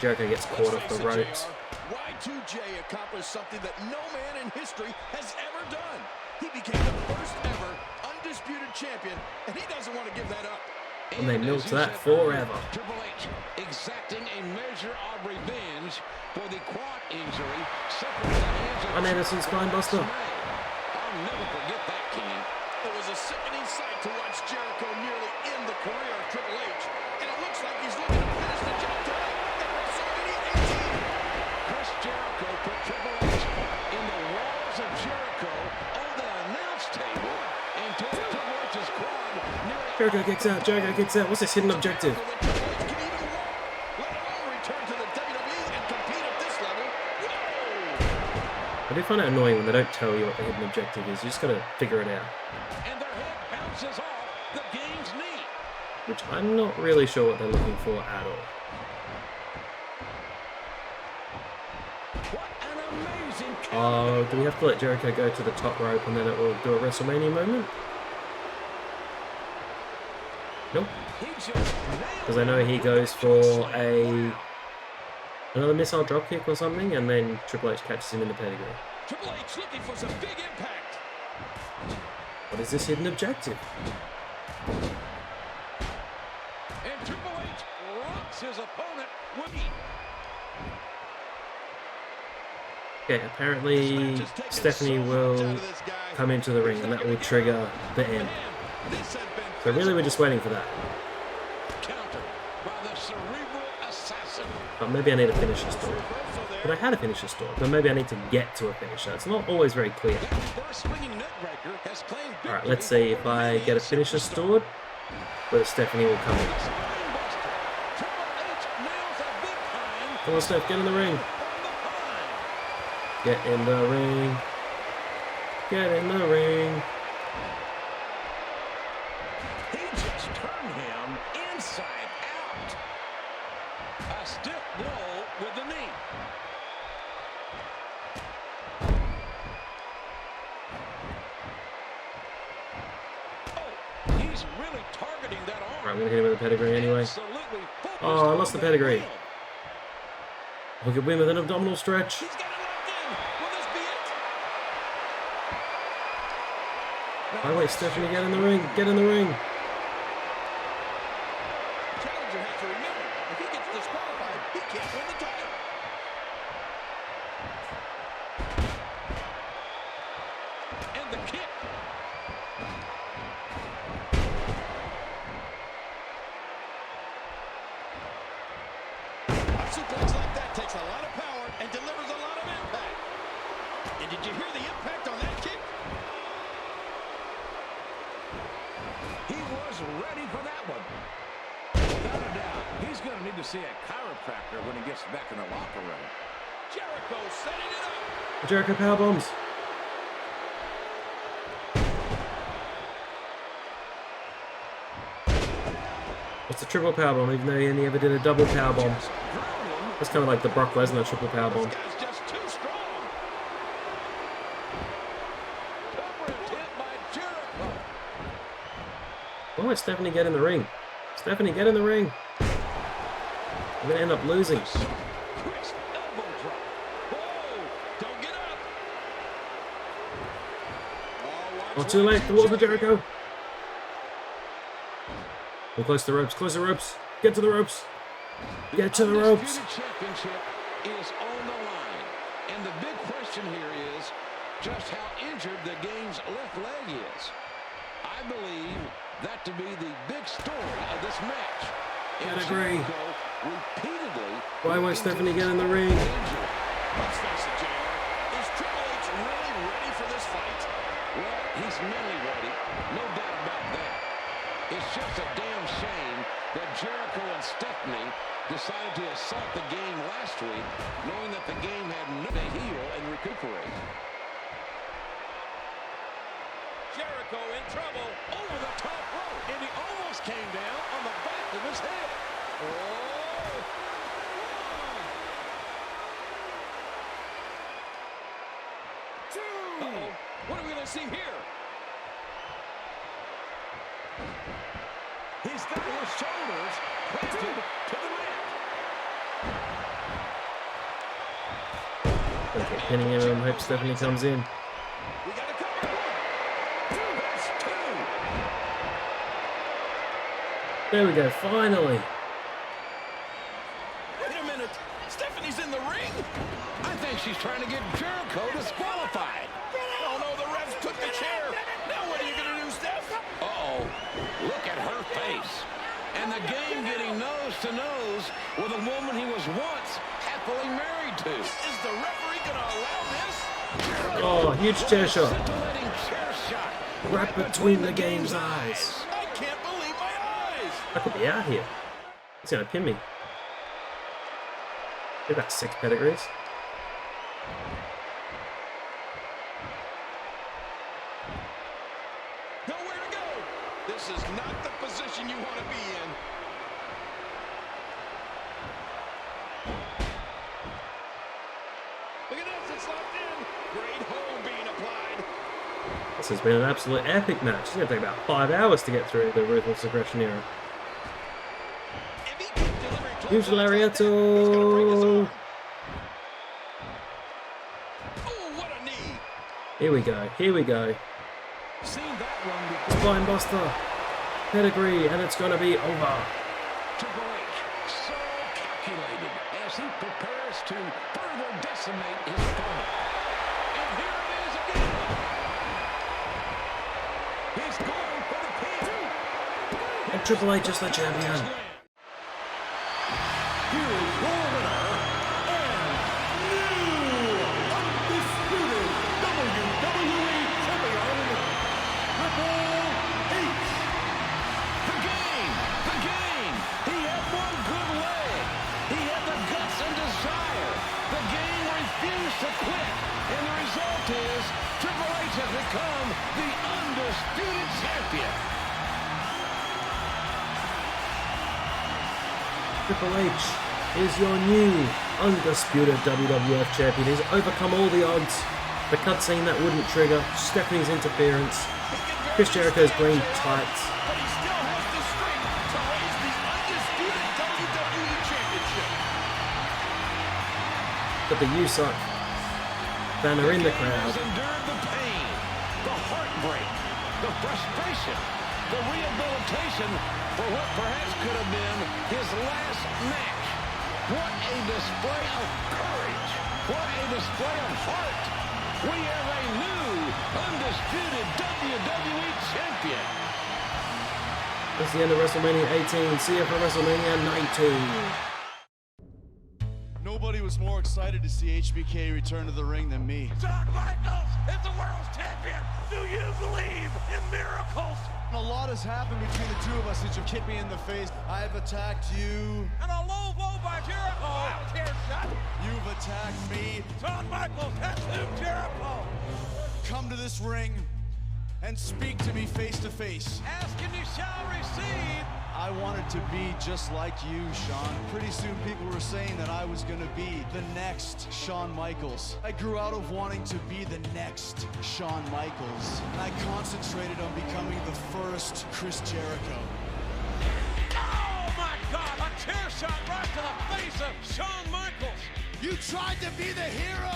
Jericho gets caught off the ropes. Y2J accomplished something that no man in history has ever done. He became the first ever undisputed champion, and he doesn't want to give that up. And they milked that forever. Triple H exacting a measure of revenge for the quad injury separating the hands of Anderson Spinebuster. I'll never forget that, King. It was a sickening sight to watch Jericho nearly end the career of Triple H, and it looks like he's looking to finish the job tonight at WrestleMania 18. Chris Jericho put Triple H in the walls of Jericho Jericho kicks out. Jericho kicks out. What's this hidden objective? I do find it annoying when they don't tell you what the hidden objective is. You just gotta figure it out. And their head bounces off the game's knee. Which I'm not really sure what they're looking for at all. What an amazing Oh, do we have to let Jericho go to the top rope and then it will do a WrestleMania moment? Nope. Because I know he goes for another missile dropkick or something, and then Triple H catches him in the pedigree. Triple H looking for some big impact. What is this hidden objective? And Triple H rocks his opponent with heat. Okay, apparently Stephanie will come into the ring, and that will trigger the end. So really, we're just waiting for that. But maybe I need to finish the story. But I had to finish the story, but maybe I need to get to a finisher. It's not always very clear. Alright, let's see if I get a finisher stored, whether Stephanie will come in. Come on, Steph, get in the ring. Get in the ring. Get in the ring. He just turned him inside out. A stiff blow with the knee. Oh, he's really targeting that arm. Right, I'm going to hit him with a pedigree anyway. Oh, I lost the pedigree. We could win with an abdominal stretch. Oh wait, Stephanie, get in the ring. Get in the ring. Challenger has to remember, if he gets disqualified, he can't win the title. And the kick. A suplex like that takes a lot of power and delivers a lot of impact. And did you hear the impact on that kick? He was ready for that one. Without a doubt, he's going to need to see a chiropractor when he gets back in the locker room. Jericho setting it up. Jericho powerbombs. What's the triple powerbomb, even though he only ever did a double powerbomb? That's kind of like the Brock Lesnar triple powerbomb. Why won't Stephanie get in the ring? Stephanie, get in the ring. I'm going to end up losing. Oh, too late. Towards the Jericho. We're close to the ropes. Close the ropes. Get to the ropes. Get to the ropes. Championship is on the line. And the big question here is just how injured the game's left leg is. I believe that to be the big story of this match. I agree. Repeatedly. Why won't Stephanie get in the ring? Let's face it, JR. Is Triple H really ready for this fight? Well, he's mentally ready. No doubt about that. It's just a damn shame that Jericho and Stephanie decided to assault the game last week, knowing that the game had no to heal and recuperate. Jericho in trouble over the top rope, and he almost came down on the back of his head. Oh! Uh-oh. What are we going to see here? He's got his shoulders planted to the mat. Okay, pinning him. Hope Stephanie comes in. We got a cover. That's two. There we go, finally. Wait a minute. Stephanie's in the ring? I think she's trying to get Jericho disqualified. Oh, no, the refs took the chair. Now what are you going to do, Steph? Uh-oh. Look at her face. And the game getting nose to nose with a woman he was once happily married to. Is the referee going to allow this? Oh, huge chair shot. Scintillating chair shot. Right between the game's eyes. I can't believe I could be out here. He's gonna pin me. Get about 6 pedigrees. Nowhere to go. This is not the position you want to be in. Look at this, it's locked in. Great hold being applied. This has been an absolute epic match. It's gonna take about 5 hours to get through the Ruthless Aggression era. Huge lariato. Here we go. Here we go. Spine buster. Pedigree, and it's gonna be over. Triple H, so calculated as he prepares to further decimate his opponent. And here it is again. He's going for the pin. And Triple H is the champion. Here is your winner and new undisputed WWE champion, Triple H. The game. He had one good leg. He had the guts and desire. The game refused to quit. And the result is Triple H has become the undisputed champion. Triple H is your new undisputed WWF champion. He's overcome all the odds. The cutscene that wouldn't trigger, Stephanie's interference, Chris Jericho's green tights. But he still has the strength to raise the undisputed WWE Championship. But the You Suck banner in the crowd. Has endured the pain, the heartbreak, the frustration, the rehabilitation for what perhaps could have been his last match. What a display of courage. What a display of heart. We have a new undisputed WWE champion. That's the end of WrestleMania 18. See you for WrestleMania 19. Nobody was more excited to see HBK return to the ring than me. Shawn Michaels is the world's champion. Do you believe in miracles? A lot has happened between the two of us since you kicked me in the face. I've attacked you. And a low blow by Jericho. Wild chair shot. You've attacked me. Shawn Michaels has hit Jericho. Come to this ring and speak to me face to face. Ask and you shall receive. I wanted to be just like you, Shawn. Pretty soon people were saying that I was gonna be the next Shawn Michaels. I grew out of wanting to be the next Shawn Michaels. And I concentrated on becoming the first Chris Jericho. Oh my God, a chair shot right to the face of Shawn Michaels. You tried to be the hero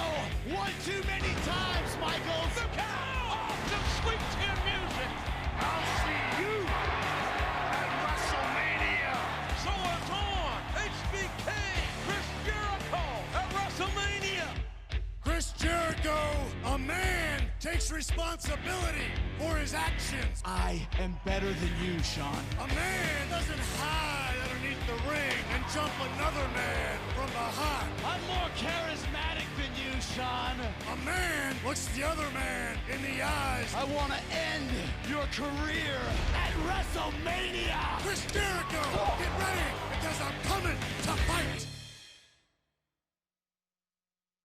one too many times, Michaels. Look out! Awesome sweet chin music. I'll see you at WrestleMania. So it's on. HBK, Chris Jericho at WrestleMania. Chris Jericho, a man, takes responsibility for his actions. I am better than you, Shawn. A man doesn't hide underneath the ring and jump another man from behind. I'm more charismatic than you, Shawn. A man looks the other man in the eyes. I want to end your career at WrestleMania. Chris Jericho, get ready because I'm coming to fight.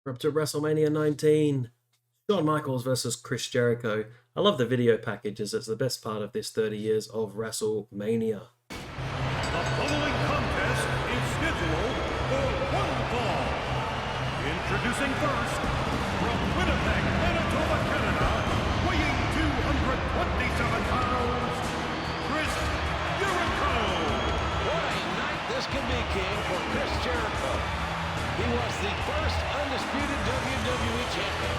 We're up to WrestleMania 19. Shawn Michaels versus Chris Jericho. I love the video packages. It's the best part of this 30 years of WrestleMania. The following contest is scheduled for one fall. Introducing first, from Winnipeg, Manitoba, Canada, weighing 227 pounds, Chris Jericho. What a night this could be, King, for Chris Jericho. He was the first undisputed WWE champion.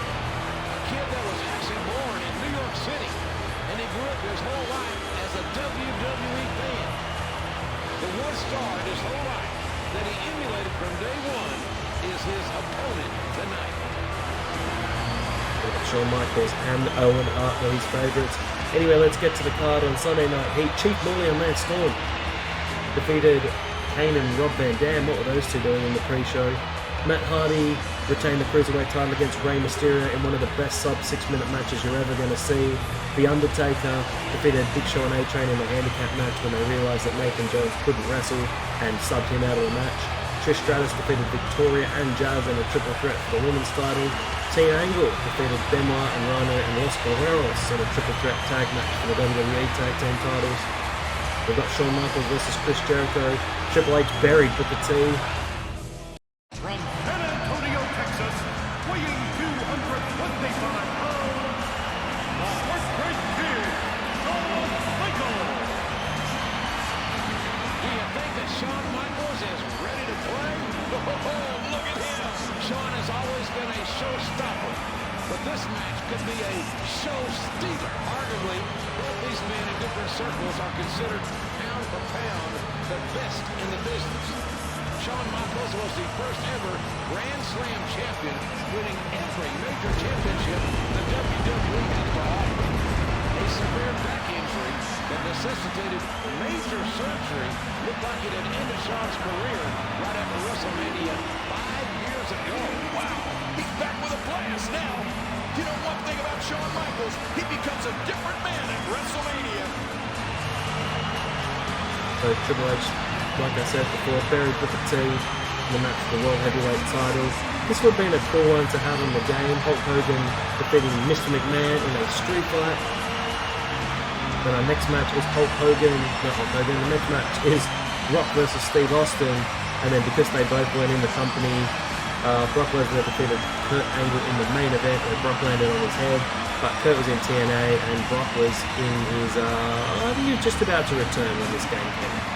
A kid that was actually born in New York City, and he grew up his whole life as a WWE fan. The one star in his whole life that he emulated from day one is his opponent tonight. Shawn Michaels and Owen Hart were his favourites. Anyway, let's get to the card on Sunday Night Heat. Chief Morley and Lance Storm defeated Kane and Rob Van Dam. What were those two doing in the pre-show? Matt Hardy retained the Cruiserweight title against Rey Mysterio in one of the best sub 6-minute matches you're ever going to see. The Undertaker defeated Big Show and A-Train in a handicap match when they realised that Nathan Jones couldn't wrestle and subbed him out of the match. Trish Stratus defeated Victoria and Jazz in a triple threat for the women's title. Tina Angle defeated Benoit and Rhino and Los Guerreros in a triple threat tag match for the WWE Tag Team titles. We've got Shawn Michaels versus Chris Jericho. Triple H buried Booker T. From San Antonio, Texas, weighing 225 pounds, the Heartbreak Kid, Shawn Michaels. Do you think that Shawn Michaels is ready to play? Oh, look at him! Shawn has always been a showstopper, but this match could be a show stealer. Arguably, both these men in different circles are considered pound for pound the best in the business. Shawn Michaels was the first ever Grand Slam champion, winning every major championship the WWE has to offer. A severe back injury that necessitated major surgery looked like it had ended Shawn's career right after WrestleMania 5 years ago. Wow, he's back with a blast now. You know one thing about Shawn Michaels, he becomes a different man at WrestleMania. So Triple H, like I said before, buried Booker T in the match for the World Heavyweight title. This would have been a cool one to have in the game. Hulk Hogan defeating Mr. McMahon in a street fight. Then our next match is Hulk Hogan, not Hulk Hogan, the next match is Rock versus Steve Austin. And then because they both weren't in the company, Brock Lesnar defeated Kurt Angle in the main event where Brock landed on his head. But Kurt was in TNA and Brock was in his, I think he was just about to return when this game came out.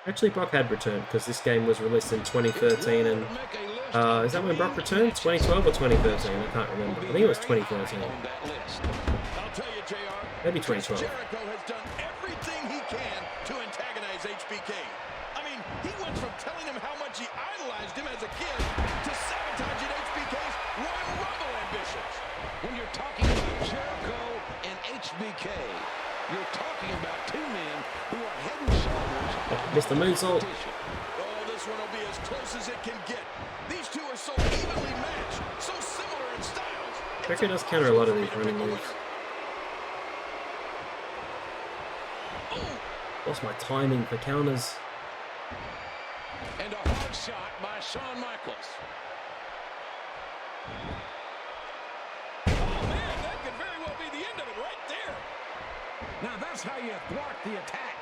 Actually, Brock had returned because this game was released in 2013 and is that when Brock returned? 2012 or 2013? I can't remember. I think it was 2013. Maybe 2012. Jericho has done everything he can to antagonize HBK. I mean, he went from telling him how much he idolized him as a kid to sabotaging HBK's Royal Rumble ambitions. When you're talking about Jericho and HBK, you're talking about two men who are head and shoulders. Mr. Moonsault. Oh, this one will be as close as it can get. These two are so evenly matched, so similar in styles. Jericho does counter a lot of these running moves. Lost my timing for counters. And a hard shot by Shawn Michaels. Oh man, that could very well be the end of it right there. Now that's how you thwart the attack.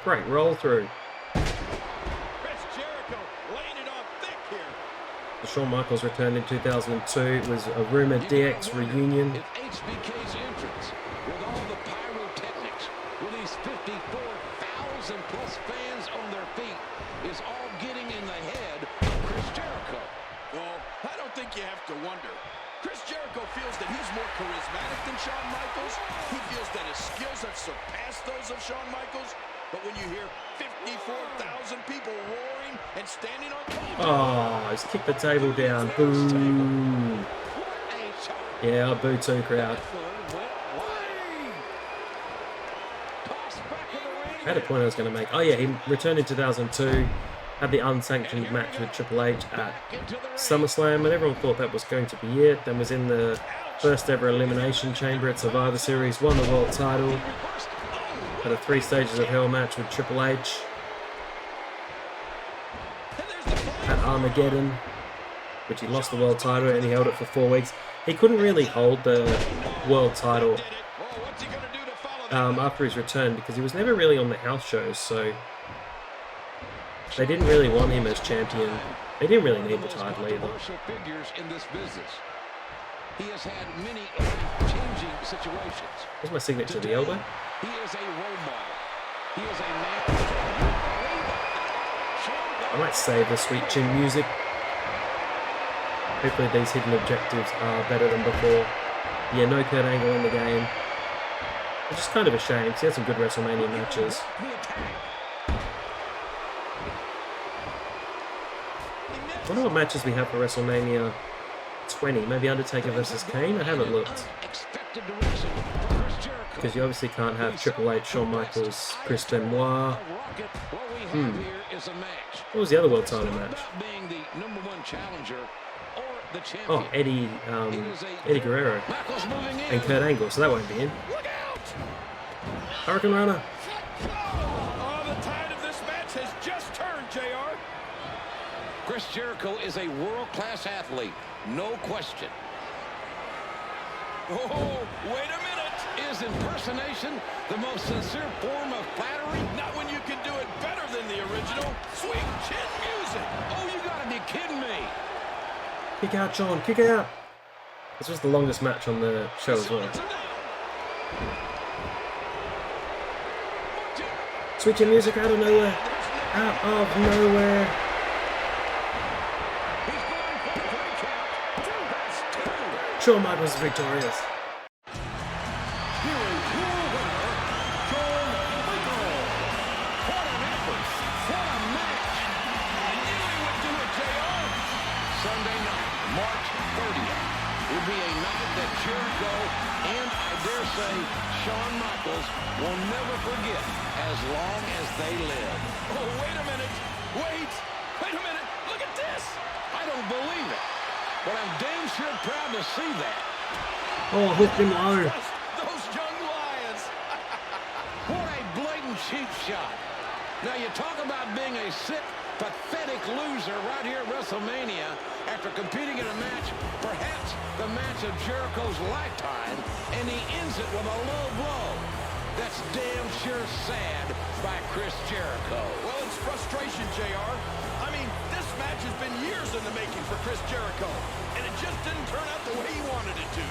Great roll through. Chris Jericho laying it on thick here. The Shawn Michaels returned in 2002. It was a rumored DX reunion. If HBK's entrance with all the pyrotechnics, with these 54,000 plus fans on their feet, is all getting in the head of Chris Jericho. Well, I don't think you have to wonder. Chris Jericho feels that he's more charismatic than Shawn Michaels. He feels that his skills have surpassed those of Shawn Michaels. But when you hear 54,000 people roaring and standing on top, oh, he's kicked the table down. Boo. Yeah, I boo too, crowd. I had a point I was going to make. Oh yeah, he returned in 2002. Had the unsanctioned match with Triple H at SummerSlam, and everyone thought that was going to be it. Then was in the first ever Elimination Chamber at Survivor Series, won the world title. Had a 3 stages of hell match with Triple H. At Armageddon, which he lost the world title and he held it for 4 weeks. He couldn't really hold the world title after his return because he was never really on the house shows, so they didn't really want him as champion. They didn't really need the title either. He has had many life-changing situations. What's my signature, the elbow? He is a role model. He is a man. I might save the sweet chin music. Hopefully these hidden objectives are better than before. Yeah, no Kurt Angle in the game. Which is kind of a shame, because he had some good WrestleMania matches. I wonder what matches we have for WrestleMania 20. Maybe Undertaker versus Kane? I haven't looked. Because you obviously can't have Triple H, Shawn Michaels, Chris Benoit. What was the other world title match? Being the #1 challenger or the champion. Oh, Eddie Guerrero and Kurt Angle, so that won't be in. Hurricane Runner. Oh, the tide of this match has just turned, JR. Chris Jericho is a world-class athlete, no question. Oh, wait a minute. Is impersonation the most sincere form of flattery? Not when you can do it better than the original. Sweet chin music. Oh, you gotta be kidding me. Kick out, Shawn. Kick out. This was the longest match on the show as well. Switch your music out of nowhere. Out of nowhere. Shawn Michaels is victorious. Sunday night, March 30th, will be a night that Jericho and, I dare say, Shawn Michaels will never forget as long as they live. Oh, wait a minute. Wait a minute. Look at this. I don't believe it, but I'm damn sure proud to see that. Oh, hooked him low. Those young lions. What a blatant cheap shot. Now, you talk about being a sick, pathetic loser right here at WrestleMania after competing in a match, perhaps the match of Jericho's lifetime, and he ends it with a low blow. That's damn sure sad by Chris Jericho. Well, it's frustration, JR. I mean, this match has been years in the making for Chris Jericho, and it just didn't turn out the way he wanted it to.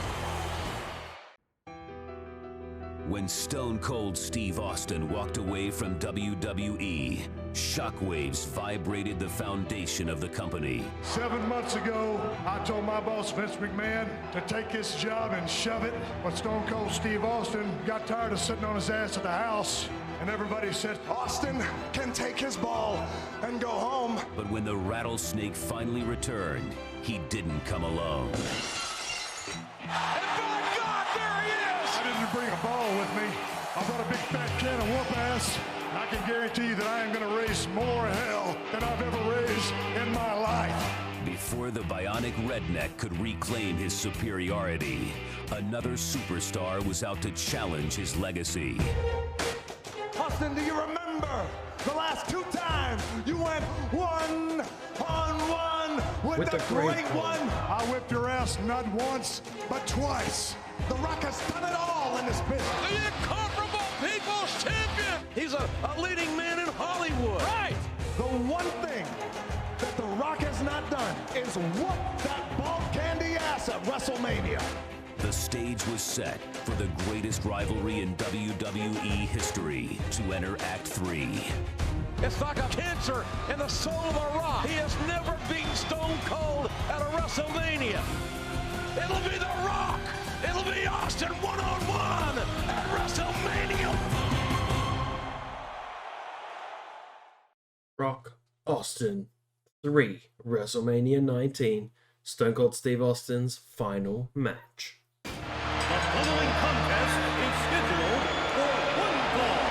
When Stone Cold Steve Austin walked away from WWE, shockwaves vibrated the foundation of the company. 7 months ago, I told my boss, Vince McMahon, to take his job and shove it. But Stone Cold Steve Austin got tired of sitting on his ass at the house, and everybody said, Austin can take his ball and go home. But when the rattlesnake finally returned, he didn't come alone. I didn't bring a ball with me. I brought a big fat can of whoop ass. I can guarantee you that I am going to raise more hell than I've ever raised in my life. Before the bionic redneck could reclaim his superiority, another superstar was out to challenge his legacy. Austin, do you remember the last 2 times you went one-on-one with the great one? I whipped your ass not once, but twice. The Rock has done it all in this business. The incomparable People's Champion. He's a leading man in Hollywood. Right. The one thing that The Rock has not done is whoop that ball candy ass at WrestleMania. The stage was set for the greatest rivalry in WWE history to enter Act 3. It's like a cancer in the soul of The Rock. He has never beaten Stone Cold at a WrestleMania. It'll be The Rock. It'll be Austin one-on-one at WrestleMania. Rock, Austin, 3, WrestleMania 19, Stone Cold Steve Austin's final match. The following contest is scheduled for one fall.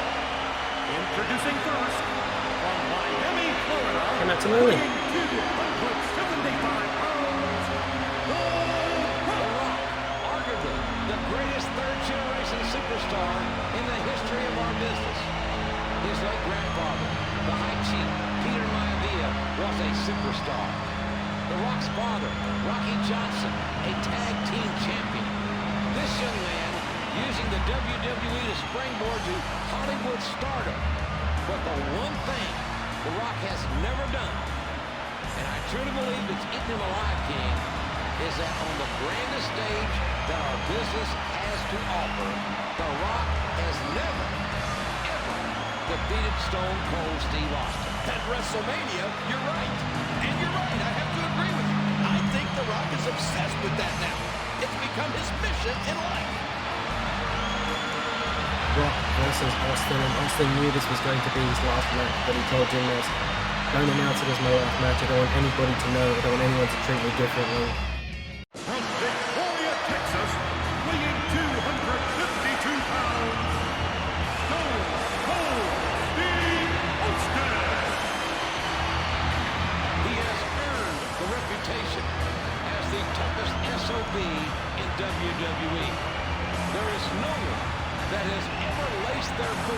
Introducing first, from Miami, Florida, Came out to Lily. 275 pounds, Arguably the greatest third-generation superstar in the history of our business. His late grandfather, the High Chief Peter Maivia, was a superstar. The Rock's father, Rocky Johnson, a tag team champion. This young man using the WWE to springboard to Hollywood stardom. But the one thing The Rock has never done, and I truly believe it's eaten him alive, King, is that on the grandest stage that our business has to offer, The Rock has never, ever defeated Stone Cold Steve Austin. At WrestleMania, you're right. And you're right, I have to agree with you. I think The Rock is obsessed with that now. It's become his mission in life. Rock versus Austin, and Austin knew this was going to be his last match, but he told Jim Ross, don't announce it as my last match, I don't want anybody to know, I don't want anyone to treat me differently. from Victoria, Texas, weighing 252 pounds, Stone Cold Steve Austin. He has earned the reputation as the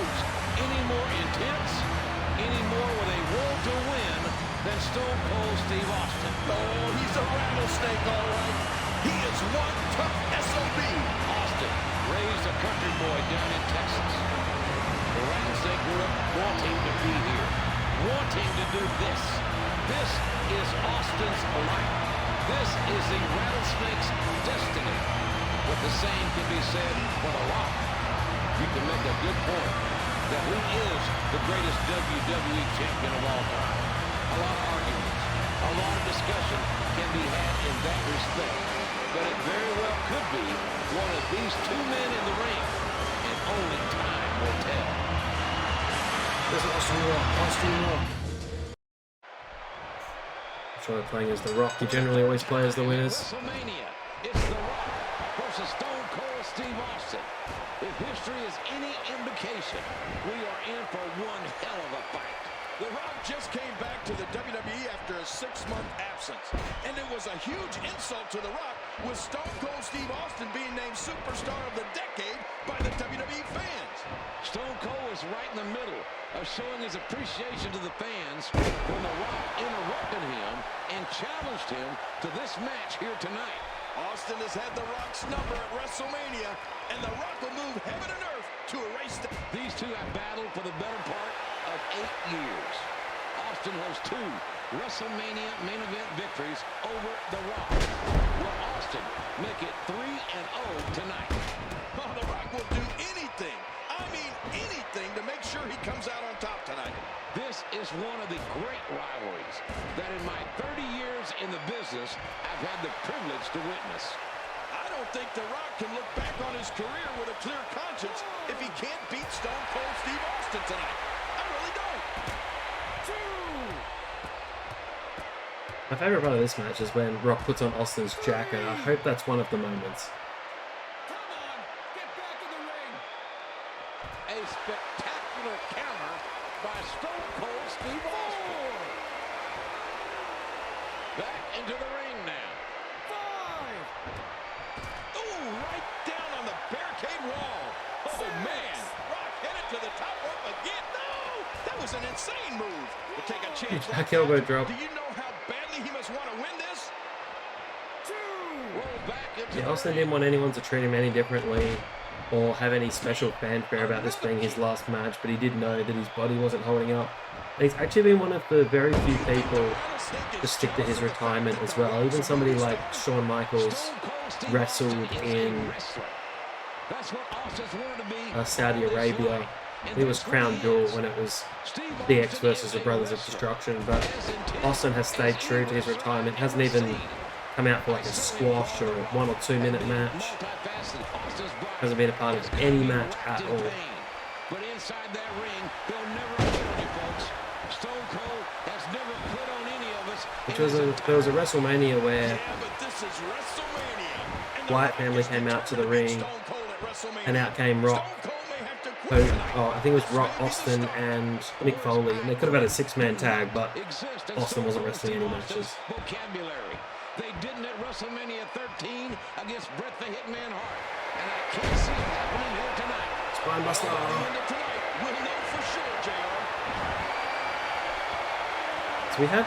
moves any more intense, any more with a will to win than Stone Cold Steve Austin. Oh, he's a rattlesnake, all right. He is one tough SOB. Austin raised a country boy down in Texas. The rattlesnake grew up wanting to be here, wanting to do this. This is Austin's life. This is the rattlesnake's destiny. But the same can be said for The Rock. You can make a good point that he is the greatest WWE champion of all time. A lot of arguments, a lot of discussion can be had in that respect. But it very well could be one of these two men in the ring, and only time will tell. This is Austin Rock. Austin Rock. I'm sure they're playing as The Rock. You generally always play as the winners. WrestleMania. It's The Rock versus Stone Cold Steve Austin. If history is any indication, we are in for one hell of a fight. The Rock just came back to the WWE after a 6-month absence. And it was a huge insult to The Rock with Stone Cold Steve Austin being named Superstar of the Decade by the WWE fans. Stone Cold was right in the middle of showing his appreciation to the fans when The Rock interrupted him and challenged him to this match here tonight. Austin has had The Rock's number at WrestleMania, and The Rock will move heaven and earth to erase that. These two have battled for the better part of 8 years. Austin holds 2 WrestleMania main event victories over The Rock. Will Austin make it 3-0 tonight? Oh, The Rock will do anything, I mean anything, to make sure he comes out on top tonight. This is one of the great rivalries that in my 30 years in the business, I've had the privilege to witness. I don't think The Rock can look back on his career with a clear conscience if he can't beat Stone Cold Steve Austin tonight. I really don't. My favourite part of this match is when Rock puts on Austin's jacket. I hope that's one of the moments. A spectacular counter by Stone Cold Steve Austin. Back into the ring now. 5. Ooh, right down on the barricade wall. Oh, man. Rock hit it to the top rope again. No! That was an insane move. We'll take a chance. Back elbow drop. Do you know how badly he must want to win this? 2. Roll back into Yeah, Austin didn't want anyone to treat him any differently or have any special fanfare about this being his last match, but he did know that his body wasn't holding up. And he's actually been one of the very few people to stick to his retirement as well. Even somebody like Shawn Michaels wrestled in Saudi Arabia. He was crown jewel when it was DX versus the Brothers of Destruction, but Austin has stayed true to his retirement. Hasn't even come out for like a squash or a 1 or 2 minute match. Hasn't been a part of any match at all. But inside that ring, they'll never quit on you, folks. Stone Cold has never quit on any of us. There was a WrestleMania where Wyatt family came out to the ring, and out came Rock. I think it was Rock, Austin, and Mick Foley. And they could have had a 6-man tag, but Austin wasn't wrestling any matches. They didn't at WrestleMania 13 against Bret the Hitman Hart. And I can't see it happening here tonight. Spinebuster. At the end of tonight, we'll know for sure, JR. So we had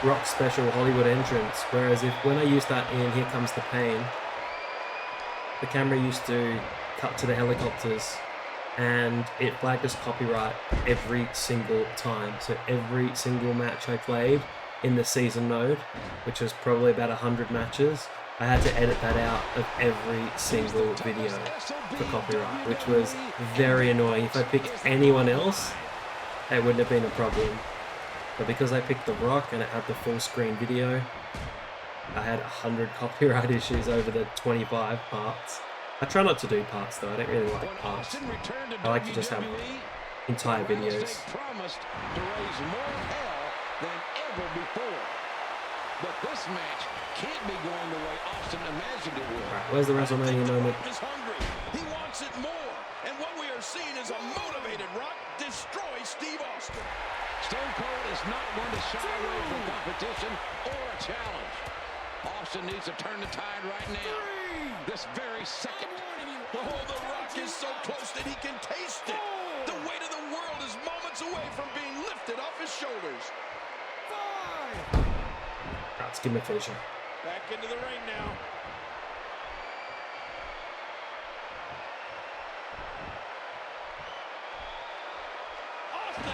Rock's special Hollywood entrance, whereas when I used that in Here Comes the Pain, the camera used to cut to the helicopters and it flagged as copyright every single time. So every single match I played in the season mode, which was probably about 100 matches, I had to edit that out of every single video for copyright, which was very annoying. If I picked anyone else, it wouldn't have been a problem. But because I picked The Rock and it had the full screen video, I had 100 copyright issues over the 25 parts. I try not to do parts though, I don't really like parts. I like to just have entire videos. But this match can't be going the way Austin imagined it would. Right, where's the WrestleMania moment? He wants it more, and what we are seeing is a motivated Rock destroy Steve Austin. Stone Cold is not going to shy away from competition or a challenge. Austin needs to turn the tide right now. This very second. Oh, The Rock is so close that he can taste it. The weight of the world is moments away from being lifted off his shoulders. 5. Let's give him a finisher. Back into the ring now.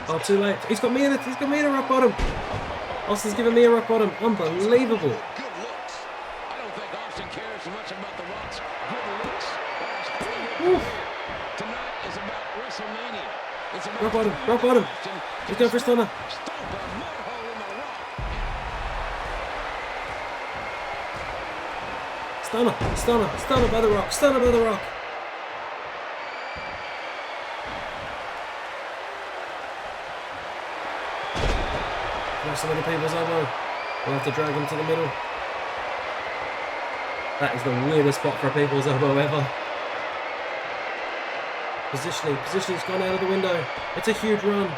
Oh, too late. He's got me in it. He's got me in a rock bottom. Austin's giving me a rock bottom. Unbelievable. Good looks. I don't think Austin cares much about the Rock's good looks. Tonight is about WrestleMania. It's about Rock bottom. Rock bottom. He's going for a stunner. Stunner. Stunner. Stunner by the Rock. Stunner by the Rock. Some of the people's elbow. We'll have to drag him to the middle. That is the weirdest spot for a people's elbow ever. Positioning's gone out of the window. It's a huge run.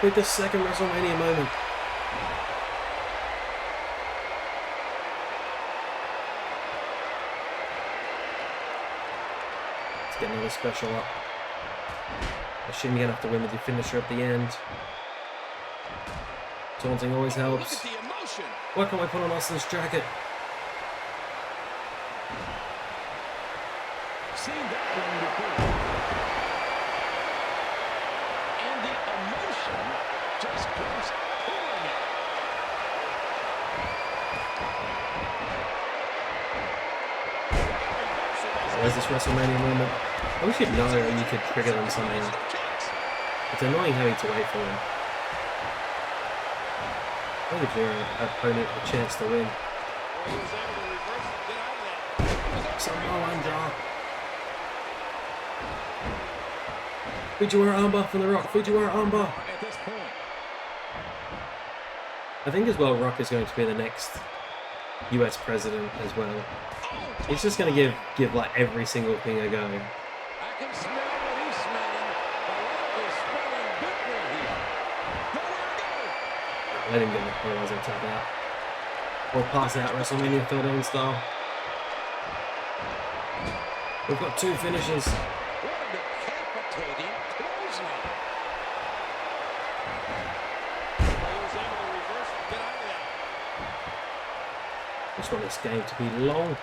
With the second WrestleMania moment. Let's get another special up. I assume you're going to have to win with your finisher at the end. Taunting always helps. Why can't I put on Austin's jacket? Seen that one before. And the emotion just goes pouring out. Where's this WrestleMania moment? I wish you'd know and you could trigger them somehow. It's annoying having to wait for them. I'll give your opponent a chance to win. Samoan drop. Fujiwara armbar from the Rock. Fujiwara armbar. I think as well Rock is going to be the next US president as well. He's just going to give like every single thing a go. Can smell what he's smelling. The Rock is smelling victory here. Nowhere to go. Let him go, otherwise he'll tap out. Or pass out WrestleMania 13 style. We've got two finishes. What a decapitating clothesline. I just want this game to be long.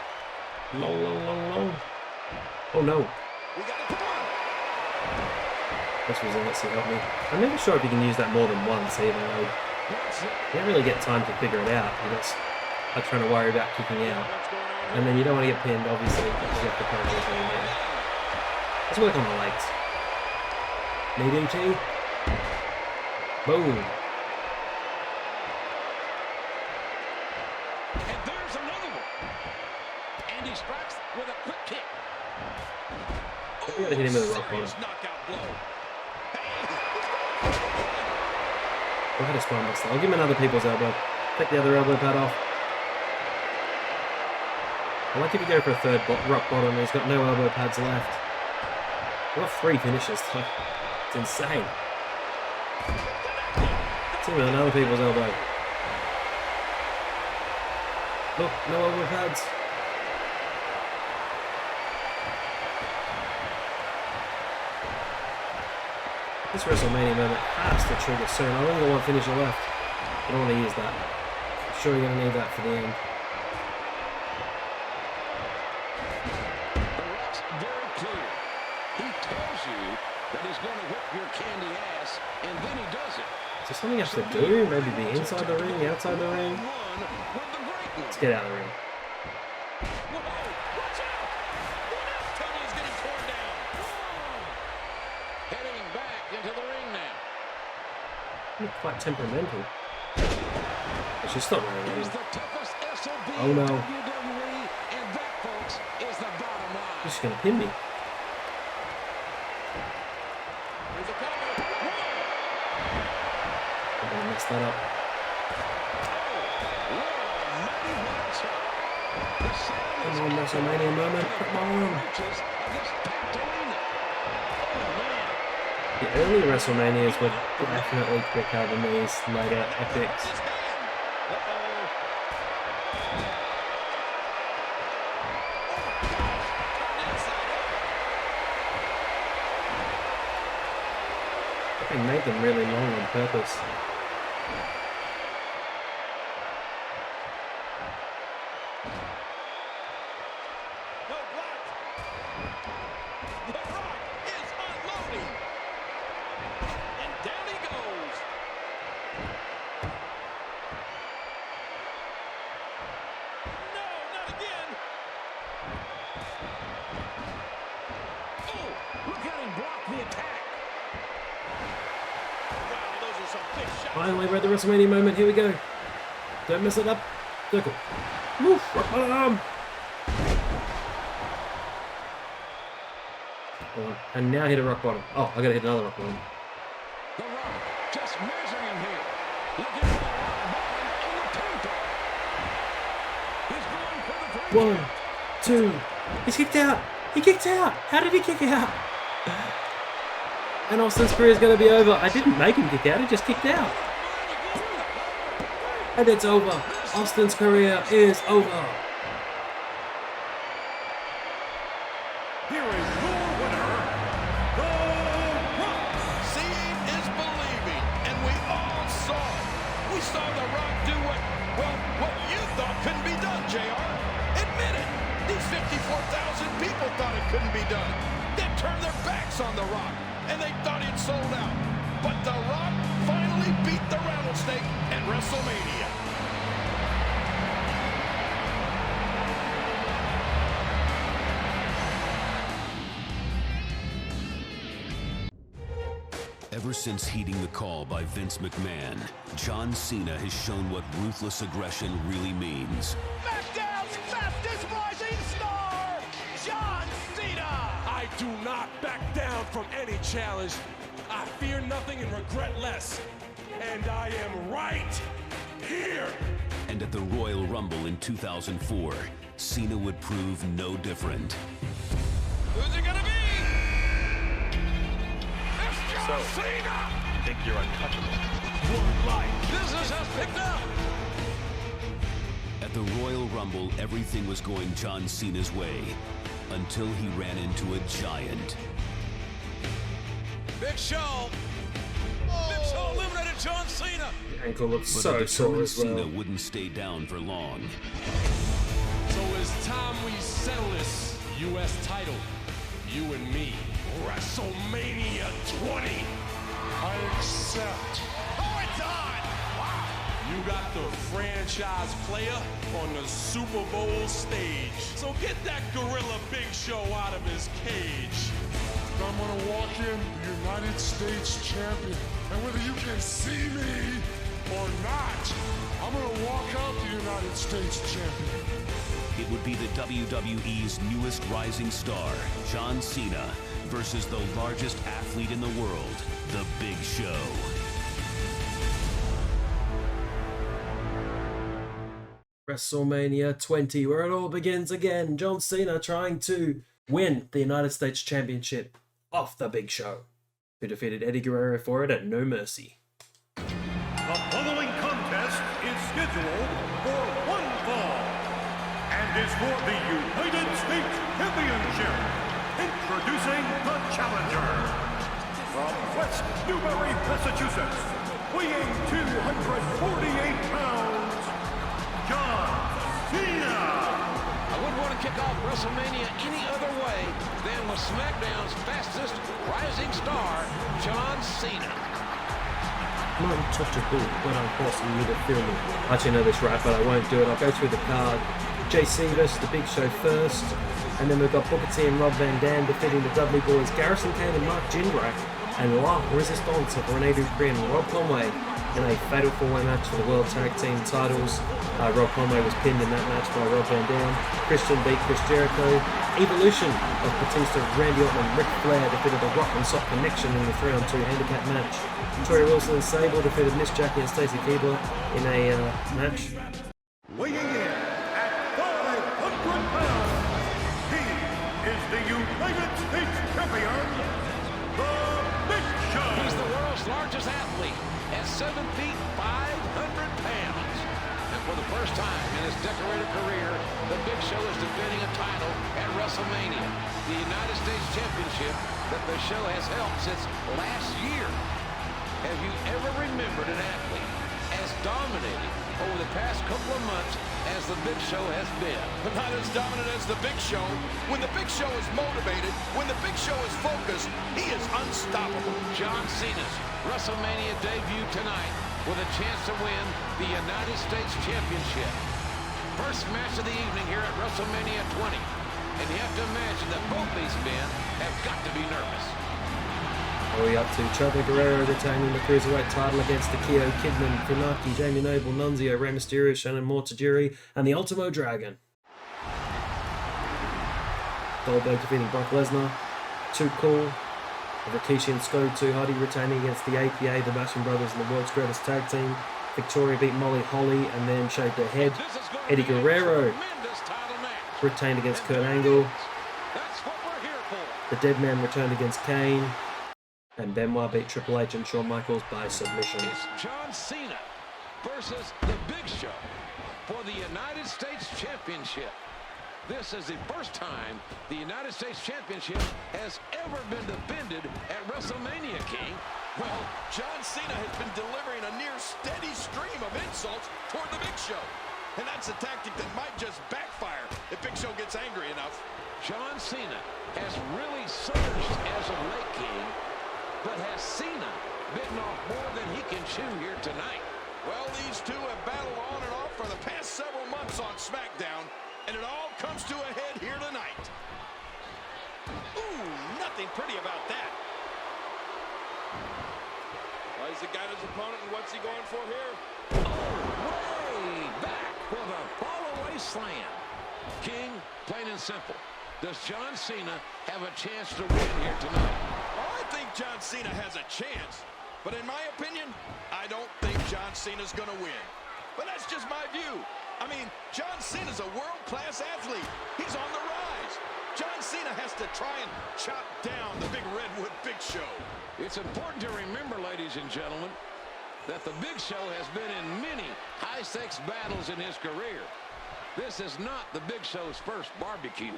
Long. Oh no. This was in, let's see, help me. I'm never sure if you can use that more than once either. You don't really get time to figure it out. You're just like trying to worry about kicking out. And then you don't want to get pinned, obviously, because you have to cover everything there. Let's work on the legs. Knee DT. Boom. And there's another one. And he strikes with a quick kick. We gotta hit him with a rock bottom. We'll hit a spine buster. I'll give him another people's elbow. Take the other elbow pad off. I like if you go for a third rock bottom. He's got no elbow pads left. We've got 3 finishes though. It's insane. See with another people's elbow. Look, no elbow pads. This WrestleMania moment has to trigger soon. I've only got one finisher left. I don't want to use that. I'm sure you're going to need that for the end. The Rock's very clear. He tells you that he's going to whip your candy ass, and then he does it. Is there something I have to do? Maybe be inside the ring, outside the ring? Let's get out of the ring. Quite temperamental. But she's not wearing it. Oh no. She's just gonna pin me. I'm gonna mess that up. Come on, WrestleMania moment. Come on. The early WrestleManias were definitely quicker than these later epics. They made them really long on purpose. Finally, we're at the WrestleMania moment. Here we go. Don't mess it up. Circle. Woof. Rock bottom. And now hit a rock bottom. Oh, I gotta hit another rock bottom. The Rock just measuring him here. Looking for the rock bottom in the temple. He's going for the 1, three. 2. He's kicked out. He kicked out. How did he kick out? And Austin's career is going to be over. I didn't make him kick out. He just kicked out. And it's over. Austin's career is over. Here is your winner, The Rock. Seeing is believing, and we all saw it. We saw The Rock do what you thought couldn't be done, JR. Admit it. These 54,000 people thought it couldn't be done. They turned their backs on The Rock, and they thought he'd sold out. But The Rock finally beat the rattlesnake at WrestleMania. Ever since heeding the call by Vince McMahon, John Cena has shown what ruthless aggression really means. SmackDown's fastest rising star, John Cena! I do not back down from any challenge. I fear nothing and regret less. And I am right here. And at the Royal Rumble in 2004, Cena would prove no different. Who's it gonna be? So, Cena! you think you're untouchable? One life. Business has picked up. At the Royal Rumble, everything was going John Cena's way until he ran into a giant. Big Show. Big Show eliminated John Cena. The ankle looks But so a sore determined as well. Cena wouldn't stay down for long. So it's time we settle this U.S. title. You and me. WrestleMania 20. I accept. Oh, it's on! Wow! You got the franchise player on the Super Bowl stage. So get that gorilla Big Show out of his cage. I'm gonna walk in the United States champion. And whether you can see me or not, I'm gonna walk out the United States champion. It would be the WWE's newest rising star, John Cena, versus the largest athlete in the world, The Big Show. WrestleMania 20, where it all begins again. John Cena trying to win the United States Championship off The Big Show, who defeated Eddie Guerrero for it at No Mercy. The following contest is scheduled for one fall and is for the United States Championship. Introducing the challenger from West Newbury, Massachusetts, weighing 248 pounds, John Cena. I wouldn't want to kick off WrestleMania any other way than with SmackDown's fastest rising star, John Cena. I'm untouchable when I'm forcing you to film it. Actually, I know this right, but I won't do it. I'll go through the card. JC versus The Big Show first. And then we've got Booker T and Rob Van Dam defeating the Dudley Boys, Garrison Kane and Mark Jindrak, and La Resistance of Rene Dupree and Rob Conway in a fatal four-way match for the World Tag Team titles. Rob Conway was pinned in that match by Rob Van Dam. Christian beat Chris Jericho. Evolution of Batista, Randy Orton and Ric Flair defeated the Rock and Sock Connection in the 3-on-2 handicap match. Tori Wilson and Sable defeated Miss Jackie and Stacey Keebler in a match. Weighing in at 500 pounds, he is the United States champion, The Big Show. He's the world's largest athlete at 7 feet 500 pounds. And for the first time in his decorated career, The Big Show is defending a title at WrestleMania, the United States Championship that the show has held since last year. have you ever remembered an athlete as dominating over the past couple of months as the Big Show has been? But not as dominant as the Big Show. When the Big Show is motivated, when the Big Show is focused, he is unstoppable. John Cena's WrestleMania debut tonight with a chance to win the United States Championship. First match of the evening here at WrestleMania 20. And you have to imagine that both these men have got to be nervous. What are we up to? Chavo Guerrero retaining the Cruiserweight title against Akio, Kidman, Funaki, Jamie Noble, Nunzio, Rey Mysterio, Shannon Moore, Tajiri, and the Ultimo Dragon. Goldberg defeating Brock Lesnar. Too Cool. Rikishi and Scotty 2 Hardy retaining against the APA, the Basham Brothers, and the World's Greatest Tag Team. Victoria beat Molly Holly and then shaved her head. Eddie Guerrero retained against Kurt Angle. The Dead Man returned against Kane. And Benoit beat Triple H and Shawn Michaels by submission. It's John Cena versus the Big Show for the United States Championship. This is the first time the United States Championship has ever been defended at WrestleMania, King. Well, John Cena has been delivering a near steady stream of insults toward the Big Show. And that's a tactic that might just backfire if Big Show gets angry enough. John Cena has really surged as of late, King, but has Cena bitten off more than he can chew here tonight? Well, these two have battled on and off for the past several months on SmackDown, and it all comes to a head here tonight. Ooh, nothing pretty about that. Well, he's the guy his opponent, and what's he going for here? Way back for the fall-away slam. King, plain and simple, does John Cena have a chance to win here tonight? Oh, I think John Cena has a chance, but in my opinion, I don't think John Cena's going to win. But that's just my view. I mean, John Cena's a world-class athlete. He's on the rise. John Cena has to try and chop down the big Redwood Big Show. It's important to remember, ladies and gentlemen, that the Big Show has been in many high-stakes battles in his career. This is not the Big Show's first barbecue.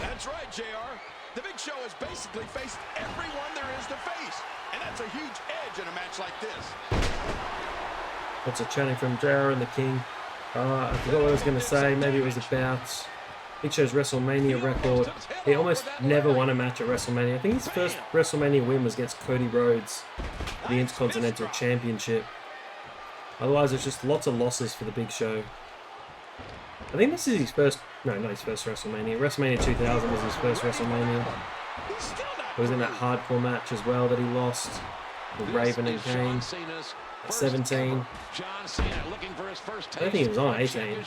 That's right, JR. The Big Show has basically faced everyone there is to face, and that's a huge edge in a match like this. Lots of chanting from JR and the King. I forgot what I was going to say. Maybe it was about Big Show's WrestleMania record. He almost never won a match at WrestleMania. I think his first WrestleMania win was against Cody Rhodes, the Intercontinental Championship. Otherwise, it's just lots of losses for the Big Show. I think this is his first... No, not his first WrestleMania. WrestleMania 2000 was his first WrestleMania. He was in that hardcore match as well that he lost with Raven and Kane. At 17. I don't think he was on 18.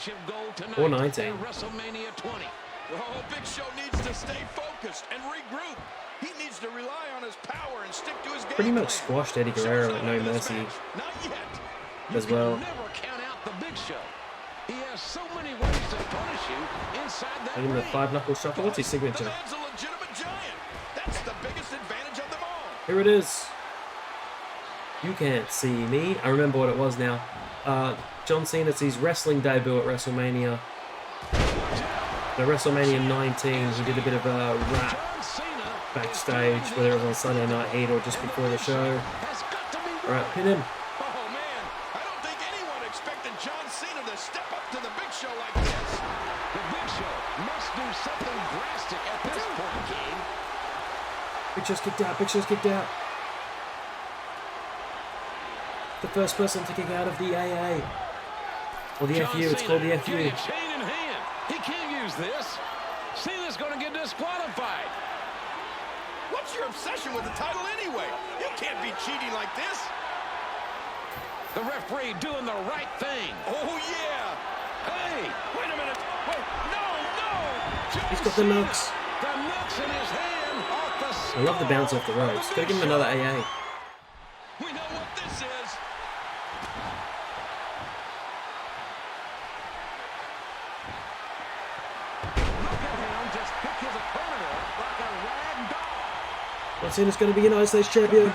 Or 19. WrestleMania 20. Well, Big Show needs to stay focused and regroup. He needs to rely on his power and stick to his game. Pretty much squashed Eddie Guerrero at No Mercy as well. Never count out the Big Show. He has so many ways to punish you inside that Give him the 5-knuckle shuffle. What's his signature? That's a legitimate giant. That's the biggest advantage of them all. Here it is. You can't see me. I remember what it was now. John Cena's his wrestling debut at WrestleMania. The WrestleMania 19, he did a bit of a rap backstage, whether it was on Sunday Night Heat or just before the show. Alright, pin him. Oh man, I don't think anyone expected John Cena to step up to the Big Show like this. The Big Show must do something drastic at this point, King. Big Show's kicked out, Big Show's kicked out. The first person to kick out of the AA. Or the FU, it's called the FU. Chain in hand. He can't use this. Cena's going to get disqualified. What's your obsession with the title anyway? You can't be cheating like this. The referee doing the right thing. Oh, yeah. Hey, wait a minute. Wait, no. He's got the nooks. The nooks in his hand off the... I love the bounce off the ropes. Gotta give him another AA. We know what this is. John Cena's going to be United States champion.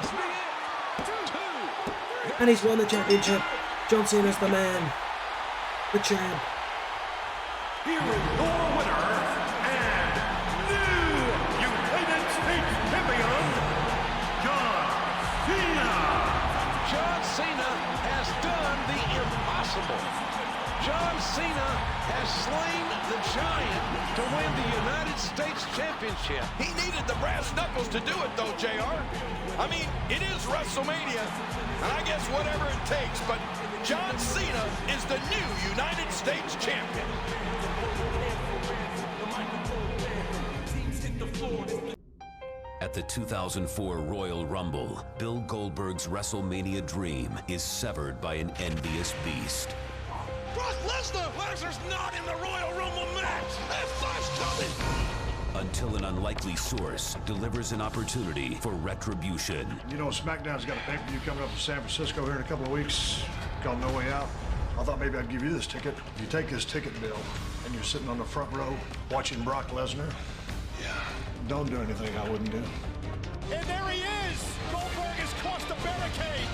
And he's won the championship. John Cena's the man. The champ. Here is your winner and new United States champion, John Cena. giant to win the United States Championship. He needed the brass knuckles to do it, though, JR. I mean, it is WrestleMania, and I guess whatever it takes, but John Cena is the new United States Champion. At the 2004 Royal Rumble, Bill Goldberg's WrestleMania dream is severed by an envious beast. Brock Lesnar! Lesnar's not in the Royal Rumble match! F5's coming! Until an unlikely source delivers an opportunity for retribution. You know, SmackDown's got a pay-per-view coming up in San Francisco here in a couple of weeks called No Way Out. I thought maybe I'd give you this ticket. You take this ticket, Bill, and you're sitting on the front row watching Brock Lesnar. Yeah, don't do anything I wouldn't do. And there he is! Goldberg has crossed the barricade!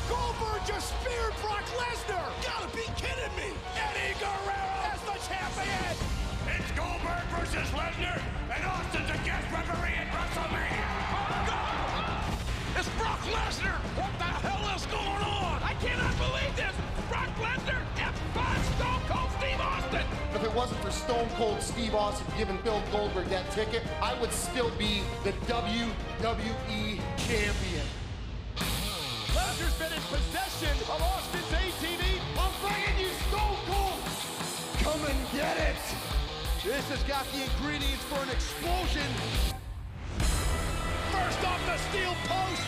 Goldberg just speared Brock Lesnar! Gotta be kidding me! Eddie Guerrero as the champion! It's Goldberg versus Lesnar, and Austin's a guest referee at WrestleMania! Oh, God! It's Brock Lesnar! What the hell is going on? I cannot believe this! Brock Lesnar F5 Stone Cold Steve Austin! If it wasn't for Stone Cold Steve Austin giving Bill Goldberg that ticket, I would still be the WWE champion. Lesnar's been in possession of Austin's ATV. I'm bringing you Stone Cold! Come and get it! This has got the ingredients for an explosion. First off the steel post.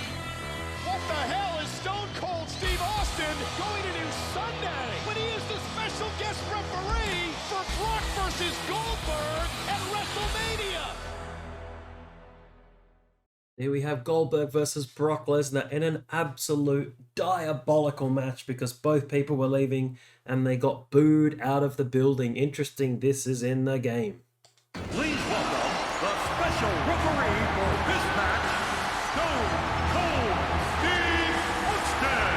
What the hell is Stone Cold Steve Austin going to do Sunday when he is the special guest referee for Brock versus Goldberg at WrestleMania? Here we have Goldberg versus Brock Lesnar in an absolute diabolical match because both people were leaving and they got booed out of the building. Interesting, this is in the game. Please welcome the special referee for this match, Stone Cold Steve Austin.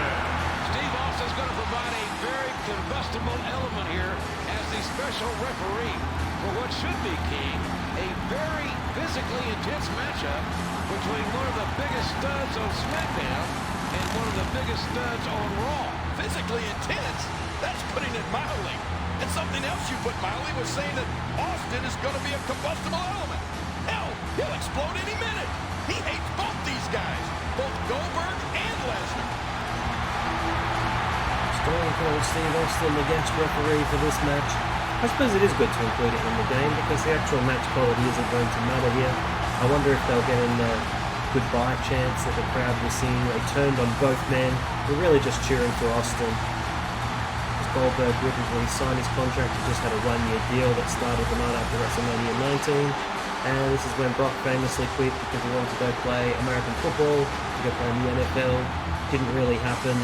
Steve Austin's going to provide a very combustible element here as the special referee for what should be, King, a very physically intense matchup between one of the biggest studs on SmackDown and one of the biggest studs on Raw. Physically intense? That's putting it mildly. And something else you put mildly was saying that Austin is going to be a combustible element. Hell, he'll explode any minute. He hates both these guys, both Goldberg and Lesnar. Stone Cold Steve Austin, the guest referee for this match. I suppose it is good to include it in the game because the actual match quality isn't going to matter here. I wonder if they'll get in the goodbye chants that the crowd was singing. They turned on both men. They're really just cheering for Austin. As Goldberg wouldn't really sign his contract. He just had a one-year deal that started the night after WrestleMania 19. And this is when Brock famously quit because he wanted to go play American football, to go play in the NFL. Didn't really happen.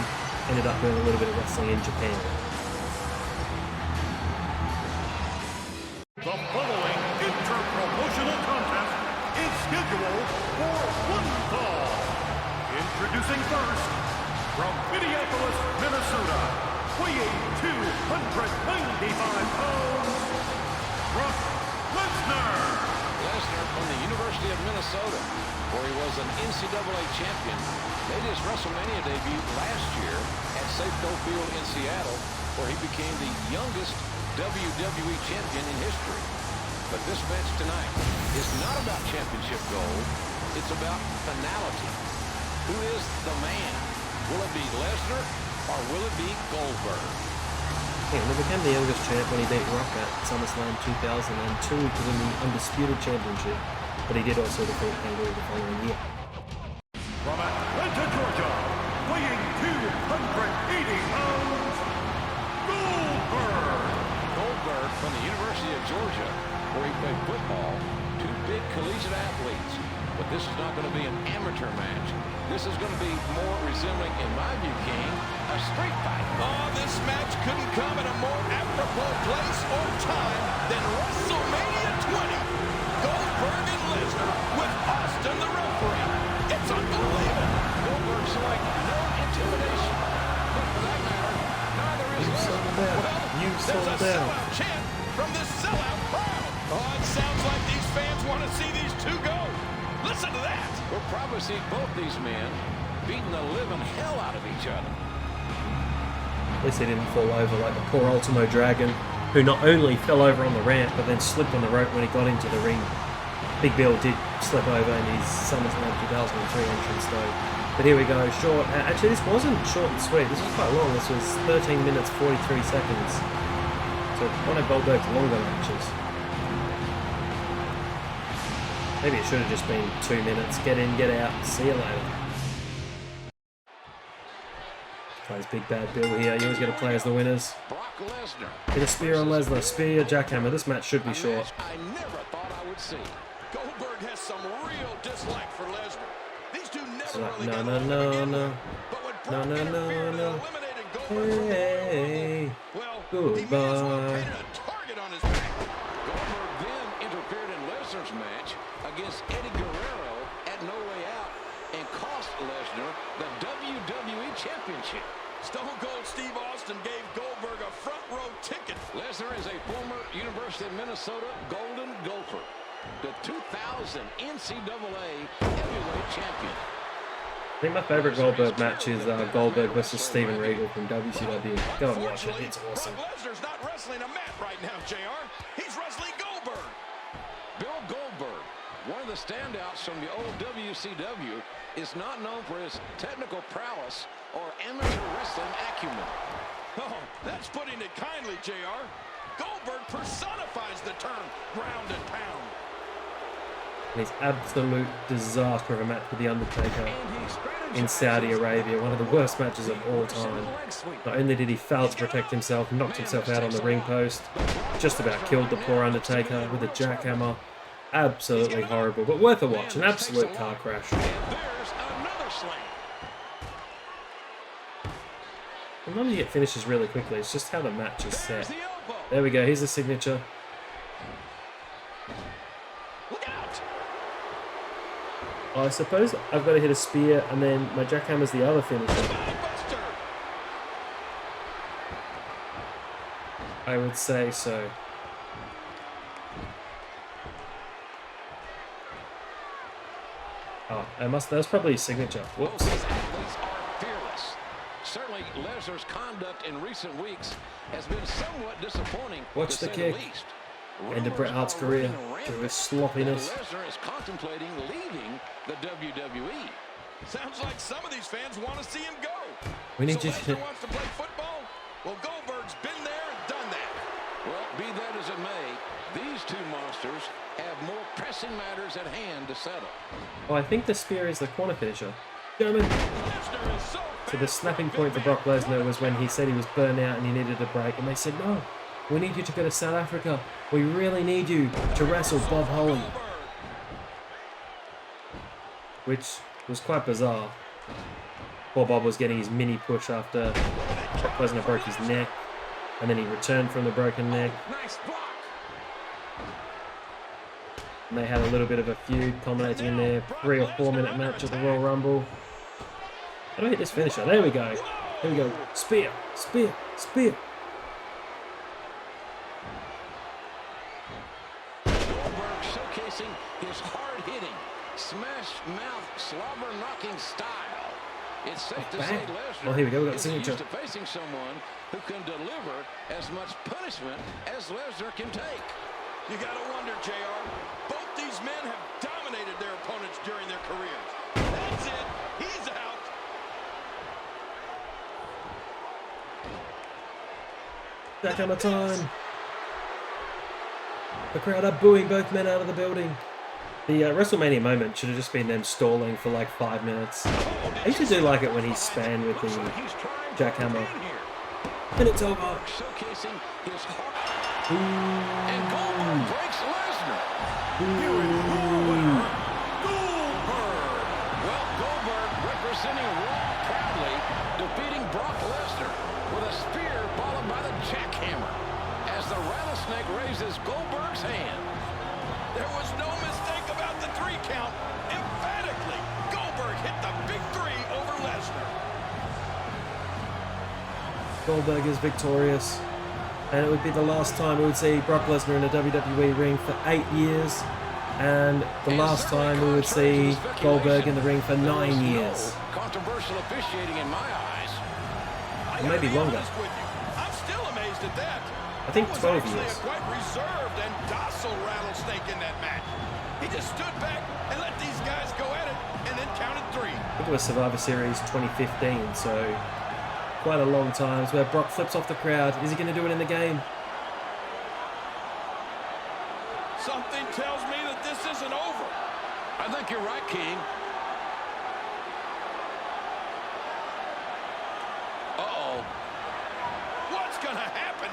Ended up doing a little bit of wrestling in Japan. The following inter-promotional contest is scheduled for one fall. Introducing first, from Minneapolis, Minnesota, weighing 295 pounds, Brock Lesnar. Lesnar from the University of Minnesota, where he was an NCAA champion, made his WrestleMania debut last year at Safeco Field in Seattle, where he became the youngest WWE champion in history. But this match tonight is not about championship gold. It's about finality. Who is the man? Will it be Lesnar or will it be Goldberg? Yeah, he became the youngest champ when he beat Rock at SummerSlam 2002 to win the Undisputed Championship, but he did also defeat Kangaroo the following year. From Atlanta, Georgia, weighing 280 pounds, Goldberg. Goldberg from the University of Georgia, where he played football, two big collegiate athletes. But this is not going to be an amateur match. This is going to be more resembling, in my view, King, a street fight. Oh, this match couldn't come at a more apropos place or time than WrestleMania 20. Goldberg and Lesnar with Austin the referee. It's unbelievable. Goldberg showing no intimidation. But for that matter, neither is Lesnar. Well, there's a sellout chant from this sellout crowd. Oh, it sounds like these fans want to see these two go. Listen to that. We'll probably see both these men beating the living hell out of each other. At least they didn't fall over like the poor Ultimo Dragon. who not only fell over on the ramp, but then slipped on the rope when he got into the ring. Big Bill did slip over in his SummerSlam 2003 entrance though. But here we go, short. Actually, this wasn't short and sweet. This was quite long. This was 13 minutes, 43 seconds. So one of Goldberg's longer matches. Maybe it should have just been 2 minutes. Get in, get out, see you later. Plays Big Bad Bill here. You always got to play as the winners. Hit a spear on Lesnar. Spear, jackhammer. This match should be short. I never thought I would see. Goldberg has some real dislike for Lesnar. These two never really got along to begin with. But when Brock interfered and eliminated Goldberg, Hey, well, he may as well goodbye. painted a target on his back. Goldberg then interfered in Lesnar's match against Eddie Guerrero at No Way Out and cost Lesnar the WWE Championship. Stone Cold Steve Austin gave Goldberg a front row ticket. Lesnar is a former University of Minnesota Golden Gopher, the 2000 NCAA heavyweight champion. I think my favourite Goldberg match is Goldberg versus Steven Regal from WCW. Go and watch it, it's awesome. Brock Lesnar's not wrestling a mat right now, JR. He's wrestling Goldberg. Bill Goldberg, one of the standouts from the old WCW, is not known for his technical prowess or amateur wrestling acumen. Oh, that's putting it kindly, JR. Goldberg personifies the term ground and pound. And his absolute disaster of a match with The Undertaker in Saudi Arabia, one of the worst matches of all time. Not only did he fail to protect himself, knocked himself out on the ring post, just about killed the poor Undertaker with a jackhammer. Absolutely horrible, but worth a watch. An absolute car crash. Sometimes you get finishes really quickly, it's just how the match is set. There we go, here's the signature. I suppose I've got to hit a spear and then my jackhammer's the other finisher. I would say so. Oh, that was probably his signature. Whoops. Certainly, Lesnar's conduct in recent weeks has been somewhat disappointing. Watch the kick. End of Bret Hart's career through his sloppiness. Lesnar is contemplating leaving the WWE. Sounds like some of these fans want to see him go. We need so to. Lesnar wants to play football? Well, Goldberg's been there and done that. Well, be that as it may, these two monsters have more pressing matters at hand to settle. Oh, I think the spear is the corner finisher. Gentlemen. So the snapping point for Brock Lesnar was when he said he was burnt out and he needed a break, and they said, no, we need you to go to South Africa. We really need you to wrestle Bob Holly. Which was quite bizarre. Poor Bob was getting his mini push after Brock Lesnar broke his neck, and then he returned from the broken neck. And they had a little bit of a feud culminating in their 3 or 4 minute match at the Royal Rumble. How do I hit this finisher? There we go. There we go. Spear, spear, spear. Goldberg showcasing his hard-hitting, smash-mouth, slobber-knocking style. It's safe to say Lesnar Oh, here we go. We got the is signature. used to facing someone who can deliver as much punishment as Lesnar can take. You gotta wonder, JR. Both these men have dominated their opponents during their careers. That's it. He's out. Jackhammer time. The crowd are booing both men out of the building. The WrestleMania moment should have just been them stalling for like 5 minutes. I used to do like it when he span with the jackhammer. And it's over. Showcasing his heart. And Goldberg breaks Lesnar. Well, Goldberg representing Raw proudly, defeating Brock Lesnar with a spear followed by the jackhammer as the rattlesnake raises Goldberg's hand. There was no mistake about the 3 count. Emphatically, Goldberg hit the big 3 over Lesnar. Goldberg is victorious. And it would be the last time we would see Brock Lesnar in a WWE ring for 8 years. And the last time we would see Goldberg in the ring for 9 years. Controversial officiating in my eyes. Or maybe longer. I'm still amazed at that. I think 12 actually years. a quite reserved and docile rattlesnake in that match. He just stood back and let these guys go at it and then counted 3. I think it was Survivor Series 2015, so quite a long time. So where Brock flips off the crowd. Is he going to do it in the game? Something tells me that this isn't over. I think you're right, King. Uh-oh. What's going to happen?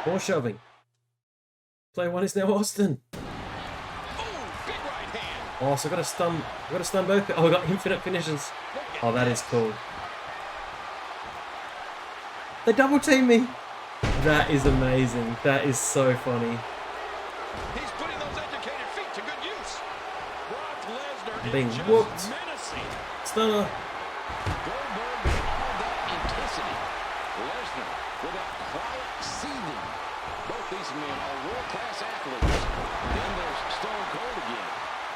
More shoving. Player 1 is now Austin. Oh, so I got to stun both. Oh, I got infinite finishes. Oh, that is cool. They double team me. That is amazing. That is so funny. He's putting those educated feet to good use. Brock Lesnar I'm being is just whooped. menacing. Stunner. Goldberg with all that intensity. Lesnar with that quiet seething. Both these men are world-class athletes. Then there's Stone Cold again.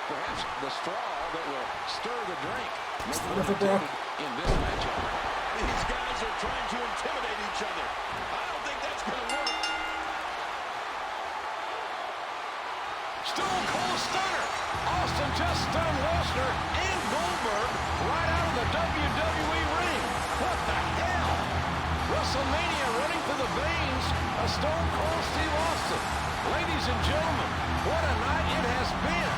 Perhaps the straw that will stir the drink. Stunner for Brock. In this matchup. These guys are trying to intimidate each other. I don't think that's going to work. Stone Cold Stunner. Austin just stunned Lesnar and Goldberg right out of the WWE ring. What the hell? WrestleMania running through the veins of Stone Cold Steve Austin. Ladies and gentlemen, what a night it has been.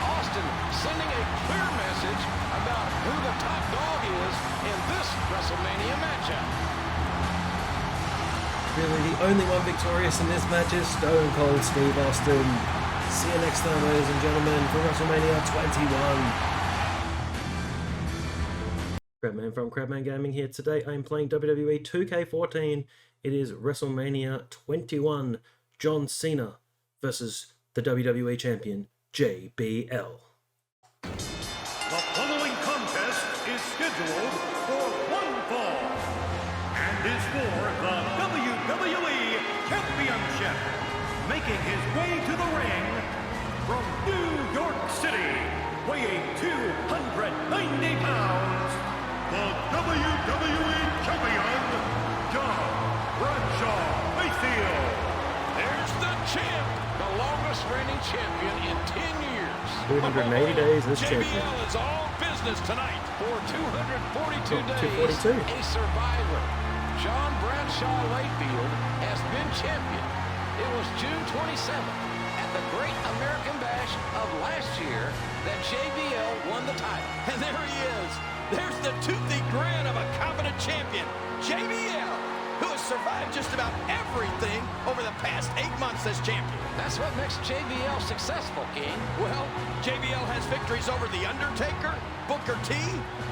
Austin sending a clear message about who the top dog is in this WrestleMania matchup. Really, the only one victorious in this match is Stone Cold Steve Austin. See you next time, ladies and gentlemen, for WrestleMania 21. Crabman from Crabman Gaming here. Today I am playing WWE 2K14. It is WrestleMania 21. John Cena versus the WWE Champion, JBL. The following contest is scheduled for one fall and is for the WWE Championship. Making his way to the ring from New York City, weighing 290 pounds, the WWE Champion, John Bradshaw Mayfield. There's the champ. The longest reigning champion in 10 years. 280 days as champion. JBL is all business tonight. For 242 days, 242. a survivor. John Bradshaw Mayfield has been champion. It was June 27th at the Great American Bash of last year that JBL won the title. And there he is. There's the toothy grin of a confident champion, JBL, who has survived just about everything over the past 8 months as champion. That's what makes JBL successful, King. Well, JBL has victories over The Undertaker, Booker T,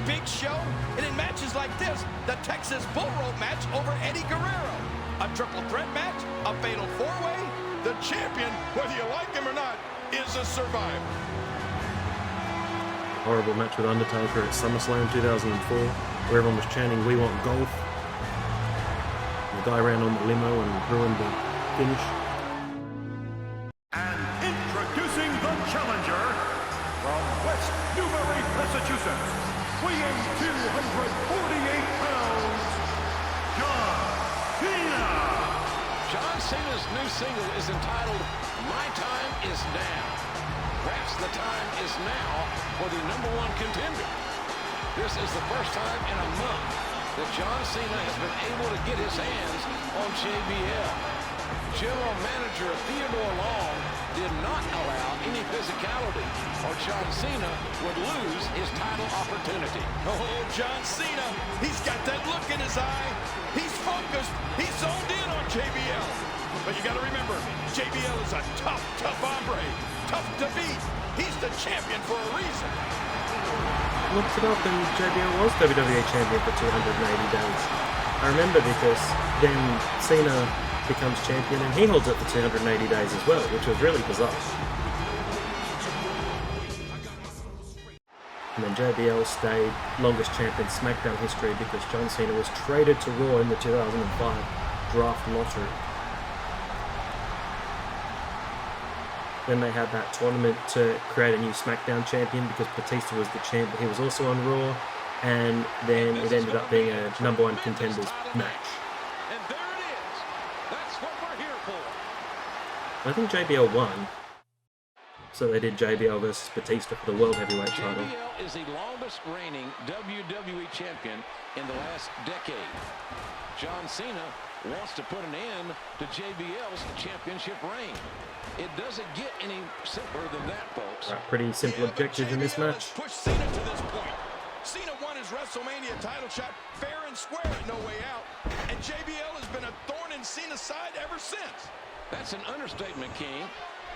Big Show, and in matches like this, the Texas Bull Rope match over Eddie Guerrero. A triple threat match, a fatal four-way. The champion, whether you like him or not, is a survivor. Horrible match with Undertaker at SummerSlam 2004, where everyone was chanting, "We want golf." The guy ran on the limo and ruined the finish. And introducing the challenger from West Newbury, Massachusetts, weighing 248 pounds, John Cena. John Cena's new single is entitled My Time Is Now. Perhaps the time is now for the #1 contender. This is the first time in a month that John Cena has been able to get his hands on JBL. General Manager Theodore Long did not allow any physicality, or John Cena would lose his title opportunity. Oh, John Cena, he's got that look in his eye. He's focused. He's zoned in on JBL. But you got to remember, JBL is a tough hombre. Tough to beat. He's the champion for a reason. Looked it up and JBL was WWE Champion for 280 days. I remember because then Cena becomes champion and he holds it for 280 days as well, which was really bizarre. And then JBL stayed longest champ in SmackDown history because John Cena was traded to Raw in the 2005 draft lottery. Then they had that tournament to create a new SmackDown champion because Batista was the champ, but he was also on Raw. and then it ended up being a number one contenders match. And there it is. That's what we're here for. I think JBL won. So they did JBL versus Batista for the World Heavyweight title. JBL is the longest reigning WWE champion in the last decade. John Cena wants to put an end to JBL's championship reign. It doesn't get any simpler than that, folks. Right, pretty simple objectives in this match. Push Cena to this point. Cena won his WrestleMania title shot fair and square at No Way Out, and JBL has been a thorn in Cena's side ever since. That's an understatement, King.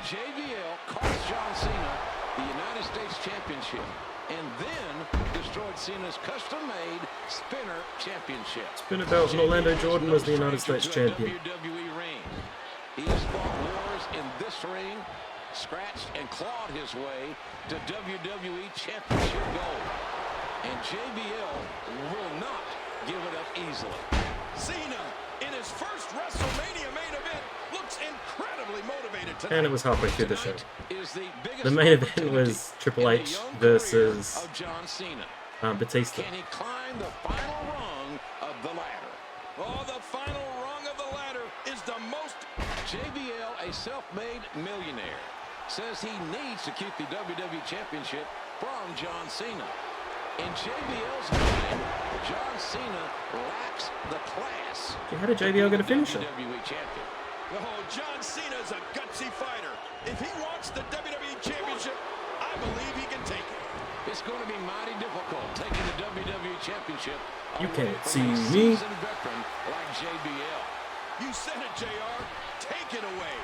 JBL cost John Cena the United States Championship and then destroyed Cena's custom-made Spinner Championship. Spinner belt and Orlando Jordan was the United States champion. WWE ring. He has fought wars in this ring, scratched and clawed his way to WWE Championship gold. And JBL will not give it up easily. Cena, in his first WrestleMania main event, looks incredibly motivated tonight. And it was halfway through the show. The main event was Triple H versus Batista. Can he climb the final rung of the ladder? Oh, the final rung of the ladder is the most... JBL, a self-made millionaire, says he needs to keep the WWE Championship from John Cena. In JBL's mind, John Cena lacks the class. How did JBL get a finisher? WWE champion. Oh, John Cena is a gutsy fighter. If he wants the WWE Championship, I believe he can take it. It's going to be mighty difficult taking the WWE Championship. You can't see me. Veteran like JBL. You said it, JR. Take it away.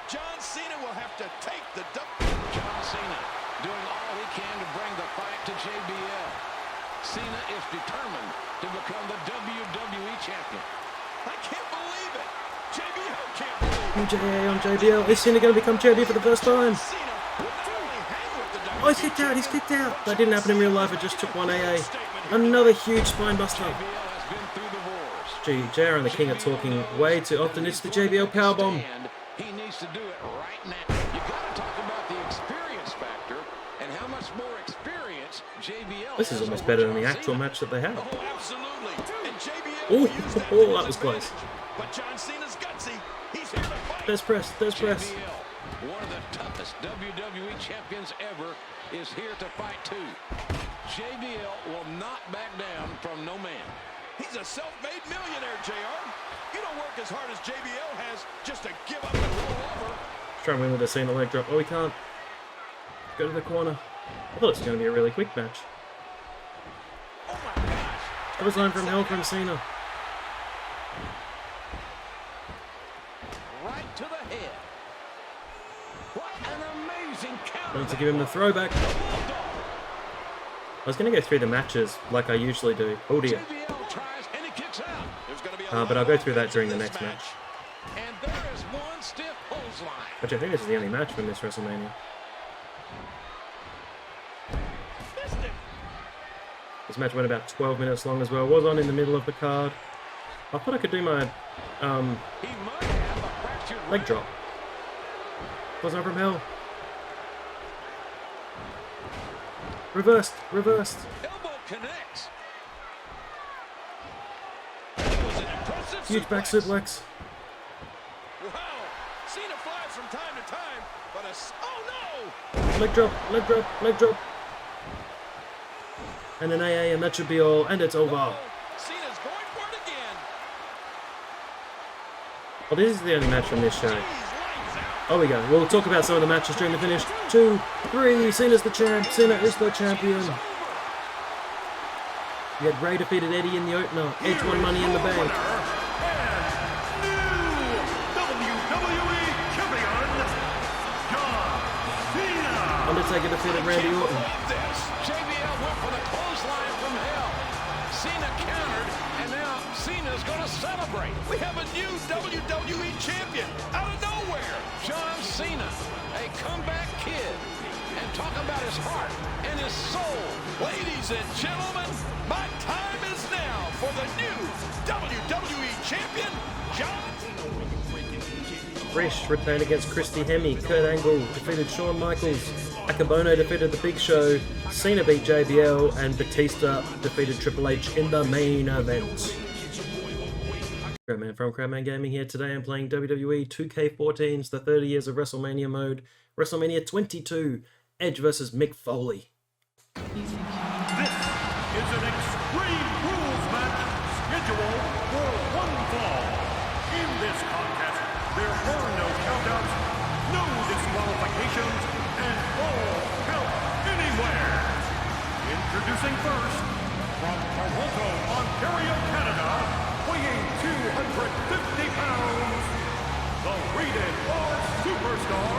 John Cena will have to take the John Cena doing all he can to bring the fight to JBL. Cena is determined to become the WWE champion. I can't believe it. JBL can't believe it. UJA on JBL. Is Cena going to become champion for the first time? Oh, he's kicked out. He's kicked out. That didn't happen in real life. It just took one AA. Another huge spine buster. Gee, JR and the King are talking way too often. It's the JBL powerbomb. He needs to do it right now. You got to talk about the experience factor and how much more experience JBL. This is almost better than the actual match that they had. Oh, absolutely. And JBL Oh, that was close. But John Cena's gutsy. He's here to fight. There's press. There's press. JBL, one of the toughest WWE champions ever, is here to fight too. JBL will not back down from no man. He's a self-made millionaire, JR. You don't work as hard as JBL has just to give up and roll over. Try and win with a Cena leg drop. Oh, we can't. Go to the corner. I thought it was going to be a really quick match. Oh my gosh. Clothesline from hell from Cena. Right to the head. What an amazing counter. Going to give him the throwback. I was going to go through the matches like I usually do. Oh dear. But I'll go through that during the next match. And there is one stiff clothesline. Which I think this is the only match from this WrestleMania. This match went about 12 minutes long as well. Was on in the middle of the card. I thought I could do my leg drop. Was on from hell. Reversed. Reversed. Elbow connects. Huge back suplex. Wow. Cena flies from time to time, but oh no! Leg drop, leg drop, leg drop. And an AA, and that should be all, and it's over. Cena's going for it again. Well, this is the only match from this show. Oh, we go. We'll talk about some of the matches during the finish. 2, 3. Cena's the champ. Cena is the champion. You had Ray defeated Eddie in the opener. Edge won Money in the Bank. Undertaker defeated Randy Orton. JBL went for the clothesline from hell. Cena countered, and now Cena's going to celebrate. We have a new WWE champion out of nowhere. John Cena, a comeback kid. And talk about his heart and his soul. Ladies and gentlemen, my time is now for the new WWE champion, John Cena. Trish retained against Christy Hemme. Kurt Angle defeated Shawn Michaels. Akabono defeated The Big Show. Cena beat JBL. And Batista defeated Triple H in the main event. Crabman from Crabman Gaming here. Today I'm playing WWE 2K14's The 30 Years of WrestleMania mode. WrestleMania 22. Edge versus Mick Foley. This is an Extreme Rules match scheduled for one fall. In this contest, there are no countouts, no disqualifications, and all count anywhere. Introducing first, from Toronto, Ontario, Canada, weighing 250 pounds, the Rated R Superstar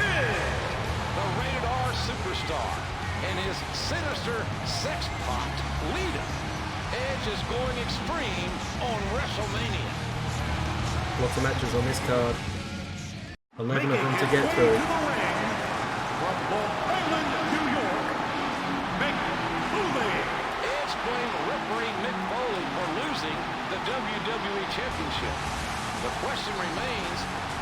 is the Rated R Superstar and his sinister sex pot leader. Edge is going extreme on WrestleMania. Lots of matches on this card. 11 of them to get through. From Long Island, New York, Mick Foley. Edge blamed referee Mick Foley for losing the WWE Championship. The question remains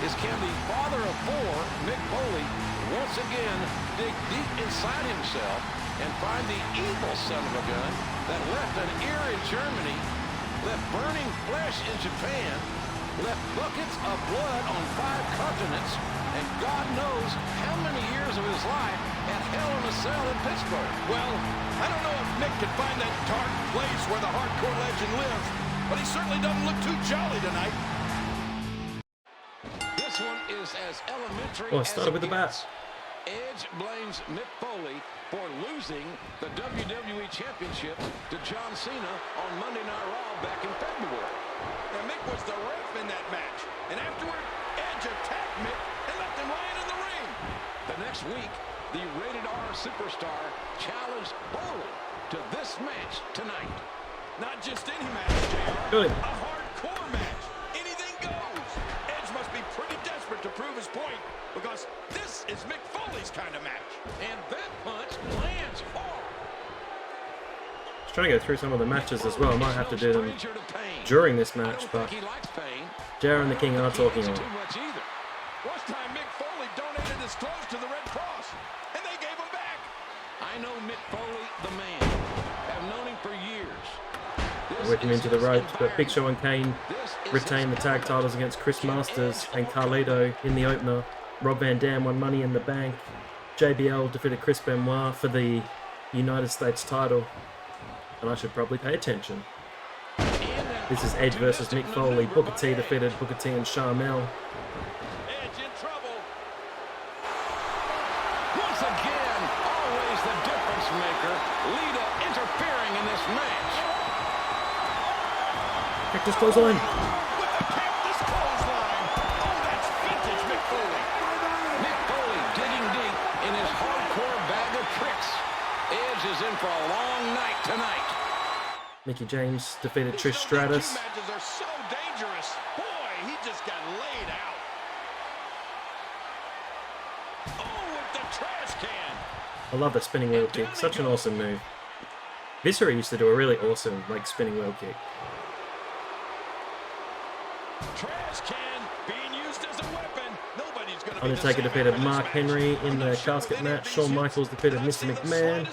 is, can the father of four, Mick Foley, once again dig deep inside himself and find the evil son of a gun that left an ear in Germany, left burning flesh in Japan, left buckets of blood on 5 continents, and God knows how many years of his life at Hell in a Cell in Pittsburgh. Well, I don't know if Mick can find that dark place where the hardcore legend lives, but he certainly doesn't look too jolly tonight. This one is as elementary Well, I started with the bats. Edge blames Mick Foley for losing the WWE Championship to John Cena on Monday Night Raw back in February. And Mick was the ref in that match. And afterward, Edge attacked Mick and left him lying in the ring. The next week, the Rated R Superstar challenged Foley to this match tonight. Not just any match, JR. Good. A hardcore match. Anything goes. Edge must be pretty desperate to prove his point, because this is Mick Foley's kind of match. And that punch lands hard. Just trying to go through some of the matches as well. I might have to do them during this match, but JR and the King are talking on. One time Mick Foley donated his clothes to the Red Cross, and they gave him back. I know Mick Foley, the man. I've known him for years. Working into the ropes, but Big Show and Kane retain the tag titles against Chris Masters and Carlito in the opener. Rob Van Dam won Money in the Bank. JBL defeated Chris Benoit for the United States title. And I should probably pay attention. This is Edge versus Mick Foley. Booker T defeated Booker T and Sharmell. Edge in trouble. Once again, always the difference maker. Lita interfering in this match. Cactus clothesline. With the cactus clothesline. Oh, that's vintage Mick Foley. Mick Foley digging deep in his hardcore bag of tricks. Edge is in for a long night tonight. Mickey James defeated Trish Stratus. These matches are so dangerous. Boy, he just got laid out. Oh, with the trash can. I love the spinning wheel kick. Such an awesome move. Viscera used to do a really awesome spinning wheel kick. Trash can being used as a weapon. Nobody's gonna Undertaker defeated Mark Henry in the casket match. Shawn Michaels defeated Mr. McMahon.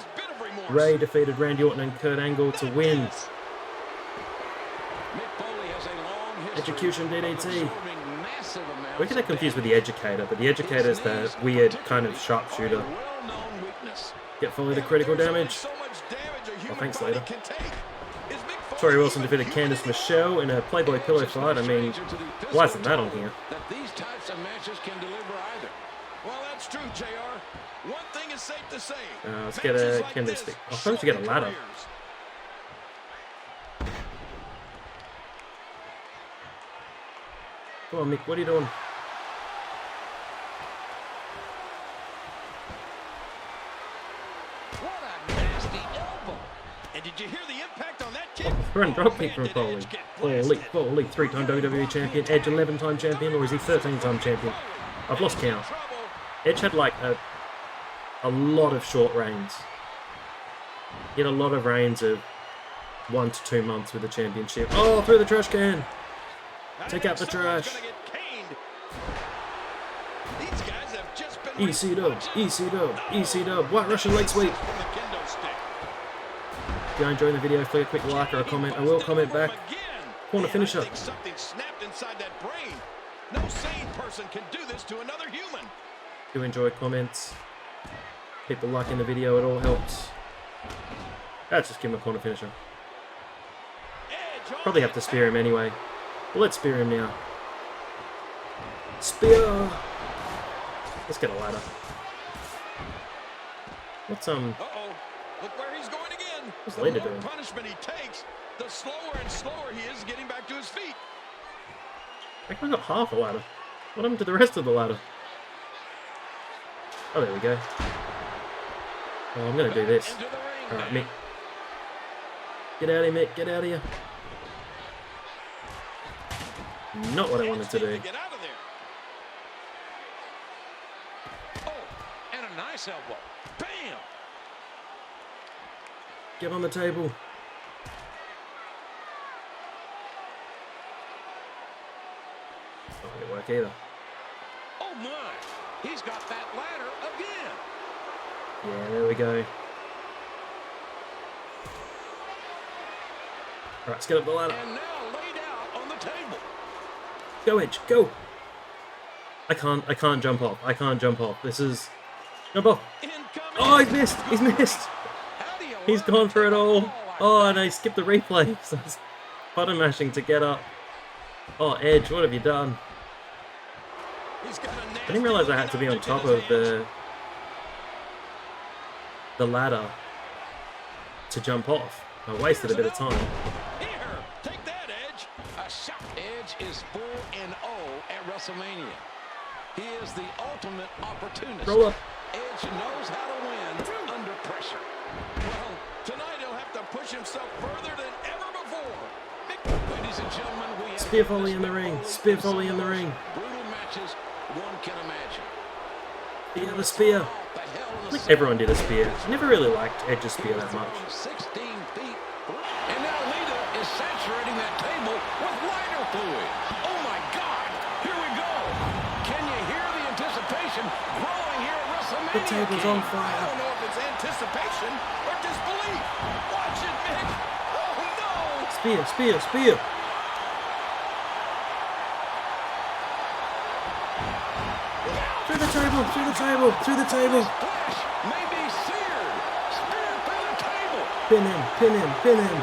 Ray defeated Randy Orton and Kurt Angle to win. Execution DDT. We get confused with the Educator, but the Educator is the weird kind of sharpshooter. Get Foley to critical damage. Oh, thanks later. Tori Wilson defeated Candice Michelle in a Playboy pillow fight. I mean, why isn't that on here? These types of matches can deliver either. Well, that's true, JR. One thing is safe to say. Let's get a candlestick. I'm supposed to get a ladder. Come on, Mick, what are you doing? What a nasty elbow. And did you hear the impact on that kick? Front drop kick from Foley. Foley, 3-time WWE champion. Edge, 11-time champion, or is he 13-time champion? I've lost count. Edge had like a lot of short reigns. He had a lot of reigns of 1 to 2 months with the championship. Oh, through the trash can. Take out the trash. EC-dub, EC-dub, EC-dub. White Russian leg sweep. If you're enjoying the video, flick a quick like or a comment. I will comment back. Corner finisher. Something snapped inside that brain. No sane person can do this to another human. If you enjoy comments, people liking the video, it all helps. Let's just give him a corner finisher. Probably have to spear him anyway. But let's spear him now. Spear! Let's get a ladder. What's Uh-oh. Look where he's going again. What's the Lita more doing? punishment he takes, the slower and slower he is getting back to his feet. I think I got half a ladder. What happened to the rest of the ladder? Oh, there we go. Oh, I'm gonna do this. Alright, Mick. Get out of here, Mick. Get out of here. Not what I wanted to do. Get out of there. Oh, and a nice elbow. Bam! Get on the table. Not gonna work either. Oh my! He's got that ladder again. Yeah, there we go. Alright, let's get up the ladder. And now laid out on the table. Go, Edge, go! I can't jump off. I can't jump off. This is... Jump off! Oh, he's missed! He's missed! He's gone for it all! Oh, and I skipped the replay. So I was button mashing to get up. Oh, Edge, what have you done? I didn't realise I had to be on top of the ladder to jump off. I wasted a bit of time. Here, take that, Edge. A shot. Edge is 4-0 at WrestleMania. He is the ultimate opportunist. Roll up. Edge knows how to win under pressure. Well, tonight he'll have to push himself further than ever before. Ladies and gentlemen, we have Spear Foley in the ring. Spear Foley in the ring. brutal matches one can imagine. He had a spear. I think everyone did a spear. I never really liked Edge's spear that much. 16 feet. And now Lita is saturating that table with lighter fluid. Oh my God! Here we go. Can you hear the anticipation growing here at WrestleMania? The table's on fire. I don't know if it's anticipation or disbelief. Watch it, Mick. Oh no! Spear, spear, spear. Through the table, through the table, through the table. Maybe seared. Spear through the table. Pin him, pin him, pin him.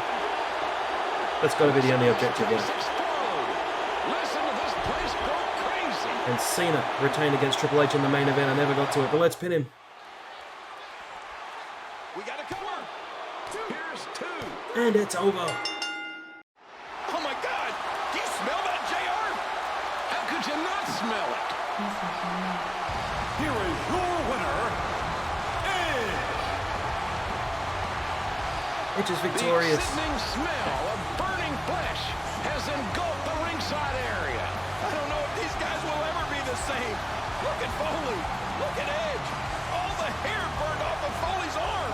That's got to be the only objective here. Listen to this place go crazy. And Cena retained against Triple H in the main event. I never got to it, but let's pin him. We got to cover. Here's 2. And it's over. Oh my God! Do you smell that, JR? How could you not smell it? Here is your winner, Edge. Edge is victorious. The sickening smell of burning flesh has engulfed the ringside area. I don't know if these guys will ever be the same. Look at Foley. Look at Edge. All the hair burned off of Foley's arm.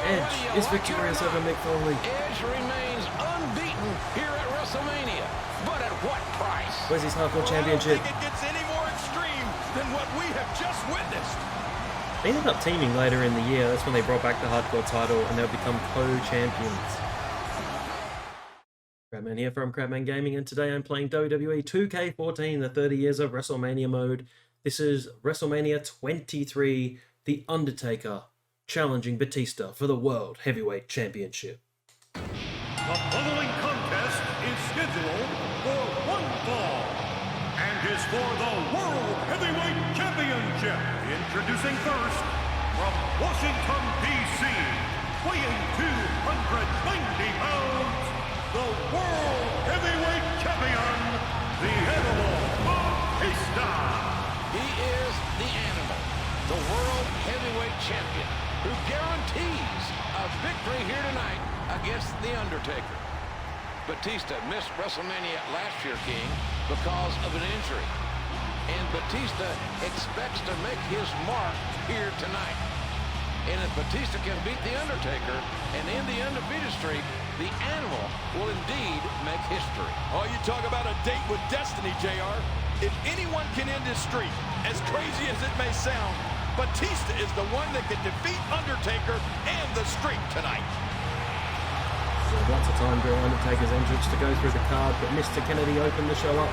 Edge is victorious over Mick Foley. Edge remains unbeaten here at WrestleMania. But at what price? Where's his Hardcore Championship? I don't think it gets any more extreme than what we have just witnessed. They ended up teaming later in the year. That's when they brought back the Hardcore title and they'll become co-champions. Crabman here from Crabman Gaming, and today I'm playing WWE 2K14, the 30 Years of WrestleMania mode. This is WrestleMania 23, The Undertaker challenging Batista for the World Heavyweight Championship. The following contest is scheduled for one fall and is for the World Heavyweight Championship. Introducing first, from Washington, D.C., weighing 290 pounds, the World Heavyweight Champion, the Animal Batista. He is the Animal, the World Heavyweight Champion, who guarantees a victory here tonight against The Undertaker. Batista missed WrestleMania last year, King, because of an injury. And Batista expects to make his mark here tonight. And if Batista can beat The Undertaker and end the undefeated streak, the Animal will indeed make history. Oh, you talk about a date with destiny, JR. If anyone can end this streak, as crazy as it may sound, Batista is the one that can defeat Undertaker and the streak tonight. So lots of time during Undertaker's entrance to go through the card, but Mr. Kennedy opened the show up,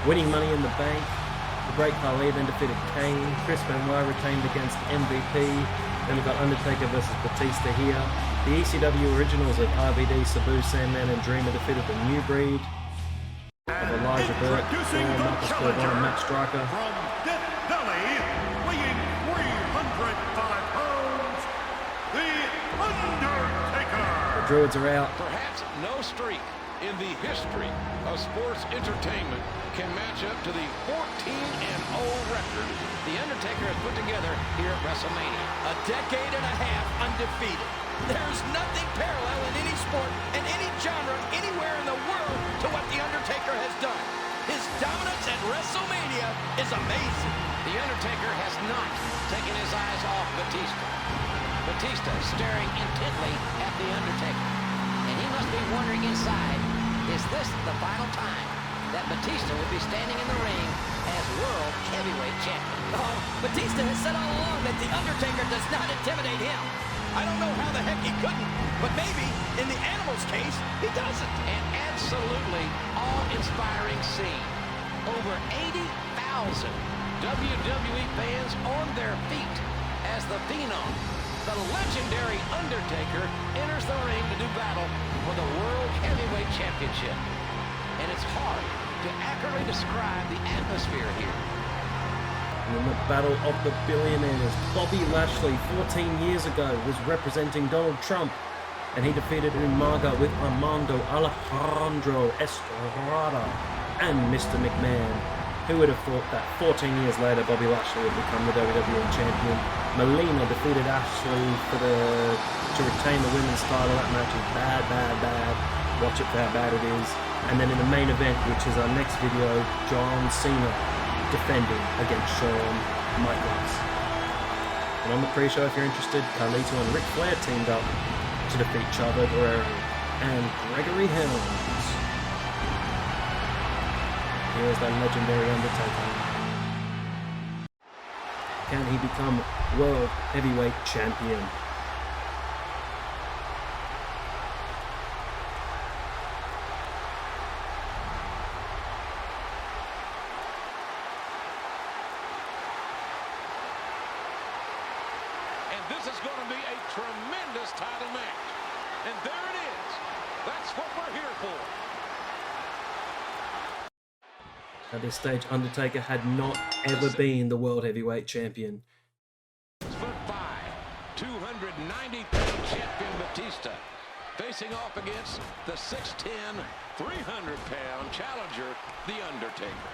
winning Money in the Bank. The Great Khali then defeated Kane. Chris Benoit retained against MVP. Then we've got Undertaker versus Batista here. The ECW originals of RVD, Sabu, Sandman, and Dreamer defeated the New Breed of Elijah Burke, Marcus Corbin, and Matt Striker. From Death Valley, weighing 305 pounds, The Undertaker. The Druids are out. Perhaps no streak in the history of sports entertainment can match up to the 14-0 record The Undertaker has put together here at WrestleMania. A decade and a half undefeated. There's nothing parallel in any sport and any genre anywhere in the world to what The Undertaker has done. His dominance at WrestleMania is amazing. The Undertaker has not taken his eyes off Batista. Batista staring intently at The Undertaker. And he must be wondering inside, is this the final time that Batista will be standing in the ring as World Heavyweight Champion? Oh, Batista has said all along that The Undertaker does not intimidate him. I don't know how the heck he couldn't, but maybe in the Animal's case, he doesn't. An absolutely awe-inspiring scene. Over 80,000 WWE fans on their feet as the Phenom, the legendary Undertaker, enters the ring to do battle for the World Heavyweight Championship. And it's hard to accurately describe the atmosphere here. In the Battle of the Billionaires, Bobby Lashley 14 years ago was representing Donald Trump, and he defeated Umaga with Armando Alejandro Estrada and Mr. McMahon. Who would have thought that 14 years later Bobby Lashley would become the WWE Champion? Melina defeated Ashley to retain the women's title. That match is bad, bad, bad. Watch it for how bad it is. And then in the main event, which is our next video, John Cena defending against Shawn Michaels. And on the pre-show, if you're interested, Carlito and Ric Flair teamed up to defeat Chavo Guerrero and Gregory Helms. Here's that legendary Undertaker. Can he become World Heavyweight Champion? This is going to be a tremendous title match. And there it is. That's what we're here for. At this stage, Undertaker had not ever been the World Heavyweight Champion. 6'5", 290-pound champion Batista facing off against the 6'10", 300-pound challenger, The Undertaker.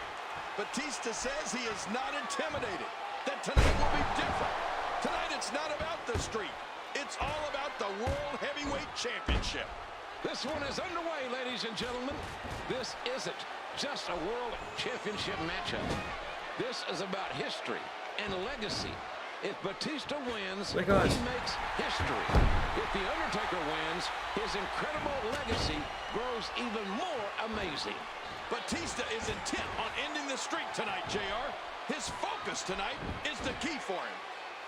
Batista says he is not intimidated, that tonight will be different. Tonight it's not about the streak. It's all about the World Heavyweight Championship. This one is underway, ladies and gentlemen. This isn't just a World Championship matchup. This is about history and legacy. If Batista wins, he makes history. If The Undertaker wins, his incredible legacy grows even more amazing. Batista is intent on ending the streak tonight, JR. His focus tonight is the key for him.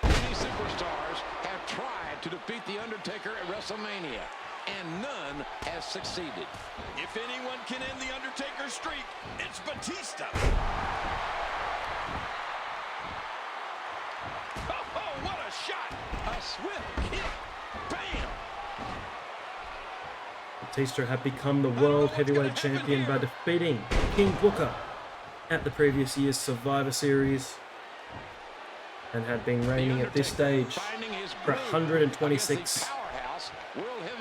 Many superstars have tried to defeat The Undertaker at WrestleMania, and none has succeeded. If anyone can end The Undertaker's streak, it's Batista. Oh, what a shot! A swift kick. Bam! Batista had become the World Heavyweight Champion by defeating King Booker at the previous year's Survivor Series, and had been reigning at this stage for 126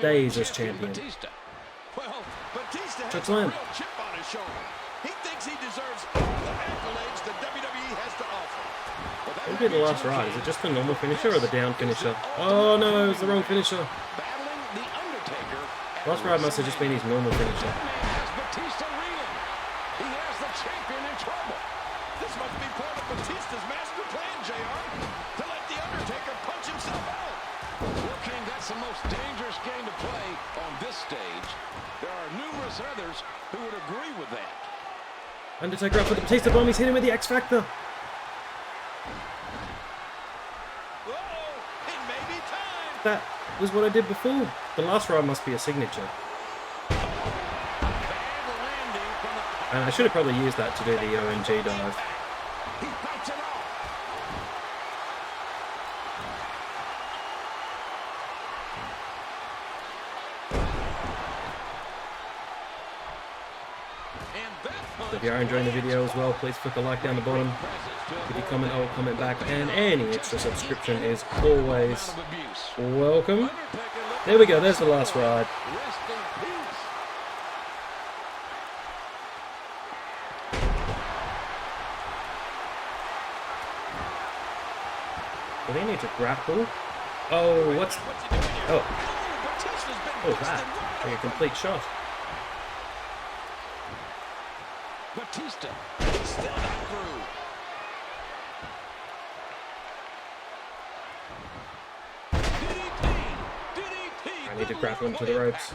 days as champion. Well, Batista has Chuck a Slam. real chip on his shoulder. He thinks he deserves all the accolades the WWE has to offer. What would be the last ride? Is it just the normal finisher or the down finisher? Oh no, it's the wrong finisher. Last ride must have just been his normal finisher. Batista reeling. He has the champion in trouble. This must be part of Batista's master plan, JR, to let The Undertaker punch himself out. Well, King, that's the most dangerous game to play on this stage. There are numerous others who would agree with that. Undertaker up with the Batista bomb. He's hitting with the X Factor. That was what I did before. The last ride must be a signature. And I should have probably used that to do the OMG dive. So if you are enjoying the video as well, please click a like down the bottom. If you comment, I will comment back. And any extra subscription is always welcome. There we go, there's the last ride. Do they need to grapple? Oh, what's... Oh. What was that? Like a complete shot. Batista still not through. I need to grapple him to the ropes.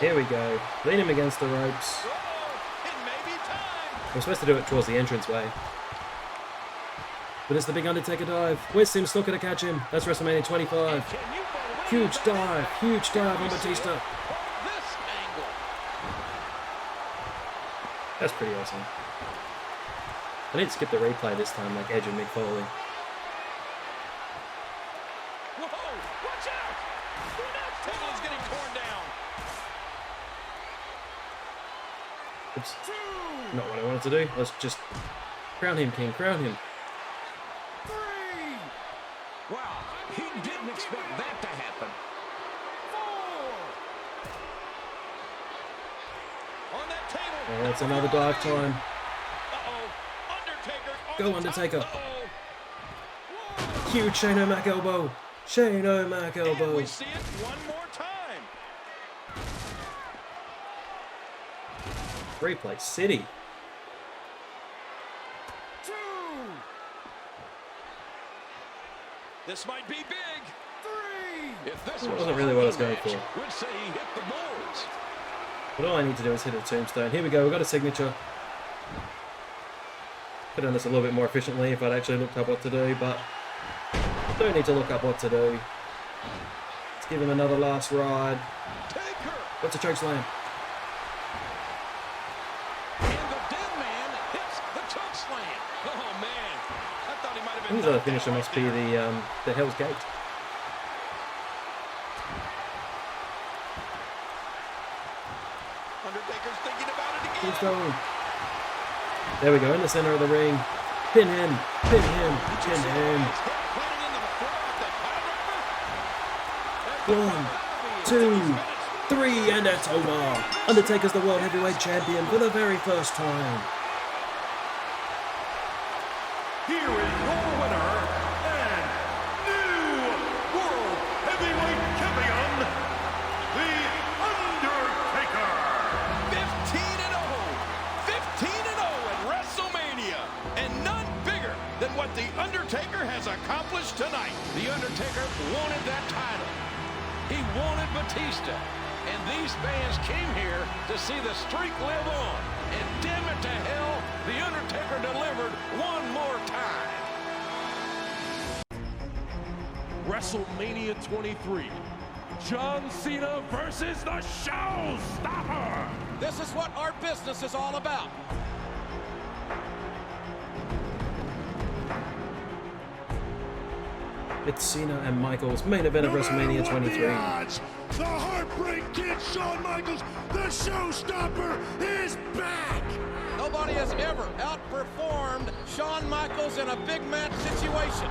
Here we go. Lean him against the ropes. We're supposed to do it towards the entranceway. But it's the big Undertaker dive. Where's Sim still going to catch him? That's WrestleMania 25. Huge dive on Batista. That's pretty awesome. I need to skip the replay this time like Edge and Mick Foley. Oops. Not what I wanted to do. Let's just crown him, King. Crown him. Wow, he didn't expect that to happen. 4. On that table. Oh, that's another dive time. Undertaker. Go, Undertaker. Huge Shane O'Mac elbow. Shane O'Mac elbow. And we see it one more time. Replay City. 2. This might be big. 3. If this wasn't really what I was going for. Would say he hit the boards. But all I need to do is hit a tombstone. Here we go. We've got a signature. Could have done this a little bit more efficiently if I'd actually looked up what to do, but don't need to look up what to do. Let's give him another last ride. What's a choke slam? His other finisher must be the Hell's Gate. Undertaker's thinking about it again. Keeps going. There we go, in the center of the ring. Pin him, pin him, pin him. 1, 2, 3, and it's over. Undertaker's the World Heavyweight Champion for the very first time. Here is your winner and new World Heavyweight Champion, The Undertaker. 15-0 at WrestleMania, and none bigger than what The Undertaker has accomplished tonight. The Undertaker wanted that title. He wanted Batista. And these fans came here to see the streak live on. And damn it to hell, The Undertaker delivered one more time. WrestleMania 23. John Cena versus the Showstopper. This is what our business is all about. It's Cena and Michaels, main event of WrestleMania 23. The Heartbreak Kid, Shawn Michaels, the Showstopper, is back! Nobody has ever outperformed Shawn Michaels in a big match situation.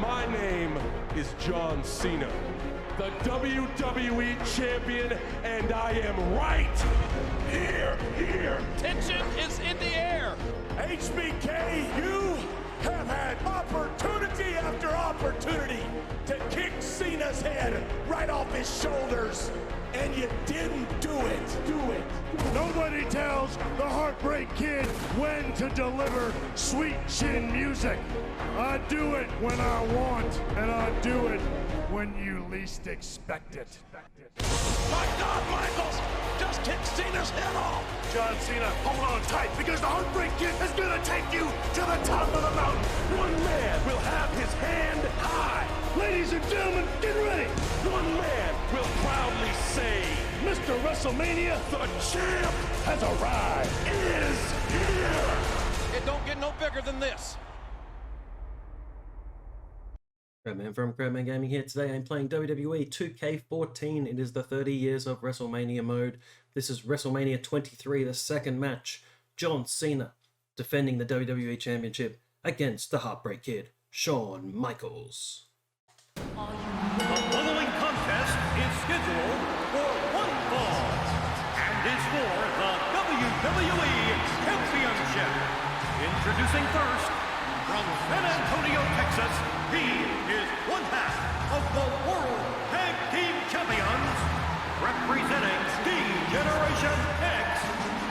My name is John Cena, the WWE Champion, and I am right here. Tension is in the air. HBK, you have had opportunity after opportunity to kick Cena's head right off his shoulders. and you didn't do it. Nobody tells the Heartbreak Kid when to deliver sweet chin music. I do it when I want, and I do it when you least expect it. My God, Michaels just kicked Cena's head off. John Cena, hold on tight, because the Heartbreak Kid is gonna take you to the top of the mountain. One man will have his hand high. Ladies and gentlemen, get ready. One man will proudly say, Mr. WrestleMania, the champ has arrived, is here. It don't get no bigger than this. Crabman from Crabman Gaming here. Today I'm playing WWE 2K14. It is the 30 Years of WrestleMania mode. This is WrestleMania 23, the second match. John Cena defending the WWE Championship against the Heartbreak Kid, Shawn Michaels. The following contest is scheduled for one fall and is for the WWE Championship. Introducing first, from San Antonio, Texas, he is one half of the World Tag Team Champions, representing the Generation X,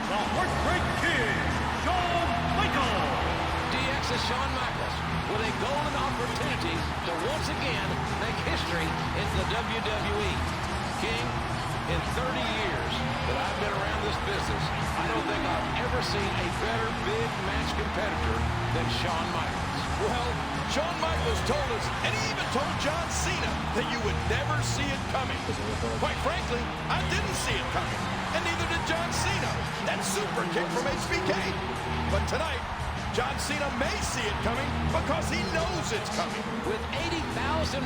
the Heartbreak Kid, Shawn Michaels. DX is Shawn Michaels with a golden opportunity to once again make history in the WWE. King, in 30 years that I've been around this business, I don't think I've ever seen a better big match competitor than Shawn Michaels. Well, Shawn Michaels told us, and he even told John Cena, that you would never see it coming. Quite frankly, I didn't see it coming, and neither did John Cena. That super kick from HBK. But tonight, John Cena may see it coming because he knows it's coming. With 80,103,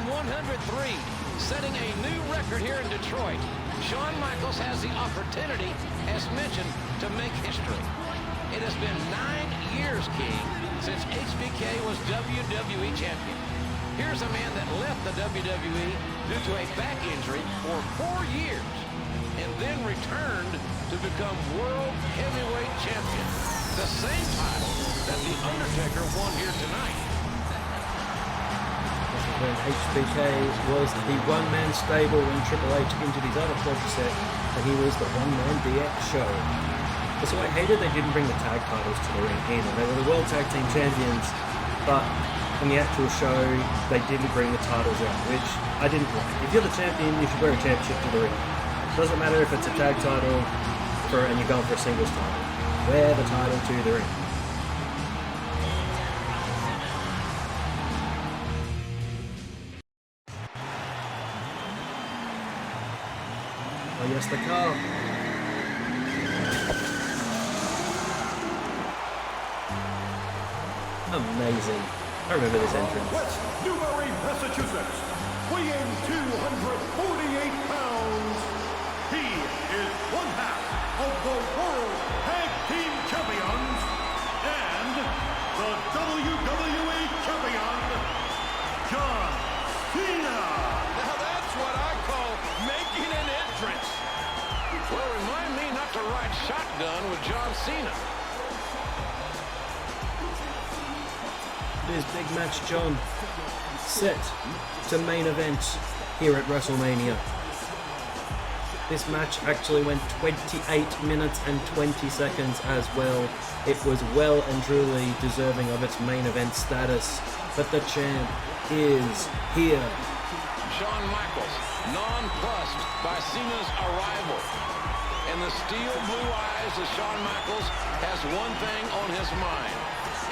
setting a new record here in Detroit, Shawn Michaels has the opportunity, as mentioned, to make history. It has been 9 years, King, since HBK was WWE Champion. Here's a man that left the WWE due to a back injury for 4 years and then returned to become World Heavyweight Champion, the same title that The Undertaker won here tonight. When HBK was the one-man stable when Triple H injured his other pleasure set, and he was the one-man DX show. So I hated they didn't bring the tag titles to the ring either. They were the World Tag Team Champions, but in the actual show, they didn't bring the titles out, which I didn't like. If you're the champion, you should wear a championship to the ring. Doesn't matter if it's a tag title and you're going for a singles title. Wear the title to the ring. Oh yes, the car. Amazing. I remember this entrance. West Newbury, Massachusetts, weighing 248 pounds, he is one half of the World Tag Team Champions and the WWE Champion, John Cena. Now that's what I call making an entrance. Well, remind me not to ride shotgun with John Cena. It is Big Match John, set to main event here at WrestleMania. This match actually went 28 minutes and 20 seconds as well. It was well and truly deserving of its main event status, but the champ is here. Shawn Michaels, nonplussed by Cena's arrival. And the steel blue eyes of Shawn Michaels has one thing on his mind,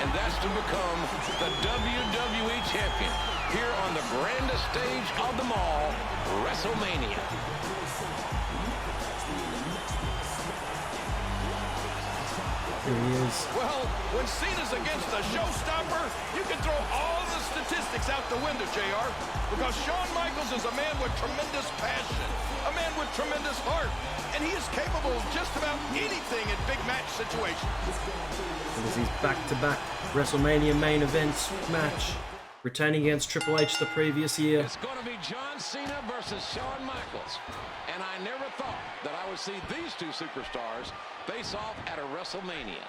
and that's to become the WWE Champion here on the grandest stage of them all, WrestleMania. Here he is. Well, when Cena's against a showstopper, you can throw all the statistics out the window, JR, because Shawn Michaels is a man with tremendous passion, a man with tremendous heart, and he is capable of just about anything in big match situations. It is his back-to-back WrestleMania main event match, retaining against Triple H the previous year. It's going to be John Cena versus Shawn Michaels. And I never thought that I would see these two superstars face off at a WrestleMania.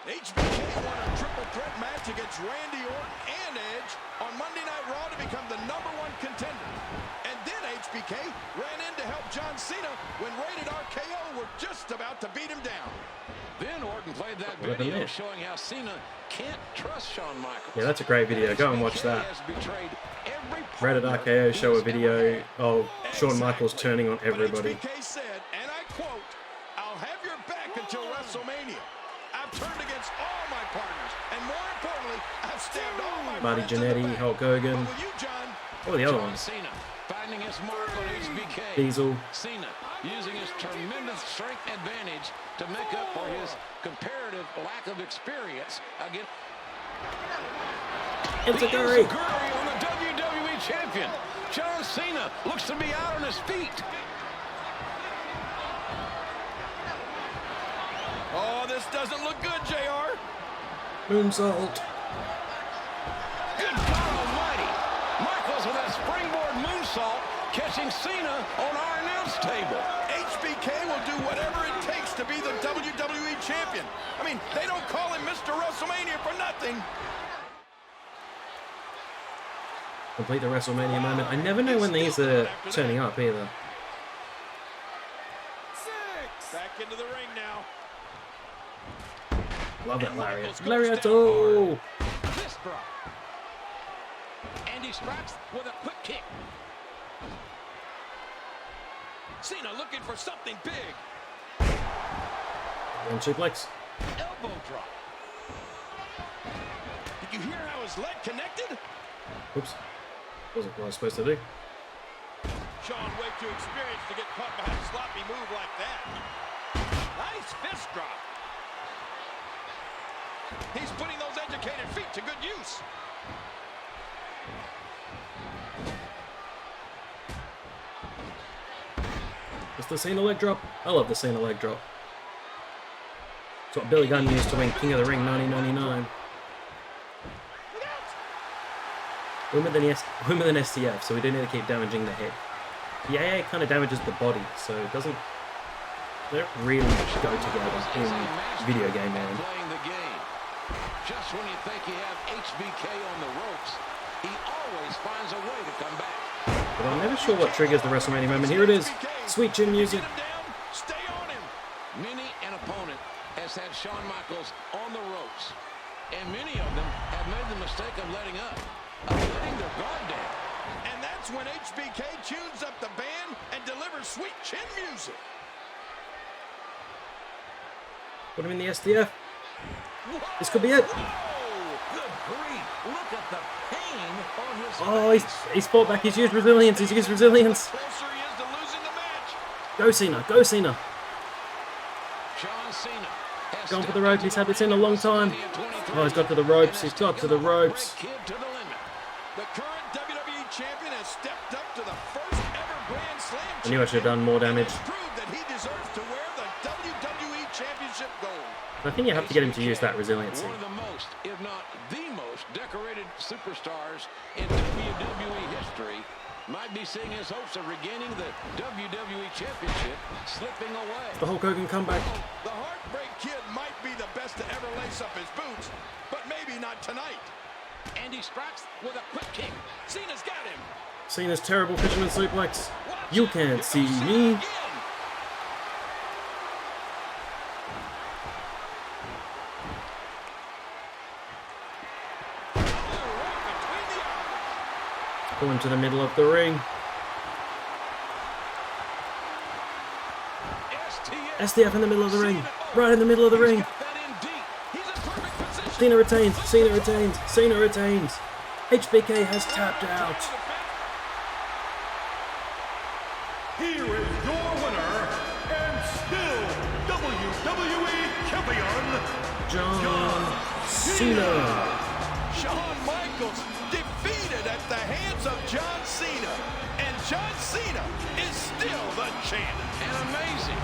HBK won a triple threat match against Randy Orton and Edge on Monday Night Raw to become the #1 contender. And then HBK ran in to help John Cena when Rated RKO were just about to beat him down. Then Orton played that video showing how Cena can't trust Shawn Michaels. Yeah, that's a great video. Go and watch that. Rated RKO show a video of Shawn Michaels turning on everybody. HBK said, and I quote, "I'll have your back until WrestleMania. I've turned against all my partners, and more importantly, I've stabbed all my Marty Jannetty, Hulk Hogan. What were the other ones? Cena finding his mark on HBK. Diesel. Cena using his tremendous strength advantage to make up for his comparative lack of experience against Enziguri on the WWE champion. John Cena looks to be out on his feet. Oh, this doesn't look good, JR. Moonsault. Good God almighty. Michaels with that springboard moonsault catching Cena on our announce table. HBK will do whatever it takes to be the WWE champion. I mean, they don't call him Mr. WrestleMania for nothing. Complete the WrestleMania moment. I never know when these are turning up either. Back into the ring now. Love that lariat. Lariato! Fist drop. And he strikes with a quick kick. Cena looking for something big. And suplex. Elbow drop. Did you hear how his leg connected? Oops. Wasn't what I was supposed to do. Shawn way too experienced to get caught behind a sloppy move like that. Nice fist drop. He's putting those educated feet to good use. It's the Cena leg drop. I love the Cena leg drop. It's what Billy Gunn used to win King of the Ring 1999. Win with an STF, so we don't need to keep damaging the head. The AA kind of damages the body, so it doesn't. They don't really go together in video game land. Playing the game. Just when you think you have HBK on the ropes, he always finds a way to come back. But I'm never sure what triggers the WrestleMania moment. Here it is. Sweet chin music. Stay on him. Many an opponent has had Shawn Michaels on the ropes, and many of them have made the mistake of letting up, of letting their guard down. And that's when HBK tunes up the band and delivers sweet chin music. Put him in the STF. This could be it. Good grief. Look at the pain on his Oh, he's fought back. He's used resilience. He's used resilience. Closer he is to losing the match. Go Cena. Go Cena. John Cena has Gone for the rope. He's had this in a long time. Oh, he's got to the ropes. He's got to the ropes. The current WWE champion has stepped up to the first ever Grand Slam. I knew I should have done more damage. Proved that he deserves to wear the WWE Championship gold. I think you have to get him to use that resiliency. One of the most, if not the most, decorated superstars in WWE history might be seeing his hopes of regaining the WWE Championship slipping away. The Hulk Hogan comeback. The Heartbreak Kid might be the best to ever lace up his boots, but maybe not tonight. And he strikes with a quick kick. Cena's got him. Cena's terrible fisherman suplex. You can't see me. Pull him to the middle of the ring. STF in the middle of the ring. Right in the middle of the ring. Cena retains. Cena retains. Cena retains. HBK has tapped out. Here is your winner and still WWE Champion, John Cena. Shawn Michaels defeated at the hands of John Cena. And John Cena is still the champ. An amazing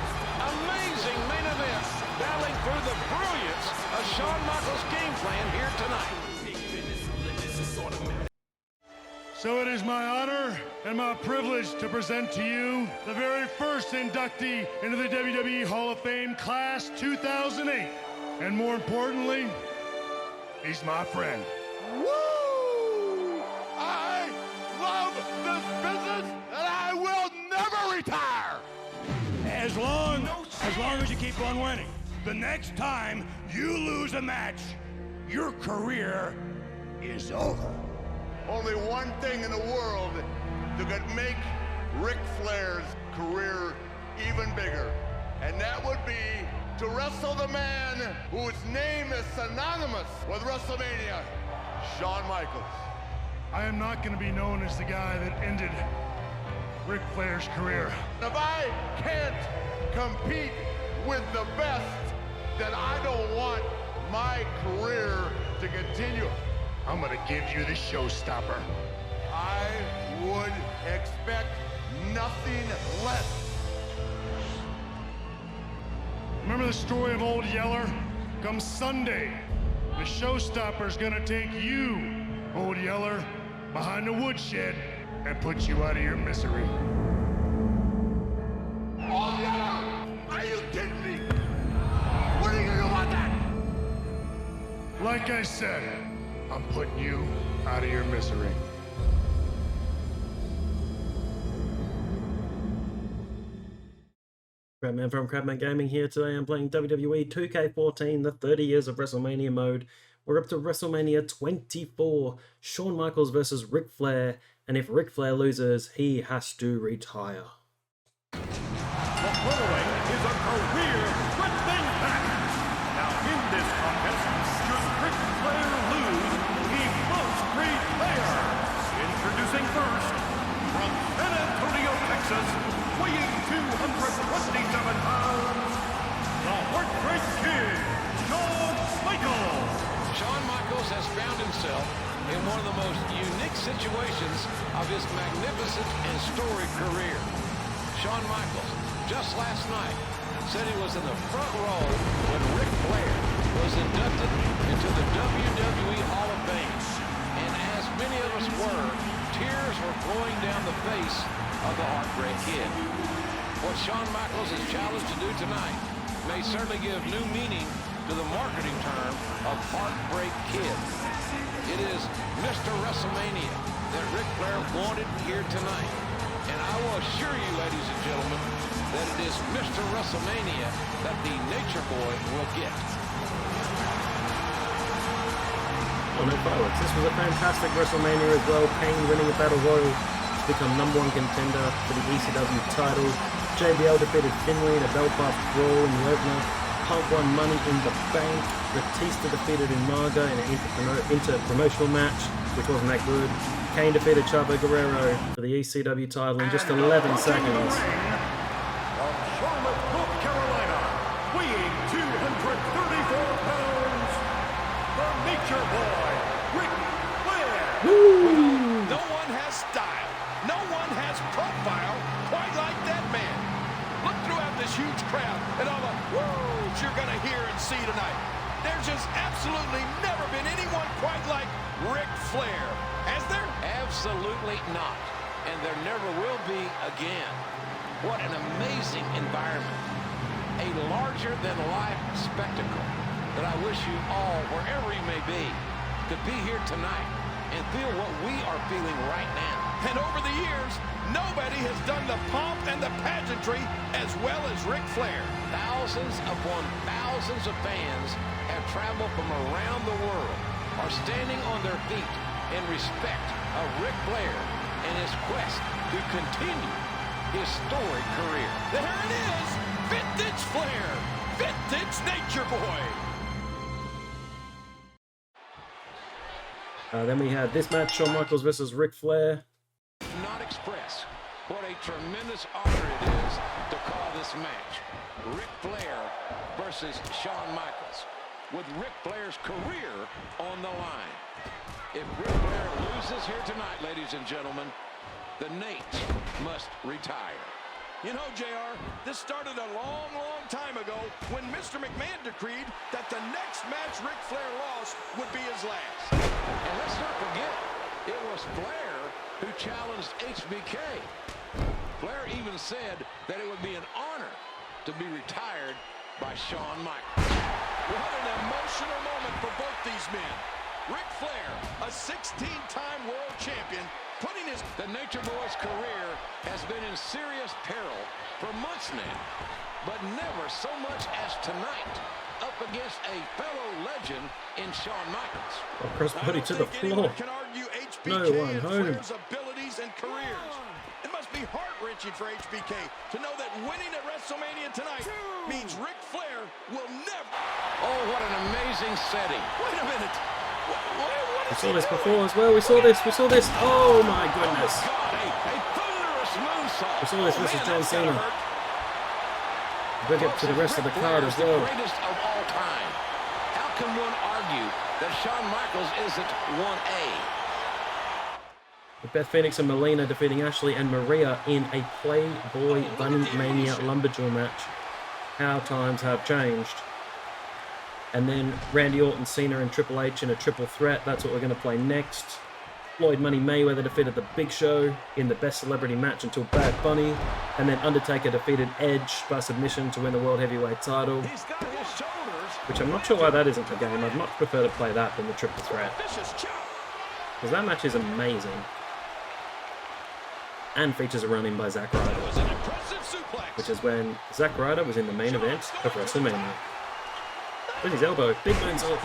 main event battling through the brilliance of Shawn Michaels' game plan here tonight. So it is my honor and my privilege to present to you the very first inductee into the WWE Hall of Fame Class 2008. And more importantly, he's my friend. Woo! I love this business and I long as you keep on winning. The next time you lose a match, your career is over. Only one thing in the world that could make Ric Flair's career even bigger, and that would be to wrestle the man whose name is synonymous with WrestleMania, Shawn Michaels. I am not going to be known as the guy that ended Ric Flair's career. If I can't compete with the best, then I don't want my career to continue. I'm going to give you the showstopper. I would expect nothing less. Remember the story of Old Yeller? Come Sunday, the showstopper's gonna take you, Old Yeller, behind the woodshed and put you out of your misery. Old Yeller! Are you kidding me? What are you gonna do about that? Like I said, I'm putting you out of your misery. Crabman from Crabman Gaming here. Today I'm playing WWE 2K14, the 30 Years of WrestleMania mode. We're up to WrestleMania 24, Shawn Michaels versus Ric Flair, and if Ric Flair loses, he has to retire. The following is a career wrestling match. Now in this contest, should Ric Flair lose, he must retire. Introducing first, from San Antonio, Texas, weighing 227 pounds, the Heartbreak Kid, Shawn Michaels. Shawn Michaels has found himself in one of the most unique situations of his magnificent and storied career. Shawn Michaels, just last night, said he was in the front row when Ric Flair was inducted into the WWE Hall of Fame. And as many of us were, tears were flowing down the face of the Heartbreak Kid. What Shawn Michaels is challenged to do tonight may certainly give new meaning to the marketing term of Heartbreak Kid. It is Mr. WrestleMania that Ric Flair wanted here tonight. And I will assure you, ladies and gentlemen, that it is Mr. WrestleMania that the Nature Boy will get. Oh no fireworks. This was a fantastic WrestleMania as well. Kane winning a Battle Royal to become #1 contender for the ECW title. JBL defeated Finlay in a Belfast brawl in Lesnar. Punk won Money in the Bank. Batista defeated Umaga in an inter-promotional match, which wasn't that good. Kane defeated Chavo Guerrero for the ECW title in just 11 seconds. From Charlotte, North Carolina, weighing 234 pounds, the Nature Boy, Ric Flair. Woo! No one has style. No one has profile quite like that man. Look throughout this huge crowd and all the woos you're going to hear and see tonight. There's just absolutely never been anyone quite like Ric Flair. Has there? Absolutely not. And there never will be again. What an amazing environment. A larger-than-life spectacle that I wish you all, wherever you may be, could be here tonight and feel what we are feeling right now. And over the years, nobody has done the pomp and the pageantry as well as Ric Flair. Thousands upon thousands of fans have traveled from around the world, are standing on their feet in respect of Ric Flair and his quest to continue his storied career. There it is! Vintage Flair! Vintage Nature Boy! Then we had this match, Shawn Michaels versus Ric Flair. Not express what a tremendous honor it is to call this match. Ric Flair versus Shawn Michaels, with Ric Flair's career on the line. If Ric Flair loses here tonight, ladies and gentlemen, the Nate must retire. You know, JR, this started a long, long time ago when Mr. McMahon decreed that the next match Ric Flair lost would be his last. And let's not forget, it was Flair who challenged HBK. Flair even said that it would be an honor to be retired by Shawn Michaels. What an emotional moment for both these men. Ric Flair, a 16-time world champion, putting The Nature Boy's career has been in serious peril for months now, but never so much as tonight, up against a fellow legend in Shawn Michaels. Oh, crossbody to the floor. No one home. Abilities and careers. It must be heart-wrenching for HBK to know that winning at WrestleMania tonight means Ric Flair will never... Oh, what an amazing setting. Wait a minute. We saw this before as well. We saw this. Oh my goodness. We saw this versus John Cena. Big up to the rest of the card as well. Greatest of all time. How can one argue that Shawn Michaels isn't 1A? Beth Phoenix and Melina defeating Ashley and Maria in a Playboy Bunny Mania Lumberjaw match. How times have changed. And then Randy Orton, Cena and Triple H in a triple threat. That's what we're going to play next. Floyd Money Mayweather defeated The Big Show in the Best Celebrity match until Bad Bunny. And then Undertaker defeated Edge by submission to win the World Heavyweight title. Which I'm not sure why that isn't the game. I'd much prefer to play that than the triple threat. Because that match is amazing. And features a run-in by Zack Ryder. Which is when Zack Ryder was in the main event of WrestleMania. With his elbow, big moonsault.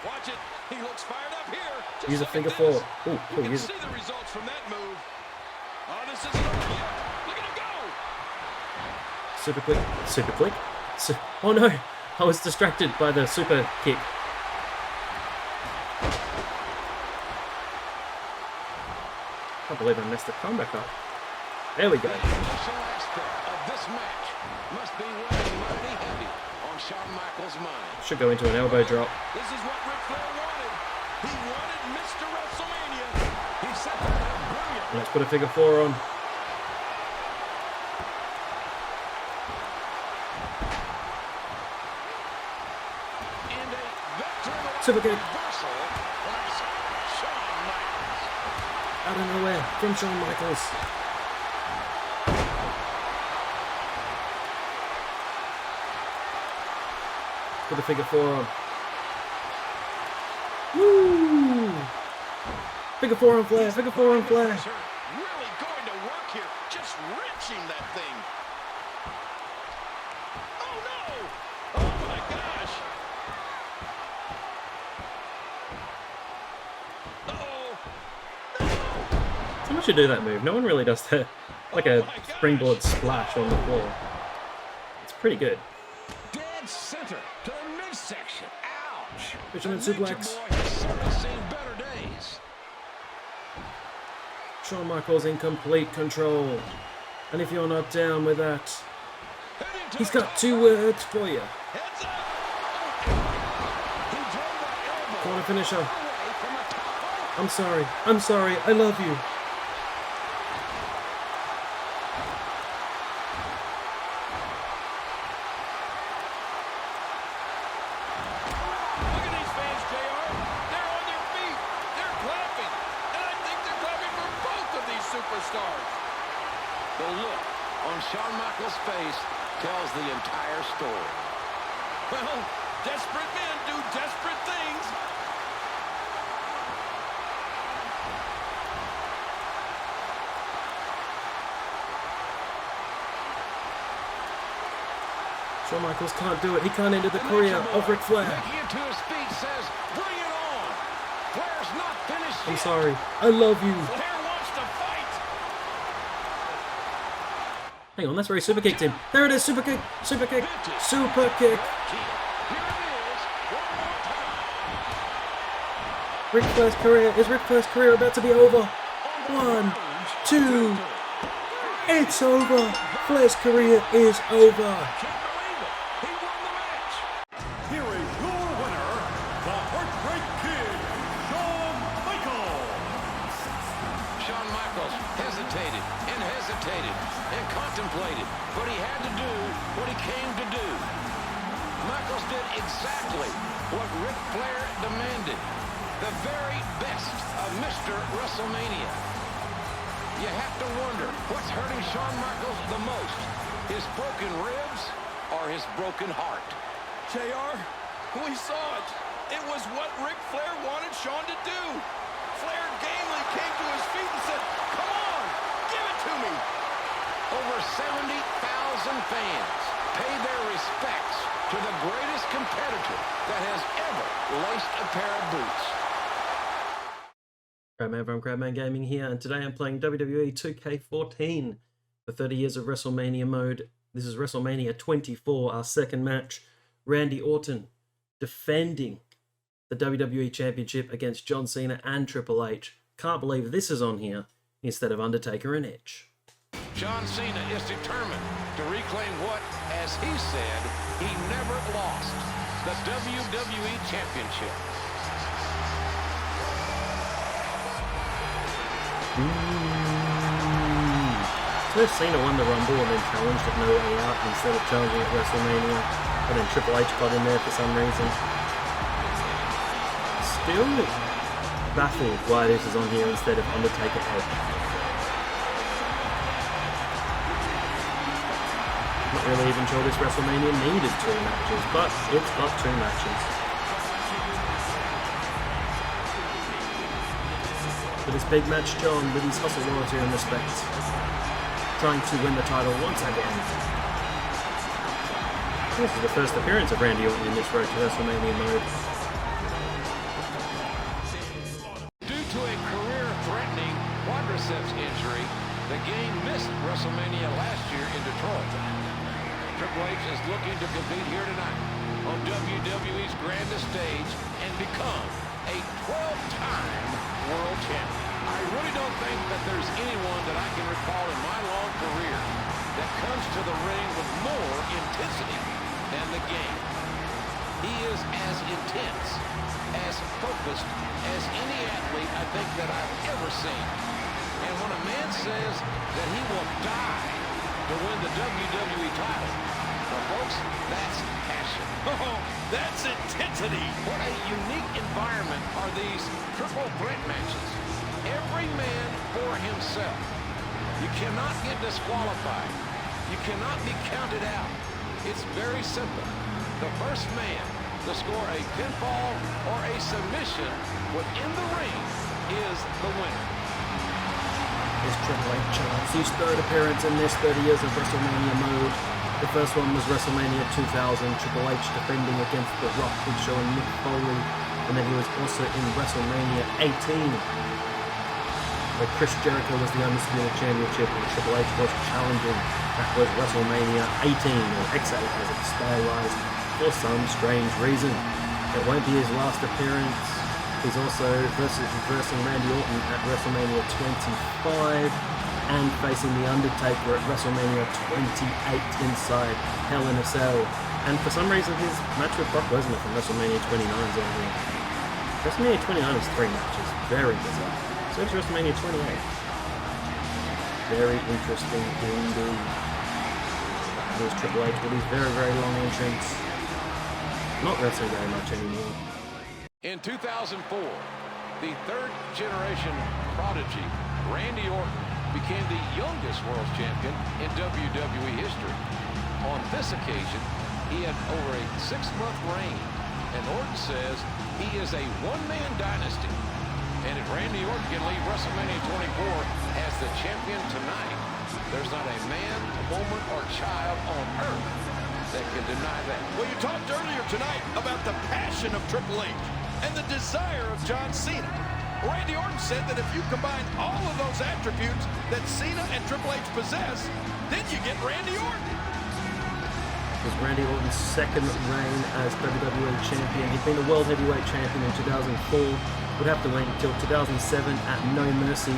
Watch it. He looks fired up here. Use a figure four. Ooh, use See the results from that move. Oh, this isn't over yet. Look at him go. Super quick. Oh no, I was distracted by the super kick. I can't believe I messed the comeback up. There we go. The emotional aspect of this match must be weighing mighty heavy on Shawn Michaels' mind. Should go into an elbow drop. This is what Ric Flair wanted. He wanted Mr. WrestleMania. He set that up brilliant. Let's put a figure four on. And a veteran Super kick. reversal by Shawn Michaels. Out of nowhere from Shawn Michaels. Put a figure four on. Woo! Figure four on Flair. Figure four on Flair. Really going to work here. Just wrenching that thing. Oh no! Oh my gosh! How much you do that move? No one really does that. Like a springboard splash on the floor. It's pretty good. Dead center to the midsection. Ouch! Fisherman suplex. Seen better days. Shawn Michaels in complete control. And if you're not down with that, he's got two words for you. Corner finisher. I'm sorry, I love you. The look on Shawn Michaels' face tells the entire story. Well, desperate men do desperate things. Shawn Michaels can't do it. He can't end the career of Ric Flair. Making it to his feet says, bring it on. Flair's not finished I'm yet. sorry. I love you. Flair wants to fight. Hang on, that's where he super kicked him. There it is, super kick, super kick, super kick. Ric Flair's career about to be over. 1, 2, it's over. Flair's career is over. Here is your winner, the Heartbreak Kid, Shawn Michaels. Shawn Michaels hesitated and contemplated, but he had to do what he came to do. Michaels did exactly what Ric Flair demanded. The very best of Mr. WrestleMania. You have to wonder what's hurting Shawn Michaels the most, his broken ribs or his broken heart. JR, we saw it. It was what Ric Flair wanted Shawn to do. Flair gamely came to his feet and said, "Come on, give it to me." Over 70,000 fans pay their respects to the greatest competitor that has ever laced a pair of boots. Crabman from Crabman Gaming here, and today I'm playing WWE 2K14 for 30 Years of WrestleMania mode. This is WrestleMania 24, our second match. Randy Orton defending the WWE Championship against John Cena and Triple H. Can't believe this is on here instead of Undertaker and Edge. John Cena is determined to reclaim what, as he said, he never lost, the WWE Championship. So Cena won the Rumble and then challenged at No Way Out instead of challenging at WrestleMania, but then Triple H got in there for some reason. Still baffled why this is on here instead of Undertaker Edge. Not really even sure this WrestleMania needed 2 matches, but it's got 2 matches. For this big match, John, with his hustle, loyalty and respect, trying to win the title once again. This is the first appearance of Randy Orton in this road to WrestleMania mode. Due to a career-threatening quadriceps injury, the game missed WrestleMania last year in Detroit. Triple H is looking to compete here tonight on WWE's grandest stage and become a 12-time world champion. I really don't think that there's anyone that I can recall in my long career that comes to the ring with more intensity than the game. He is as intense, as focused as any athlete I think that I've ever seen. And when a man says that he will die to win the WWE title, well, folks, that's passion. Oh, that's intensity. What a unique environment are these triple threat matches. Every man for himself. You cannot get disqualified. You cannot be counted out. It's very simple. The first man to score a pinfall or a submission within the ring is the winner. This Triple H chance, his third appearance in this 30 Years of WrestleMania mode. The first one was WrestleMania 2000, Triple H defending against The Rock, Big Show and Mick Foley. And then he was also in WrestleMania 18, where Chris Jericho was the Undisputed Championship and Triple H was challenging. That was WrestleMania 18, or X8 as it's stylized, for some strange reason. It won't be his last appearance. He's also versing Randy Orton at WrestleMania 25 and facing The Undertaker at WrestleMania 28 inside Hell in a Cell. And for some reason his match with Brock Lesnar from WrestleMania 29 is on here. WrestleMania 29 is 3 matches. Very bizarre. So it's WrestleMania 28. Very interesting indeed. There's Triple H with his very, very long entrance. Not wrestling very much anymore. In 2004, the third-generation prodigy, Randy Orton, became the youngest world champion in WWE history. On this occasion, he had over a 6-month reign, and Orton says he is a one-man dynasty. And if Randy Orton can leave WrestleMania 24 as the champion tonight, there's not a man, woman, or child on earth that can deny that. Well, you talked earlier tonight about the passion of Triple H and the desire of John Cena. Randy Orton said that if you combine all of those attributes that Cena and Triple H possess, then you get Randy Orton. It was Randy Orton's second reign as WWE Champion. He'd been the World Heavyweight Champion in 2004. Would have to wait until 2007 at No Mercy.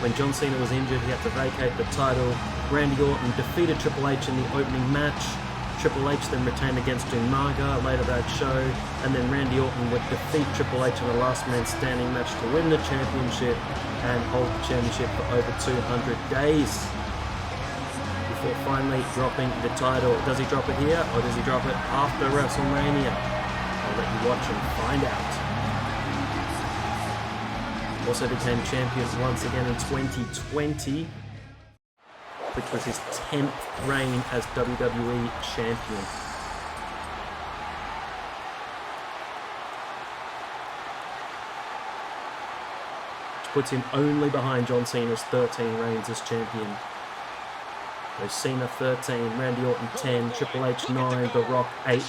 When John Cena was injured, he had to vacate the title. Randy Orton defeated Triple H in the opening match. Triple H then retained against Umaga later that show, and then Randy Orton would defeat Triple H in a last man standing match to win the championship and hold the championship for over 200 days before finally dropping the title. Does he drop it here or does he drop it after WrestleMania? I'll let you watch and find out. Also became champion once again in 2020, which was his 10th reign as WWE Champion. puts him only behind John Cena's 13 reigns as champion. So Cena 13, Randy Orton 10, Triple H 9, The Rock 8,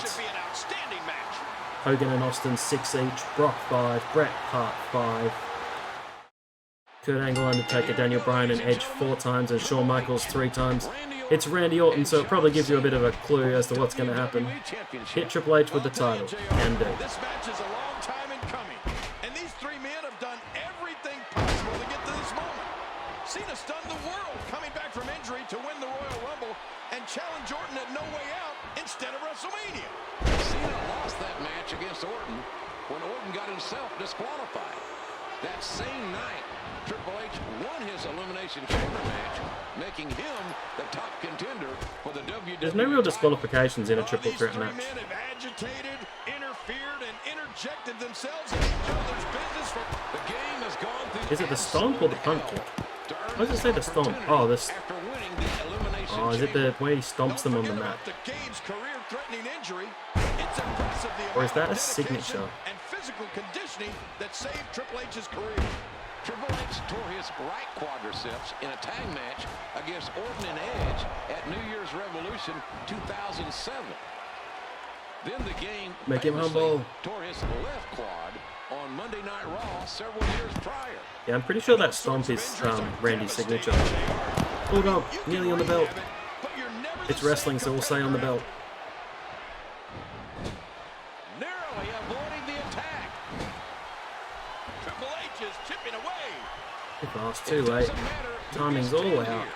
Hogan and Austin 6 each, Brock 5, Bret Hart 5, Kurt Angle, Undertaker, Daniel Bryan and Edge 4 times, and Shawn Michaels 3 times. It's Randy Orton, so it probably gives you a bit of a clue as to what's going to happen. Hit Triple H with the title. Can do. This match is a long time in coming, and these three men have done everything possible to get to this moment. Cena stunned the world, coming back from injury to win the Royal Rumble and challenge Orton at No Way Out instead of WrestleMania. Cena lost that match against Orton when Orton got himself disqualified. That same night, Triple H won his Elimination Chamber match, making him the top contender for the WWE. There's no real disqualifications in a triple threat match. Men have agitated, interfered, and interjected themselves in each other's business. The game has gone through. Is it the stomp or the punt kick? Why does it say the stomp? Oh, this. Oh, is it the way he stomps them on the mat? Or is that a signature? And physical conditioning that saved Triple H's career. Triple H tore his right quadriceps in a tag match against Orton and Edge at New Year's Revolution 2007. Then the game Make him humble. Tore his left quad on Monday Night Raw several years prior. Yeah, I'm pretty sure that stomp is Randy's signature. Hold on, nearly on the belt. It's wrestling, so we'll say on the belt. Narrowly avoiding the attack. Triple H is chipping away. Fast, too late. Timing's all out.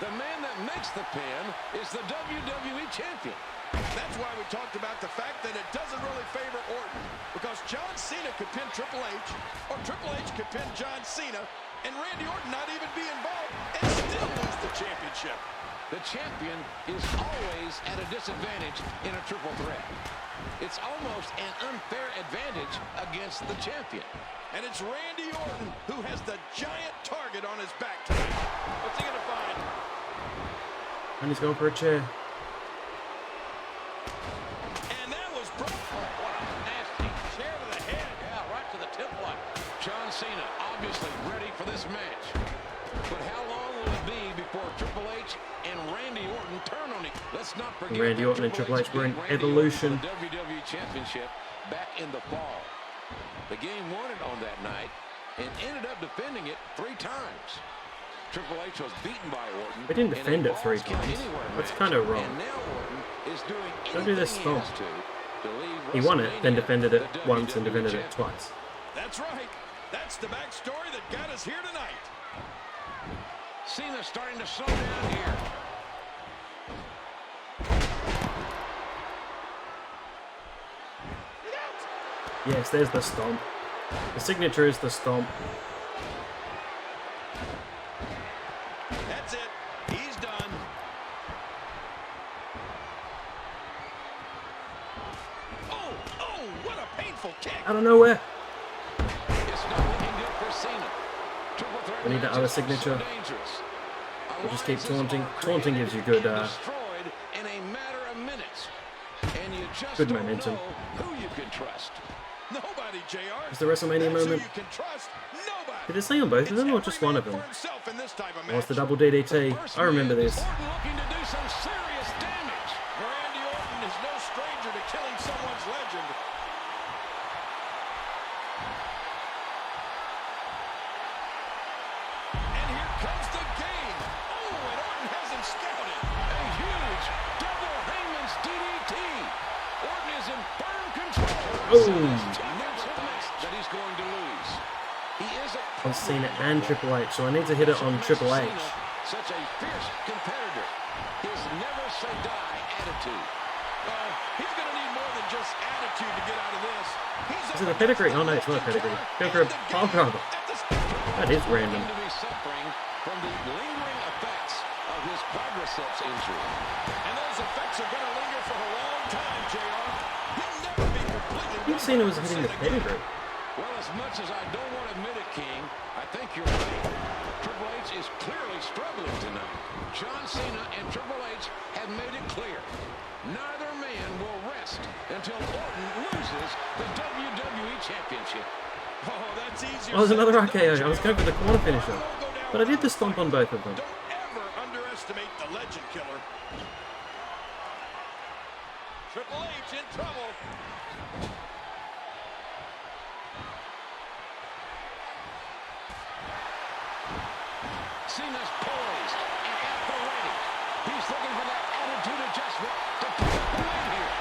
The man that makes the pin is the WWE Champion. That's why we talked about the fact that it doesn't really favor Orton, because John Cena could pin Triple H, or Triple H could pin John Cena, and Randy Orton not even be involved and still lose the championship. The champion is always at a disadvantage in a triple threat. It's almost an unfair advantage against the champion. And it's Randy Orton who has the giant target on his back tonight. What's he going to find? And he's going for a chair. And that was broke. What a nasty chair to the head. Yeah, right to the template. John Cena obviously ready for this match. But how long will it be before Triple H and Randy Orton turn on him? Let's not forget Randy Orton and Triple H were in Evolution. The WWE Championship back in the fall. The game won it on that night and ended up defending it 3 times. Triple H was beaten by Orton. They didn't defend it 3 times. That's kind of wrong. And now Orton is doing Don't do this stomp. He won it, then defended it once and defended it twice. That's right. That's the backstory that got us here tonight. Cena's starting to slow down here. Yes, there's the stomp. The signature is the stomp. That's it. He's done. Oh, what a painful kick. Out of nowhere. It's not looking good for Cena. Triple threat We need that other signature. We'll just keep taunting. Taunting gives you good, destroyed in a matter of minutes. And you just good don't momentum. know who you can trust. Nobody, JR. Is the WrestleMania moment? You can trust nobody. Did it say on both of them or just one of them? Oh, it's the double DDT. I remember this. Looking to do some serious damage. Randy Orton is no stranger to killing someone's legend. And here comes the game. Oh, and Orton has him scouted. A huge double Hangman's DDT. Orton is in firm control. Oh. Never thinks that he's going to lose. He is a On Cena and Triple H, so I need to hit it on Triple H. Such a fierce competitor. His never say die attitude. He's going to need more than just attitude to get out of this. Is it a pedigree? Oh no, it's not a pedigree. Go for a palm cover. That is random. To be suffering from the lingering effects of his quadriceps injury. And those effects are going to linger for a long time, JR. He'll never be completely. I think Cena was hitting the pedigree. Well, as much as I don't want to admit it, King, I think you're right. Triple H is clearly struggling tonight. John Cena and Triple H have made it clear. Neither man will rest until Orton loses the WWE Championship. Oh, there's another RKO. I was going for the corner finisher. But I did the stomp on both of them. Don't ever underestimate the legend killer. Triple H in trouble. Cena's poised and at the ready. He's looking for that attitude adjustment to pick up the win here.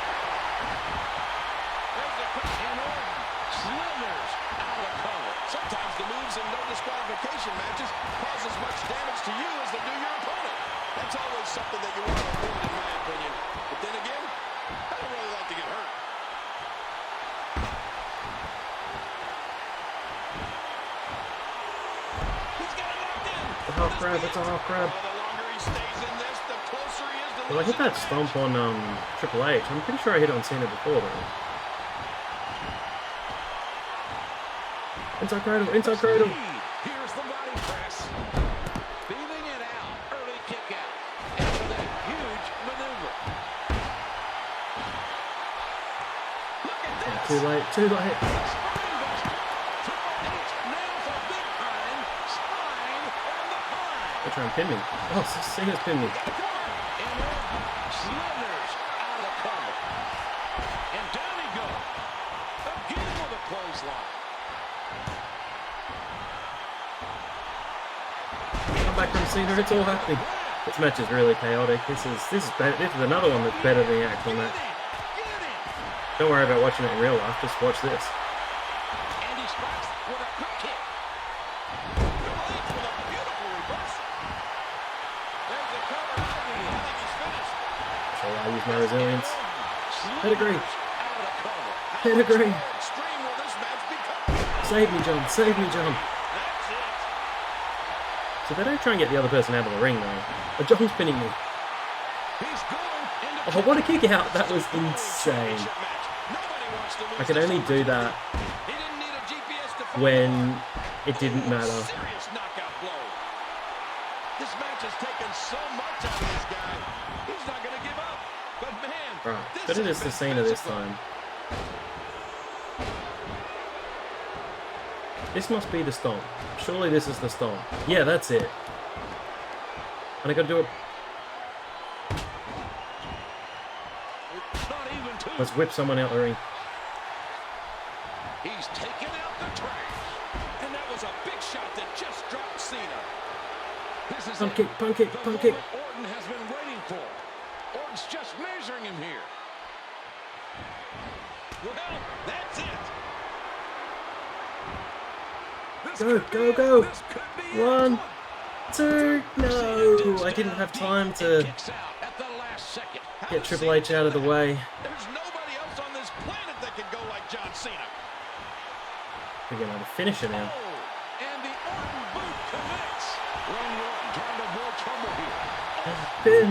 There's the cut. And Orton slithers out of cover. Sometimes the moves in no disqualification matches cause as much damage to you as they do your opponent. That's always something that you want to avoid, in my opinion. But then again, I don't really like to get hurt. It's a half crab, it's a half crab. Well, I hit that stomp on Triple H. I'm pretty sure I hit it on Cena before though. Inside cradle, inside cradle. Here's the body press. Feeling it out. Early kick out. After that huge maneuver. Look at this. Too late, too late. They're trying to pin me. Oh, Cena's pinned me. Slithers out of cover. And down he goes. Again with a clothesline. Come back from Cena, it's all happening. This match is really chaotic. This is another one that's better than the actual match. Don't worry about watching it in real life, just watch this. And he strikes with a quick kick. With a beautiful reversal. There's the cover. I think he's finished. So I use my resilience. Pedigree. Pedigree. Save me, John. Save me, John. So they don't try and get the other person out of the ring, though. But John's pinning me. Oh, what a kick out. That was insane. I could only do that when it didn't matter. This match has taken so much out of this guy. He's not going to give up. But man, Right, but it is the Cena this time. This must be the stomp. Surely this is the stomp. Yeah, that's it. And I gotta do it. Let's whip someone out the ring. He's taken out the trash. And that was a big shot that just dropped Cena. This is Pump kick, pump kick, pump kick. Orton has been waiting for. Orton's just measuring him here. Well, that's it. Go, go, go. 1, 2, no. I didn't have time to get Triple H out of the way. There's nobody else on this planet that can go like John Cena. We're gonna have a finisher now. And the Orton boot connects. Randy Orton trying to avoid trouble here. Pin.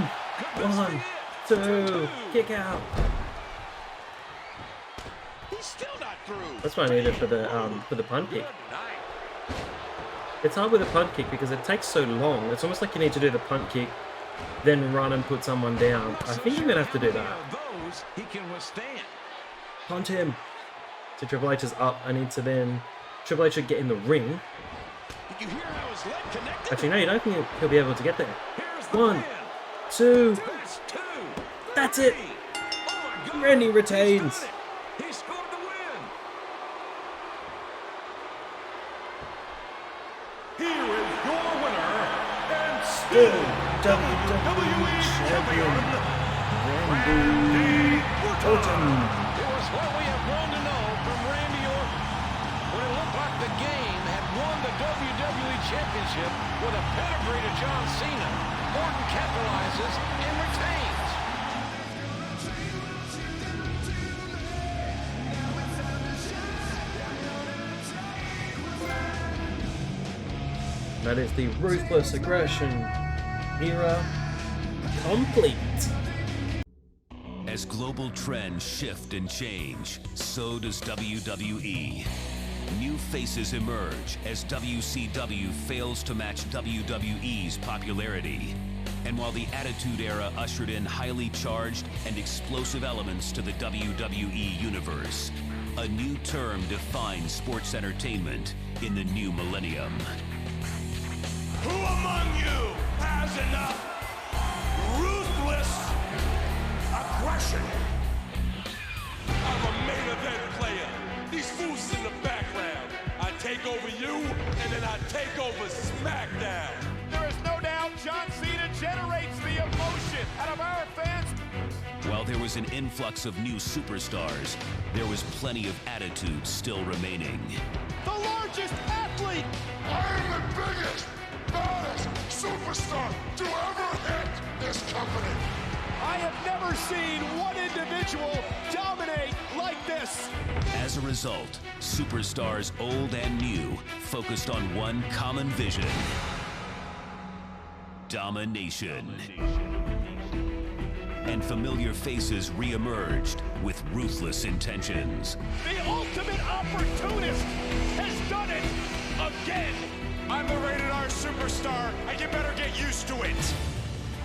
1, 2, kick out. He's still not through. That's what I needed for the punt kick. It's hard with a punt kick because it takes so long. It's almost like you need to do the punt kick, then run and put someone down. I think I'm gonna have to do that. He can withstand. Punt him. So Triple H is up. I need to then. Triple H should get in the ring. Did you hear how his leg connected? Actually, no, you don't think he'll be able to get there. 1, 2. That's it. Randy retains. He scored the win. Here is your winner and still WWE Champion, Randy Orton. It was what we have grown to know from Randy Orton. When it looked like the game had won the WWE Championship with a pedigree to John Cena, Orton capitalizes and retains. That is the Ruthless Aggression era complete. As global trends shift and change, so does WWE. New faces emerge as WCW fails to match WWE's popularity. And while the Attitude Era ushered in highly charged and explosive elements to the WWE universe, a A new term defines sports entertainment in the new millennium. Who among you has enough ruthless aggression? I'm a main event player. These fools in the background. I take over you, and then I take over SmackDown. There is no doubt John Cena generates the emotion out of our fans. While there was an influx of new superstars, there was plenty of attitude still remaining. The largest athlete. I am the biggest, baddest superstar to ever hit this company. I have never seen one individual dominate like this. As a result, superstars old and new focused on one common vision: domination. And familiar faces re-emerged with ruthless intentions. The ultimate opportunist has done it again. I'm the rated R superstar, and you better get used to it.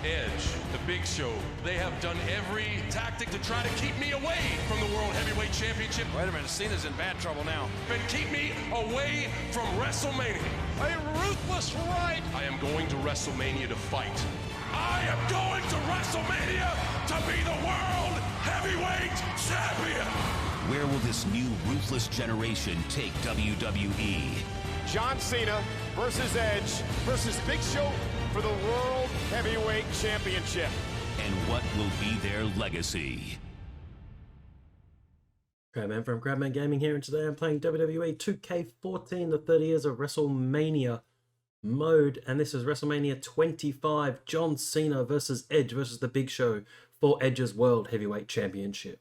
Edge, the Big Show, they have done every tactic to try to keep me away from the World Heavyweight Championship. Wait a minute, Cena's in bad trouble now. But keep me away from WrestleMania. A ruthless right. I am going to WrestleMania to fight. I am going to WrestleMania to be the World Heavyweight Champion. Where will this new ruthless generation take WWE? John Cena versus Edge versus Big Show for the World Heavyweight Championship. And what will be their legacy? Crabman from Crabman Gaming here, and today I'm playing WWE 2K14, the 30 Years of WrestleMania mode, and this is WrestleMania 25, John Cena versus Edge versus The Big Show for Edge's World Heavyweight Championship.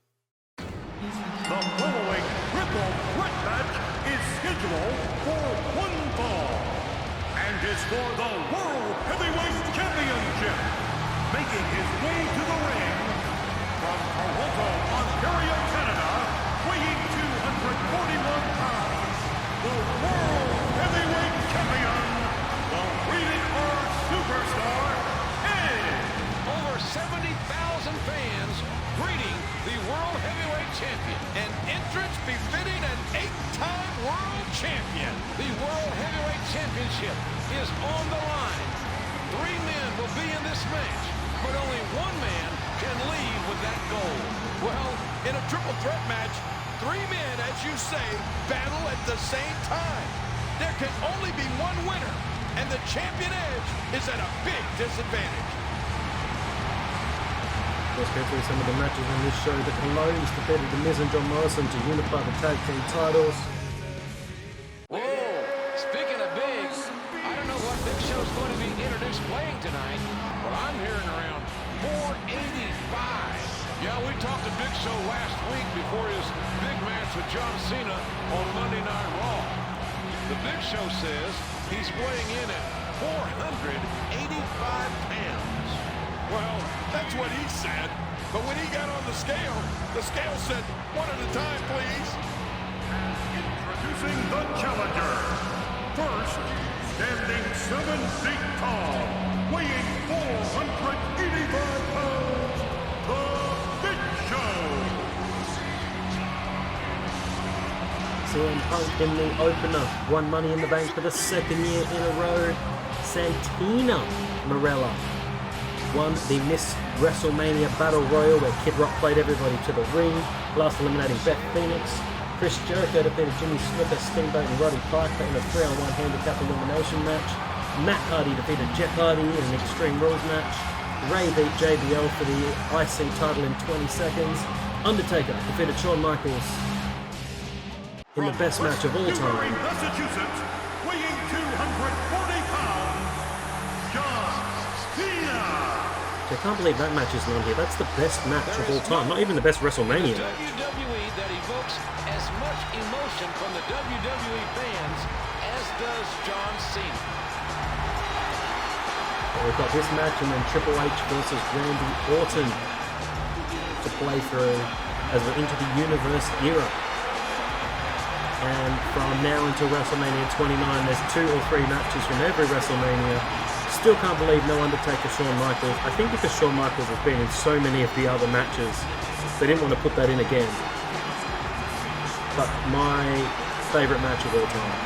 The following triple threat match is scheduled for one fall and is for the World Heavyweight Championship. Making his way to the ring from Toronto, Ontario, Canada, weighing 241 pounds, the World Heavyweight Champion, the rated R superstar, Edge. Over 70,000 fans greeting the World Heavyweight Champion. An entrance befitting an 8-time World Champion. The World Heavyweight Championship is on the line. 3 men will be in this match, but only 1 man can leave with that gold. Well, in a triple threat match, 3 men, as you say, battle at the same time. There can only be 1 winner, and the champion Edge is at a big disadvantage. Let's go through some of the matches on this show. The Colognes defeated The Miz and John Morrison to unify the tag team titles. Whoa! Speaking of big, I don't know what Big Show's going to be introduced playing tonight, but I'm hearing around 485. Yeah, we talked to Big Show last week before his big match with John Cena on Monday Night Raw. The Big Show says he's weighing in at 485 pounds. Well, that's what he said. But when he got on the scale said, 1 at a time, please. Introducing the challenger. First, standing 7 feet tall, weighing 485 pounds, the Big Show. CM Punk in the opener won Money in the Bank for the 2nd year in a row. Santina Marella won the Miss WrestleMania Battle Royal, where Kid Rock played everybody to the ring, last eliminating Beth Phoenix. Chris Jericho defeated Jimmy Snuka, Steamboat and Roddy Piper in a 3-on-1 handicap elimination match. Matt Hardy defeated Jeff Hardy in an Extreme Rules match. Ray beat JBL for the IC title in 20 seconds. Undertaker defeated Shawn Michaels in the best match of all time. Massachusetts, weighing 240 pounds, John Cena. I can't believe that match isn't on here. That's the best match of all time. Not even the best WrestleMania match. WWE that evokes as much emotion from the WWE fans as does John Cena. But we've got this match and then Triple H versus Randy Orton to play through as we're into the Universe era. And from now until WrestleMania 29, there's 2 or 3 matches from every WrestleMania. Still can't believe no Undertaker, Shawn Michaels. I think because Shawn Michaels has been in so many of the other matches, they didn't want to put that in again. but my favourite match of all time.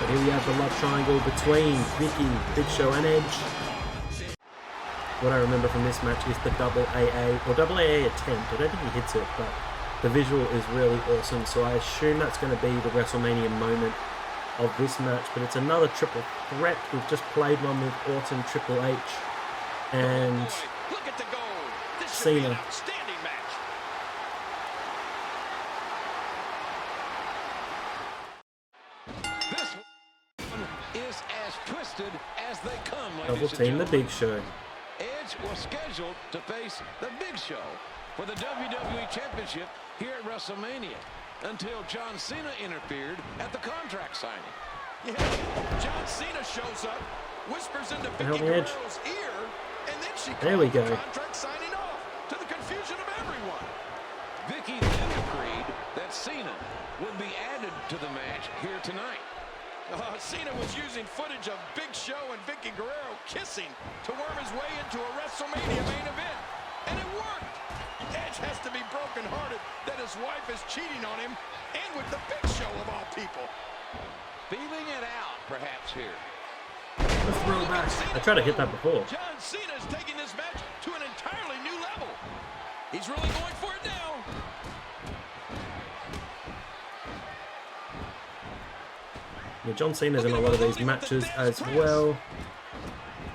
But here we have the love triangle between Vicky, Big Show and Edge. What I remember from this match is the double AA, or double AA attempt. I don't think he hits it, but the visual is really awesome, so I assume that's going to be the WrestleMania moment of this match. But it's another triple threat. We've just played one with Orton, Triple H, and Cena. This one is as twisted as they come, Double ladies and team the gentlemen. Big Show. Edge was scheduled to face the Big Show for the WWE Championship here at WrestleMania until John Cena interfered at the contract signing. Yeah, John Cena shows up, whispers into Help Vicky me, Edge. Guerrero's ear, and then she There we calls go. the contract signing off to the confusion of everyone. Vicky then agreed that Cena would be added to the match here tonight. Cena was using footage of Big Show and Vicky Guerrero kissing to worm his way into a WrestleMania main event, and it worked. Edge has to be brokenhearted that his wife is cheating on him, and with the Big Show of all people. Feeling it out, perhaps, here. Let's throw it back. I tried to hit that before. John Cena is taking this match to an entirely new level. He's really going for it now. Yeah, John Cena's in a lot of these matches as well.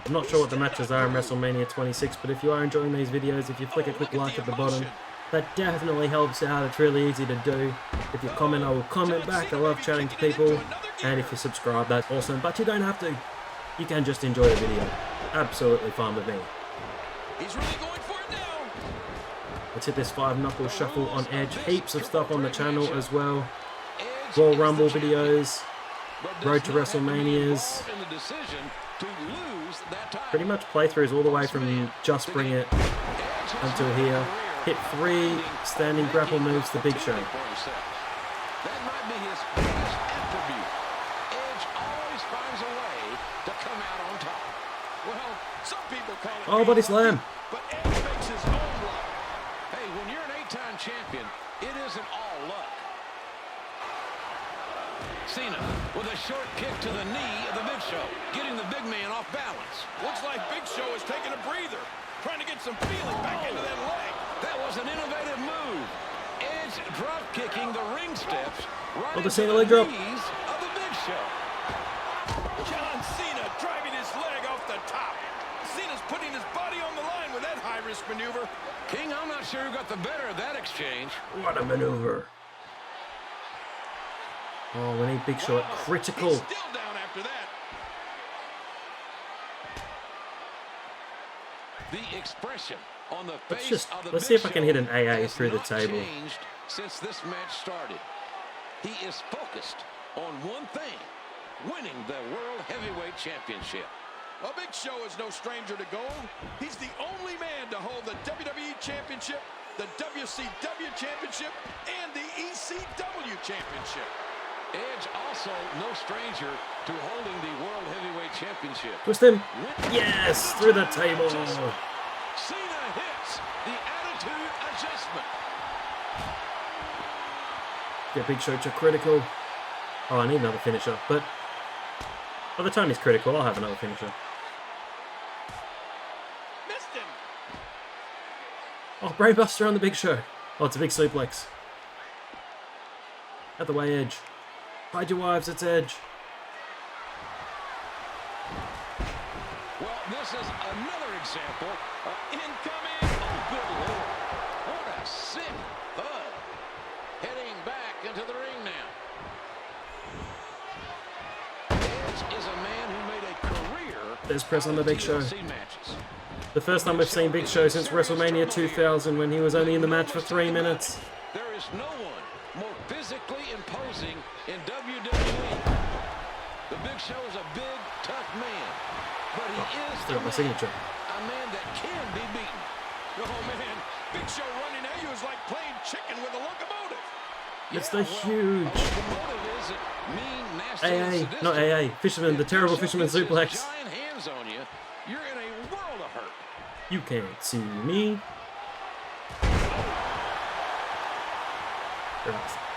I'm not sure what the matches are in WrestleMania 26, but if you are enjoying these videos, if you flick a quick like at the bottom, that definitely helps out. It's really easy to do. If you comment, I will comment back. I love chatting to people. And if you subscribe, that's awesome. But you don't have to. You can just enjoy the video. Absolutely fine with me. He's really going for it now. Let's hit this 5-knuckle shuffle on Edge. Heaps of stuff on the channel as well. Royal Rumble videos. Road to WrestleManias. Pretty much playthroughs all the way from Just Bring It until here. Hit 3 standing grapple moves to Big Show. That might be his best attribute. Edge always finds a way to come out on top. Well, some people call it Oh, body slam. but Edge makes his own luck. Hey, when you're an 8-time champion, it isn't all luck. Cena with a short kick to the knee of the Big Show, getting the big man off balance. Looks like Big Show is taking a breather, trying to get some feeling back into that leg. That was an innovative move. Edge drop kicking the ring steps right Oh, the into Cena the leg drop. knees of the Big Show. John Cena driving his leg off the top. Cena's putting his body on the line with that high-risk maneuver. King, I'm not sure who got the better of that exchange. What a maneuver. Oh, we need Big Show at critical. He's still down after that. The expression on the face of the Let's Big see if I can hit an Show AA has through the not table. changed since this match started. He is focused on one thing: winning the World Heavyweight Championship. Well, Big Show is no stranger to gold. He's the only man to hold the WWE Championship, the WCW Championship, and the ECW Championship. Edge also no stranger to holding the World Heavyweight Championship. Twist him. Yes, through the table. Cena hits the attitude adjustment. Get Big Show to critical. Oh, I need another finisher, but by the time he's critical, I'll have another finisher. Missed him. Oh, Brainbuster on the Big Show. Oh, it's a big suplex. Out the way, Edge. Hide your wives, it's Edge. Well, this is another example of incoming. Oh, good Lord. What a sick thud. Heading back into the ring now. Edge is a man who made a career. There's press on the Big Show. TLC matches. The first time we've seen Big Show since WrestleMania 2000 when he was only in the match for 3 minutes. There is no one more physically imposing in WWE. The Big Show is a big, tough man, but he is Still got my signature. a man that can be beaten. Oh, man. Big Show running at you is like playing chicken with a locomotive. It's the huge Locomotive isn't mean, nasty, and AA, sadistic. not AA, Fisherman, the terrible Fisherman suplex. Giant hands on you, you're in a world of hurt. You can't see me.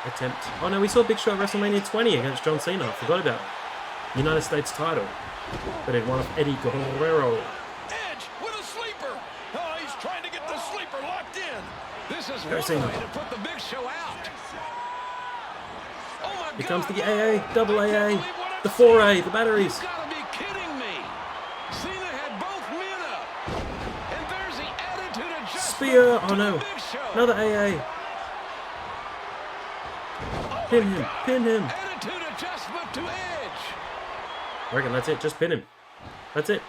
attempt. Oh no, we saw Big Show at WrestleMania 20 against John Cena. I forgot about it. United States title. But it won off Eddie Guerrero. Edge with a sleeper. Oh, he's trying to get the sleeper locked in. This is Go one Cena. way to put the Big Show out. Oh my Here comes God. the AA, double AA, the 4A, the batteries. You gotta be kidding me. Cena had both men up. And there's the attitude adjustment. Spear, oh to no, the Big Show. another AA. Pin him, pin him. Attitude adjustment to Edge. I reckon that's it, just pin him. That's it.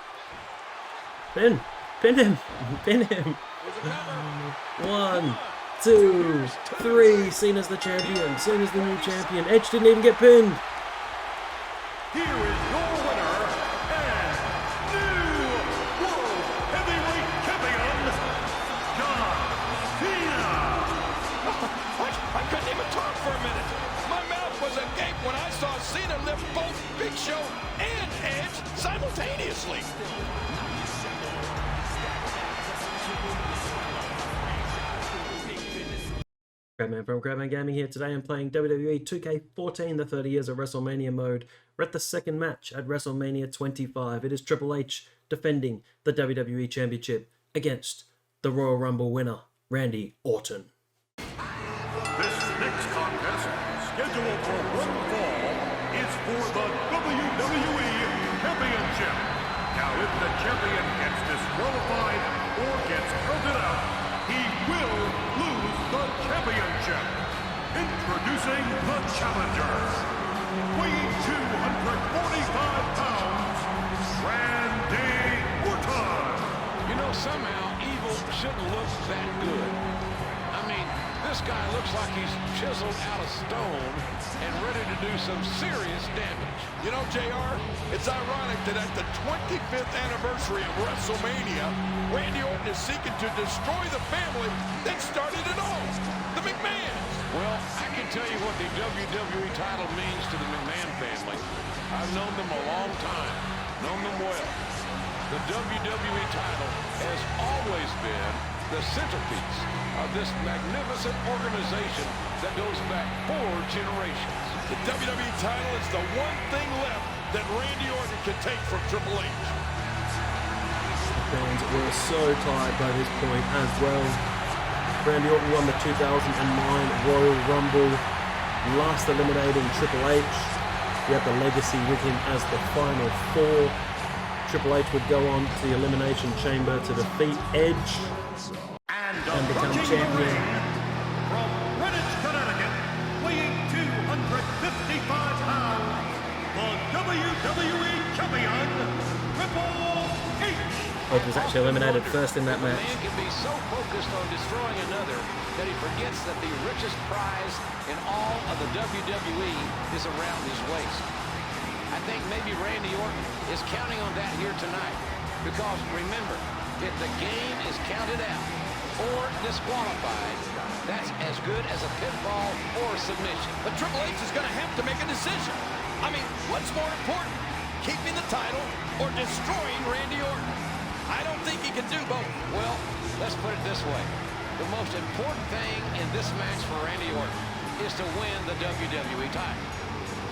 Pin him, pin him. 1, 2, 3, Cena's the champion, Cena's the new champion. Edge didn't even get pinned. Here is your winner and new World Heavyweight Champion, John Cena. I couldn't even talk for a minute. My mouth was agape when I saw Cena lift both Big Show and Edge simultaneously. Crabman from Crabman Gaming here. Today I'm playing WWE 2K14, the 30 Years of WrestleMania mode. We're at the second match at WrestleMania 25. It is Triple H defending the WWE Championship against the Royal Rumble winner, Randy Orton. This next contest, scheduled for one fall, is for the WWE Championship. Now, if the champion gets disqualified or gets counted out, he will lose the championship. Introducing the challenger, weighing 245 pounds, Randy Orton. You know, somehow evil shouldn't look that good. I mean, this guy looks like he's chiseled out of stone and ready to do some serious damage. You know, JR, it's ironic that at the 25th anniversary of WrestleMania, Randy Orton is seeking to destroy the family that started it all, the McMahons. Well, I can tell you what the WWE title means to the McMahon family. I've known them a long time, known them well. The WWE title has always been the centerpiece of this magnificent organization that goes back 4 generations. The WWE title is the one thing left that Randy Orton can take from Triple H. Fans were so tired by this point as well. Randy Orton won the 2009 Royal Rumble, last eliminating Triple H. He had the legacy with him as the final 4. Triple H would go on to the Elimination Chamber to defeat Edge and become champion. From Greenwich, Connecticut, weighing 255 pounds, the WWE Champion, Triple H. Edge was actually eliminated first in that match. A man can be so focused on destroying another that he forgets that the richest prize in all of the WWE is around his waist. I think maybe Randy Orton is counting on that here tonight. Because remember, if the game is counted out or disqualified, that's as good as a pinfall or a submission. But Triple H is going to have to make a decision. I mean, what's more important? Keeping the title or destroying Randy Orton? I don't think he can do both. Well, let's put it this way. The most important thing in this match for Randy Orton is to win the WWE title.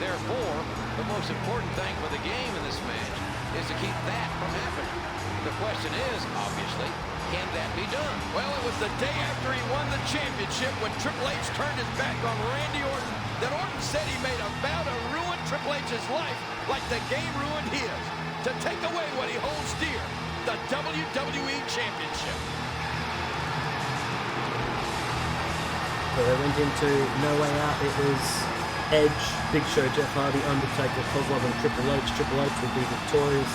Therefore, the most important thing for the game in this match is to keep that from happening. The question is, obviously, can that be done? Well, it was the day after he won the championship when Triple H turned his back on Randy Orton that Orton said he made a vow to ruin Triple H's life like the game ruined his, to take away what he holds dear, the WWE Championship. So they went into No Way Out. It was Edge, Big Show, Jeff Hardy, Undertaker, Kozlov and Triple H. Triple H would be victorious.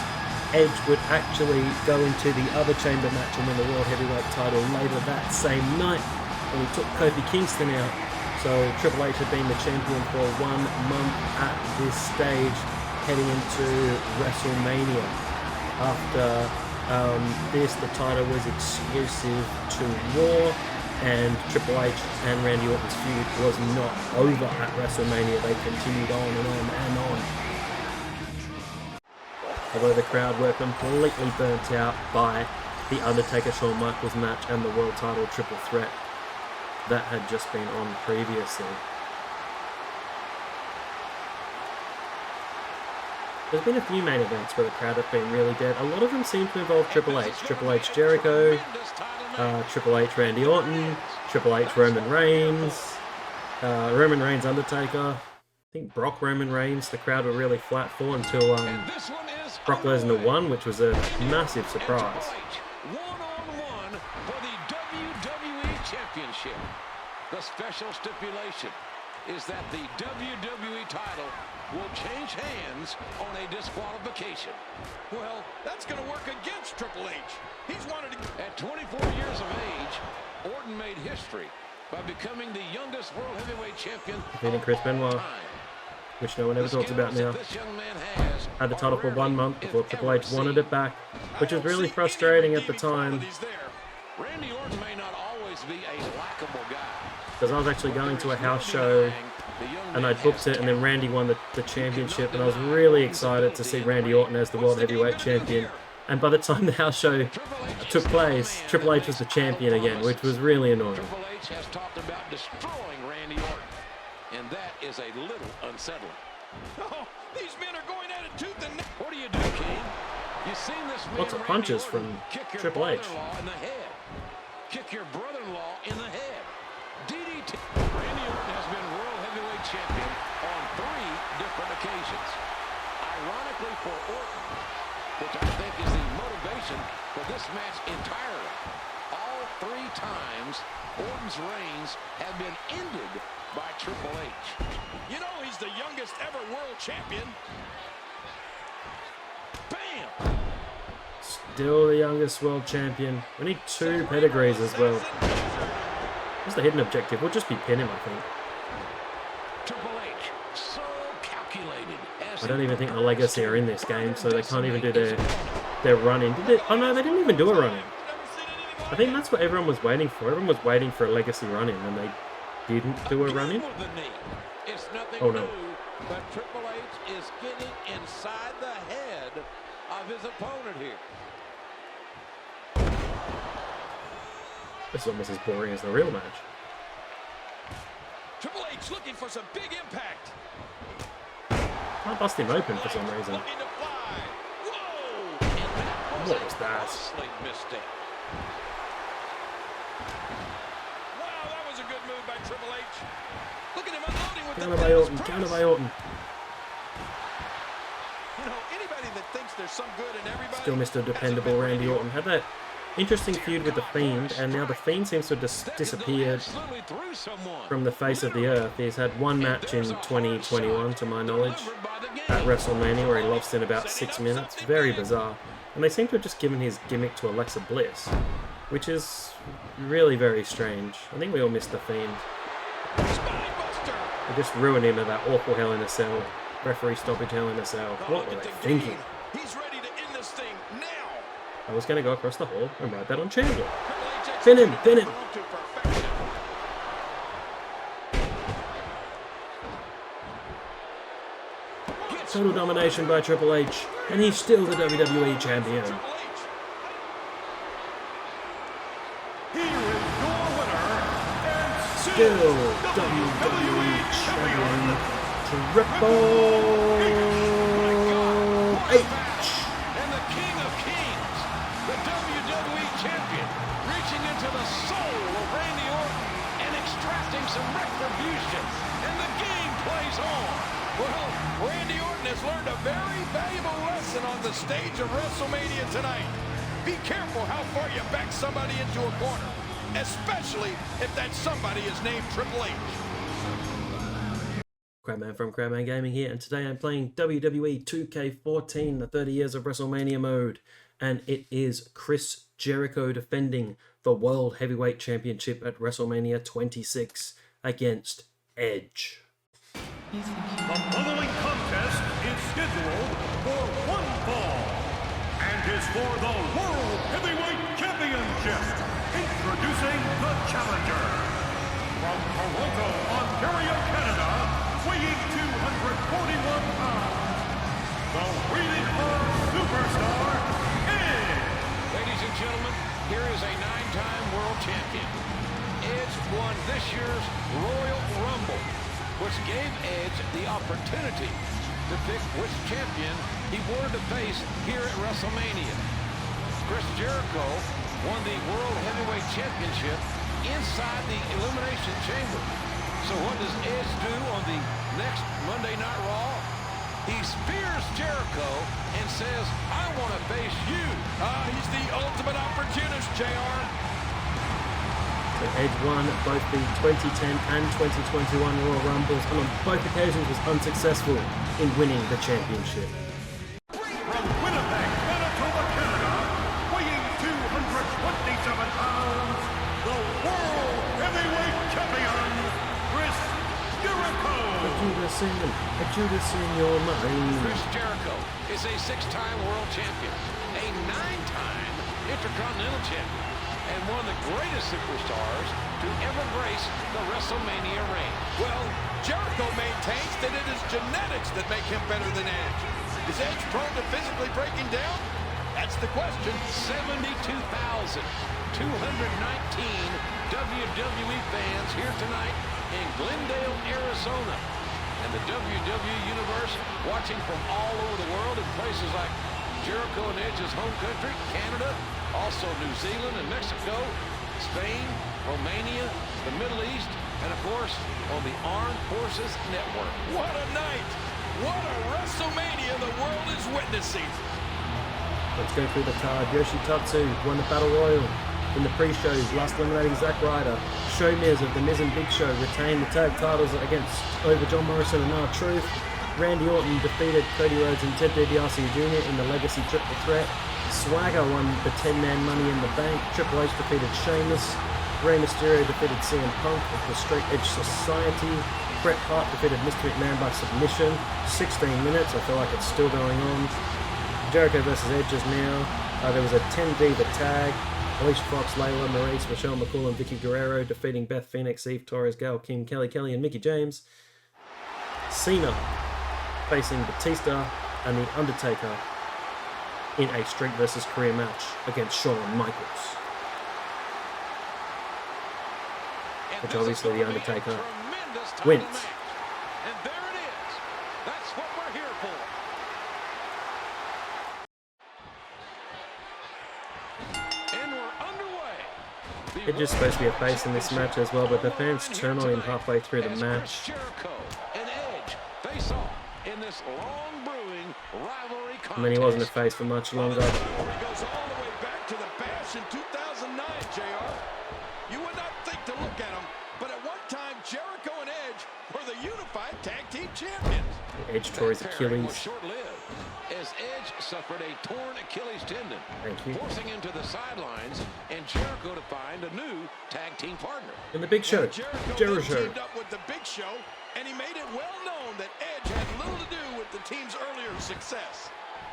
Edge would actually go into the other chamber match and win the World Heavyweight title later that same night when he took Kofi Kingston out. So Triple H had been the champion for 1 month at this stage heading into WrestleMania. After this, the title was exclusive to Raw, and Triple H and Randy Orton's feud was not over at WrestleMania. They continued on and on and on. Although the crowd were completely burnt out by the Undertaker Shawn Michaels match and the world title triple threat. that had just been on previously. There's been a few main events where the crowd have been really dead. A lot of them seem to involve Triple H. Triple H Jericho, Triple H Randy Orton, Triple H Roman Reigns, Roman Reigns Undertaker. I think Brock Roman Reigns, the crowd were really flat for until Brock Lesnar won, which was a massive surprise. One-on-one for the WWE Championship. The special stipulation is that the WWE title will change hands on a disqualification. Well, that's going to work against Triple H. He's wanted to... At 24 years of age, Orton made history by becoming the youngest World Heavyweight Champion defeating Chris Benoit, which no one ever talks about now. Had the title for 1 month before Triple H wanted it back, which was really frustrating at the time. Randy Orton may not always be a likable guy. Because I was actually going to a house show and I booked it, and then Randy won the championship, and I was really excited to see Randy Orton as the World Heavyweight Champion. And by the time the house show took place, Triple H was the champion again, which was really annoying. Triple H has talked about destroying Randy Orton, and that is a little unsettling. Oh, these men are going at it tooth and nail. What do you do, Kane? You've seen this man, lots of punches from Triple H. In the head. Kick your brother-in-law in the head. DDT. Randy Orton has been World Heavyweight Champion on 3 different occasions. Ironically for Orton, which I think is the motivation for this match entirely, all 3 times Orton's reigns have been ended by Triple H. You know he's the youngest ever world champion. Bam! Still the youngest world champion. We need 2 pedigrees as well. What's the hidden objective? We'll just be pin him, I think. Triple H, so calculated. I don't even think the Legacy are in this game, so they can't even do their run-in. Did they? Oh no, they didn't even do a run-in. I think that's what everyone was waiting for. Everyone was waiting for a Legacy run-in, and they didn't do a run-in. Oh no. But Triple H is getting inside the head of his opponent here. This is almost as boring as the real match. Triple H looking for some big impact. Can't bust him open for some reason. What was that? Mistake. Wow, that was a good move by Triple H. Look at him unloading with Counter by Orton, counter by Orton. You know, anybody that thinks there's some good in everybody... Still Mr. Dependable Randy Orton. Had that interesting feud with The Fiend, and now The Fiend seems to have disappeared from the face of the earth. He's had 1 match in 2021, to my knowledge, at WrestleMania, where he lost in about 6 minutes. Very bizarre. And they seem to have just given his gimmick to Alexa Bliss, which is really very strange. I think we all missed The Fiend. They just ruined him at that awful Hell in a Cell. Referee stoppage Hell in a Cell. What were they thinking? He's ready to end this thing now. I was going to go across the hall and write that on Chandler. Pin him! Pin him! Total domination by Triple H, and he's still the WWE Champion. Still WWE Champion, Triple H. And the King of Kings, the WWE Champion, reaching into the soul of Randy Orton and extracting some retribution. And the game plays on. Well, Randy Orton has learned a very valuable lesson on the stage of WrestleMania tonight. Be careful how far you back somebody into a corner, especially if that somebody is named Triple H. Crabman from Crabman Gaming here, and today I'm playing WWE 2K14, the 30 Years of WrestleMania mode, and it is Chris Jericho defending the World Heavyweight Championship at WrestleMania 26 against Edge. The following contest is scheduled for 1 fall and is for the World Heavyweight Championship. Introducing the challenger from Toronto, Ontario, Canada, weighing 241 pounds, the Rated R Superstar, Edge. Ladies and gentlemen, here is a 9-time world champion. Edge won this year's Royal Rumble, which gave Edge the opportunity to pick which champion he wanted to face here at WrestleMania. Chris Jericho won the World Heavyweight Championship inside the Elimination Chamber. So what does Edge do on the next Monday Night Raw? He spears Jericho and says, I want to face you. He's the ultimate opportunist, JR. So Edge won both the 2010 and 2021 Royal Rumbles, and on both occasions was unsuccessful in winning the championship. From Winnipeg, Manitoba, Canada, weighing 227 pounds, the World Heavyweight Champion, Chris Jericho. A Judas in your mind. Chris Jericho is a 6-time world champion, a 9-time Intercontinental champion, and one of the greatest superstars to ever grace the WrestleMania ring. Well, Jericho maintains that it is genetics that make him better than Edge. Is Edge prone to physically breaking down? That's the question. 72,219 WWE fans here tonight in Glendale, Arizona. And the WWE Universe watching from all over the world in places like Jericho and Edge's home country, Canada, also New Zealand and Mexico, Spain, Romania, the Middle East, and of course on the Armed Forces Network. What a night! What a WrestleMania the world is witnessing! Let's go through the card. Yoshitatsu won the Battle Royal. In the pre-shows, last eliminating Zack Ryder, Show Miz of The Miz and Big Show retained the tag titles over John Morrison and R-Truth. Randy Orton defeated Cody Rhodes and Ted DiBiase Jr. in the Legacy Triple Threat. Swagger won the 10-man Money in the Bank. Triple H defeated Sheamus. Rey Mysterio defeated CM Punk of the Straight Edge Society. Bret Hart defeated Mr. McMahon by submission. 16 minutes, I feel like it's still going on. Jericho versus Edge is now. There was a 10 Diva tag. Alicia Fox, Layla, Maurice, Michelle McCool and Vicky Guerrero defeating Beth Phoenix, Eve Torres, Gail Kim, Kelly Kelly and Mickie James. Cena facing Batista and The Undertaker in a Street vs. Career match against Shawn Michaels. Which obviously The Undertaker wins. And there it is. That's what we're here for. And we're underway. Edge is supposed to be a face in this match as well, but the fans turn on him halfway through the match. Jericho and Edge face off in this long brewing rivalry contest. And then he wasn't a face for much longer. He goes all the way back to the Bash in 2009, JR. You would not think to look at him, but at one time, Jericho and Edge were the unified tag team champions. Edge tore his Achilles. Short-lived, as Edge suffered a torn Achilles tendon, forcing him to the sidelines, and Jericho to find a new tag team partner. In the Big Show, Jericho teamed up with the Big Show, and he made it well known that Edge had little to do with the team's earlier success.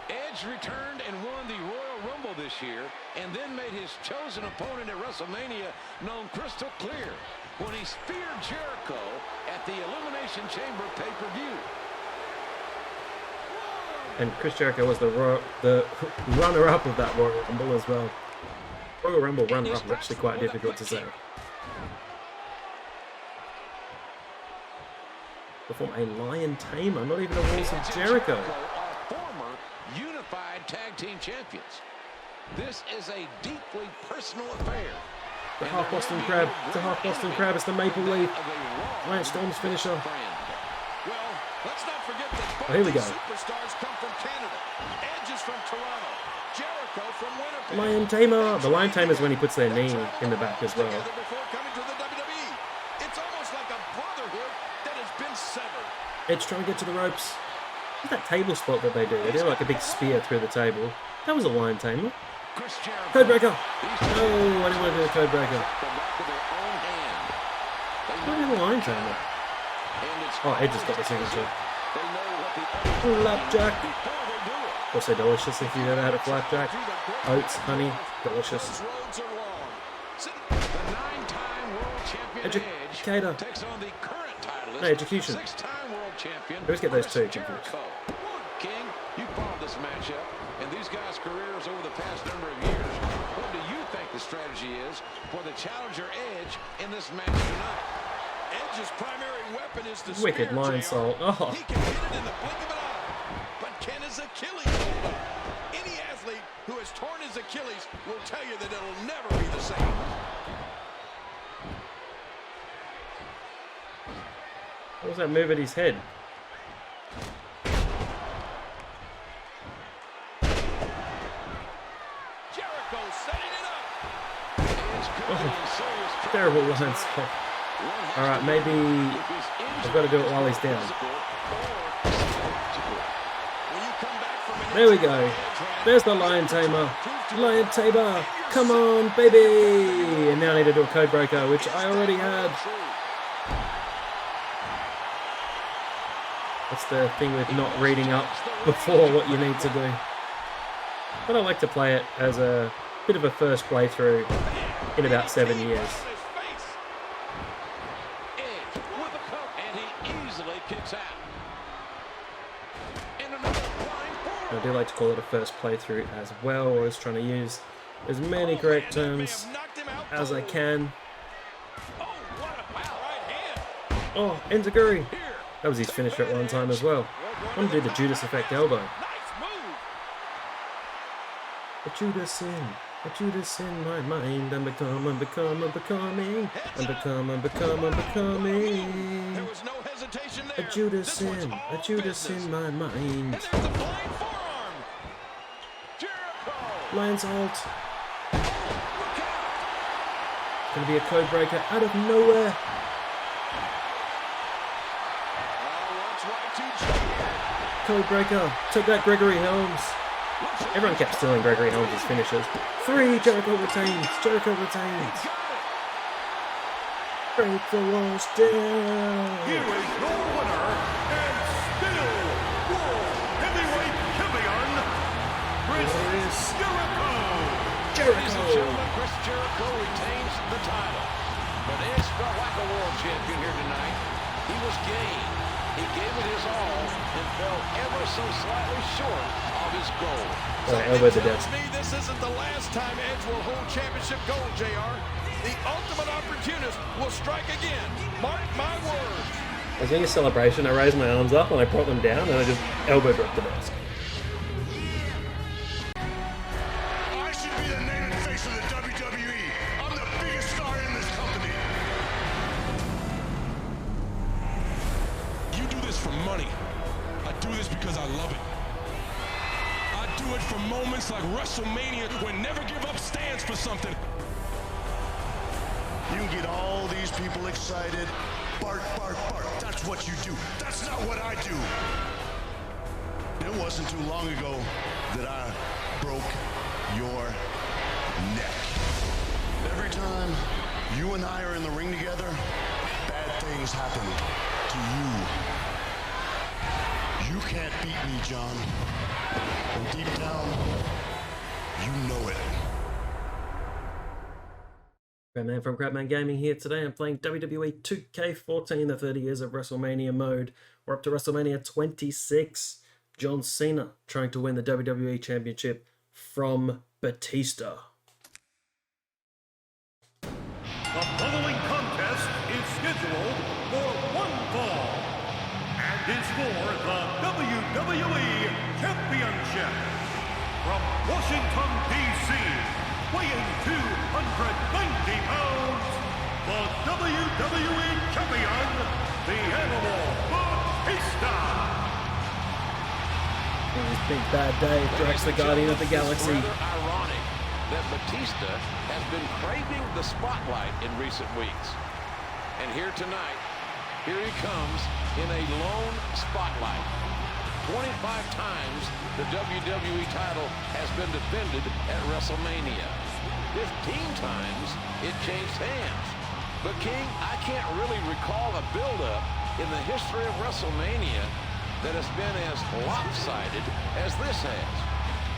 Edge returned and won the Royal Rumble this year, and then made his chosen opponent at WrestleMania known crystal clear when he speared Jericho at the Elimination Chamber pay-per-view. And Chris Jericho was the runner-up of that Royal Rumble as well. Royal Rumble runner-up is actually quite difficult to say. Perform a Lion Tamer, not even a Walls of Jericho. Former unified tag team champions. This is a deeply personal affair. The half Boston Crab. The half Boston Crab is the Maple Leaf. Lance Storm's finisher. Well, let's not forget that here we go. superstars come from Canada. Edge is from Toronto. Jericho from Winnipeg. Lion Tamer. The Lion Tamer is when he puts their knee in the back as well. Before coming to the WWE. It's almost like a brotherhood that has been severed. Edge trying to get to the ropes. What's that table spot that they do? They do like a big spear through the table. That was a Lion Tamer. Codebreaker! No, I didn't want to do a Codebreaker. Why did the Lion Tamer? Oh, Edge has got the signature. Flapjack! Also delicious if you've ever had a flapjack. Oats, honey, delicious. Educator. No, execution. I always get those two confused. this matchup in these guys' careers over the past number of years. What do you think the strategy is for the challenger Edge in this match tonight? Edge's primary weapon is the Wicked spear, lion JR. salt. Oh. He can hit it in the blink of an eye. But can his Achilles hold up? Any athlete who has torn his Achilles will tell you that it'll never be the same. What was that move at his head? Jericho setting it up. Oh, terrible lion salt. Alright, maybe I've got to do it while he's down. There we go. There's the lion tamer. Lion tamer. Come on, baby. And now I need to do a code breaker, which I already had. That's the thing with not reading up before what you need to do. But I like to play it as a bit of a first playthrough in about 7 years. I do like to call it a first playthrough as well. Always trying to use as many correct terms as I can. Oh, Enziguri. That was his finisher at one time as well. I'm going to do the Judas effect elbow. A Judas in my mind. I'm becoming. I'm becoming. A Judas in my mind. Lion salt. Gonna be a code breaker out of nowhere. Code breaker. Took that Gregory Helms. Everyone kept stealing Gregory Helms' finishes. 3, Jericho retains. Jericho retains. Break the walls down. Here is your winner and still World Heavyweight Champion, Chris Jericho. Ladies and gentlemen, Chris Jericho retains the title. But Edge felt like a world champion here tonight. He was game. He gave it his all and fell ever so slightly short of his goal. Elbow to death. Me, this isn't the last time Edge will hold championship gold, JR. The ultimate opportunist will strike again. Mark my words. I was doing a celebration. I raised my arms up and I brought them down and I just elbow dropped the desk. I should be the name and face of the WWE. I'm the biggest star in this company. You do this for money. I do this because I love it. I do it for moments like WrestleMania when Never Give Up stands for something. You can get all these people excited. Bark, bark, bark. That's what you do. That's not what I do. It wasn't too long ago that I broke your neck. Every time you and I are in the ring together, bad things happen to you. You can't beat me, John. And deep down, you know it. Crabman from Crabman Gaming here. Today I'm playing WWE 2K14, the 30 Years of WrestleMania mode. We're up to WrestleMania 26. John Cena trying to win the WWE Championship from Batista. The following contest is scheduled for one fall and is for the WWE Championship. From Washington, D.C., weighing 290 pounds, the WWE Champion, the Animal Batista. Big bad Dave, Drax the Guardian of the Galaxy. It's rather ironic that Batista has been craving the spotlight in recent weeks. And here tonight, here he comes in a lone spotlight. 25 times the WWE title has been defended at WrestleMania. 15 times it changed hands. But King, I can't really recall a build-up in the history of WrestleMania that has been as lopsided as this has.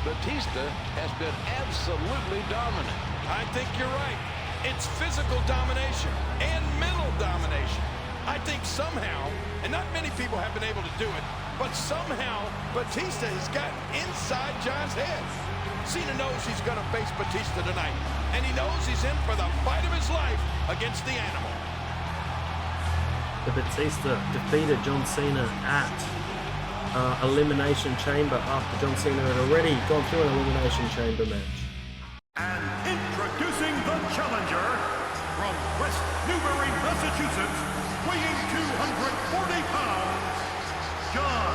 Batista has been absolutely dominant. I think you're right. It's physical domination and mental domination. I think somehow, and not many people have been able to do it, but somehow Batista has gotten inside John's head. Cena knows he's going to face Batista tonight, and he knows he's in for the fight of his life against the Animal. The Batista defeated John Cena at Elimination Chamber after John Cena had already gone through an Elimination Chamber match. And introducing the challenger from West Newbury, Massachusetts, weighing 240 pounds, John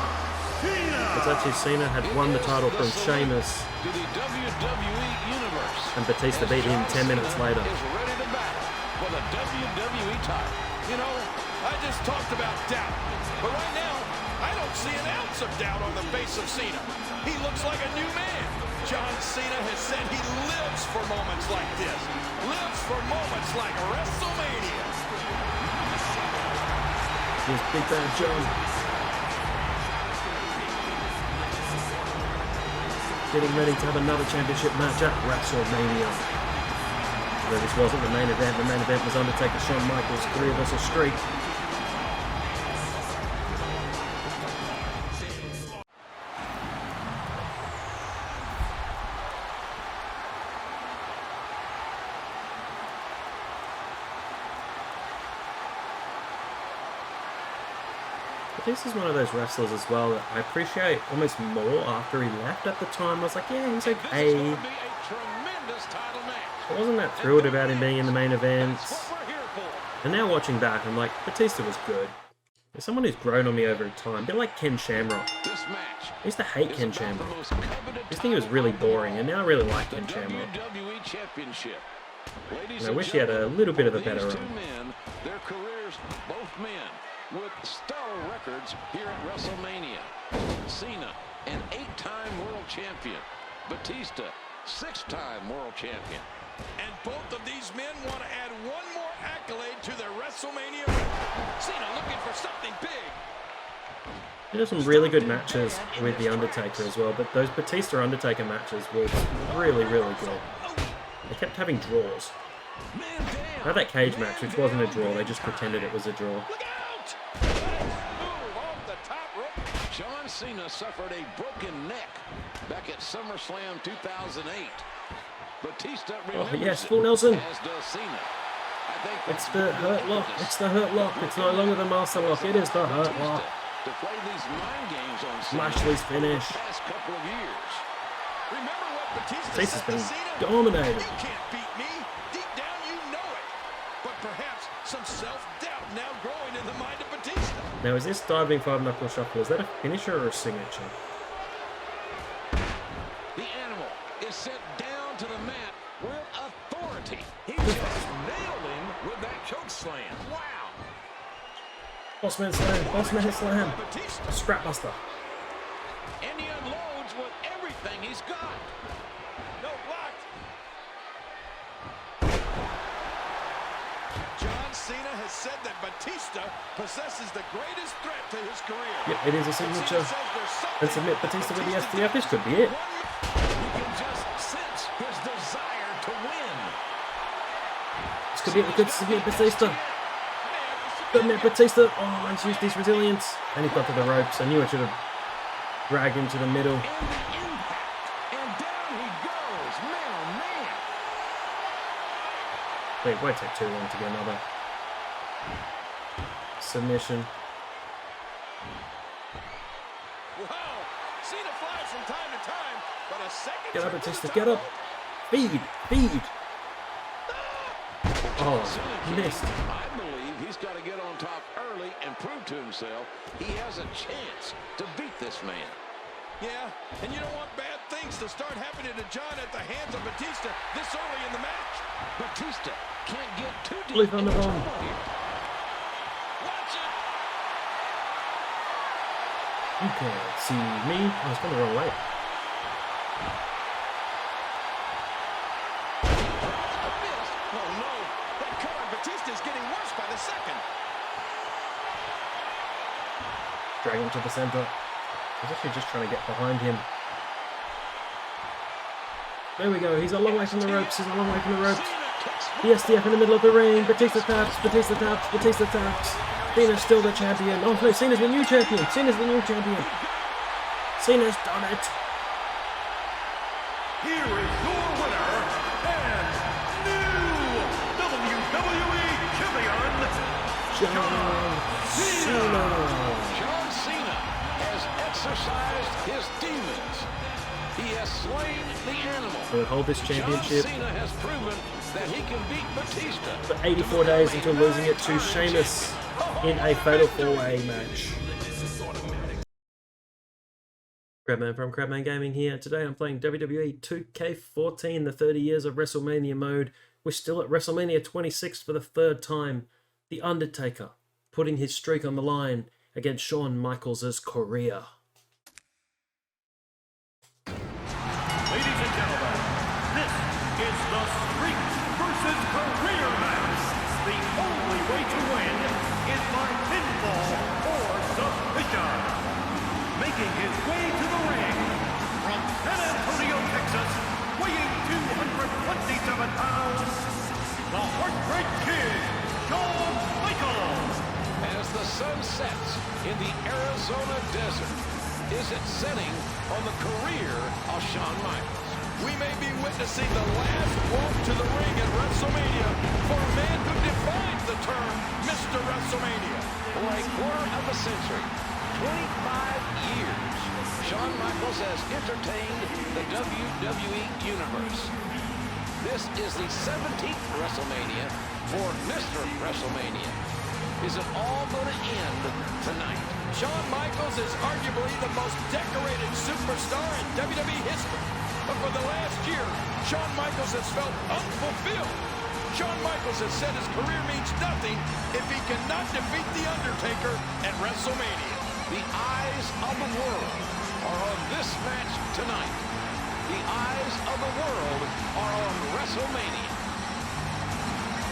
Cena. It's actually Cena had won the title from Sheamus, to the WWE Universe, and Batista beat him 10 minutes later. Is ready to battle for the WWE title. You know, I just talked about doubt, but right now, I don't see an ounce of doubt on the face of Cena. He looks like a new man. John Cena has said he lives for moments like this, lives for moments like WrestleMania. Here's Big Bad John. Getting ready to have another championship match at WrestleMania. Though this wasn't the main event. The main event was Undertaker, Shawn Michaels, 3 vs. Streak. This is one of those wrestlers as well that I appreciate almost more after he left. At the time, I was like, yeah, he's okay. I wasn't that thrilled about him being in the main events. And now watching back, I'm like, Batista was good. There's someone who's grown on me over time. A bit like Ken Shamrock. I used to hate Ken Shamrock. I just think he was really boring, and now I really like Ken Shamrock. And I wish he had a little bit of a better run. Their careers, both men, with stellar records here at WrestleMania. Cena, an 8-time world champion. Batista, 6-time world champion. And both of these men want to add one more accolade to their WrestleMania record. Cena looking for something big. He had some really good matches with The Undertaker as well, but those Batista-Undertaker matches was really, really good. They kept having draws. I had that cage match, which wasn't a draw, they just pretended it was a draw. John Cena suffered a broken neck back at SummerSlam 2008. Batista oh yes, Full Nelson. As does Cena. It's the Hurt Lock. It's the Hurt Lock. It's no longer the Master Lock. It is the Hurt Lock. To play these mind games on Cena Lashley's finish. the past couple of years. Remember what Batista Batista's said to been Cena? dominated. You can't beat me. Deep down, you know it. But perhaps some self-doubt now growing in the mind of Batista. Now, is this diving 5-knuckle shuffle? Is that a finisher or a signature? The Animal is sent down to the mat with authority. He just nailed him with that choke slam. Wow. Bossman slam. Bossman slam. Scrapbuster. And he unloads with everything he's got. No, blocked. John Cena has said that Batista possesses the greatest threat to his career. Yep, it is a signature. And submit Batista with the STF. This could be it. You can just sense his desire to win. This could be it. We could submit Batista. Submit Batista. Oh, and used his resilience. And he got to the ropes. I knew I should have dragged him to the middle. And down he goes. Man, oh man. Wait, it won't take too long to get another submission. Wow. Cena flies from time to time, but a second. Get up, Batista. Get up. Feed. Feed. Oh, missed. I believe he's got to get on top early and prove to himself he has a chance to beat this man. Yeah, and you don't want bad things to start happening to John at the hands of Batista this early in the match. Batista can't get too deep. Leap on the bone. Watch it. You can't see me. I was going the wrong way. Oh no, that cut on Batista is getting worse by the second. Drag him to the center. I was actually just trying to get behind him. There we go. He's a long way from the ropes. He's a long way from the ropes. The STF in the middle of the ring. Batista taps. Batista taps. Batista taps. Cena's still the champion. Oh no, Cena's the new champion. Cena's the new champion. Cena's done it. Here is your winner and new WWE champion, John Cena. John Cena has exercised his demons. He has slain the animal. Will hold this championship John Cena has proven that he can beat Batista for 84 days until losing it to Sheamus in a Fatal 4-Way match. Crabman from Crabman Gaming here. Today I'm playing WWE 2K14, the 30 Years of WrestleMania mode. We're still at WrestleMania 26 for the third time. The Undertaker putting his streak on the line against Shawn Michaels' career. Ladies and gentlemen, this is the Streak versus Career match. The only way to win is by pinfall or submission. Making his way to the ring from San Antonio, Texas, weighing 227 pounds, the Heartbreak Kid, Shawn Michaels. As the sun sets in the Arizona desert, is it setting on the career of Shawn Michaels? We may be witnessing the last walk to the ring at WrestleMania for a man who defined the term Mr. WrestleMania. For a quarter of a century, 25 years, Shawn Michaels has entertained the WWE Universe. This is the 17th WrestleMania for Mr. WrestleMania. Is it all going to end tonight? Shawn Michaels is arguably the most decorated superstar in WWE history. But for the last year, Shawn Michaels has felt unfulfilled. Shawn Michaels has said his career means nothing if he cannot defeat The Undertaker at WrestleMania. The eyes of the world are on this match tonight. The eyes of the world are on WrestleMania.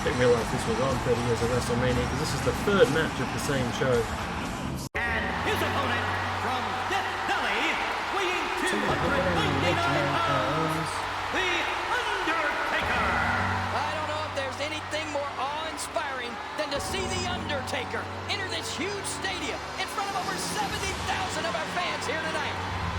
I didn't realise this was on 30 Years of WrestleMania because this is the third match of the same show. And his opponent from Death Valley, weighing 299 pounds, The Undertaker. I don't know if there's anything more awe-inspiring than to see The Undertaker enter this huge stadium in front of over 70,000 of our fans here tonight.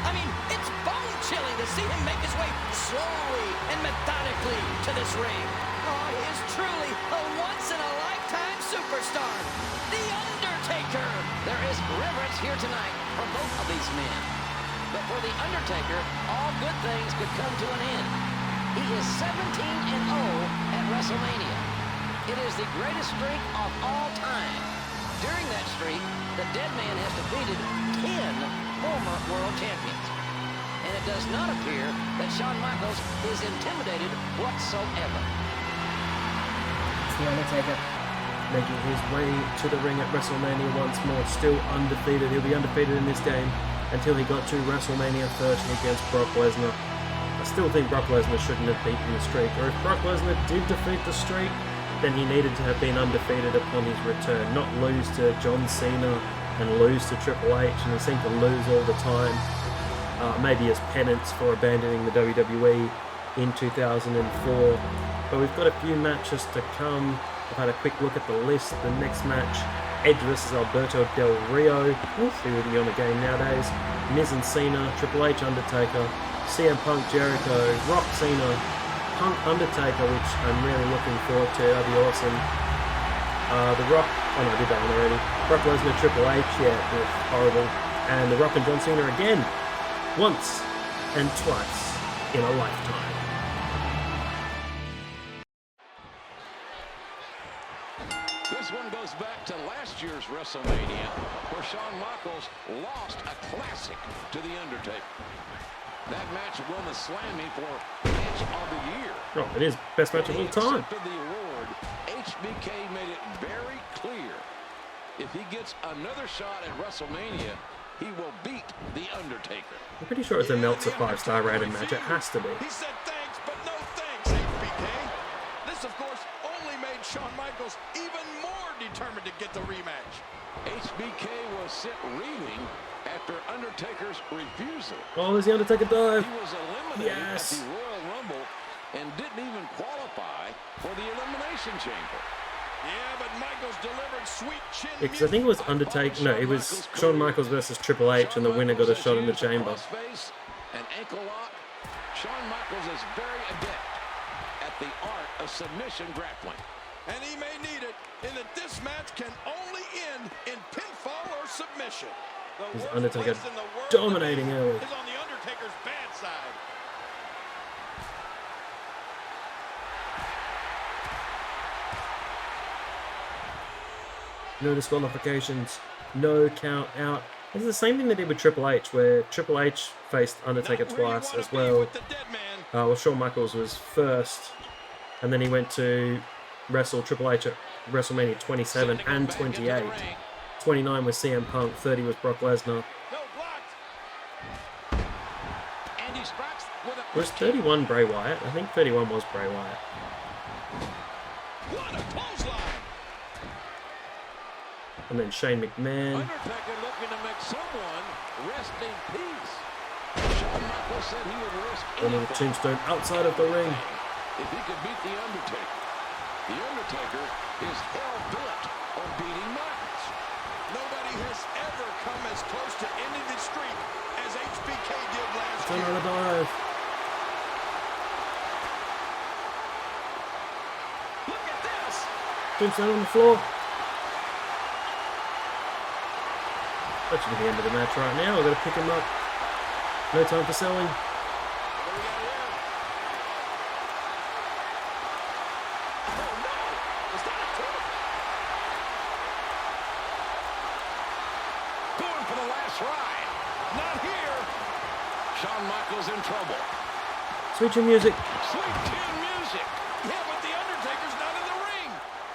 I mean, it's bone-chilling to see him make his way slowly and methodically to this ring. Oh, he is truly a once-in-a-lifetime superstar. The Undertaker. There is reverence here tonight for both of these men. But for The Undertaker, all good things could come to an end. He is 17-0 at WrestleMania. It is the greatest streak of all time. During that streak, the dead man has defeated 10 former world champions. And it does not appear that Shawn Michaels is intimidated whatsoever. It's The Undertaker making his way to the ring at WrestleMania once more, still undefeated. He'll be undefeated in this game until he got to WrestleMania 30 against Brock Lesnar. I still think Brock Lesnar shouldn't have beaten the streak, or if Brock Lesnar did defeat the streak, then he needed to have been undefeated upon his return, not lose to John Cena and lose to Triple H, and he seemed to lose all the time. Maybe as penance for abandoning the WWE in 2004. But we've got a few matches to come. I've had a quick look at the list. The next match, Edge vs Alberto Del Rio. He would be on a game nowadays. Miz and Cena, Triple H Undertaker, CM Punk Jericho, Rock Cena, Punk Undertaker, which I'm really looking forward to. That'll be awesome. The Rock, oh no, I did that one already. Brock Lesnar, Triple H, yeah, it was horrible. And The Rock and John Cena again, once and twice in a lifetime. This one goes back to last year's WrestleMania, where Shawn Michaels lost a classic to The Undertaker. That match won the Slammy for Match of the Year. Oh, it is best match of all time. Accepted the award. HBK made it very clear. If he gets another shot at WrestleMania, he will beat The Undertaker. I'm pretty sure it's a Meltzer 5-star rated match. It has to be. He said thanks, but no thanks, HBK. This, of course, only made Shawn Michaels even more determined to get the rematch. HBK will sit reeling after Undertaker's refusal. Oh, there's the Undertaker dive. He was eliminated at the Royal Rumble and didn't even qualify for the Elimination Chamber. Because I think it was Undertaker. No, it was Shawn Michaels versus Triple H, and the winner got a shot in the chamber. An ankle lock. Shawn Michaels is very adept at the art of submission grappling. And he may need it in that this match can only end in pinfall or submission. Is Undertaker dominating early. Is on the Undertaker's bad side. No disqualifications, no count out. This is the same thing they did with Triple H, where Triple H faced Undertaker twice as well. Well, Shawn Michaels was first, and then he went to wrestle Triple H at WrestleMania 27 and 28. 29 was CM Punk, 30 was Brock Lesnar. Was 31 Bray Wyatt? I think 31 was Bray Wyatt. And then Shane McMahon. Undertaker looking to make someone rest in peace. Shawn Michaels said he would risk Another tombstone outside of the ring. if he could beat The Undertaker. The Undertaker is hell-bent on beating Michaels. Nobody has ever come as close to ending the streak as HBK did last year. Another dive. Look at this. Tombstone on the floor. That should be the end of the match right now. We've got to pick him up. No time for selling. Going for the last ride. Not here. Shawn Michaels in trouble. Sweet chin music. Sweet chin music. Yeah, but The Undertaker's not in the ring.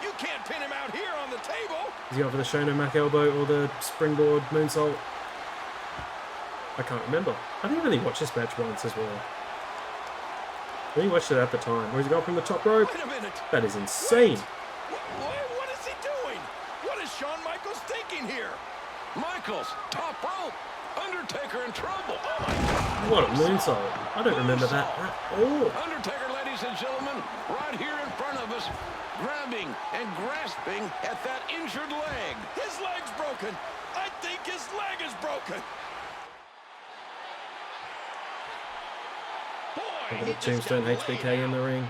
You can't pin him out here on the table. Is he up for the Shona Mac elbow or the springboard moonsault? I can't remember. I think I only watched this match once as well. I only watched it at the time. Where's he going from the top rope? Wait a minute. That is insane. What is he doing? What is Shawn Michaels thinking here? Michaels, top rope. Undertaker in trouble. Oh my God. What a moonsault. I don't remember that at all. Undertaker, ladies and gentlemen, right here in front of us, grabbing and grasping at that injured leg. His leg's broken. I think his leg is broken. Look at the tombstone HBK in the ring.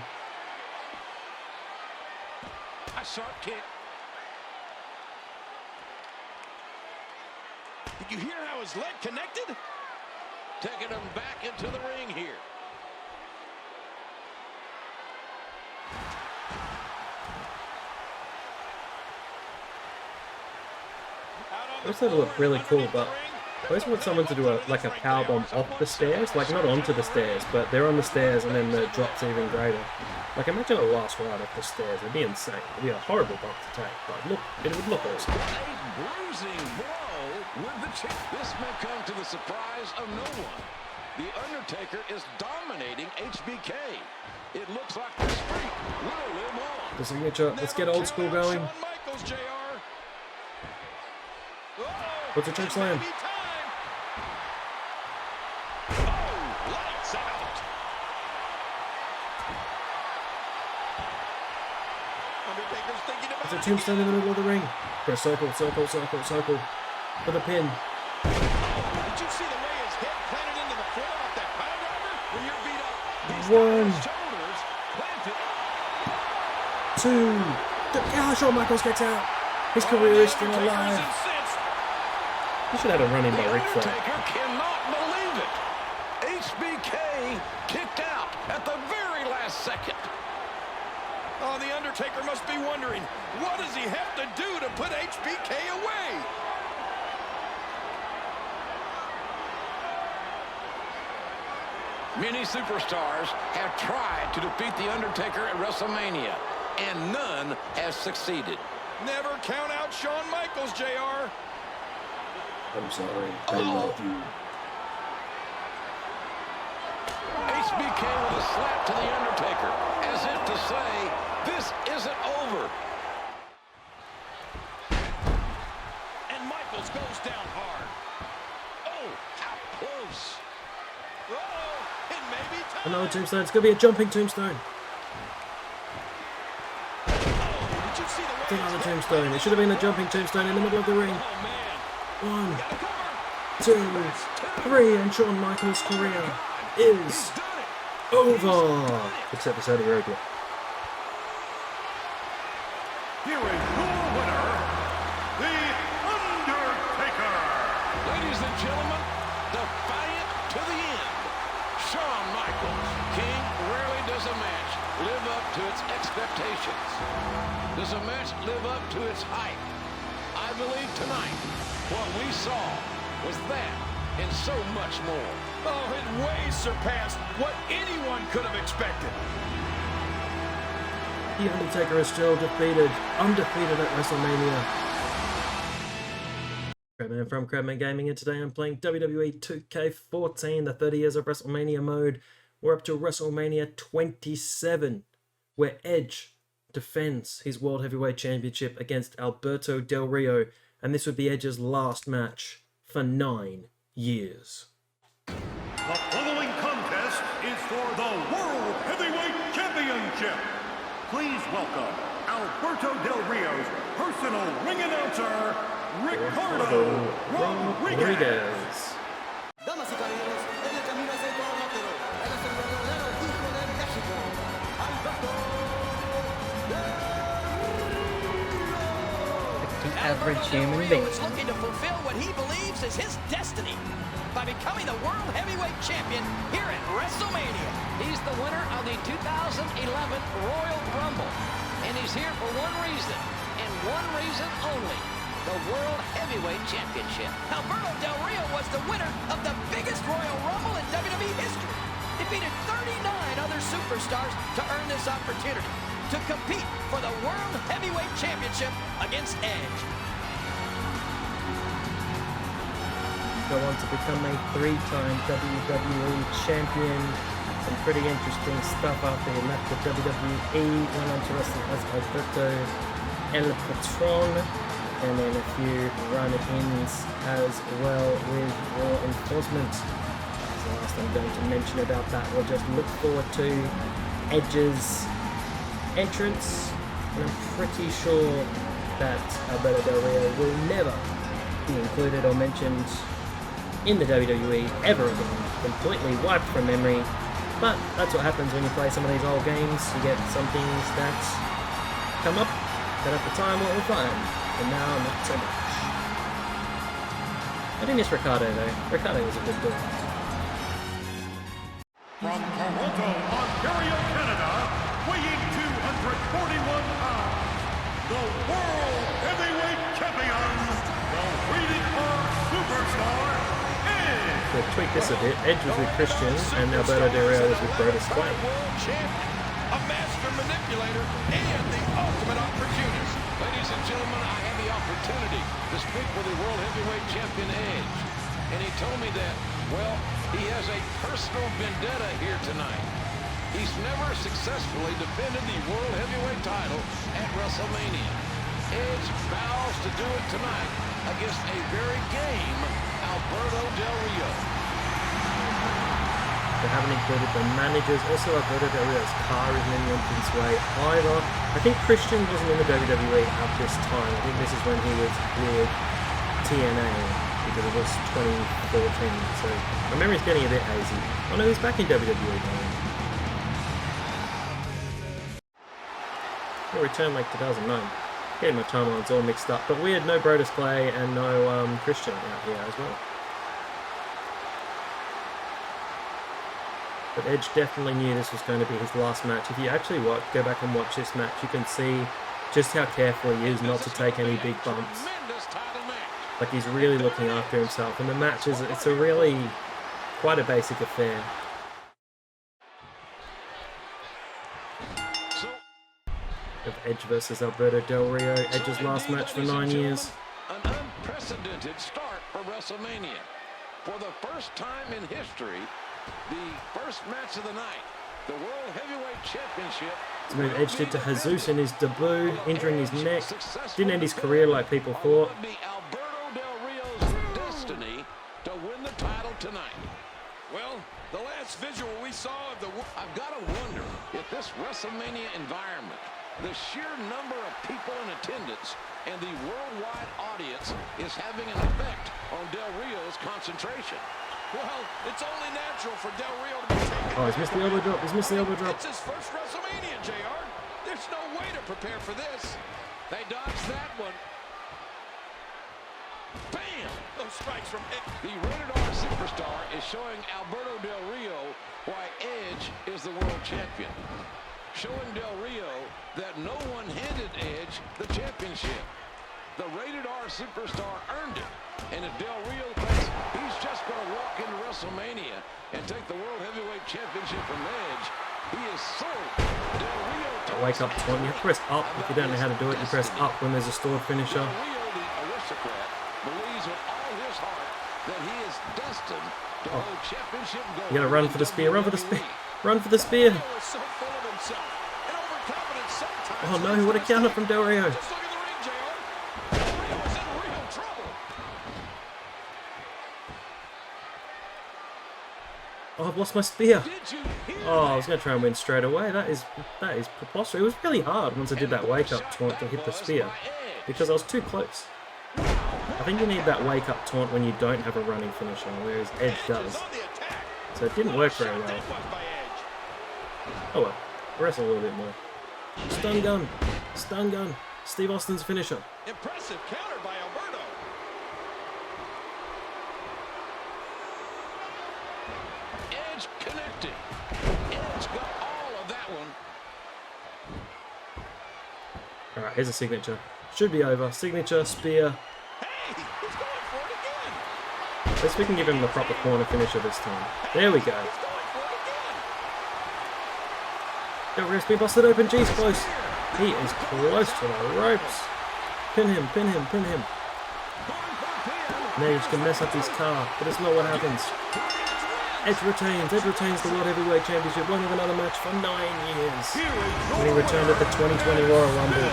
A sharp kick. Did you hear how his leg connected? Taking him back into the ring here. This would look really cool, but I always want someone to do a powerbomb off the stairs, like not onto the stairs, but they're on the stairs and then the drop's even greater. Like imagine a last ride up the stairs, it'd be insane. It'd be a horrible bump to take, but look, it would look awesome. A bruising blow with the chip. This may come to the surprise of no one. The Undertaker is dominating HBK. It looks like the streak will live on. The signature, let's get old school going. Shawn Michaels, JR. What's a choke slam? Lights out. Undertaker's thinking about It's a tombstone in the middle of the ring. Press circle, circle, circle, circle. For the pin. Did you see the way his head planted into the floor off that pile driver? When you're beat up, he's got his shoulders planted. 2. Shawn Michaels gets out. His career is still alive. He should have had a run in by Ric Flair. Undertaker cannot believe it. HBK kicked out at the very last second. Oh, the Undertaker must be wondering, what does he have to do to put HBK away? Many superstars have tried to defeat The Undertaker at WrestleMania, and none has succeeded. Never count out Shawn Michaels, JR. I'm sorry. I love you. HBK with a slap to The Undertaker, as if to say, this isn't over. And Michaels goes down hard. Oh, how close. Oh, it may be time. Another tombstone. It's going to be a jumping tombstone. Oh, did you see the way It's another tombstone. It should have been a jumping tombstone in the middle of the ring. 1, 2, 3, and Shawn Michaels' career is over. Except for Saudi Arabia. Here is your winner, The Undertaker. Ladies and gentlemen, defiant to the end, Shawn Michaels. King, rarely does a match live up to its expectations. Does a match live up to its hype? I believe tonight, what we saw was that and so much more. Oh, it way surpassed what anyone could have expected. The Undertaker is still undefeated at WrestleMania. Crabman from Crabman Gaming, and today I'm playing WWE 2K14, the 30 Years of WrestleMania mode. We're up to WrestleMania 27, where Edge defends his World Heavyweight Championship against Alberto Del Rio, and this would be Edge's last match for 9 years. The following contest is for the World Heavyweight Championship. Please welcome Alberto Del Rio's personal ring announcer, Ricardo Rodriguez. Damas y caballeros, en el camino hacia el cuadrilátero, él es el verdadero hijo de México, Alberto The average human being. is looking to fulfill what he believes is his destiny by becoming the World Heavyweight Champion here at WrestleMania. He's the winner of the 2011 Royal Rumble, and he's here for one reason, and one reason only: the World Heavyweight Championship. Alberto Del Rio was the winner of the biggest Royal Rumble in WWE history. Defeated 39 other superstars to earn this opportunity to compete for the World Heavyweight Championship against Edge. Go on to become a 3-time WWE champion. Some pretty interesting stuff after he left the WWE. Went on to wrestle as Alberto El Patron, and then a few run-ins as well with Law Enforcement. That's the last I'm going to mention about that. We'll just look forward to Edge's entrance, and I'm pretty sure that Alberto Del Rio will never be included or mentioned in the WWE ever again, completely wiped from memory. But that's what happens when you play some of these old games. You get some things that come up that at the time were fun, and now not so much. I do miss Ricardo though. Ricardo was a good boy. From Toronto, Ontario, Canada, weighing 241 pounds, the World Heavyweight Champion, the Rated R Superstar, Edge. We'll tweak this a bit. Edge was with Christian, and Alberto Del Rio was with Bret. A master manipulator and the ultimate opportunist. Ladies and gentlemen, I had the opportunity to speak with the World Heavyweight Champion Edge, and he told me that, well, he has a personal vendetta here tonight. He's never successfully defended the World Heavyweight title at WrestleMania. Edge vows to do it tonight against a very game Alberto Del Rio. They haven't included the managers. Also, Alberto Del Rio's car isn't in the entrance way either. I think Christian wasn't in the WWE at this time. I think this is when he was with TNA, because it was 2014. So my memory's getting a bit hazy. Oh no, he's back in WWE now. He returned like 2009. Getting my timelines all mixed up. But we had no Brodus Clay and no Christian out here as well. But Edge definitely knew this was going to be his last match. If you actually go back and watch this match, you can see just how careful he is not to take any big bumps. Like, he's really looking after himself. And the match is, it's a really quite a basic affair. Of Edge versus Alberto Del Rio. Edge's last match for 9 years. An unprecedented start for WrestleMania. For the first time in history, the first match of the night, the World Heavyweight Championship. It's a move Edge did to Jesus in his debut, injuring his neck. Didn't end his career like people thought. Alberto Del Rio's destiny to win the title tonight. Well, the last visual we saw of the... I've got to wonder if this WrestleMania environment The sheer number of people in attendance and the worldwide audience is having an effect on Del Rio's concentration. Well, it's only natural for Del Rio to be taken. Oh, he's missed the elbow drop. He's missed the elbow drop. It's his first WrestleMania, JR. There's no way to prepare for this. They dodged that one. Bam! Those strikes from Edge. The Rated R Superstar is showing Alberto Del Rio why Edge is the world champion. Showing Del Rio that no one handed Edge the championship. The Rated R Superstar earned it. And if Del Rio thinks he's just going to walk into WrestleMania and take the World Heavyweight Championship from Edge, he is sold. Del Rio Wake up taunt. You press up if you don't know how to do it. You press up when there's a stored finisher. Del Rio, the aristocrat, believes with all his heart that he is destined to hold championship gold. You gotta run for the spear. Run for the spear. Run for the spear. Oh no, what a counter from Del Rio. Oh, I've lost my spear. Oh, I was going to try and win straight away. That is preposterous. It was really hard once I did that wake-up taunt to hit the spear because I was too close. I think you need that wake-up taunt when you don't have a running finisher, whereas Edge does. So it didn't work very well. Oh well, wrestle a little bit more. Stun gun. Stun gun. Steve Austin's finisher. Impressive counter by Alberto. Edge connected. Edge got all of that one. Alright, here's a signature. Should be over. Signature, spear. Hey, he's going for it again. At least we can give him the proper corner finisher this time. There we go. Del Rio's been busted open. G's close. He is close to the ropes. Pin him, pin him, pin him. Now he's going to mess up his car, but it's not what happens. Edge retains the World Heavyweight Championship. Won't have another match for 9 years. When he returned at the 2020 Royal Rumble.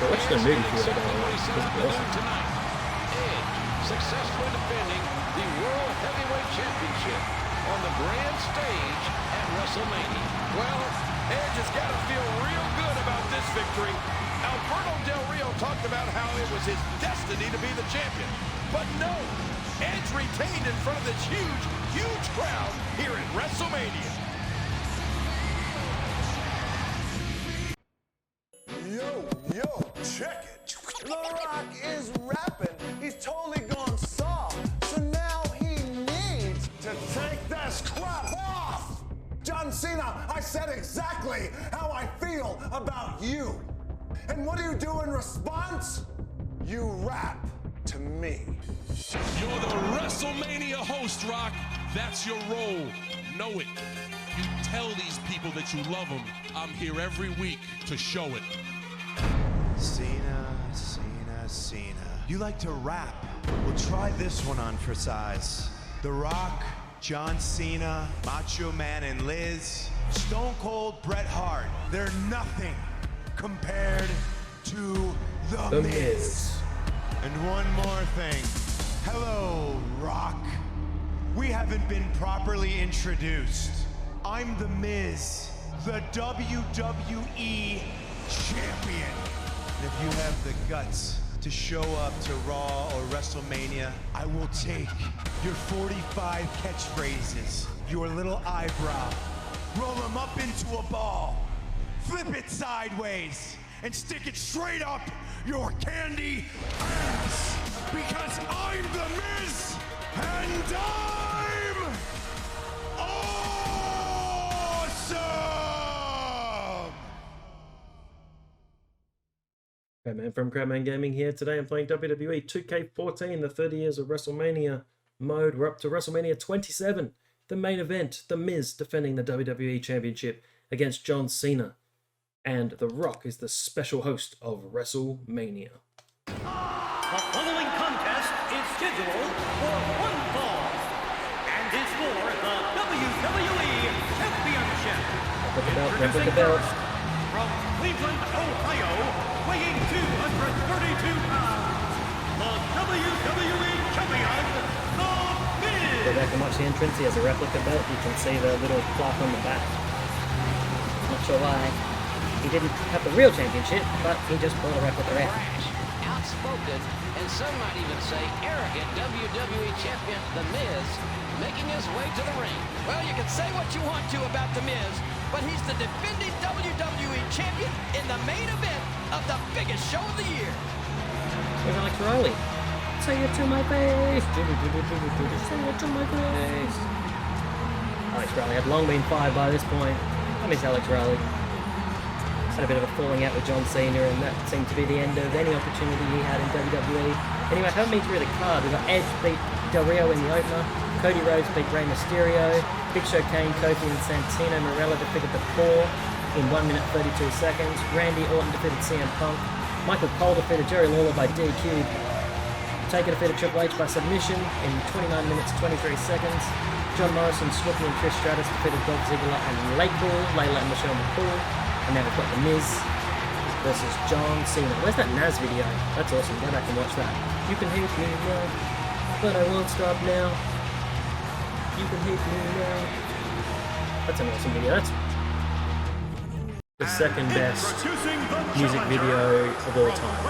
So watch the movie for you. Edge successfully defending the World Heavyweight Championship on the grand stage at WrestleMania. Well, Edge has got to feel real good about this victory. Alberto Del Rio talked about how it was his destiny to be the champion. But no, Edge retained in front of this huge, huge crowd here at WrestleMania. Yo, check it. The Rock is rapping. He's totally gone soft. So now he needs to take this crap off. John Cena, I said exactly how I feel about you. And what do you do in response? You rap to me. You're the WrestleMania host, Rock. That's your role. Know it. You tell these people that you love them. I'm here every week to show it. Cena. You like to rap? Well, try this one on for size. The Rock, John Cena, Macho Man and Liz, Stone Cold Bret Hart. They're nothing compared to The Miz. And one more thing. Hello, Rock. We haven't been properly introduced. I'm The Miz, the WWE champion. And if you have the guts to show up to Raw or WrestleMania, I will take your 45 catchphrases, your little eyebrow, roll them up into a ball, flip it sideways, and stick it straight up your candy ass. Because I'm The Miz, and I'm awesome! Crabman from Crabman Gaming here. Today I'm playing WWE 2K14, the 30 Years of WrestleMania mode. We're up to WrestleMania 27, the main event. The Miz defending the WWE Championship against John Cena. And The Rock is the special host of WrestleMania. The following contest is scheduled for one fall and is for the WWE Championship. Introducing first, from Cleveland, Ohio, weighing 232 pounds, the WWE Champion, The Go back and watch the entrance. He has a replica belt. You can see the little plaque on the back. Not sure why he didn't have the real championship, but he just brought a replica out. Outspoken, and some might even say arrogant WWE Champion The Miz making his way to the ring. Well, you can say what you want to about The Miz, but he's the defending WWE Champion in the main event of the biggest show of the year. Here's Alex Riley. Say it to my face. Say it to my face. Alex Riley had long been fired by this point. I miss Alex Riley. Had a bit of a falling out with John Cena, and that seemed to be the end of any opportunity he had in WWE. Anyway, help me through the card. We've got Edge beat Del Rio in the opener. Cody Rhodes beat Rey Mysterio. Big Show, Kane, Kofi, and Santino Marella defeated the Poor in 1 minute 32 seconds. Randy Orton defeated CM Punk. Michael Cole defeated Jerry Lawler by DQ. Taker defeated Triple H by submission in 29 minutes 23 seconds. John Morrison, Swookie, and Trish Stratus defeated Dolph Ziggler and Lakeball, Layla and Michelle McCool. And now we've got The Miz versus John Cena. Where's that Naz video? That's awesome. Go back and watch that. You can hate me now, but I won't stop now. You can hate me now. That's an awesome video. That's the second best music video of all time.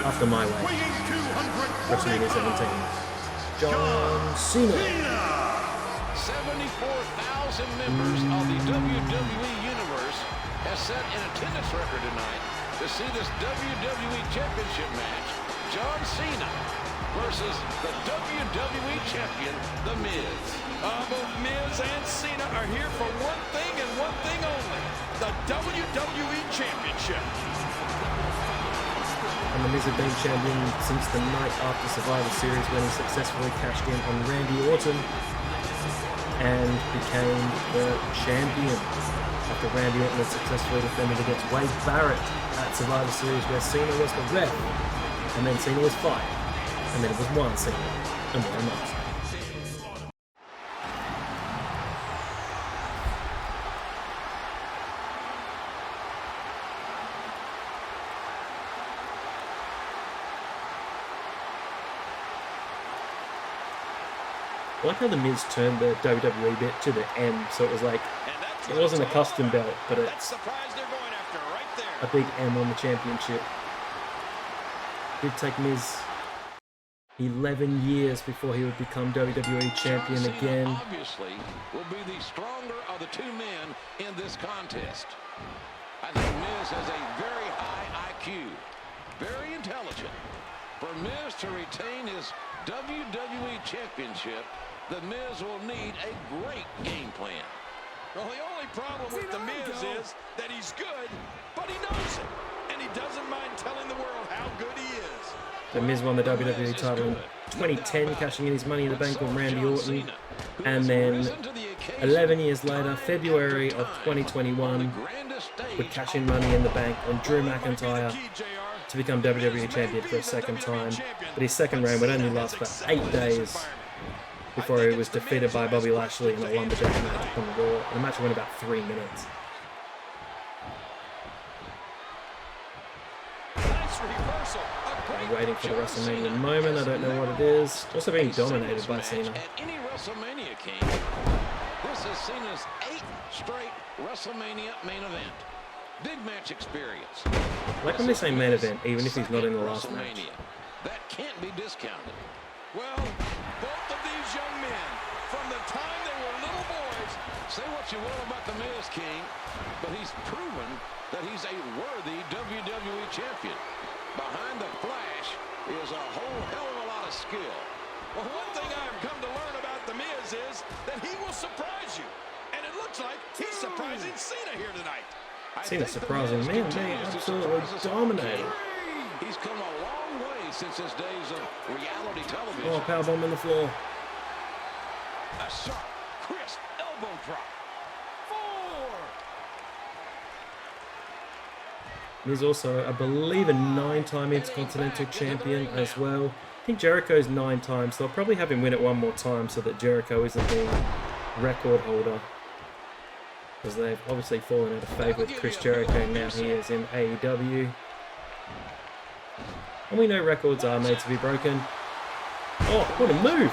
After My Way. WrestleMania 17. John Cena. 74,000 members of the WWE Universe has set an attendance record tonight to see this WWE Championship match. John Cena versus the WWE Champion, The Miz. Both Miz and Cena are here for one thing and one thing only, the WWE Championship. And The Miz had been champion since the night after Survivor Series when he successfully cashed in on Randy Orton and became the champion after Randy Orton had successfully defended against Wade Barrett at Survivor Series where Cena was the ref, and then Cena was fired, and then it was one Cena and one Macho. I like how The Miz turned the WWE bit to the M, so it was like, it wasn't a custom belt, but it's a big M on the championship. It did take Miz 11 years before he would become WWE champion again. Obviously, will be the stronger of the two men in this contest. I think Miz has a very high IQ, very intelligent. For Miz to retain his WWE championship, The Miz will need a great game plan. Well, the only problem with The Miz is that he's good, but he knows it. And he doesn't mind telling the world how good he is. The Miz won the WWE title in 2010, cashing in his Money in the Bank on Randy Orton. And then 11 years later, February of 2021, would cash in Money in the Bank on Drew McIntyre to become WWE champion for a second time. But his second reign would only last for 8 days before he was defeated by Bobby Lashley in a lumberjack match on Raw. The match went about 3 minutes. I'm waiting for the WrestleMania moment. I don't know what it is. Also being dominated by Cena. At any WrestleMania, King. This is Cena's 8th straight WrestleMania main event. Big match experience. I like when they say main event, even if he's not in the last match. That can't be discounted. Well, both of these young men, from the time they were little boys, say what you will about The Miz, King, but he's proven that he's a worthy WWE champion. Behind the flash is a whole hell of a lot of skill. Well, one thing I've come to learn about The Miz is that he will surprise you. And it looks like he's surprising Cena here tonight. Cena surprising me, and they absolutely dominated. He's come a long way since his days of reality television. Oh, powerbomb on the floor. A sharp, crisp elbow drop. 4. He's also, I believe, a 9-time Intercontinental Champion as well. I think Jericho's 9 times, so I'll probably have him win it one more time so that Jericho isn't the record holder. Because they've obviously fallen out of favour with Chris Jericho, now he is in AEW. And we know records are made to be broken. Oh, what a move!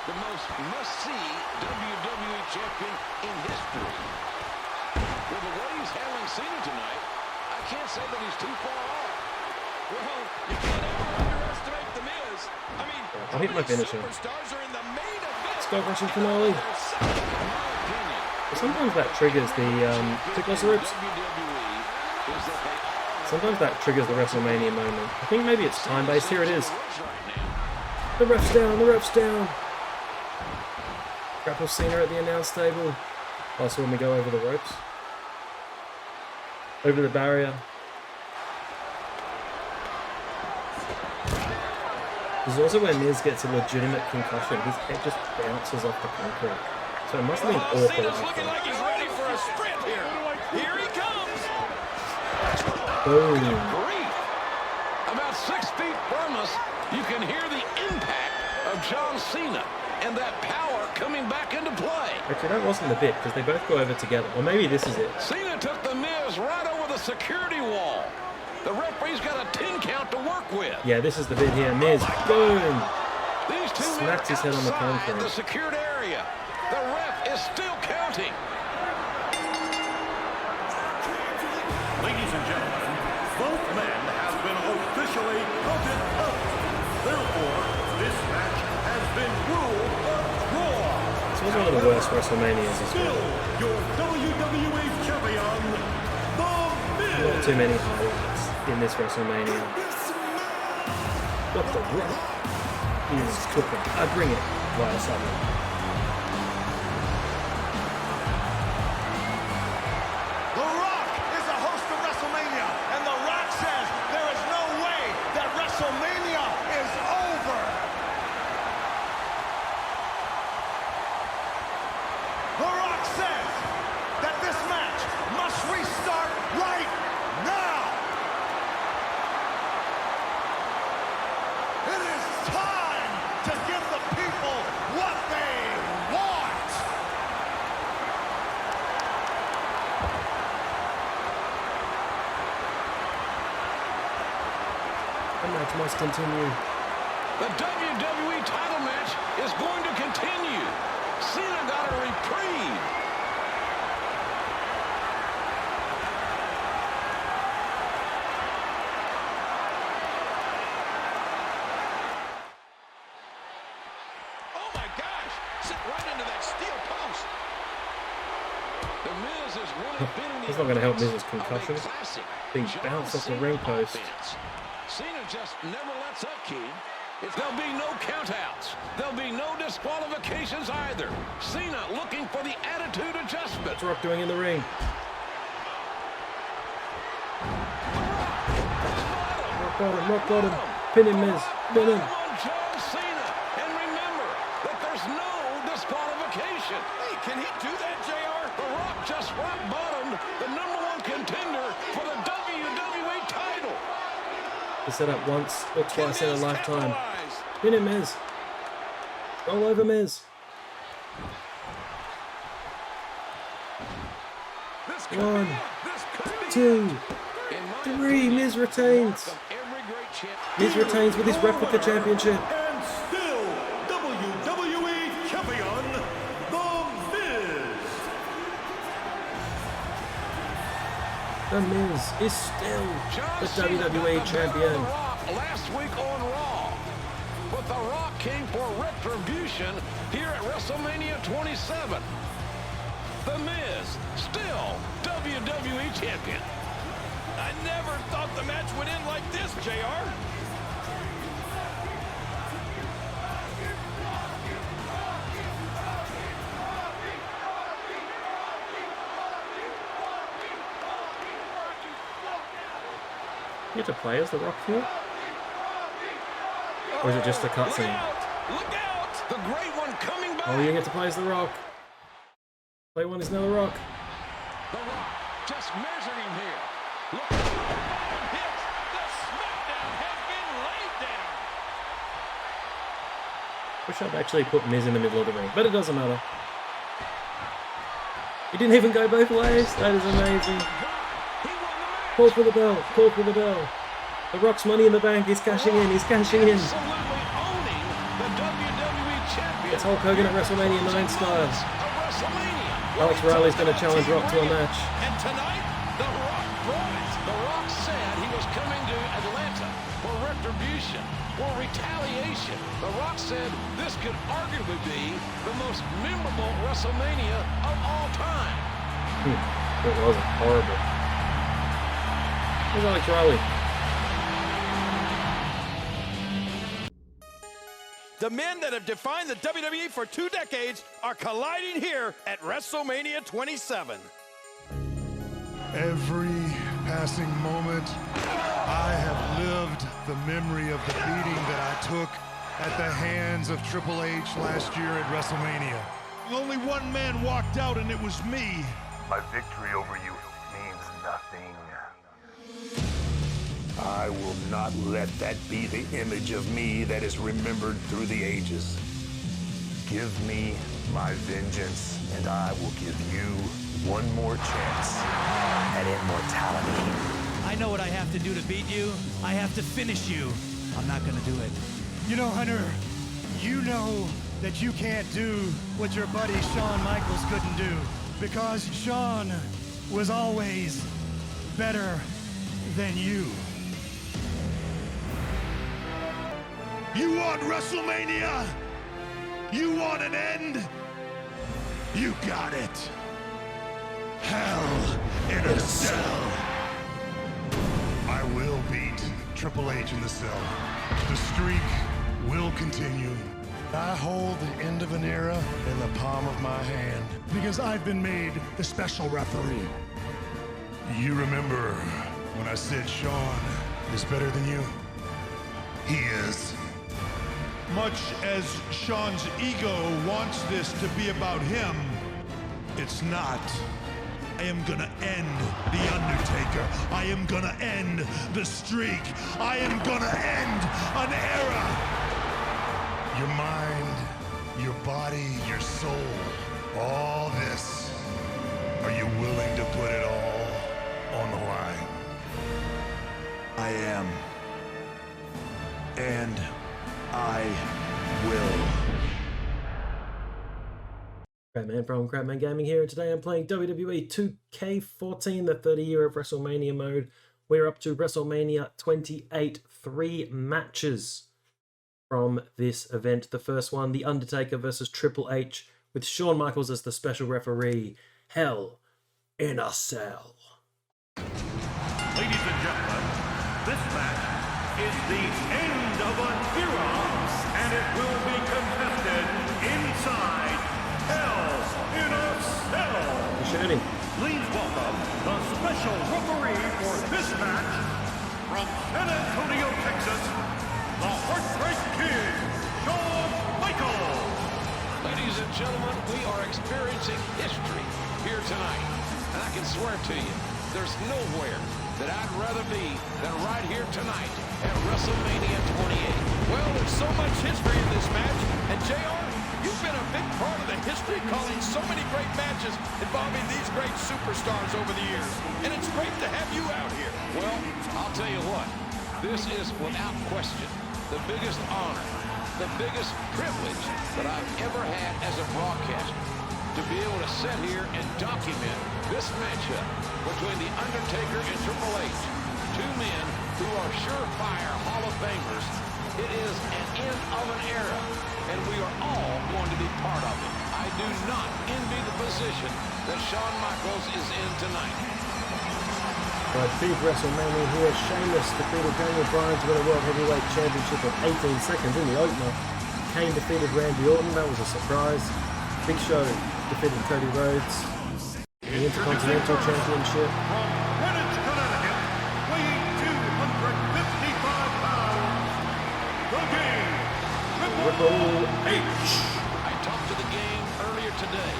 The most must-see WWE champion in history. With the way he's handling Cena tonight, I can't say that he's too far off. Well, you can't ever underestimate The Miz. I mean, I'll hit my finisher. superstars are in the main event. Skull Crushing finale. Sometimes that triggers the tickles ropes. Sometimes that triggers the WrestleMania moment. I think maybe it's time-based. Here it is. The ref's down, the ref's down. Grapple Cena at the announce table. Also when we go over the ropes. Over the barrier. There's also where Miz gets a legitimate concussion. His head just bounces off the concrete. So it must have been awful. Cena's looking like he's ready for a sprint here. Here he comes. Boom. Grief. About 6 feet from us, you can hear the impact of John Cena and that power coming back into play. Actually, that wasn't the bit, because they both go over together. Or maybe this is it. Cena took the Miz right over the security wall. The referee's got a 10 count to work with. Yeah, this is the bit here. Miz, boom! These two Smacks his head on the concrete. the secured area. The ref is still counting. Ladies and gentlemen, both men have been officially counted out. Therefore, this match has been ruled a draw. This was one of the worst WrestleManias as well. Your WWE champion, The Miz. Not too many highlights in this WrestleMania. What the Rock is cooking. I bring it via something. The Rock is the host of WrestleMania, and The Rock says there is no way that WrestleMania is over. The Rock says that this match must restart right now. It is time to give the people what they want. The match must continue. The WWE title match is going to continue. Cena got a reprieve. Oh my gosh! Sit right into that steel post. The Miz is really bending That's not going to help Miz's concussion. Big bounce off the ring post. Cena just never lets up, Kane. There'll be no countouts. There'll be no disqualifications either. Cena looking for the attitude adjustment. What's Rock doing in the ring? Rock bottom. Pin him, Miz. Pin him. John Cena. And remember that there's no disqualification. Hey, can he do that, JR? The Rock just rock bottomed the #1 contender for the WWE title. They set up once or twice in a lifetime. Pin him, Miz. Roll over, Miz. 1, 2, 3. Miz retains. Miz retains with his replica championship. And still WWE champion, The Miz. The Miz is still the WWE champion. Last week on Raw. But The Rock came for retribution here at WrestleMania 27. The Miz, still WWE champion. I never thought the match would end like this, JR. You get to play as The Rock here? Or is it just a cutscene? Look out! The great one coming back. Oh, you get to play as The Rock. Play one is now The Rock. The Rock just measured him here. Look. Hits. The smackdown has been laid down. Wish I'd actually put Miz in the middle of the ring, but it doesn't matter. He didn't even go both ways. That is amazing. Call for the bell. Call for the bell. The Rock's Money in the Bank. He's cashing in. He's cashing in. Absolutely owned It's Hulk Hogan at WrestleMania 9 style. Alex Riley's going to challenge Rock to a match. And tonight, The Rock brought it. The Rock said he was coming to Atlanta for retribution, for retaliation. The Rock said this could arguably be the most memorable WrestleMania of all time. It was horrible. Here's Alex Riley. The men that have defined the WWE for 2 decades are colliding here at WrestleMania 27. Every passing moment, I have lived the memory of the beating that I took at the hands of Triple H last year at WrestleMania. Only one man walked out, and it was me. My victory over you means nothing. I will not let that be the image of me that is remembered through the ages. Give me my vengeance, and I will give you one more chance at immortality. I know what I have to do to beat you. I have to finish you. I'm not gonna do it. You know, Hunter, you know that you can't do what your buddy Shawn Michaels couldn't do, because Shawn was always better than you. You want WrestleMania? You want an end? You got it. Hell in a Cell. I will beat Triple H in the Cell. The streak will continue. I hold the end of an era in the palm of my hand, because I've been made the special referee. You remember when I said Shawn is better than you? He is. Much as Shawn's ego wants this to be about him, it's not. I am gonna end The Undertaker. I am gonna end the streak. I am gonna end an era. Your mind, your body, your soul, all this. Are you willing to put it all on the line? I am. And I will. Crabman from Crabman Gaming here, and today I'm playing WWE 2K14, the 30 year of WrestleMania mode. We're up to WrestleMania 28, 3 matches from this event. The first one, The Undertaker versus Triple H, with Shawn Michaels as the special referee. Hell in a Cell. Ladies and gentlemen, this match is the end of an era, and it will be contested inside Hell in a Cell. Please welcome the special referee for this match from San Antonio, Texas, the Heartbreak Kid, Shawn Michaels. Ladies and gentlemen, we are experiencing history here tonight. And I can swear to you, there's nowhere that I'd rather be than right here tonight at WrestleMania 28. Well, there's so much history in this match, and JR, you've been a big part of the history, calling so many great matches involving these great superstars over the years. And it's great to have you out here. Well, I'll tell you what, this is without question the biggest honor, the biggest privilege that I've ever had as a broadcaster, to be able to sit here and document this matchup between The Undertaker and Triple H, two men who are surefire Hall of Famers. It is an end of an era, and we are all going to be part of it. I do not envy the position that Shawn Michaels is in tonight. Right, big WrestleMania here. Sheamus defeated Daniel Bryan to win a World Heavyweight Championship in 18 seconds in the opener. Kane defeated Randy Orton. That was a surprise. Big Show defeated Cody Rhodes. The Intercontinental Championship. From Greenwich, Connecticut, weighing 255 pounds, the Game, Triple H. I talked to the Game earlier today,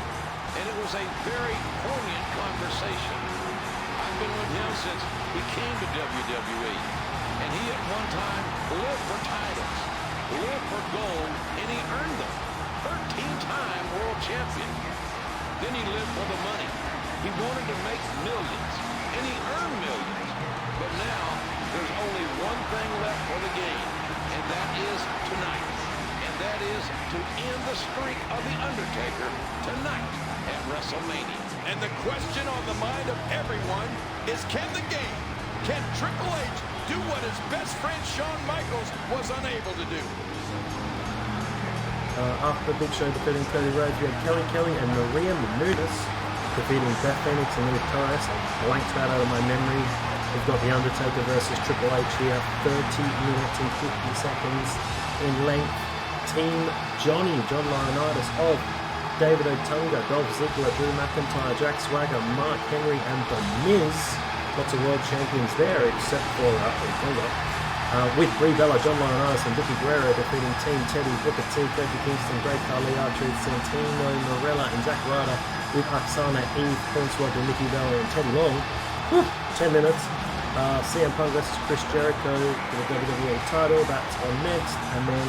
and it was a very poignant conversation. I've been with him since he came to WWE, and he at one time lived for titles, lived for gold, and he earned them. 13-time world champion. Then he lived for the money. He wanted to make millions, and he earned millions. But now, there's only one thing left for the Game, and that is tonight. And and that is to end the streak of The Undertaker tonight at WrestleMania. And the question on the mind of everyone is, can the game, can Triple H do what his best friend Shawn Michaels was unable to do? After Big Show defeating Cody Rhodes, we had Kelly and Maria Menounos defeating Beth Phoenix and Liv Torres. I blanked that out of my memory. We've got The Undertaker versus Triple H here, 30 minutes and 50 seconds in length. Team John Laurinaitis of David Otunga, Dolph Ziggler, Drew McIntyre, Jack Swagger, Mark Henry, and The Miz. Lots of world champions there, except for Otunga. With Brie Bella, John Laurinaitis, and Vicky Guerrero defeating Team Teddy, Booker T, Kofi Kingston, Great Khali, R-Truth, Santino, Morella, and Zack Ryder, with Oksana, Eve, Hornswoggle, Nikki Bella, and Teddy Long. 10 minutes. CM Punk versus Chris Jericho for the WWE title. That's on next. And then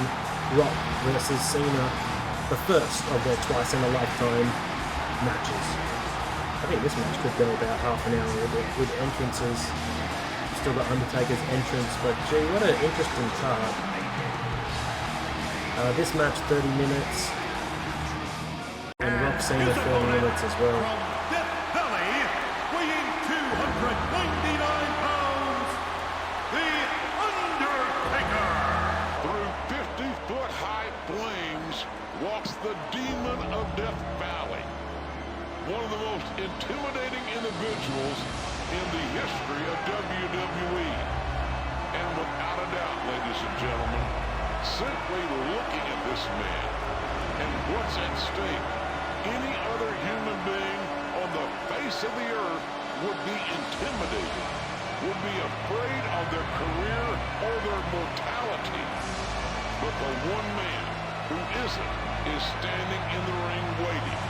Rock versus Cena, the first of their twice-in-a-lifetime matches. I think this match could go about half an hour with entrances. Still got Undertaker's entrance, but gee, what an interesting card. This match 30 minutes, and Rock Cena 40 minutes as well. Death Valley, weighing 299 pounds, The Undertaker. Through 50-foot-high flames walks the demon of Death Valley, one of the most intimidating individuals in the history of WWE. And without a doubt, ladies and gentlemen, simply looking at this man and what's at stake, any other human being on the face of the earth would be intimidated, would be afraid of their career or their mortality. But the one man who isn't is standing in the ring waiting,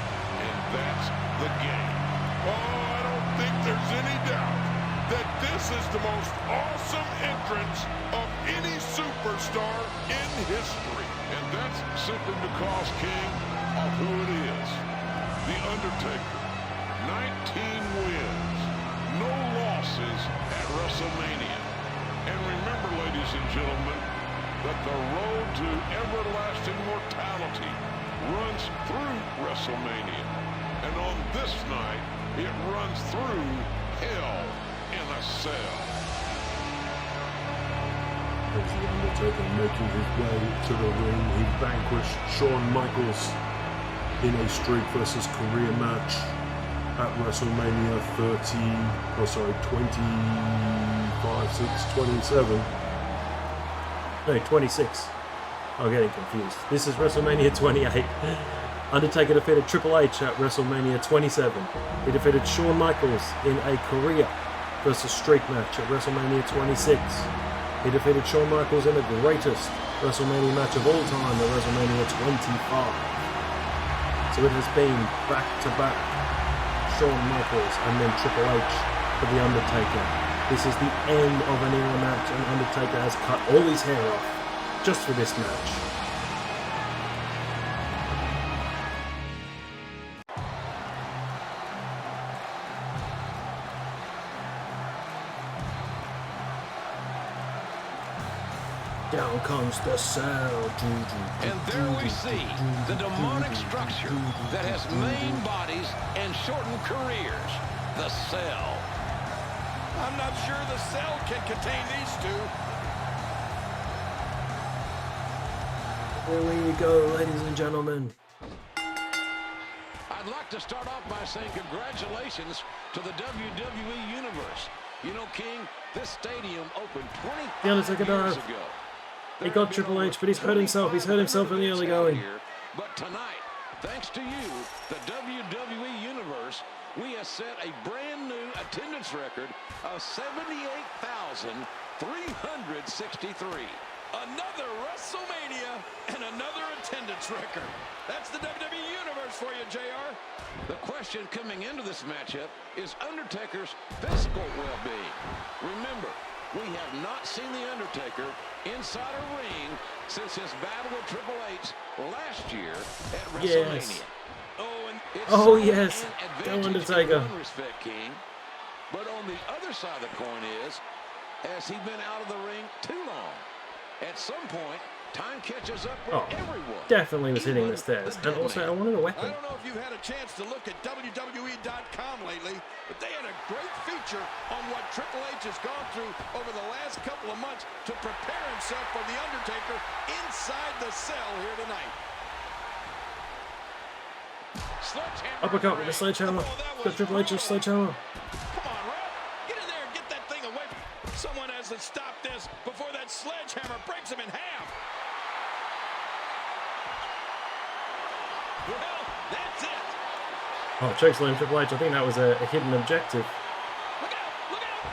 and that's the game. Oh, I don't think there's any doubt that this is the most awesome entrance of any superstar in history. And that's simply because, King, of who it is. The Undertaker, 19 wins, no losses at WrestleMania. And remember, ladies and gentlemen, that the road to everlasting mortality runs through WrestleMania. And on this night, it runs through hell in a cell. As The Undertaker making his way to the ring, he vanquished Shawn Michaels in a streak versus career match at WrestleMania 27. No, 26. I'm getting confused. This is WrestleMania 28. Undertaker defeated Triple H at WrestleMania 27. He defeated Shawn Michaels in a career versus streak match at WrestleMania 26. He defeated Shawn Michaels in the greatest WrestleMania match of all time at WrestleMania 25. So it has been back-to-back Shawn Michaels and then Triple H for The Undertaker. This is the end of an era match, and Undertaker has cut all his hair off just for this match. Down comes the cell. And there we see the demonic structure that has main bodies and shortened careers. The cell. I'm not sure the cell can contain these two. Here we go, ladies and gentlemen. I'd like to start off by saying congratulations to the WWE Universe. You know, King, this stadium opened 25 years ago. He got Triple H, but he's hurt himself. He's hurt himself in the early going. But tonight, thanks to you, the WWE Universe, we have set a brand new attendance record of 78,363. Another WrestleMania and another attendance record. That's the WWE Universe for you, JR. The question coming into this matchup is Undertaker's physical well-being. Remember, we have not seen The Undertaker inside a ring since his battle with Triple H last year at WrestleMania. Oh, yes. Go Undertaker. Respect, King. But on the other side of the coin is, has he been out of the ring too long? At some point, Time catches up with Oh, everyone. definitely was hitting the stairs. And also, I wanted a weapon. I don't know if you've had a chance to look at WWE.com lately, but they had a great feature on what Triple H has gone through over the last couple of months to prepare himself for The Undertaker inside the cell here tonight. Uppercut with the sledgehammer. Got Triple H's sledgehammer. Come on, Ref. Get in there and get that thing away. Someone has to stop this before that sledgehammer breaks him in half. Well, that's it. Oh, chokeslam Triple H. I think that was a hidden objective.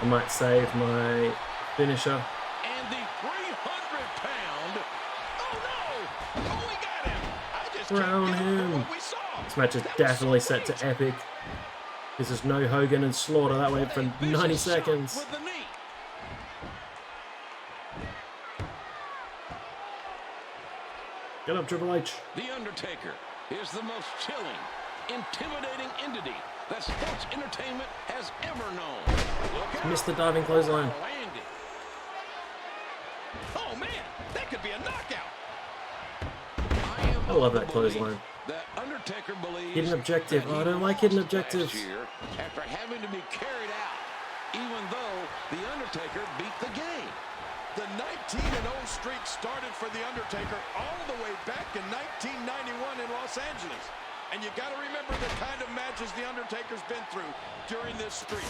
I might save my finisher. And the 300-pound. Oh no! Oh, we got him. I just Crown him. This match is definitely set to epic. This is no Hogan and Slaughter. That went for 90 seconds. Get up, Triple H. The Undertaker is the most chilling, intimidating entity that sports entertainment has ever known. Missed the diving clothesline. Oh man, that could be a knockout. I love that clothesline. The Undertaker believes Hidden objective. Oh, I don't like hidden objectives. After having to be carried out, even though the Undertaker beat the game. The 19-0 streak started for The Undertaker all the way back in 1991 in Los Angeles. And you got to remember the kind of matches The Undertaker's been through during this streak.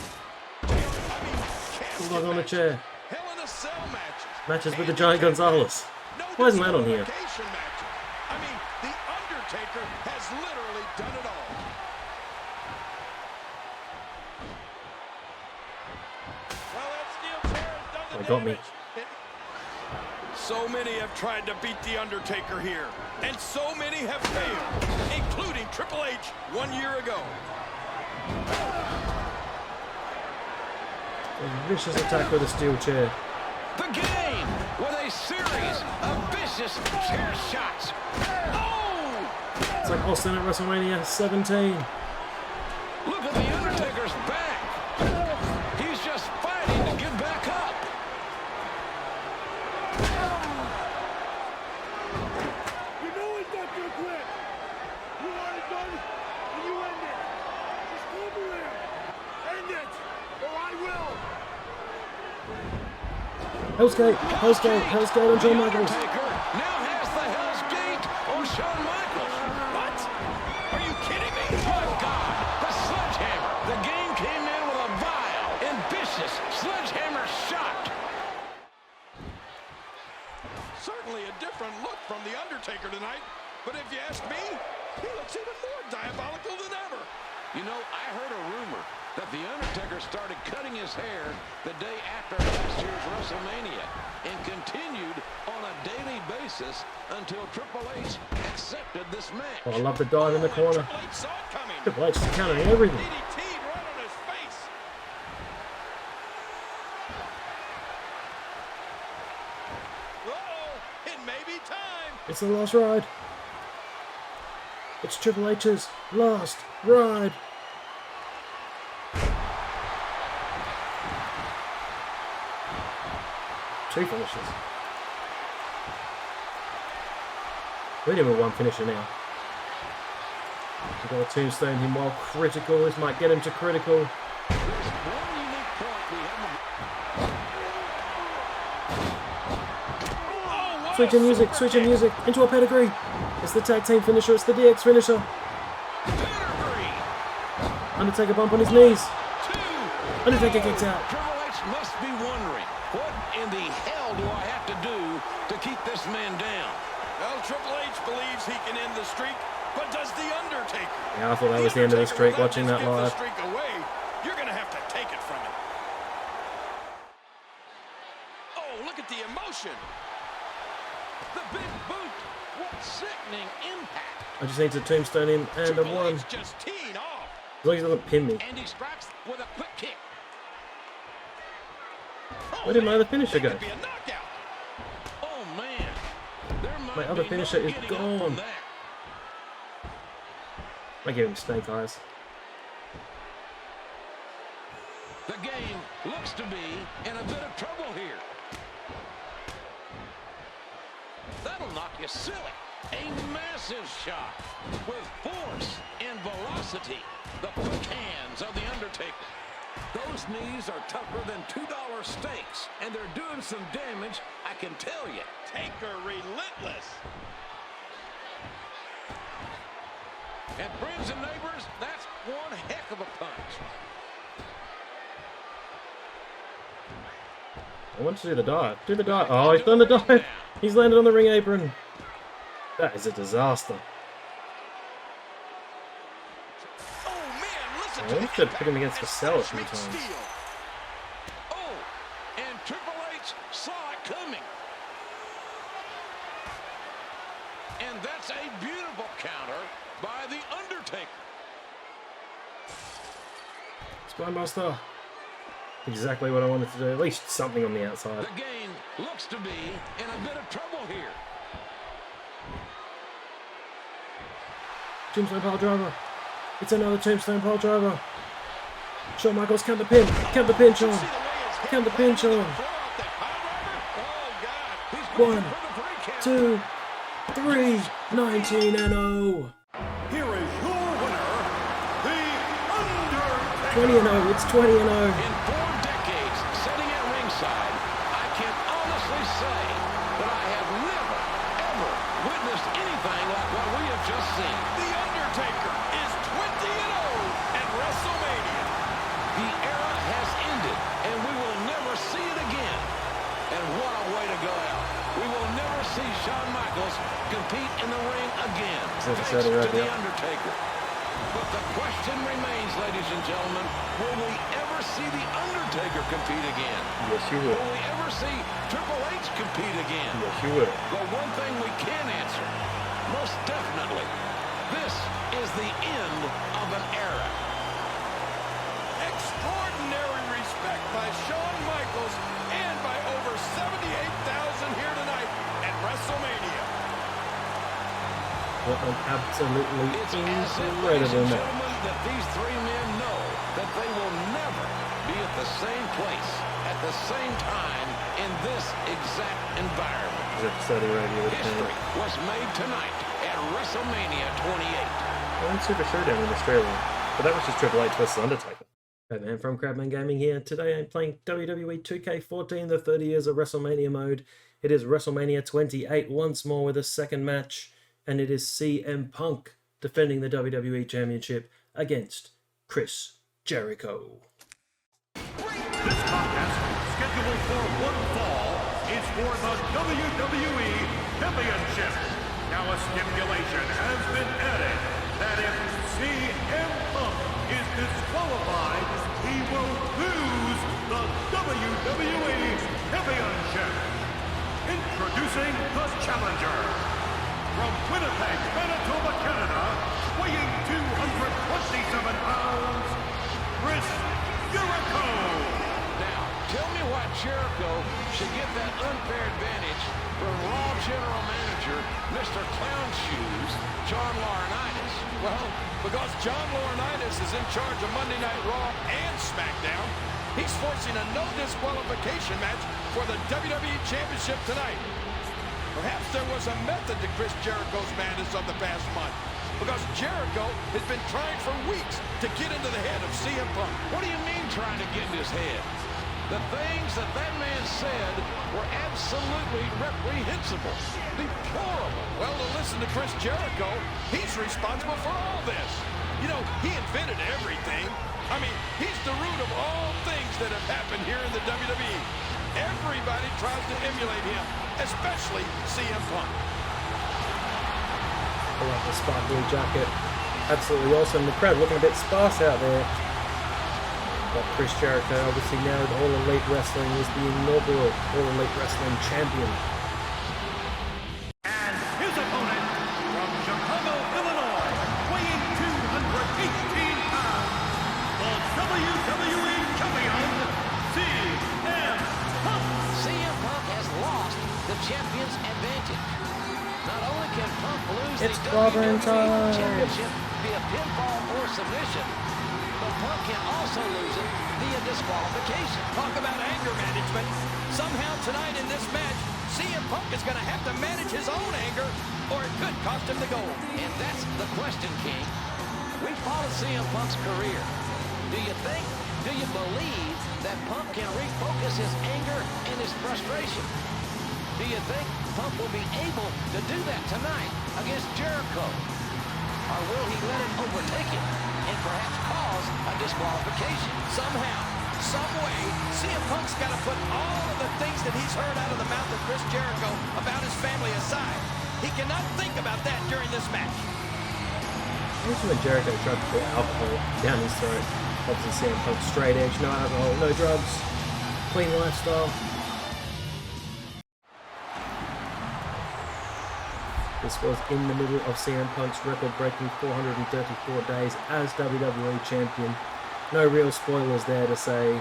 Bulldog on the chair. Hell in a Cell matches. Matches with the Giant Gonzalez. Why isn't that on here? Matches. I mean, The Undertaker has literally done it all. Well, that steel chair has done the They got me. So many have tried to beat The Undertaker here, and so many have failed, including Triple H 1 year ago. A vicious attack with a steel chair. The game with a series of vicious chair shots. Oh! It's like Austin at WrestleMania 17. Look at The Undertaker's back. He's just fighting to get back up. You know he's not gonna quit. You want it done, and you end it. Just come around. End it, or I will. Hell's Gate, Hell's Gate, Hell's Gate on Shawn Michaels. Now has the Hell's Gate on Shawn Michaels. What? Are you kidding me? My God, the sledgehammer. The game came in with a vile and vicious sledgehammer shot. Certainly a different look from The Undertaker tonight, but if you ask me, he looks even more diabolical than ever. You know, I heard a rumor that The Undertaker started cutting his hair the day after last year's WrestleMania and continued on a daily basis until Triple H accepted this match. Oh, I love the dive in the corner. Triple H is countering everything. DDT'd right on his face. Uh-oh, it may be time. It's the last ride. It's Triple H's last ride. Two finishes. We're dealing with one finisher now. We've got a tombstone him while critical. This might get him to critical. Switching music into a pedigree. It's the tag team finisher, it's the DX finisher. Undertaker bump on his knees. Undertaker kicks out. Triple H must be wondering, what in the hell do I have to do to keep this man down? Well, Triple H believes he can end the streak, but does The Undertaker? Yeah, I thought that was the end of the streak watching that live. Give the streak away, you're going to have to take it from him. Oh, look at the emotion. The big boot. What sickening impact. I just need to tombstone him and I've won. Just teeing off. As long as he doesn't pin me. And he strikes with a quick kick. Where did my other finisher go? Oh man. My other finisher is gone. I give him snake eyes. The game looks to be in a bit of trouble here. That'll block, you silly. A massive shot with force and velocity. The quick hands of The Undertaker. Those knees are tougher than $2 steaks, and they're doing some damage, I can tell you. Taker relentless. And friends and neighbors, that's one heck of a punch. I want to do the dive. Do the dive. Oh, he's done the dive. He's landed on the ring apron. That is a disaster. I wanted to put him against the cell a few times. Oh, and Triple H saw it coming. And that's a beautiful counter by The Undertaker. Spinebuster. Exactly what I wanted to do. At least something on the outside. The game looks to be in a bit of trouble here. Tombstone pile driver. It's another tombstone pile driver. Shawn Michaels, count the pin. Count the pin, Shawn. Count the pin, Shawn. 1, 2, 3. 19-0. Here is your winner, The Undertaker. 20-0. It's 20-0. In 4 decades sitting at ringside, I can honestly say that I have never, ever witnessed anything like what we have just seen. The Undertaker is 20-0 at WrestleMania. The era has ended, and we will never see it again. And what a way to go out. We will never see Shawn Michaels compete in the ring again, thanks to The Undertaker. But the question remains, ladies and gentlemen, will we ever see The Undertaker compete again? Yes, you will. Will we ever see Triple H compete again? Yes, you will. But one thing we can answer, most definitely, this is the end of an era. Extraordinary respect by Shawn Michaels and by over 78,000 here tonight at WrestleMania. What an absolutely incredible match. That these 3 men know that they will never be at the same place at the same time in this exact environment. History was made tonight at WrestleMania 28. I went Super Showdown in Australia, but that was just Triple H vs Undertaker. Crabman from Crabman Gaming here. Today I'm playing WWE 2K14, the 30 Years of WrestleMania mode. It is WrestleMania 28 once more with a second match, and it is CM Punk defending the WWE Championship against Chris Jericho. This contest, scheduled for one fall, is for the WWE Championship. Now a stipulation has been added that if CM Punk is disqualified, he will lose the WWE Championship. Introducing the challenger. From Winnipeg, Manitoba, Canada, weighing 227 pounds, Chris Jericho. Now, tell me why Jericho should get that unfair advantage from Raw General Manager, Mr. Clown Shoes, John Laurinaitis. Well, because John Laurinaitis is in charge of Monday Night Raw and SmackDown, he's forcing a no disqualification match for the WWE Championship tonight. Perhaps there was a method to Chris Jericho's madness of the past month, because Jericho has been trying for weeks to get into the head of CM Punk. What do you mean trying to get in his head? The things that man said were absolutely reprehensible, deplorable. Well, to listen to Chris Jericho, he's responsible for all this. You know, he invented everything. I mean, he's the root of all things that have happened here in the WWE. Everybody tries to emulate him, especially CM Punk. I like the sparkly jacket. Absolutely awesome. The crowd looking a bit sparse out there. But Chris Jericho, obviously now with All Elite Wrestling, is the inaugural All Elite Wrestling champion. And his opponent from Chicago, Illinois, weighing 218 pounds, the WWE Champion, CM Punk. CM Punk has lost the champion's advantage. Not only can Punk lose the WWE Championship via pinfall or submission, but Punk can also lose it via disqualification. Talk about anger management. Somehow tonight in this match, CM Punk is going to have to manage his own anger, or it could cost him the gold. And that's the question, King. We follow CM Punk's career. Do you believe that Punk can refocus his anger and his frustration? Do you think Punk will be able to do that tonight against Jericho? Or will he let him overtake him and perhaps cause a disqualification? Somehow, some way, CM Punk's got to put all of the things that he's heard out of the mouth of Chris Jericho about his family aside. He cannot think about that during this match. Here's when Jericho tried to put alcohol down his throat. Obviously CM Punk straight edge, no alcohol, no drugs, clean lifestyle. This was in the middle of CM Punk's record-breaking 434 days as WWE Champion. No real spoilers there to say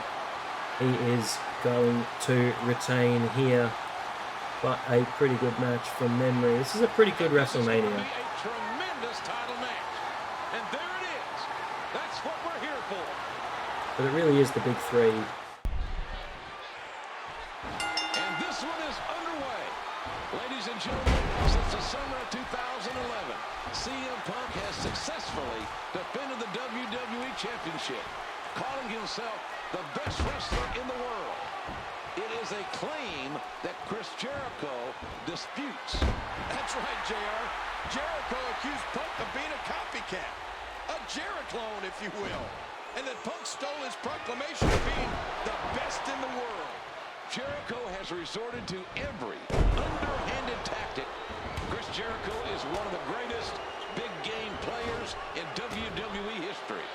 he is going to retain here, but a pretty good match from memory. This is a pretty good WrestleMania. A tremendous title match, and there it is. That's what we're here for. But it really is the big three. And this one is underway. Ladies and gentlemen, since the summer of 2011, CM Punk has successfully defended the WWE Championship, calling himself the best wrestler in the world. It is a claim that Chris Jericho disputes. That's right, JR. Jericho accused Punk of being a copycat, a Jeri-clone, if you will, and that Punk stole his proclamation of being the best in the world. Jericho has resorted to every underhanded tactic. Chris Jericho is one of the greatest big game players in WWE history.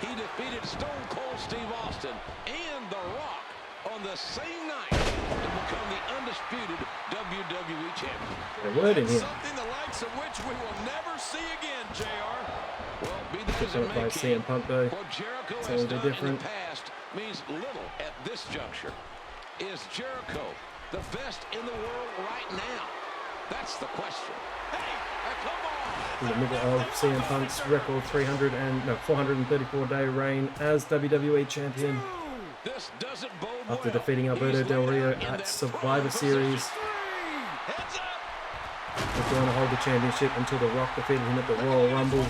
He defeated Stone Cold Steve Austin and The Rock on the same night to become the undisputed WWE champion. A word in here. Something the likes of which we will never see again, JR. Well, be that as Good it by may, CM Punk though. what Jericho It's a has little bit done different. in the past means little at this juncture. Is Jericho the best in the world right now? That's the question. Hey, come on! In the middle of CM Punk's record 434 day reign as WWE Champion. This doesn't bode After well. defeating Alberto Del Rio at Survivor Series. He's going to hold the championship until The Rock defeated him at the Royal Rumble.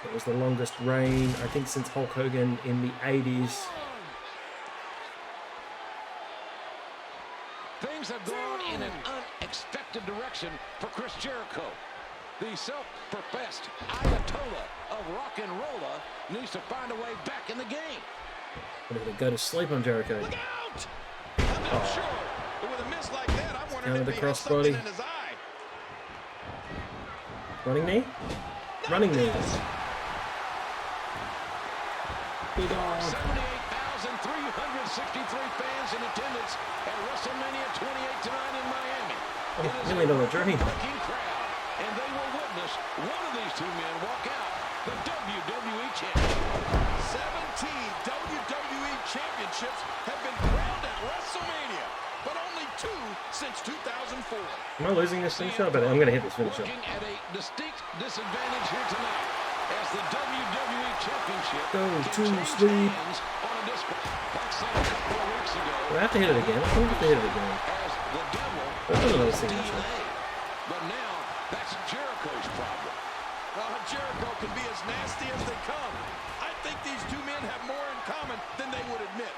It was the longest reign, I think, since Hulk Hogan in the 80s. Things have gone in an unexpected direction for Chris Jericho. The self-professed Ayatollah of rock and roller needs to find a way back in the game. I'm going to go to sleep on Jericho. Look out! I'm not sure, but with a miss like that, I'm wondering Down if to the he has something crossbody. in his eye. Running knee? Running knee. Big arm. 78,363 fans in attendance at WrestleMania 28 tonight in Miami. Oh, It is $1 million a dream. breaking crowd, and they will witness one of these two men walk out the WWE champion. 17 WWE championships have been crowned at WrestleMania, but only 2 since 2004. Am I losing this finisher? But I'm going to hit this finisher. Working at a distinct disadvantage here tonight as the WWE Championship Go can to change sleep. hands on a disc. Like said a couple of weeks ago, Do I have to hit it again? I think I have to hit it again. as the devil That's another is signature. DNA. But now that's Jericho's problem. Jericho can be as nasty as they come. I think these two men have more in common than they would admit.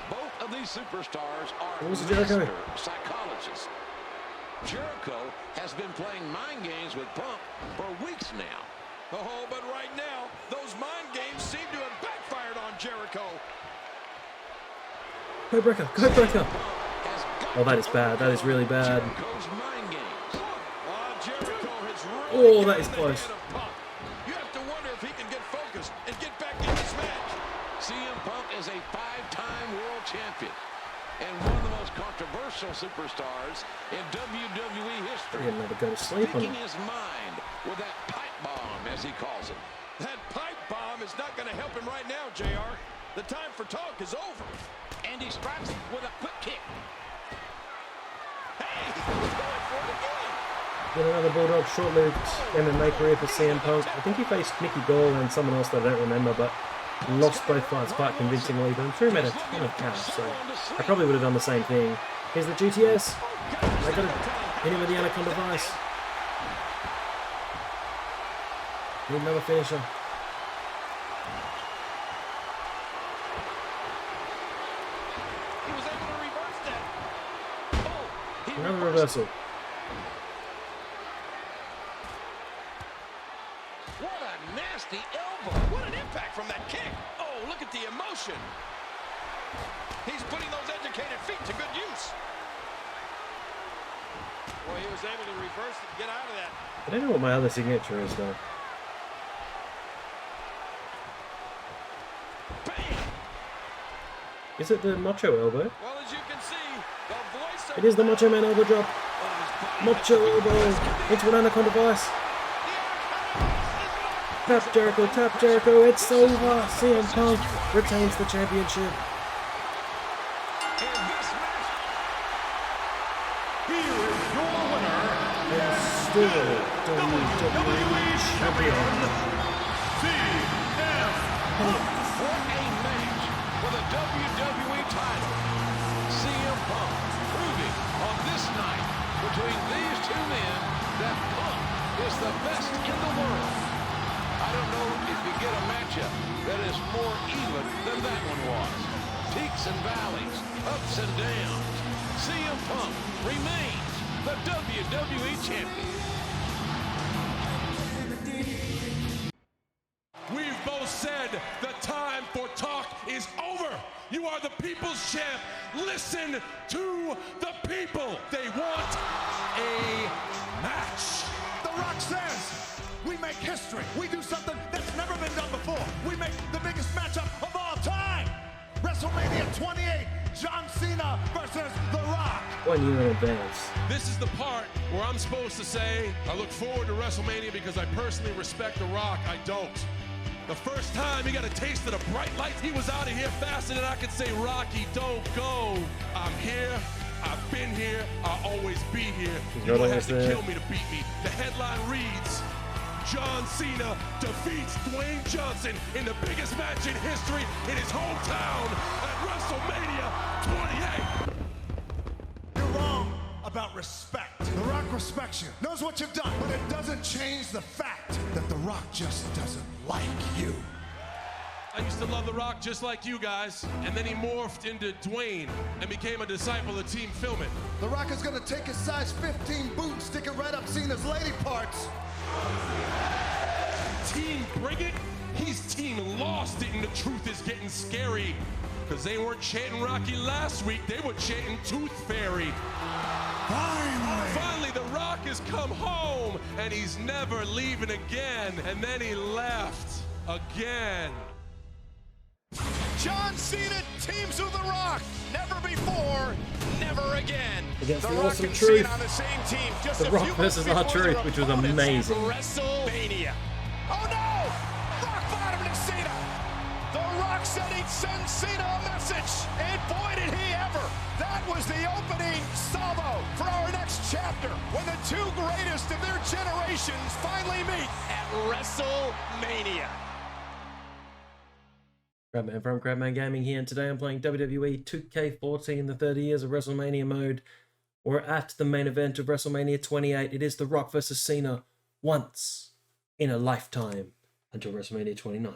Both of these superstars are What was it, Jericho? master psychologists. Jericho has been playing mind games with Punk for weeks now. Oh, but right now, those mind games seem to have backfired on Jericho. Go breaker, go breaker. Oh, that is bad. That is really bad. Jericho's mind games. Jericho has Oh, that is close. You have to wonder if he can get focused and get back in this match. CM Punk is a 5-time world champion and one of the most controversial superstars in WWE history. He'll never go to sleep on Speaking it. his mind with that pipe bomb, as he calls it. That pipe bomb is not going to help him right now, JR. The time for talk is over. And he strikes with a quick kick. Hey, he's going for it again. Get another Bulldog short-lived MMA career for CM Punk. I think he faced Mickey Gall and someone else that I don't remember, but lost both fights quite convincingly, but I'm sure he made a ton of cash, so I probably would have done the same thing. Here's the GTS. I got to hit him with the Anaconda Vice. Need another finisher. He was able to reverse that. Oh, Another reversal. what a nasty elbow. What an impact from that kick. Oh, look at the emotion. He's putting those educated feet to good use. Well, he was able to reverse it and get out of that. I don't know what my other signature is, though. Is it the Macho elbow? Well, as you can see, the voice of It is the Macho Man elbow drop. Macho elbow into an Anaconda Vice. Tap Jericho, tap Jericho. It's over. CM Punk retains the championship. And still WWE champion. CM Punk. What a match for the WWE title. CM Punk proving on this night between these two men that Punk is the best in the world. I don't know if you get a matchup that is more even than that one was. Peaks and valleys, ups and downs. CM Punk remains the WWE champion. We've both said the time for talk is over. You are the people's champ. Listen to the people. They want a match. The Rock says we make history. We do something that's never been done before. We make the biggest matchup of all time. WrestleMania 28, John Cena versus The Rock. 1 year in advance. This is the part where I'm supposed to say, I look forward to WrestleMania because I personally respect The Rock. I don't. The first time he got a taste of the bright lights, he was out of here faster than I could say, Rocky, don't go. I'm here. I've been here. I'll always be here. You don't have to kill me to beat me. The headline reads, John Cena defeats Dwayne Johnson in the biggest match in history in his hometown at WrestleMania 28. You're wrong about respect. The Rock respects you, knows what you've done, but it doesn't change the fact that The Rock just doesn't like you. I used to love The Rock just like you guys, and then he morphed into Dwayne and became a disciple of Team Film It. The Rock is gonna take his size 15 boot and stick it right up Cena's lady parts. Team Bring It? He's Team Lost It, and the truth is getting scary. Because they weren't chanting Rocky last week, they were chanting Tooth Fairy. Finally, The Rock has come home, and he's never leaving again. And then he left again. John Cena teams with The Rock. Never before, never again. Against The the Rock awesome and truth. Cena on the same team. Just The a Rock few versus months before R-Truth, which was their opponents at amazing. WrestleMania. Oh no! Rock bottom to Cena. The Rock said he'd send Cena a message, and boy did he ever. That was the opening salvo for our next chapter, when the two greatest of their generations finally meet at WrestleMania. Crabman from Crabman Gaming here, and today I'm playing WWE 2K14, the 30 Years of WrestleMania mode. We're at the main event of WrestleMania 28. It is The Rock versus Cena once in a lifetime until WrestleMania 29.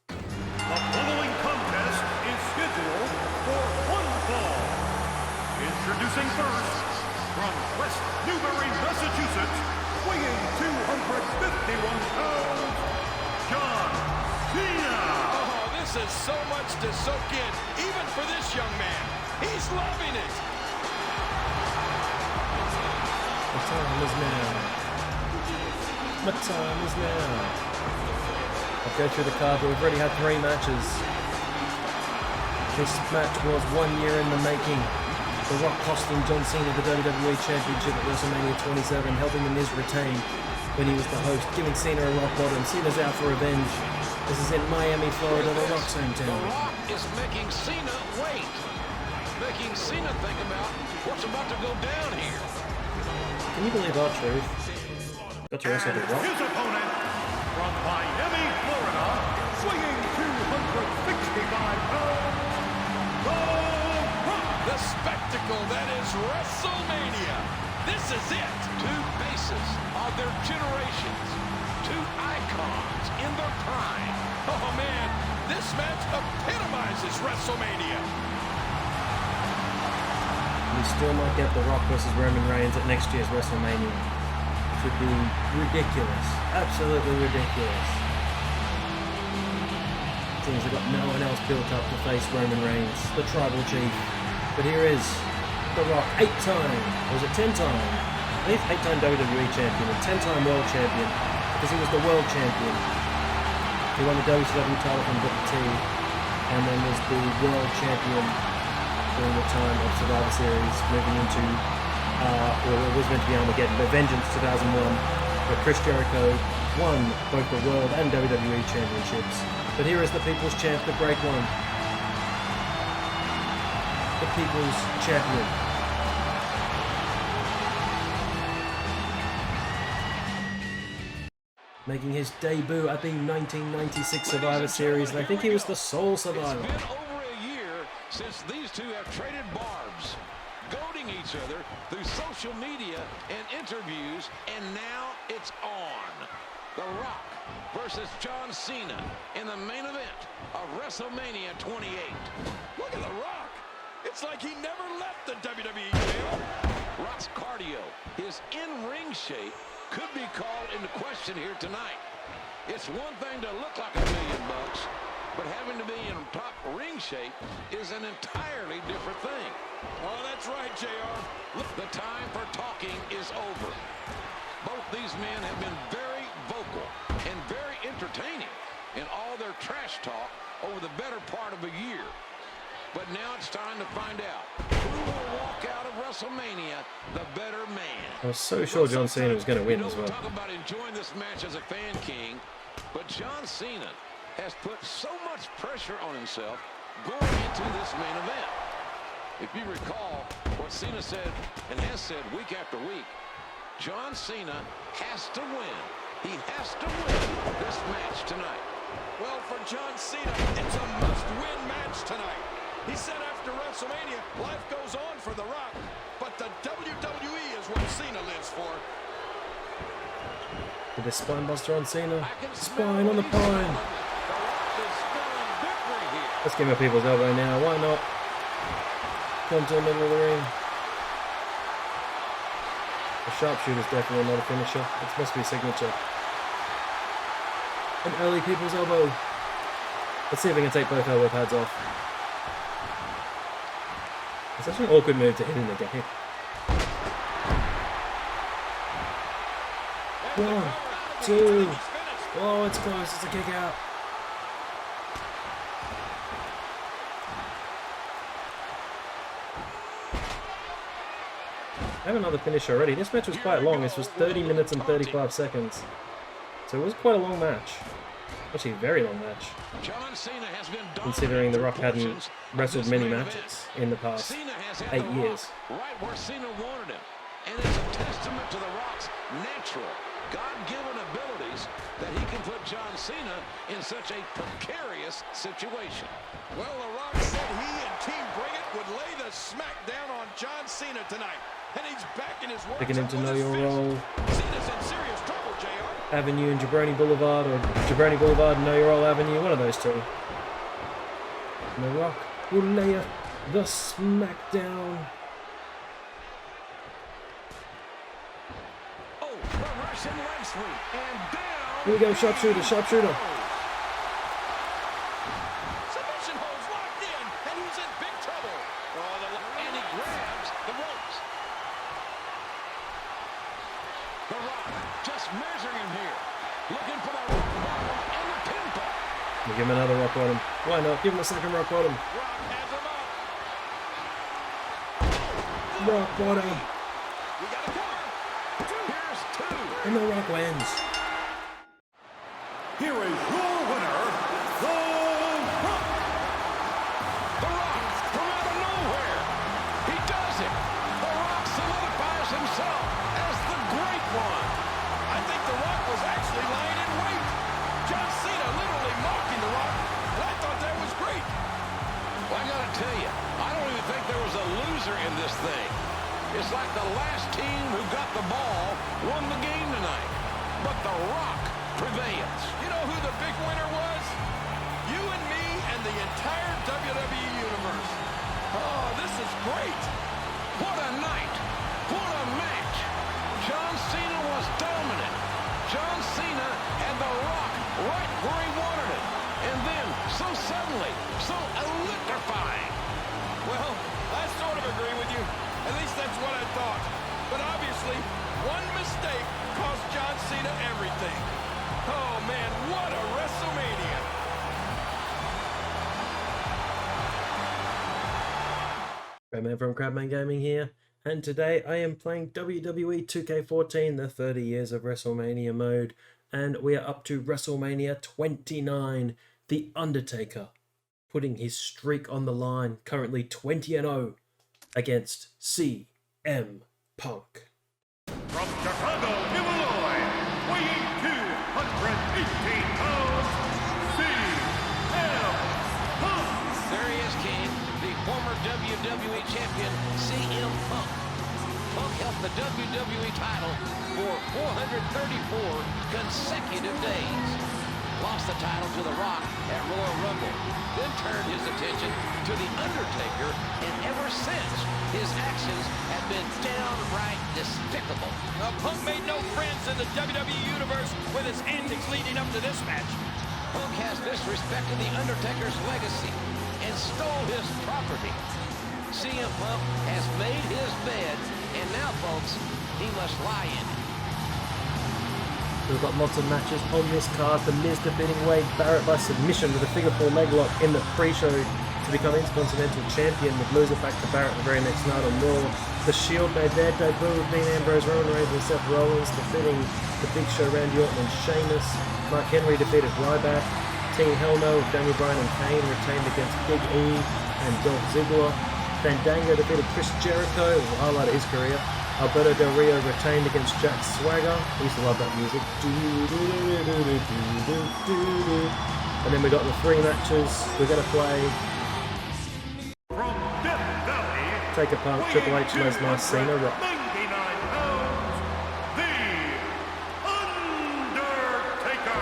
The following contest is scheduled for one fall. Introducing first, from West Newbury, Massachusetts, weighing 251 pounds, John Cena. Oh, this is so much to soak in, even for this young man. He's loving it. My time is now. My time is now. I'll go through the card, but we've already had 3 matches. This match was 1 year in the making. The Rock costing John Cena the WWE Championship at WrestleMania 27, helping The Miz retain when he was the host, giving Cena a rock bottom. Cena's out for revenge. This is in Miami, Florida, The Rock's hometown. The Rock is making Cena wait. Making Cena think about what's about to go down here. Can you believe R-Truth got to wrestle The Rock? His opponent, from Miami, Florida, swinging 265 pounds, The Rock. The spectacle that is WrestleMania. This is it. Two faces of their generations. Two icons in their prime. Oh, man, this match epitomizes WrestleMania. We still might get The Rock versus Roman Reigns at next year's WrestleMania, which would be ridiculous. Absolutely ridiculous. Seems they've got no one else built up to face Roman Reigns, the tribal chief. But here is The Rock, 8-time, or was it 10-time? I think 8-time WWE champion and 10-time world champion, because he was the world champion. He won the WCW title from Booker T, and then was the world champion during the time of Survivor Series, moving into, or it was meant to be Armageddon, but Vengeance 2001, where Chris Jericho won both the World and WWE Championships. But here is the People's Champ, the Great One. The People's Champion. Making his debut at the 1996 Survivor Series, and I think he was the sole survivor. It's been over a year since these two have traded barbs, goading each other through social media and interviews, and now it's on. The Rock versus John Cena in the main event of WrestleMania 28. Look at The Rock. It's like he never left the WWE jail. Rock's cardio, his in-ring shape, could be called into question here tonight. It's one thing to look like $1 million, but having to be in top ring shape is an entirely different thing. Oh, that's right, JR. The time for talking is over. Both these men have been very vocal and very entertaining in all their trash talk over the better part of a year. But now it's time to find out who will walk out of WrestleMania the better man. I was so sure John Cena was going to win as well. Talk about enjoying this match as a fan king, but John Cena has put so much pressure on himself going into this main event. If you recall what Cena said and has said week after week, John Cena has to win. He has to win this match tonight. Well, for John Cena, it's a must-win match tonight. He said after WrestleMania, life goes on for The Rock, but the WWE is what Cena lives for. Did a spine buster on Cena? Spine on the pine. Let's give him a people's elbow now. Why not? Come to the middle of the ring. The sharpshooter is definitely not a finisher. It must be a signature. An early people's elbow. Let's see if we can take both elbow pads off. It's such an awkward move to hit in the game. 1, 2. Oh, it's close. It's a kick out. I have another finish already. This match was quite long. This was 30 minutes and 35 seconds. So it was quite a long match. Actually, a very long match. Considering The Rock hadn't wrestled many matches in the past 8 years. Right where Cena wanted him. And it's a testament to The Rock's natural, God-given abilities that he can put John Cena in such a precarious situation. Well, The Rock said he and Team Bring It would lay the smack down on John Cena tonight. And he's back in his work. Picking him to know your role. Cena's in serious trouble, JR. Avenue and Jabroni Boulevard, or Jabroni Boulevard and Know Your Role Avenue, one of those two. And The Rock will lay the smackdown. Oh, Russian leg sweep. And down. Here we go, sharpshooter, sharpshooter. Submission holds locked in, and he's in big trouble. Oh, and he grabs the ropes. The Rock just measuring him here. Looking for the rock bottom and the pinfall. We'll give him another rock bottom. Why not? Give him a second rock bottom. Rock has him up. Rock bottom. We got a cover. Here's 2. And The Rock wins. Here is your winner, The Rock. The Rock from out of nowhere. He does it. The Rock solidifies himself as the Great One. I think The Rock was actually lying in wait. John Cena literally mocking The tell you, I don't even think there was a loser in this thing. It's like the last team who got the ball won the game tonight. But The Rock prevails. You know who the big winner was? You and me and the entire WWE Universe. Oh, this is great. What a night. What a match. John Cena was dominant. John Cena had The Rock right where he wanted it. And then, so suddenly, so electrifying. Well, I sort of agree with you. At least that's what I thought. But obviously, one mistake cost John Cena everything. Oh, man, what a WrestleMania. Crabman from Crabman Gaming here, and today I am playing WWE 2K14, the 30 Years of WrestleMania mode, and we are up to WrestleMania 29, The Undertaker, putting his streak on the line, currently 20-0, against CM Punk. From Chicago, Illinois, weighing 218 pounds, CM Punk. There he is, King, the former WWE champion, CM Punk. Punk held the WWE title for 434 consecutive days. Lost the title to The Rock at Royal Rumble, then turned his attention to The Undertaker, and ever since, his actions have been downright despicable. Now, Punk made no friends in the WWE Universe with his antics leading up to this match. Punk has disrespected The Undertaker's legacy and stole his property. CM Punk has made his bed, and now, folks, he must lie in it. We've got lots of matches on this card. The Miz defeating Wade Barrett by submission with a figure 4 leg lock in the pre-show to become Intercontinental Champion, would lose it back to Barrett the very next night on Raw. The Shield made their debut with Dean Ambrose, Roman Reigns and Seth Rollins defeating the Big Show, Randy Orton and Sheamus. Mark Henry defeated Ryback. Team Hell No with Daniel Bryan and Kane retained against Big E and Dolph Ziggler. Fandango defeated Chris Jericho, was the highlight of his career. Alberto Del Rio retained against Jack Swagger. I used to love that music. And then we got the 3 matches. We're going to play Taker Punk, Triple H, Lesnar, Cena, Rock. 99 pounds, The Undertaker.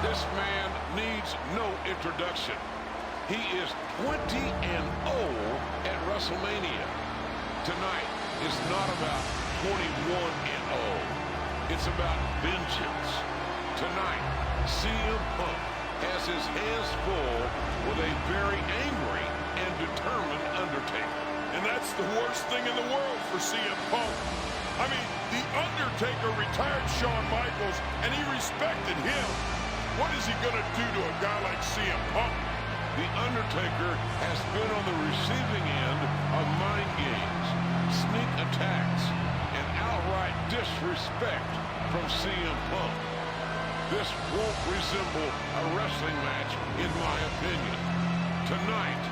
This man needs no introduction. He is 20-0 at WrestleMania. Tonight is not about 21-0. It's about vengeance. Tonight, CM Punk has his hands full with a very angry and determined Undertaker. And that's the worst thing in the world for CM Punk. I mean, The Undertaker retired Shawn Michaels, and he respected him. What is he going to do to a guy like CM Punk? The Undertaker has been on the receiving end of mind games, sneak attacks, and outright disrespect from CM Punk. This won't resemble a wrestling match, in my opinion. Tonight,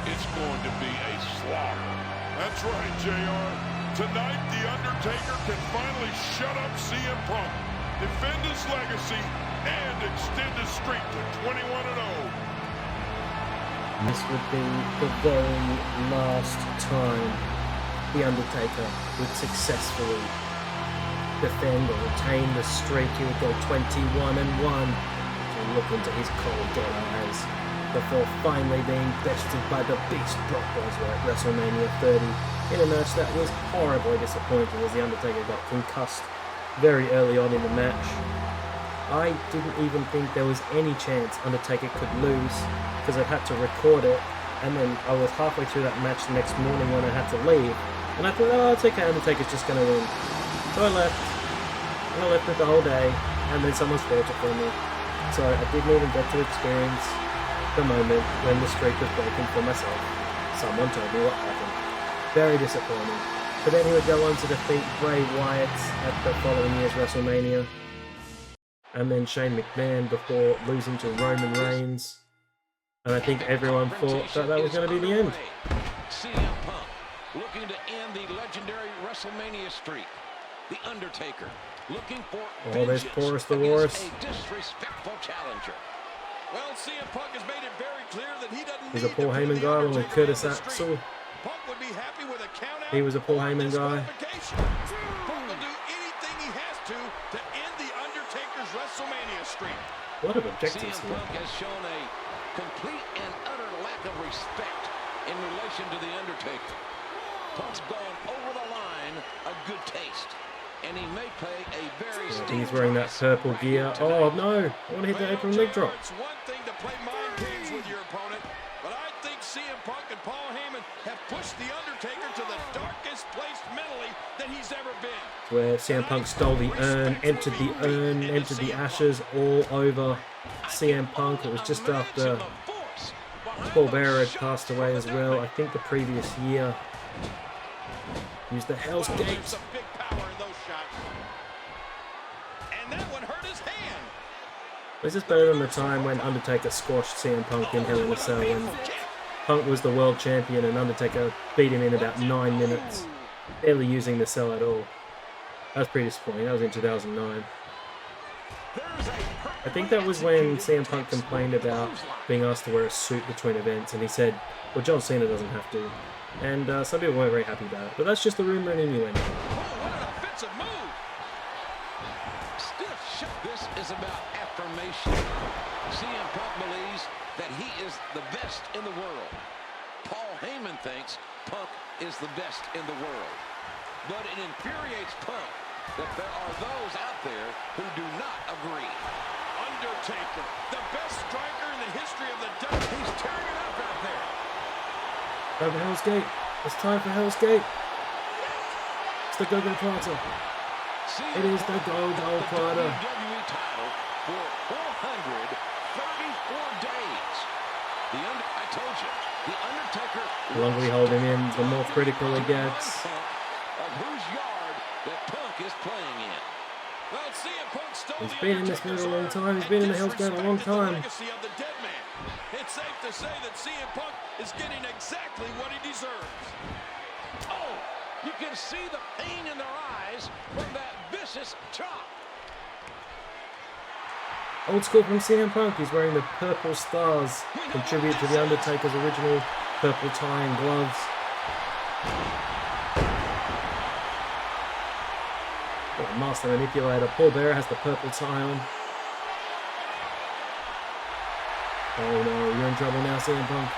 it's going to be a slaughter. That's right, JR. Tonight, The Undertaker can finally shut up CM Punk, defend his legacy, and extend his streak to 21-0. This would be the very last time The Undertaker would successfully defend or retain the streak. He would go 21-1 and look into his cold dead eyes before finally being bested by the Beast Brock Lesnar at WrestleMania 30 in a match that was horribly disappointing as The Undertaker got concussed very early on in the match. I didn't even think there was any chance Undertaker could lose because I'd had to record it, and then I was halfway through that match the next morning when I had to leave, and I thought, oh, it's okay, Undertaker's just going to win. So I left, and I left it the whole day, and then someone spoiled it for me. So I didn't even get to experience the moment when the streak was broken for myself. Someone told me what happened. Very disappointing. But then he would go on to defeat Bray Wyatt at the following year's WrestleMania, and then Shane McMahon before losing to Roman Reigns. And I think everyone thought that that was going to be the end. CM Punk looking to end the legendary WrestleMania streak. The Undertaker looking for there's Porus the Walrus. a disrespectful challenger. Well, CM Punk has made it very clear that he doesn't He's a Paul Heyman guy along with Curtis Axel. Punk would be happy with a count out. He was a Paul Heyman guy. Punk will do anything he has to end the Undertaker's WrestleMania streak. A lot of objectives CM here. Punk has shown a complete and utter lack of respect in relation to the Undertaker. Punk's gone over the line of good taste, and he may pay a very steep He's wearing that purple gear. Oh no! I want to hit the apron leg drop. It's one thing to play mind games with your opponent, but I think CM Punk and Paul Heyman have pushed the Undertaker to the darkest place mentally that he's ever been. Where CM Punk stole the urn, entered the ashes all over CM Punk. It was just after Paul Bearer had passed away as well. I think the previous year. Used the Hell's Gate. Is this better than the time when Undertaker squashed CM Punk in Hell in a Cell when Punk was the world champion and Undertaker beat him in about 9 minutes, barely using the cell at all? That was pretty disappointing. That was in 2009. I think that was when CM Punk complained about being asked to wear a suit between events, and he said, well, John Cena doesn't have to. And some people weren't very happy about it. But that's just the rumor and innuendo. This is about affirmation. CM Punk believes that he is the best in the world. Paul Heyman thinks Punk is the best in the world. But it infuriates Punk that there are those out there who do not agree. Undertaker, the best striker in the history of the WWE. He's tearing it up out there. Time for Hell's Gate. It's time for Hell's Gate. It's the Go-Go Prada. It is the Go-Go Prada. WWE title for 434 days. I told you, the Undertaker. The longer we hold him in, the more critical he gets. Of whose yard that Punk is playing in. Well, CM Punk stole He's been in this movie a long time. He's been in the Hell's Gate a long time. It's safe to say that CM Punk is getting exactly what he deserves. Oh, you can see the pain in their eyes from that vicious chop. Old school from CM Punk. He's wearing the purple stars, contribute to the Undertaker's original purple tie and gloves. Oh, Master Manipulator. Paul Bearer has the purple tie on. Oh no, you're in trouble now, CM Punk.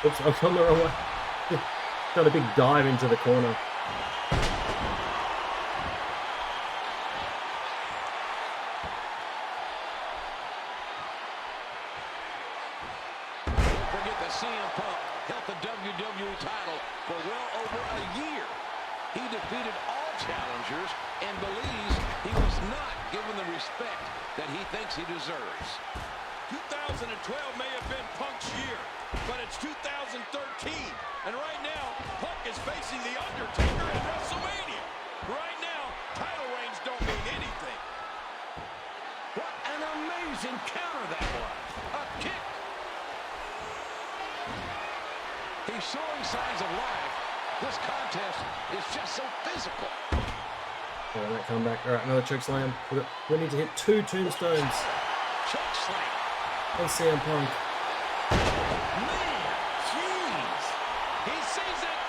Oops, I've gone the wrong way. Done a big dive into the corner. Forget that CM Punk held the WWE title for well over a year. He defeated all challengers and believes he was not given the respect that he thinks he deserves. 2012 may have been Punk's year, but it's 2013, and right now, Punk is facing The Undertaker at WrestleMania. Right now, title reigns don't mean anything. What an amazing counter that was. A kick. He's showing signs of life. This contest is just so physical. Oh, that comeback. Alright, another choke slam. We need to hit 2 tombstones. Choke slam. And CM Punk. Man, jeez. He sees it.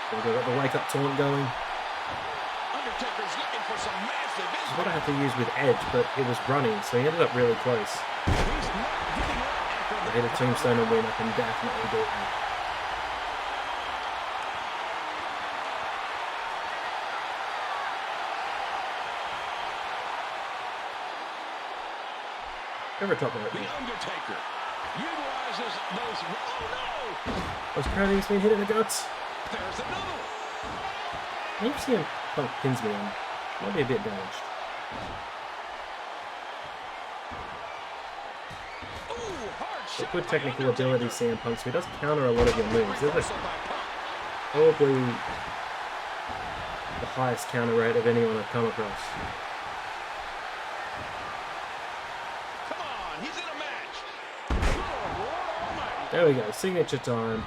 There we go, got the wake up taunt going. Undertaker's looking for some massive This is what I had to use with Edge, but it was running, so he ended up really close. He's not giving up after I hit a tombstone and win, I can definitely do it. Never top that. The Undertaker utilizes those. Oh no! I was proud he's been hit in the guts. There's another one. Maybe CM Punk pins me on. Might be a bit damaged. Ooh, hard shot. Good technical ability, CM Punk, so he does counter a lot of your moves. This is probably the highest counter rate of anyone I've come across. There we go, signature time.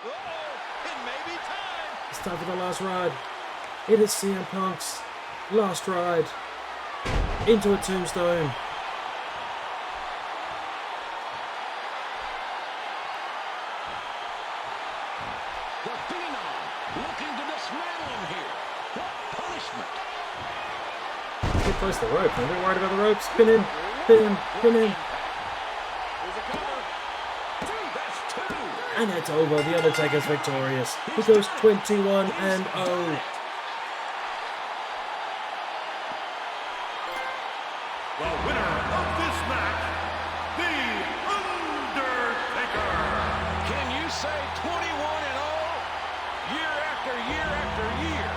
It may be time. It's time for the last ride. It is CM Punk's Last ride. Into a tombstone. The Phenom looking to dismantle him here. What punishment? Get close to the rope. I'm not worried about the ropes. Pin him. Pin him. Pin him. And it's over. The Undertaker's victorious. He goes 21-0. The winner of this match, The Undertaker. Can you say 21-0? Year after year after year.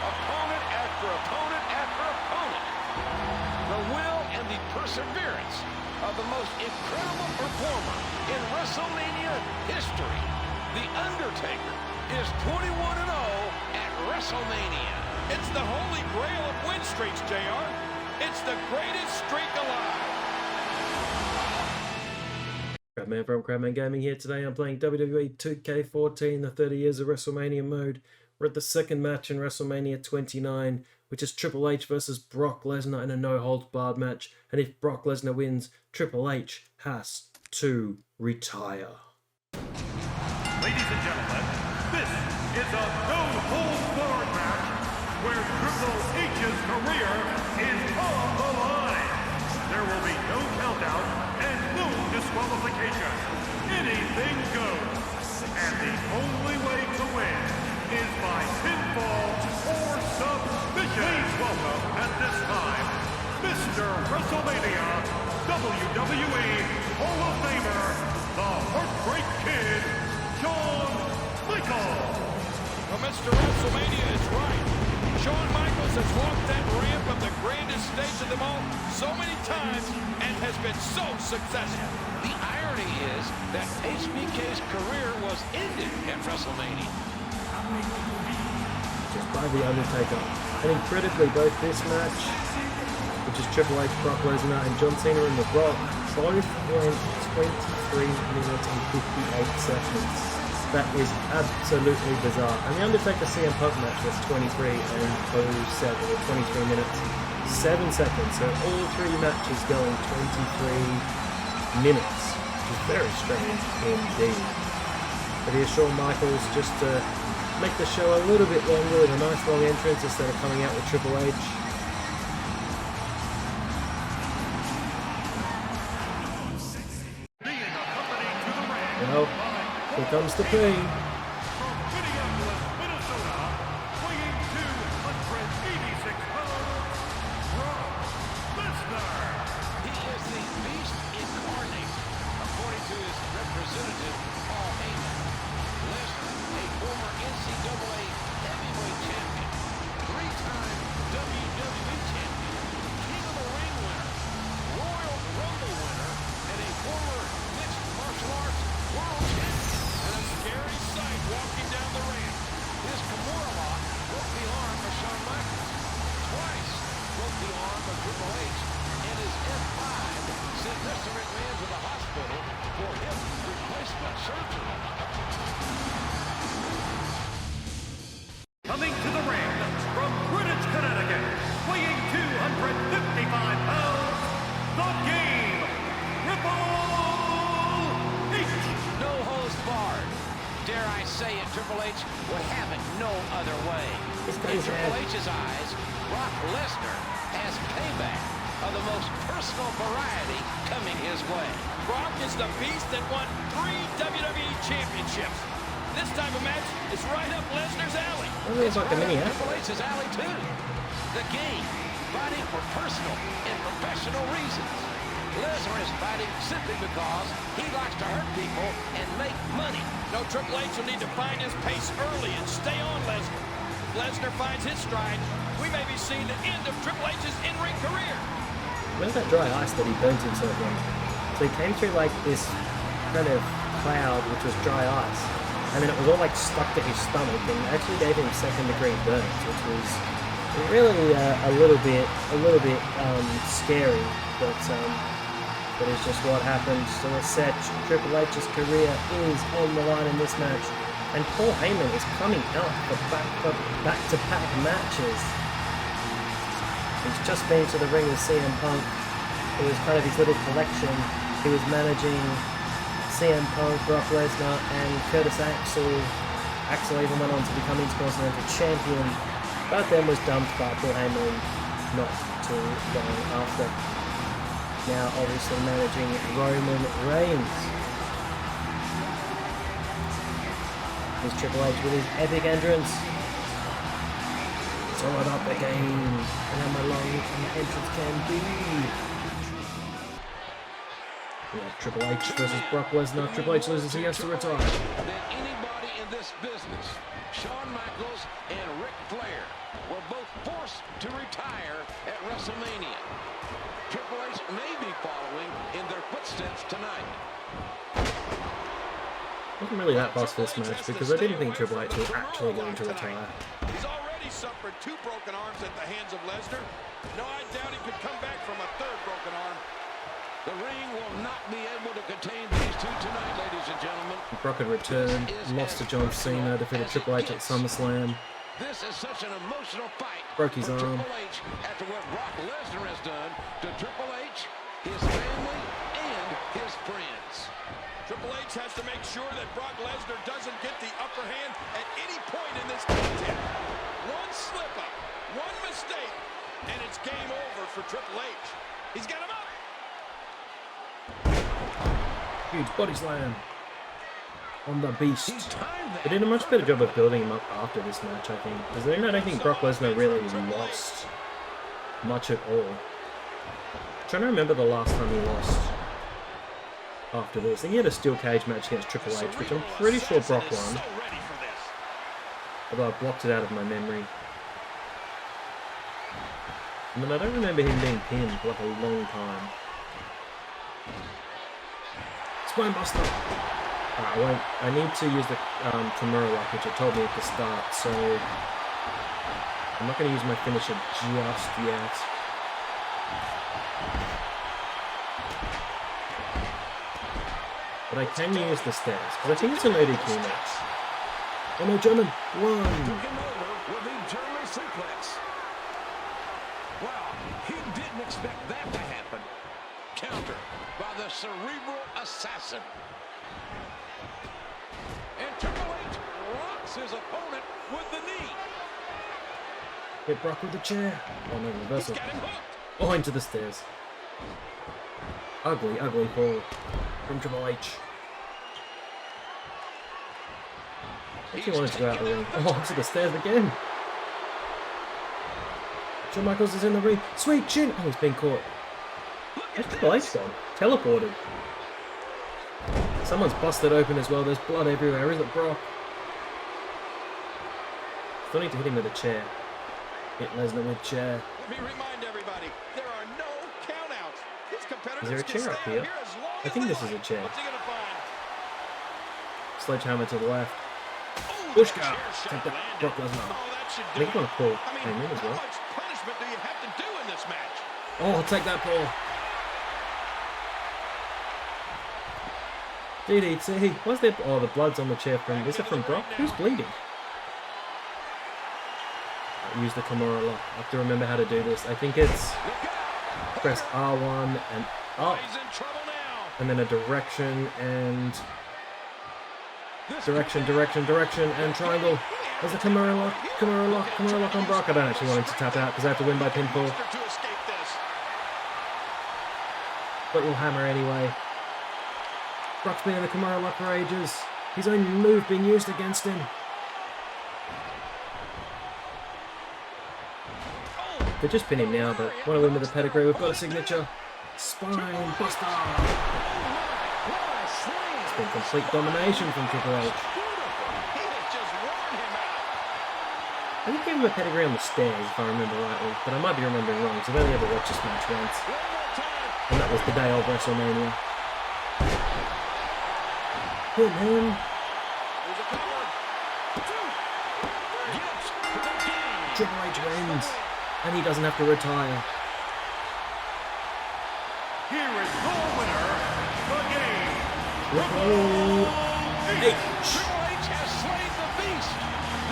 Opponent after opponent after opponent. The will and the perseverance of the most incredible performer in WrestleMania history. The Undertaker is 21-0 at WrestleMania. It's the holy grail of win streaks, JR. It's the greatest streak alive. Crabman from Crabman Gaming here today. I'm playing WWE 2K14, the 30 Years of WrestleMania mode. We're at the second match in WrestleMania 29, which is Triple H versus Brock Lesnar in a no-holds-barred match. And if Brock Lesnar wins, Triple H has to retire. Ladies and gentlemen, this is a no-holds-barred match where Triple H's career is on the line. There will be no countdown and no disqualification. Anything goes. And the only way to win is by pinfall or submission. Please welcome at this time, Mr. WrestleMania, WWE Hall of Famer, the Heartbreak Kid, Shawn Michaels. Well, Mr. WrestleMania is right. Shawn Michaels has walked that ramp of the grandest stage of them all so many times and has been so successful. The irony is that HBK's career was ended at WrestleMania. Just by The Undertaker. And incredibly, both this match, which is Triple H, Brock Lesnar, and John Cena and The Rock, both went 23 minutes and 58 seconds. That is absolutely bizarre. And the Undertaker CM Punk match was 23 and 07, or 23 minutes, 7 seconds. So all three matches going 23 minutes, which is very strange indeed. But here's Shawn Michaels just to make the show a little bit longer with a nice long entrance instead of coming out with Triple H. Well, here comes the pain. Coming to the ring from Greenwich, Connecticut, weighing 255 pounds, the Game, Triple H. No holds barred. Dare I say it, Triple H would have it no other way. In Triple H's eyes, Brock Lesnar has payback of the most personal variety coming his way. Brock is the beast that won 3 WWE championships. This type of match is right up Lesnar's alley. It's like a mini Triple H's alley too. The Game, fighting for personal and professional reasons. Lesnar is fighting simply because he likes to hurt people and make money. No, Triple H will need to find his pace early and stay on Lesnar. If Lesnar finds his stride, we may be seeing the end of Triple H's in-ring career. Where's that dry ice that he burnt himself on? So he came through like this kind of cloud, which was dry ice. And then it was all like stuck to his stomach and actually gave him second-degree burns, which was really a little bit scary, but it's just what happened. So it's set. Triple H's career is on the line in this match, and Paul Heyman is coming out for back-to-back matches. He's just been to the ring with CM Punk. It was kind of his little collection. He was managing CM Punk, Brock Lesnar, and Curtis Axel. Axel even went on to become Intercontinental Champion, but then was dumped by Paul Heyman not too long after. Now obviously managing Roman Reigns. Here's Triple H with his epic entrance. Throw it up again, and how long the entrance can be. We have Triple H versus Brock Lesnar. Triple H loses, he has to retire. Than anybody in this business, Shawn Michaels and Ric Flair were both forced to retire at WrestleMania. Triple H may be following in their footsteps tonight. Wasn't really that fussed for this match because I didn't think Triple H was actually going to retire. He's already suffered 2 broken arms at the hands of Lesnar. No, I doubt he could come back from a 3rd broken arm. The ring will not be able to contain these 2 tonight, ladies and gentlemen. Brock had returned, lost to John Cena, defeated Triple H at SummerSlam. This is such an emotional fight. Broke his arm. Triple H after what Brock Lesnar has done to Triple H, his family, and his friends. Triple H has to make sure that Brock Lesnar doesn't get the upper hand at any point in this contest. One slip-up, one mistake, and it's game over for Triple H. He's got him up. Huge body slam on the Beast. They did a much better job of building him up after this match, I think. Because I don't think Brock Lesnar really lost much at all. I'm trying to remember the last time he lost after this. I think he had a steel cage match against Triple H, which I'm pretty sure Brock won. Although I blocked it out of my memory. And then I don't remember him being pinned for like a long time. Spine buster. I need to use the Kimura lock, which it told me at the start, so I'm not going to use my finisher just yet. But I can use the stairs, because I think it's an ODQ match. Oh no, German! One! Wow, he didn't expect that to happen. Counter by the cerebral assassin. And Triple H rocks his opponent with the knee. Hit Brock with the chair. Oh no, reversal. Oh, into the stairs. Ugly, ugly fall from Triple H. I actually wanted to go out the ring. Oh, onto the stairs again. Shawn Michaels is in the ring. Sweet chin. Oh, he's been caught. Where's Triple H gone? Teleported. Someone's busted open as well. There's blood everywhere. Is it Brock? Still need to hit him with a chair. Hit Lesnar with chair. Let me remind everybody, there are no countouts. His competitors Is there a chair up here? I think this is a chair. What's he gonna find? Sledgehammer to the left. Pushka! Take that, Brock Lesnar. I think you want to pull Heyman as well. How much punishment do you have to do in this match? Oh, I'll take that pull. DDT. What's that? Oh, the blood's on the chair from. Is it from Brock? Who's bleeding? I'll use the Kimura lock. I have to remember how to do this. I think it's press R1 and up, and then a direction and direction and triangle. There's the Kimura lock, Kimura lock on Brock. I don't actually want him to tap out because I have to win by pinfall. But we'll hammer anyway. Brock's been in the Kimura lock for ages. His own move being used against him. They just pin him now, but want to win with a pedigree. We've got a signature. Spine buster. It's been complete domination from Triple H. I think he gave him a pedigree on the stairs, if I remember rightly, but I might be remembering wrong, because I've only ever watched this match once. And that was the day of WrestleMania. Hitman. Triple H wins, and he doesn't have to retire. Here is your winner, the game. Triple H. Triple H has slain the beast.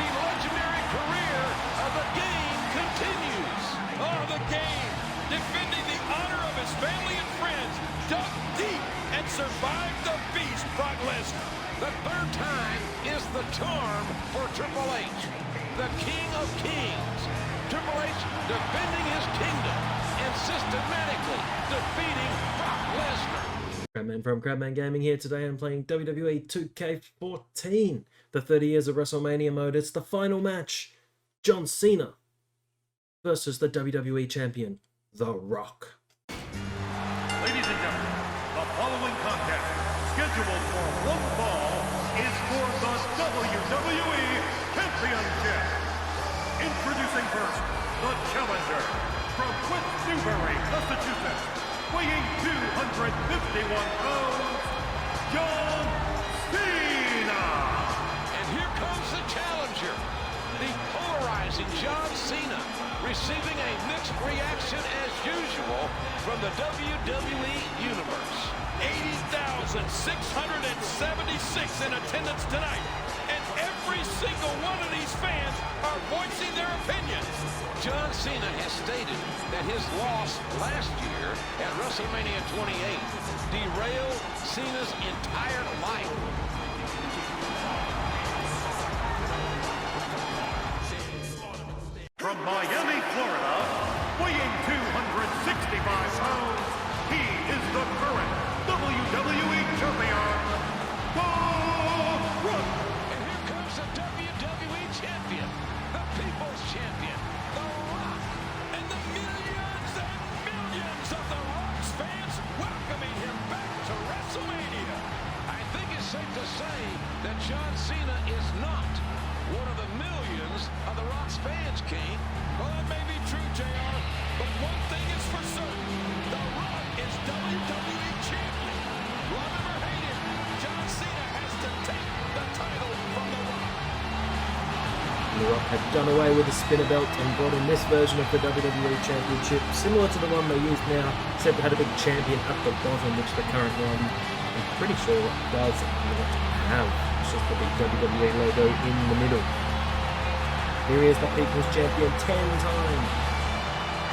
The legendary career of the game continues. Oh, the game, defending the honor of his family and friends, dug deep and survived the beast, Brock Lesnar. The third time is the charm for Triple H, the King of Kings. Triple H defending his kingdom and systematically defeating Brock Lesnar. Crabman from Crabman Gaming here today. I'm playing WWE 2K14, the 30 Years of WrestleMania mode. It's the final match. John Cena versus the WWE Champion, The Rock. Ladies and gentlemen, the following contest, scheduled for one fall, is for the WWE Championship. Introducing first, the challenger from West Newbury, Massachusetts, weighing 251 pounds, John Cena. And here comes the challenger, the polarizing John Cena, receiving a mixed reaction as usual from the WWE Universe. 80,676 in attendance tonight, and every single one of these fans are voicing their opinions. John Cena has stated that his loss last year at WrestleMania 28 derailed Cena's entire life. From Miami, Florida, weighing 265 pounds, he is the current WWE Champion, The Rock. And here comes the WWE Champion, the People's Champion, The Rock. And the millions of The Rock's fans welcoming him back to WrestleMania. I think it's safe to say that John Cena is not one of the millions of The Rock's fans, Kane. Well, that may be true, JR, but one thing is for certain. The Rock is WWE Champion. Love him or hate him, John Cena has to take the title from The Rock. The Rock had done away with the spinner belt and brought in this version of the WWE Championship, similar to the one they use now, except it had a big champion at the bottom, which the current one, I'm pretty sure, does not have. It's just the big WWE logo in the middle. Here he is, the People's Champion, 10-time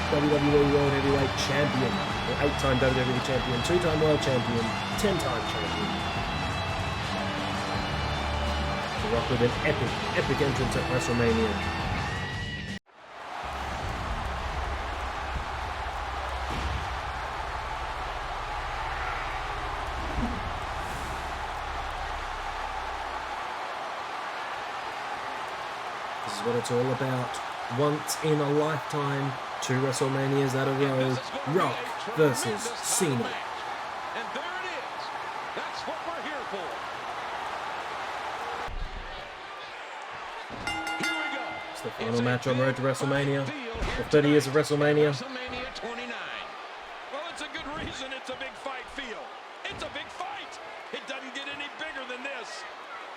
WWE World Heavyweight Champion, or 8-time WWE Champion, 2-time World Champion, 10-time Champion. The Rock with an epic entrance at WrestleMania. This is what it's all about. Once in a lifetime, 2 WrestleManias at a row. Rock versus Cena. And there it is. That's what we're here for. Here we go. It's the final match on Road to WrestleMania. The 30 Years of WrestleMania. WrestleMania 29. Well, it's a good reason it's a big fight feel. It's a big fight. It doesn't get any bigger than this.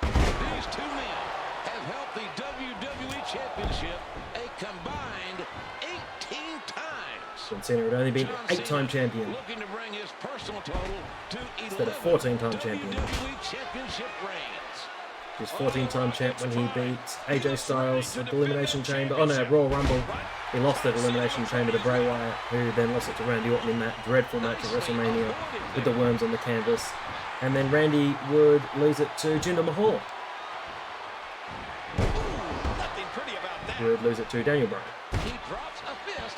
These two men have held the WWE Championship a combined 18 times. John Cena had only been 8-time champion Looking to bring his personal total to instead of 11 14-time champion. WWE Championship reigns. He was 14-time champ when he beat AJ Styles at the Elimination Chamber. Oh no, Royal Rumble. He lost at Elimination Chamber to Bray Wyatt, who then lost it to Randy Orton in that dreadful match at WrestleMania with the worms on the canvas. And then Randy would lose it to Jinder Mahal. Nothing pretty about that. Who would lose it to Daniel Bryan. He drops a fist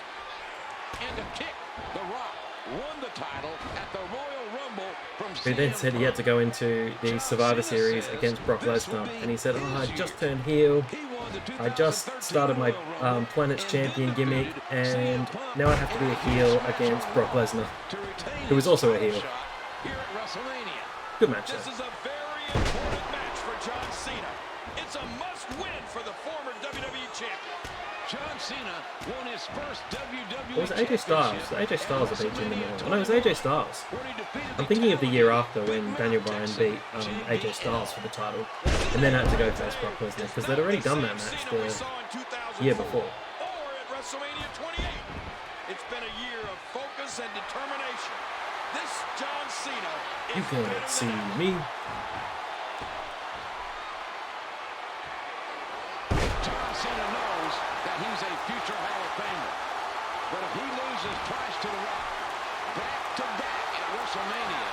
and a kick. The Rock won the title at the Royal Rumble from Who then said he had to go into the Survivor Series against Brock Lesnar. And he said, oh, I just turned heel. I just started my Planet's Champion gimmick. And now I have to be a heel against Brock Lesnar, who was also a heel. Here at WrestleMania. Good match, This though. is a very important match for John Cena. It's a must-win for the former WWE champion. John Cena won his first WWE Or was it AJ Styles? AJ Styles that beat Jinder Mahal. No, it was AJ Styles. I'm thinking of the year after when Daniel Bryan beat AJ Styles for the title, and then had to go face Brock Lesnar because they'd already done that match the year before. Or at WrestleMania 28. It's been a year of focus and determination. This John Cena is You can't see me. John Cena knows that he's a future Hall of Famer. But if he loses twice to The Rock, back-to-back at WrestleMania,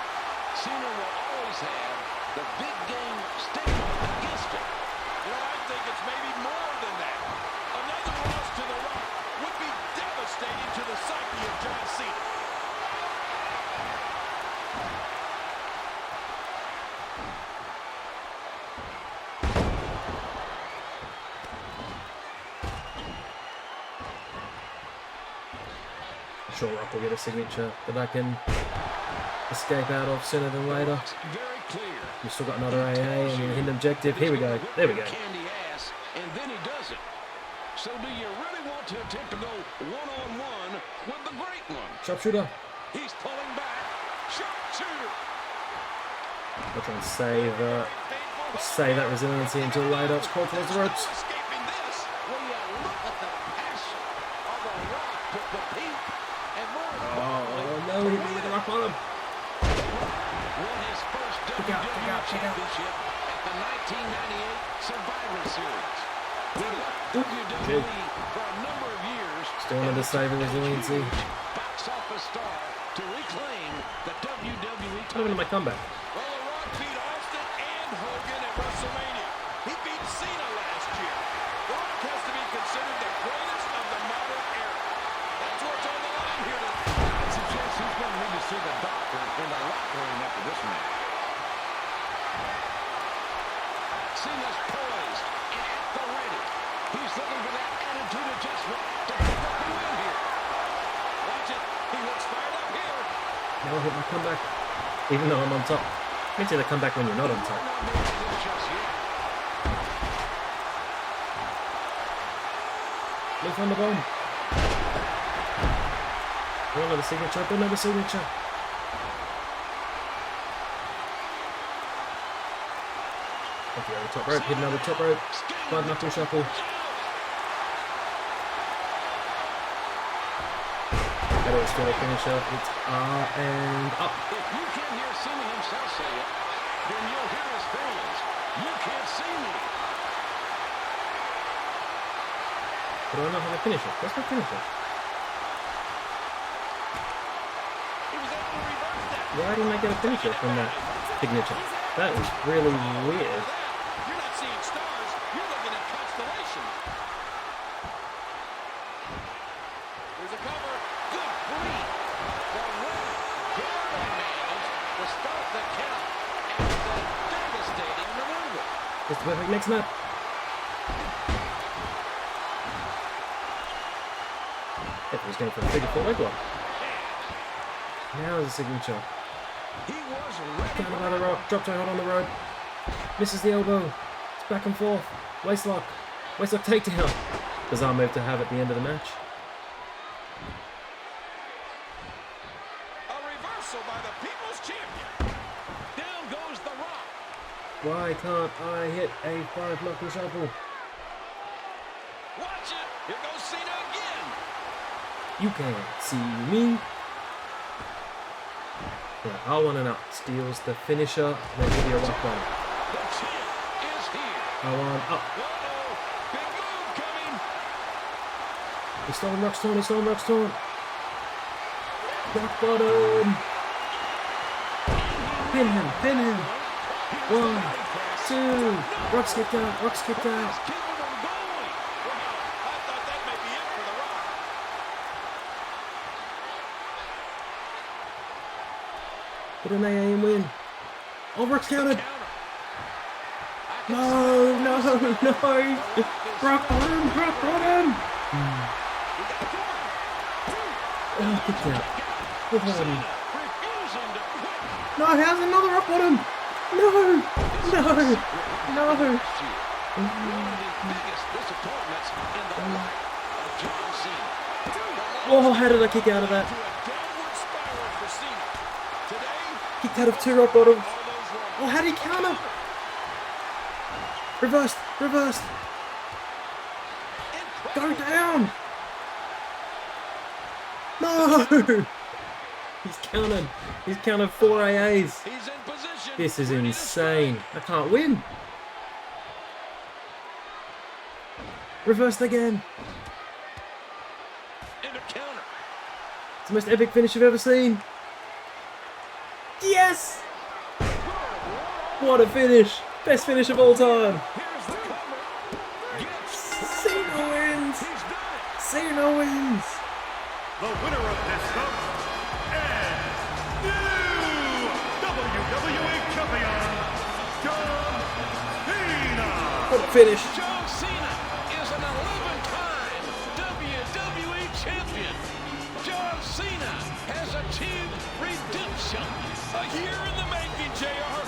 Cena will always have the big game stigma against him. You know, I think it's maybe more than that. Another loss to The Rock would be devastating to the psyche of John Cena. Sure, Rock will get a signature that I can escape out of sooner than later. Very clear. We've still got another AA and a hidden objective. Here we go. There we go. Candy ass, and then he does it. So do you really want to attempt to go one-on-one with the great one? Sharpshooter. He's pulling back. Sharpshooter. I'll try and save that resiliency until later. It's crawled towards the ropes. Escaping this. When you look at the passion of The Rock to compete and more. Oh no, he made the rock bottom. Won his first WWE Championship at the 1998 Survivor Series. He left WWE for a number of years. Still under saving resiliency. Box office star to reclaim the WWE Coming to my comeback. Well, The Rock beat Austin and Hogan at WrestleMania. He beat Cena last year. The Rock has to be considered the greatest of the modern era. That's what's on the line here tonight. I suggest he's going to need to see the doctor in the locker room after this match. Cena's poised and at the ready. He's looking for that attitude adjustment to pick up the win here. Watch it. He looks fired up here. Now I'll hit my comeback. Even though I'm on top. Makes you the comeback when you're not on top. Leaf on the bone. Another signature. Another signature. Okay, on the top rope. Hit another top rope. 5 knuckle shuffle. That was still a finisher. It's R and up. If you can't hear Cena himself say it, then you'll hear his fans. You can't see me. But I don't have a finisher. What's my finisher? Why didn't I get a finisher from that signature? That was really weird. You're not seeing stars. You're looking at constellations. There's a cover. Good grief. The Rock barely managed to start the count after that devastating maneuver. Just the perfect next snap. Yep, he's going for a figure 4 leg lock. Now is a signature. He was ready. Down by the Rock. Drop toe hold on the rope. Misses the elbow. It's back and forth. Waist lock. Waist lock takedown. Bizarre move to have at the end of the match. A reversal by the People's Champion. Down goes The Rock. Why can't I hit a 5 knuckle shuffle? Watch it. Here goes Cena again. You can't see me. Yeah, R1 and up. Steals the finisher. Then give you a rock bottom. The champ is here. R1 up. Uh-oh. Big move coming. He's stolen Rock's torn. He's stolen Rock's torn. Rock bottom. Pin him. Pin him. 1, 2. Rock's kicked out. Rock's kicked out. Keeping them going. I thought that may be it for The Rock. Hit an AA and win. Oh, Rock's countered. No, no, no. Rock bottom. Rock bottom. Oh, kicked out. Good one. No, how's another rock bottom? No, no, no. Oh, how did I kick out of that? Kicked out of 2 rock bottoms. Oh, how did he counter? Reversed, reversed. Go down. No. He's counted. He's counted 4 AAs. This is insane. I can't win. Reversed again. Into counter. It's the most epic finish I've ever seen. Yes! What a finish! Best finish of all time. Cena wins! Cena wins! The winner of this bout and new WWE Champion, John Cena! What a finish! John Cena is an 11-time WWE Champion. John Cena has achieved redemption. A year in the making, JR.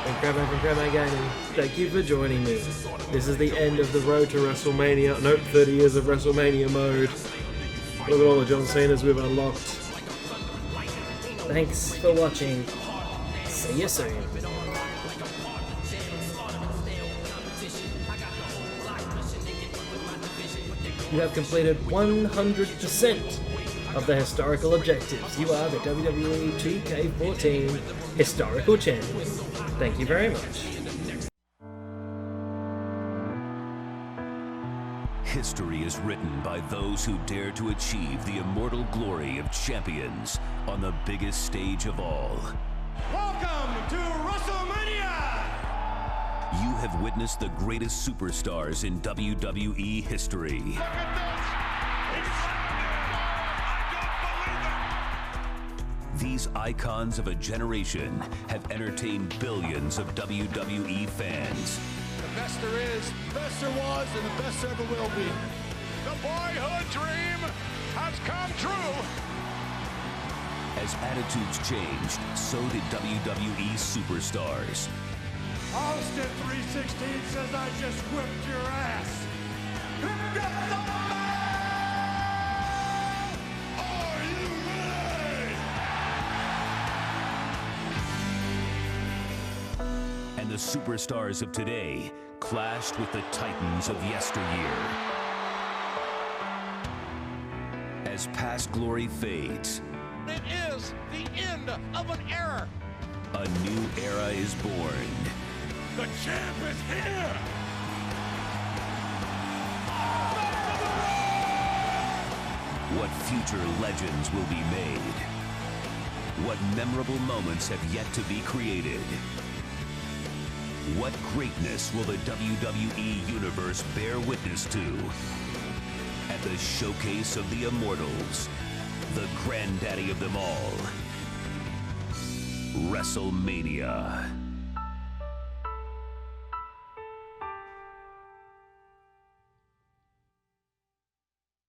And Crabman from Crabman Gaming, thank you for joining me. This is the end of the road to WrestleMania. Nope, 30 years of WrestleMania mode. Look at all the John Cenas we've unlocked. Thanks for watching. See you soon. You have completed 100% of the historical objectives. You are the WWE 2K14 Historical Champion. Thank you very much. History is written by those who dare to achieve the immortal glory of champions on the biggest stage of all. Welcome to WrestleMania! You have witnessed the greatest superstars in WWE history. These icons of a generation have entertained billions of WWE fans. The best there is, the best there was, and the best there ever will be. The boyhood dream has come true. As attitudes changed, so did WWE superstars. Austin 316 says I just whipped your ass. Pick up the man! Are you ready? And the superstars of today clashed with the titans of yesteryear. As past glory fades, It is the end of an era. a new era is born. The champ is here. What future legends will be made? What memorable moments have yet to be created? What greatness will the WWE Universe bear witness to? At the showcase of the Immortals, the granddaddy of them all, WrestleMania.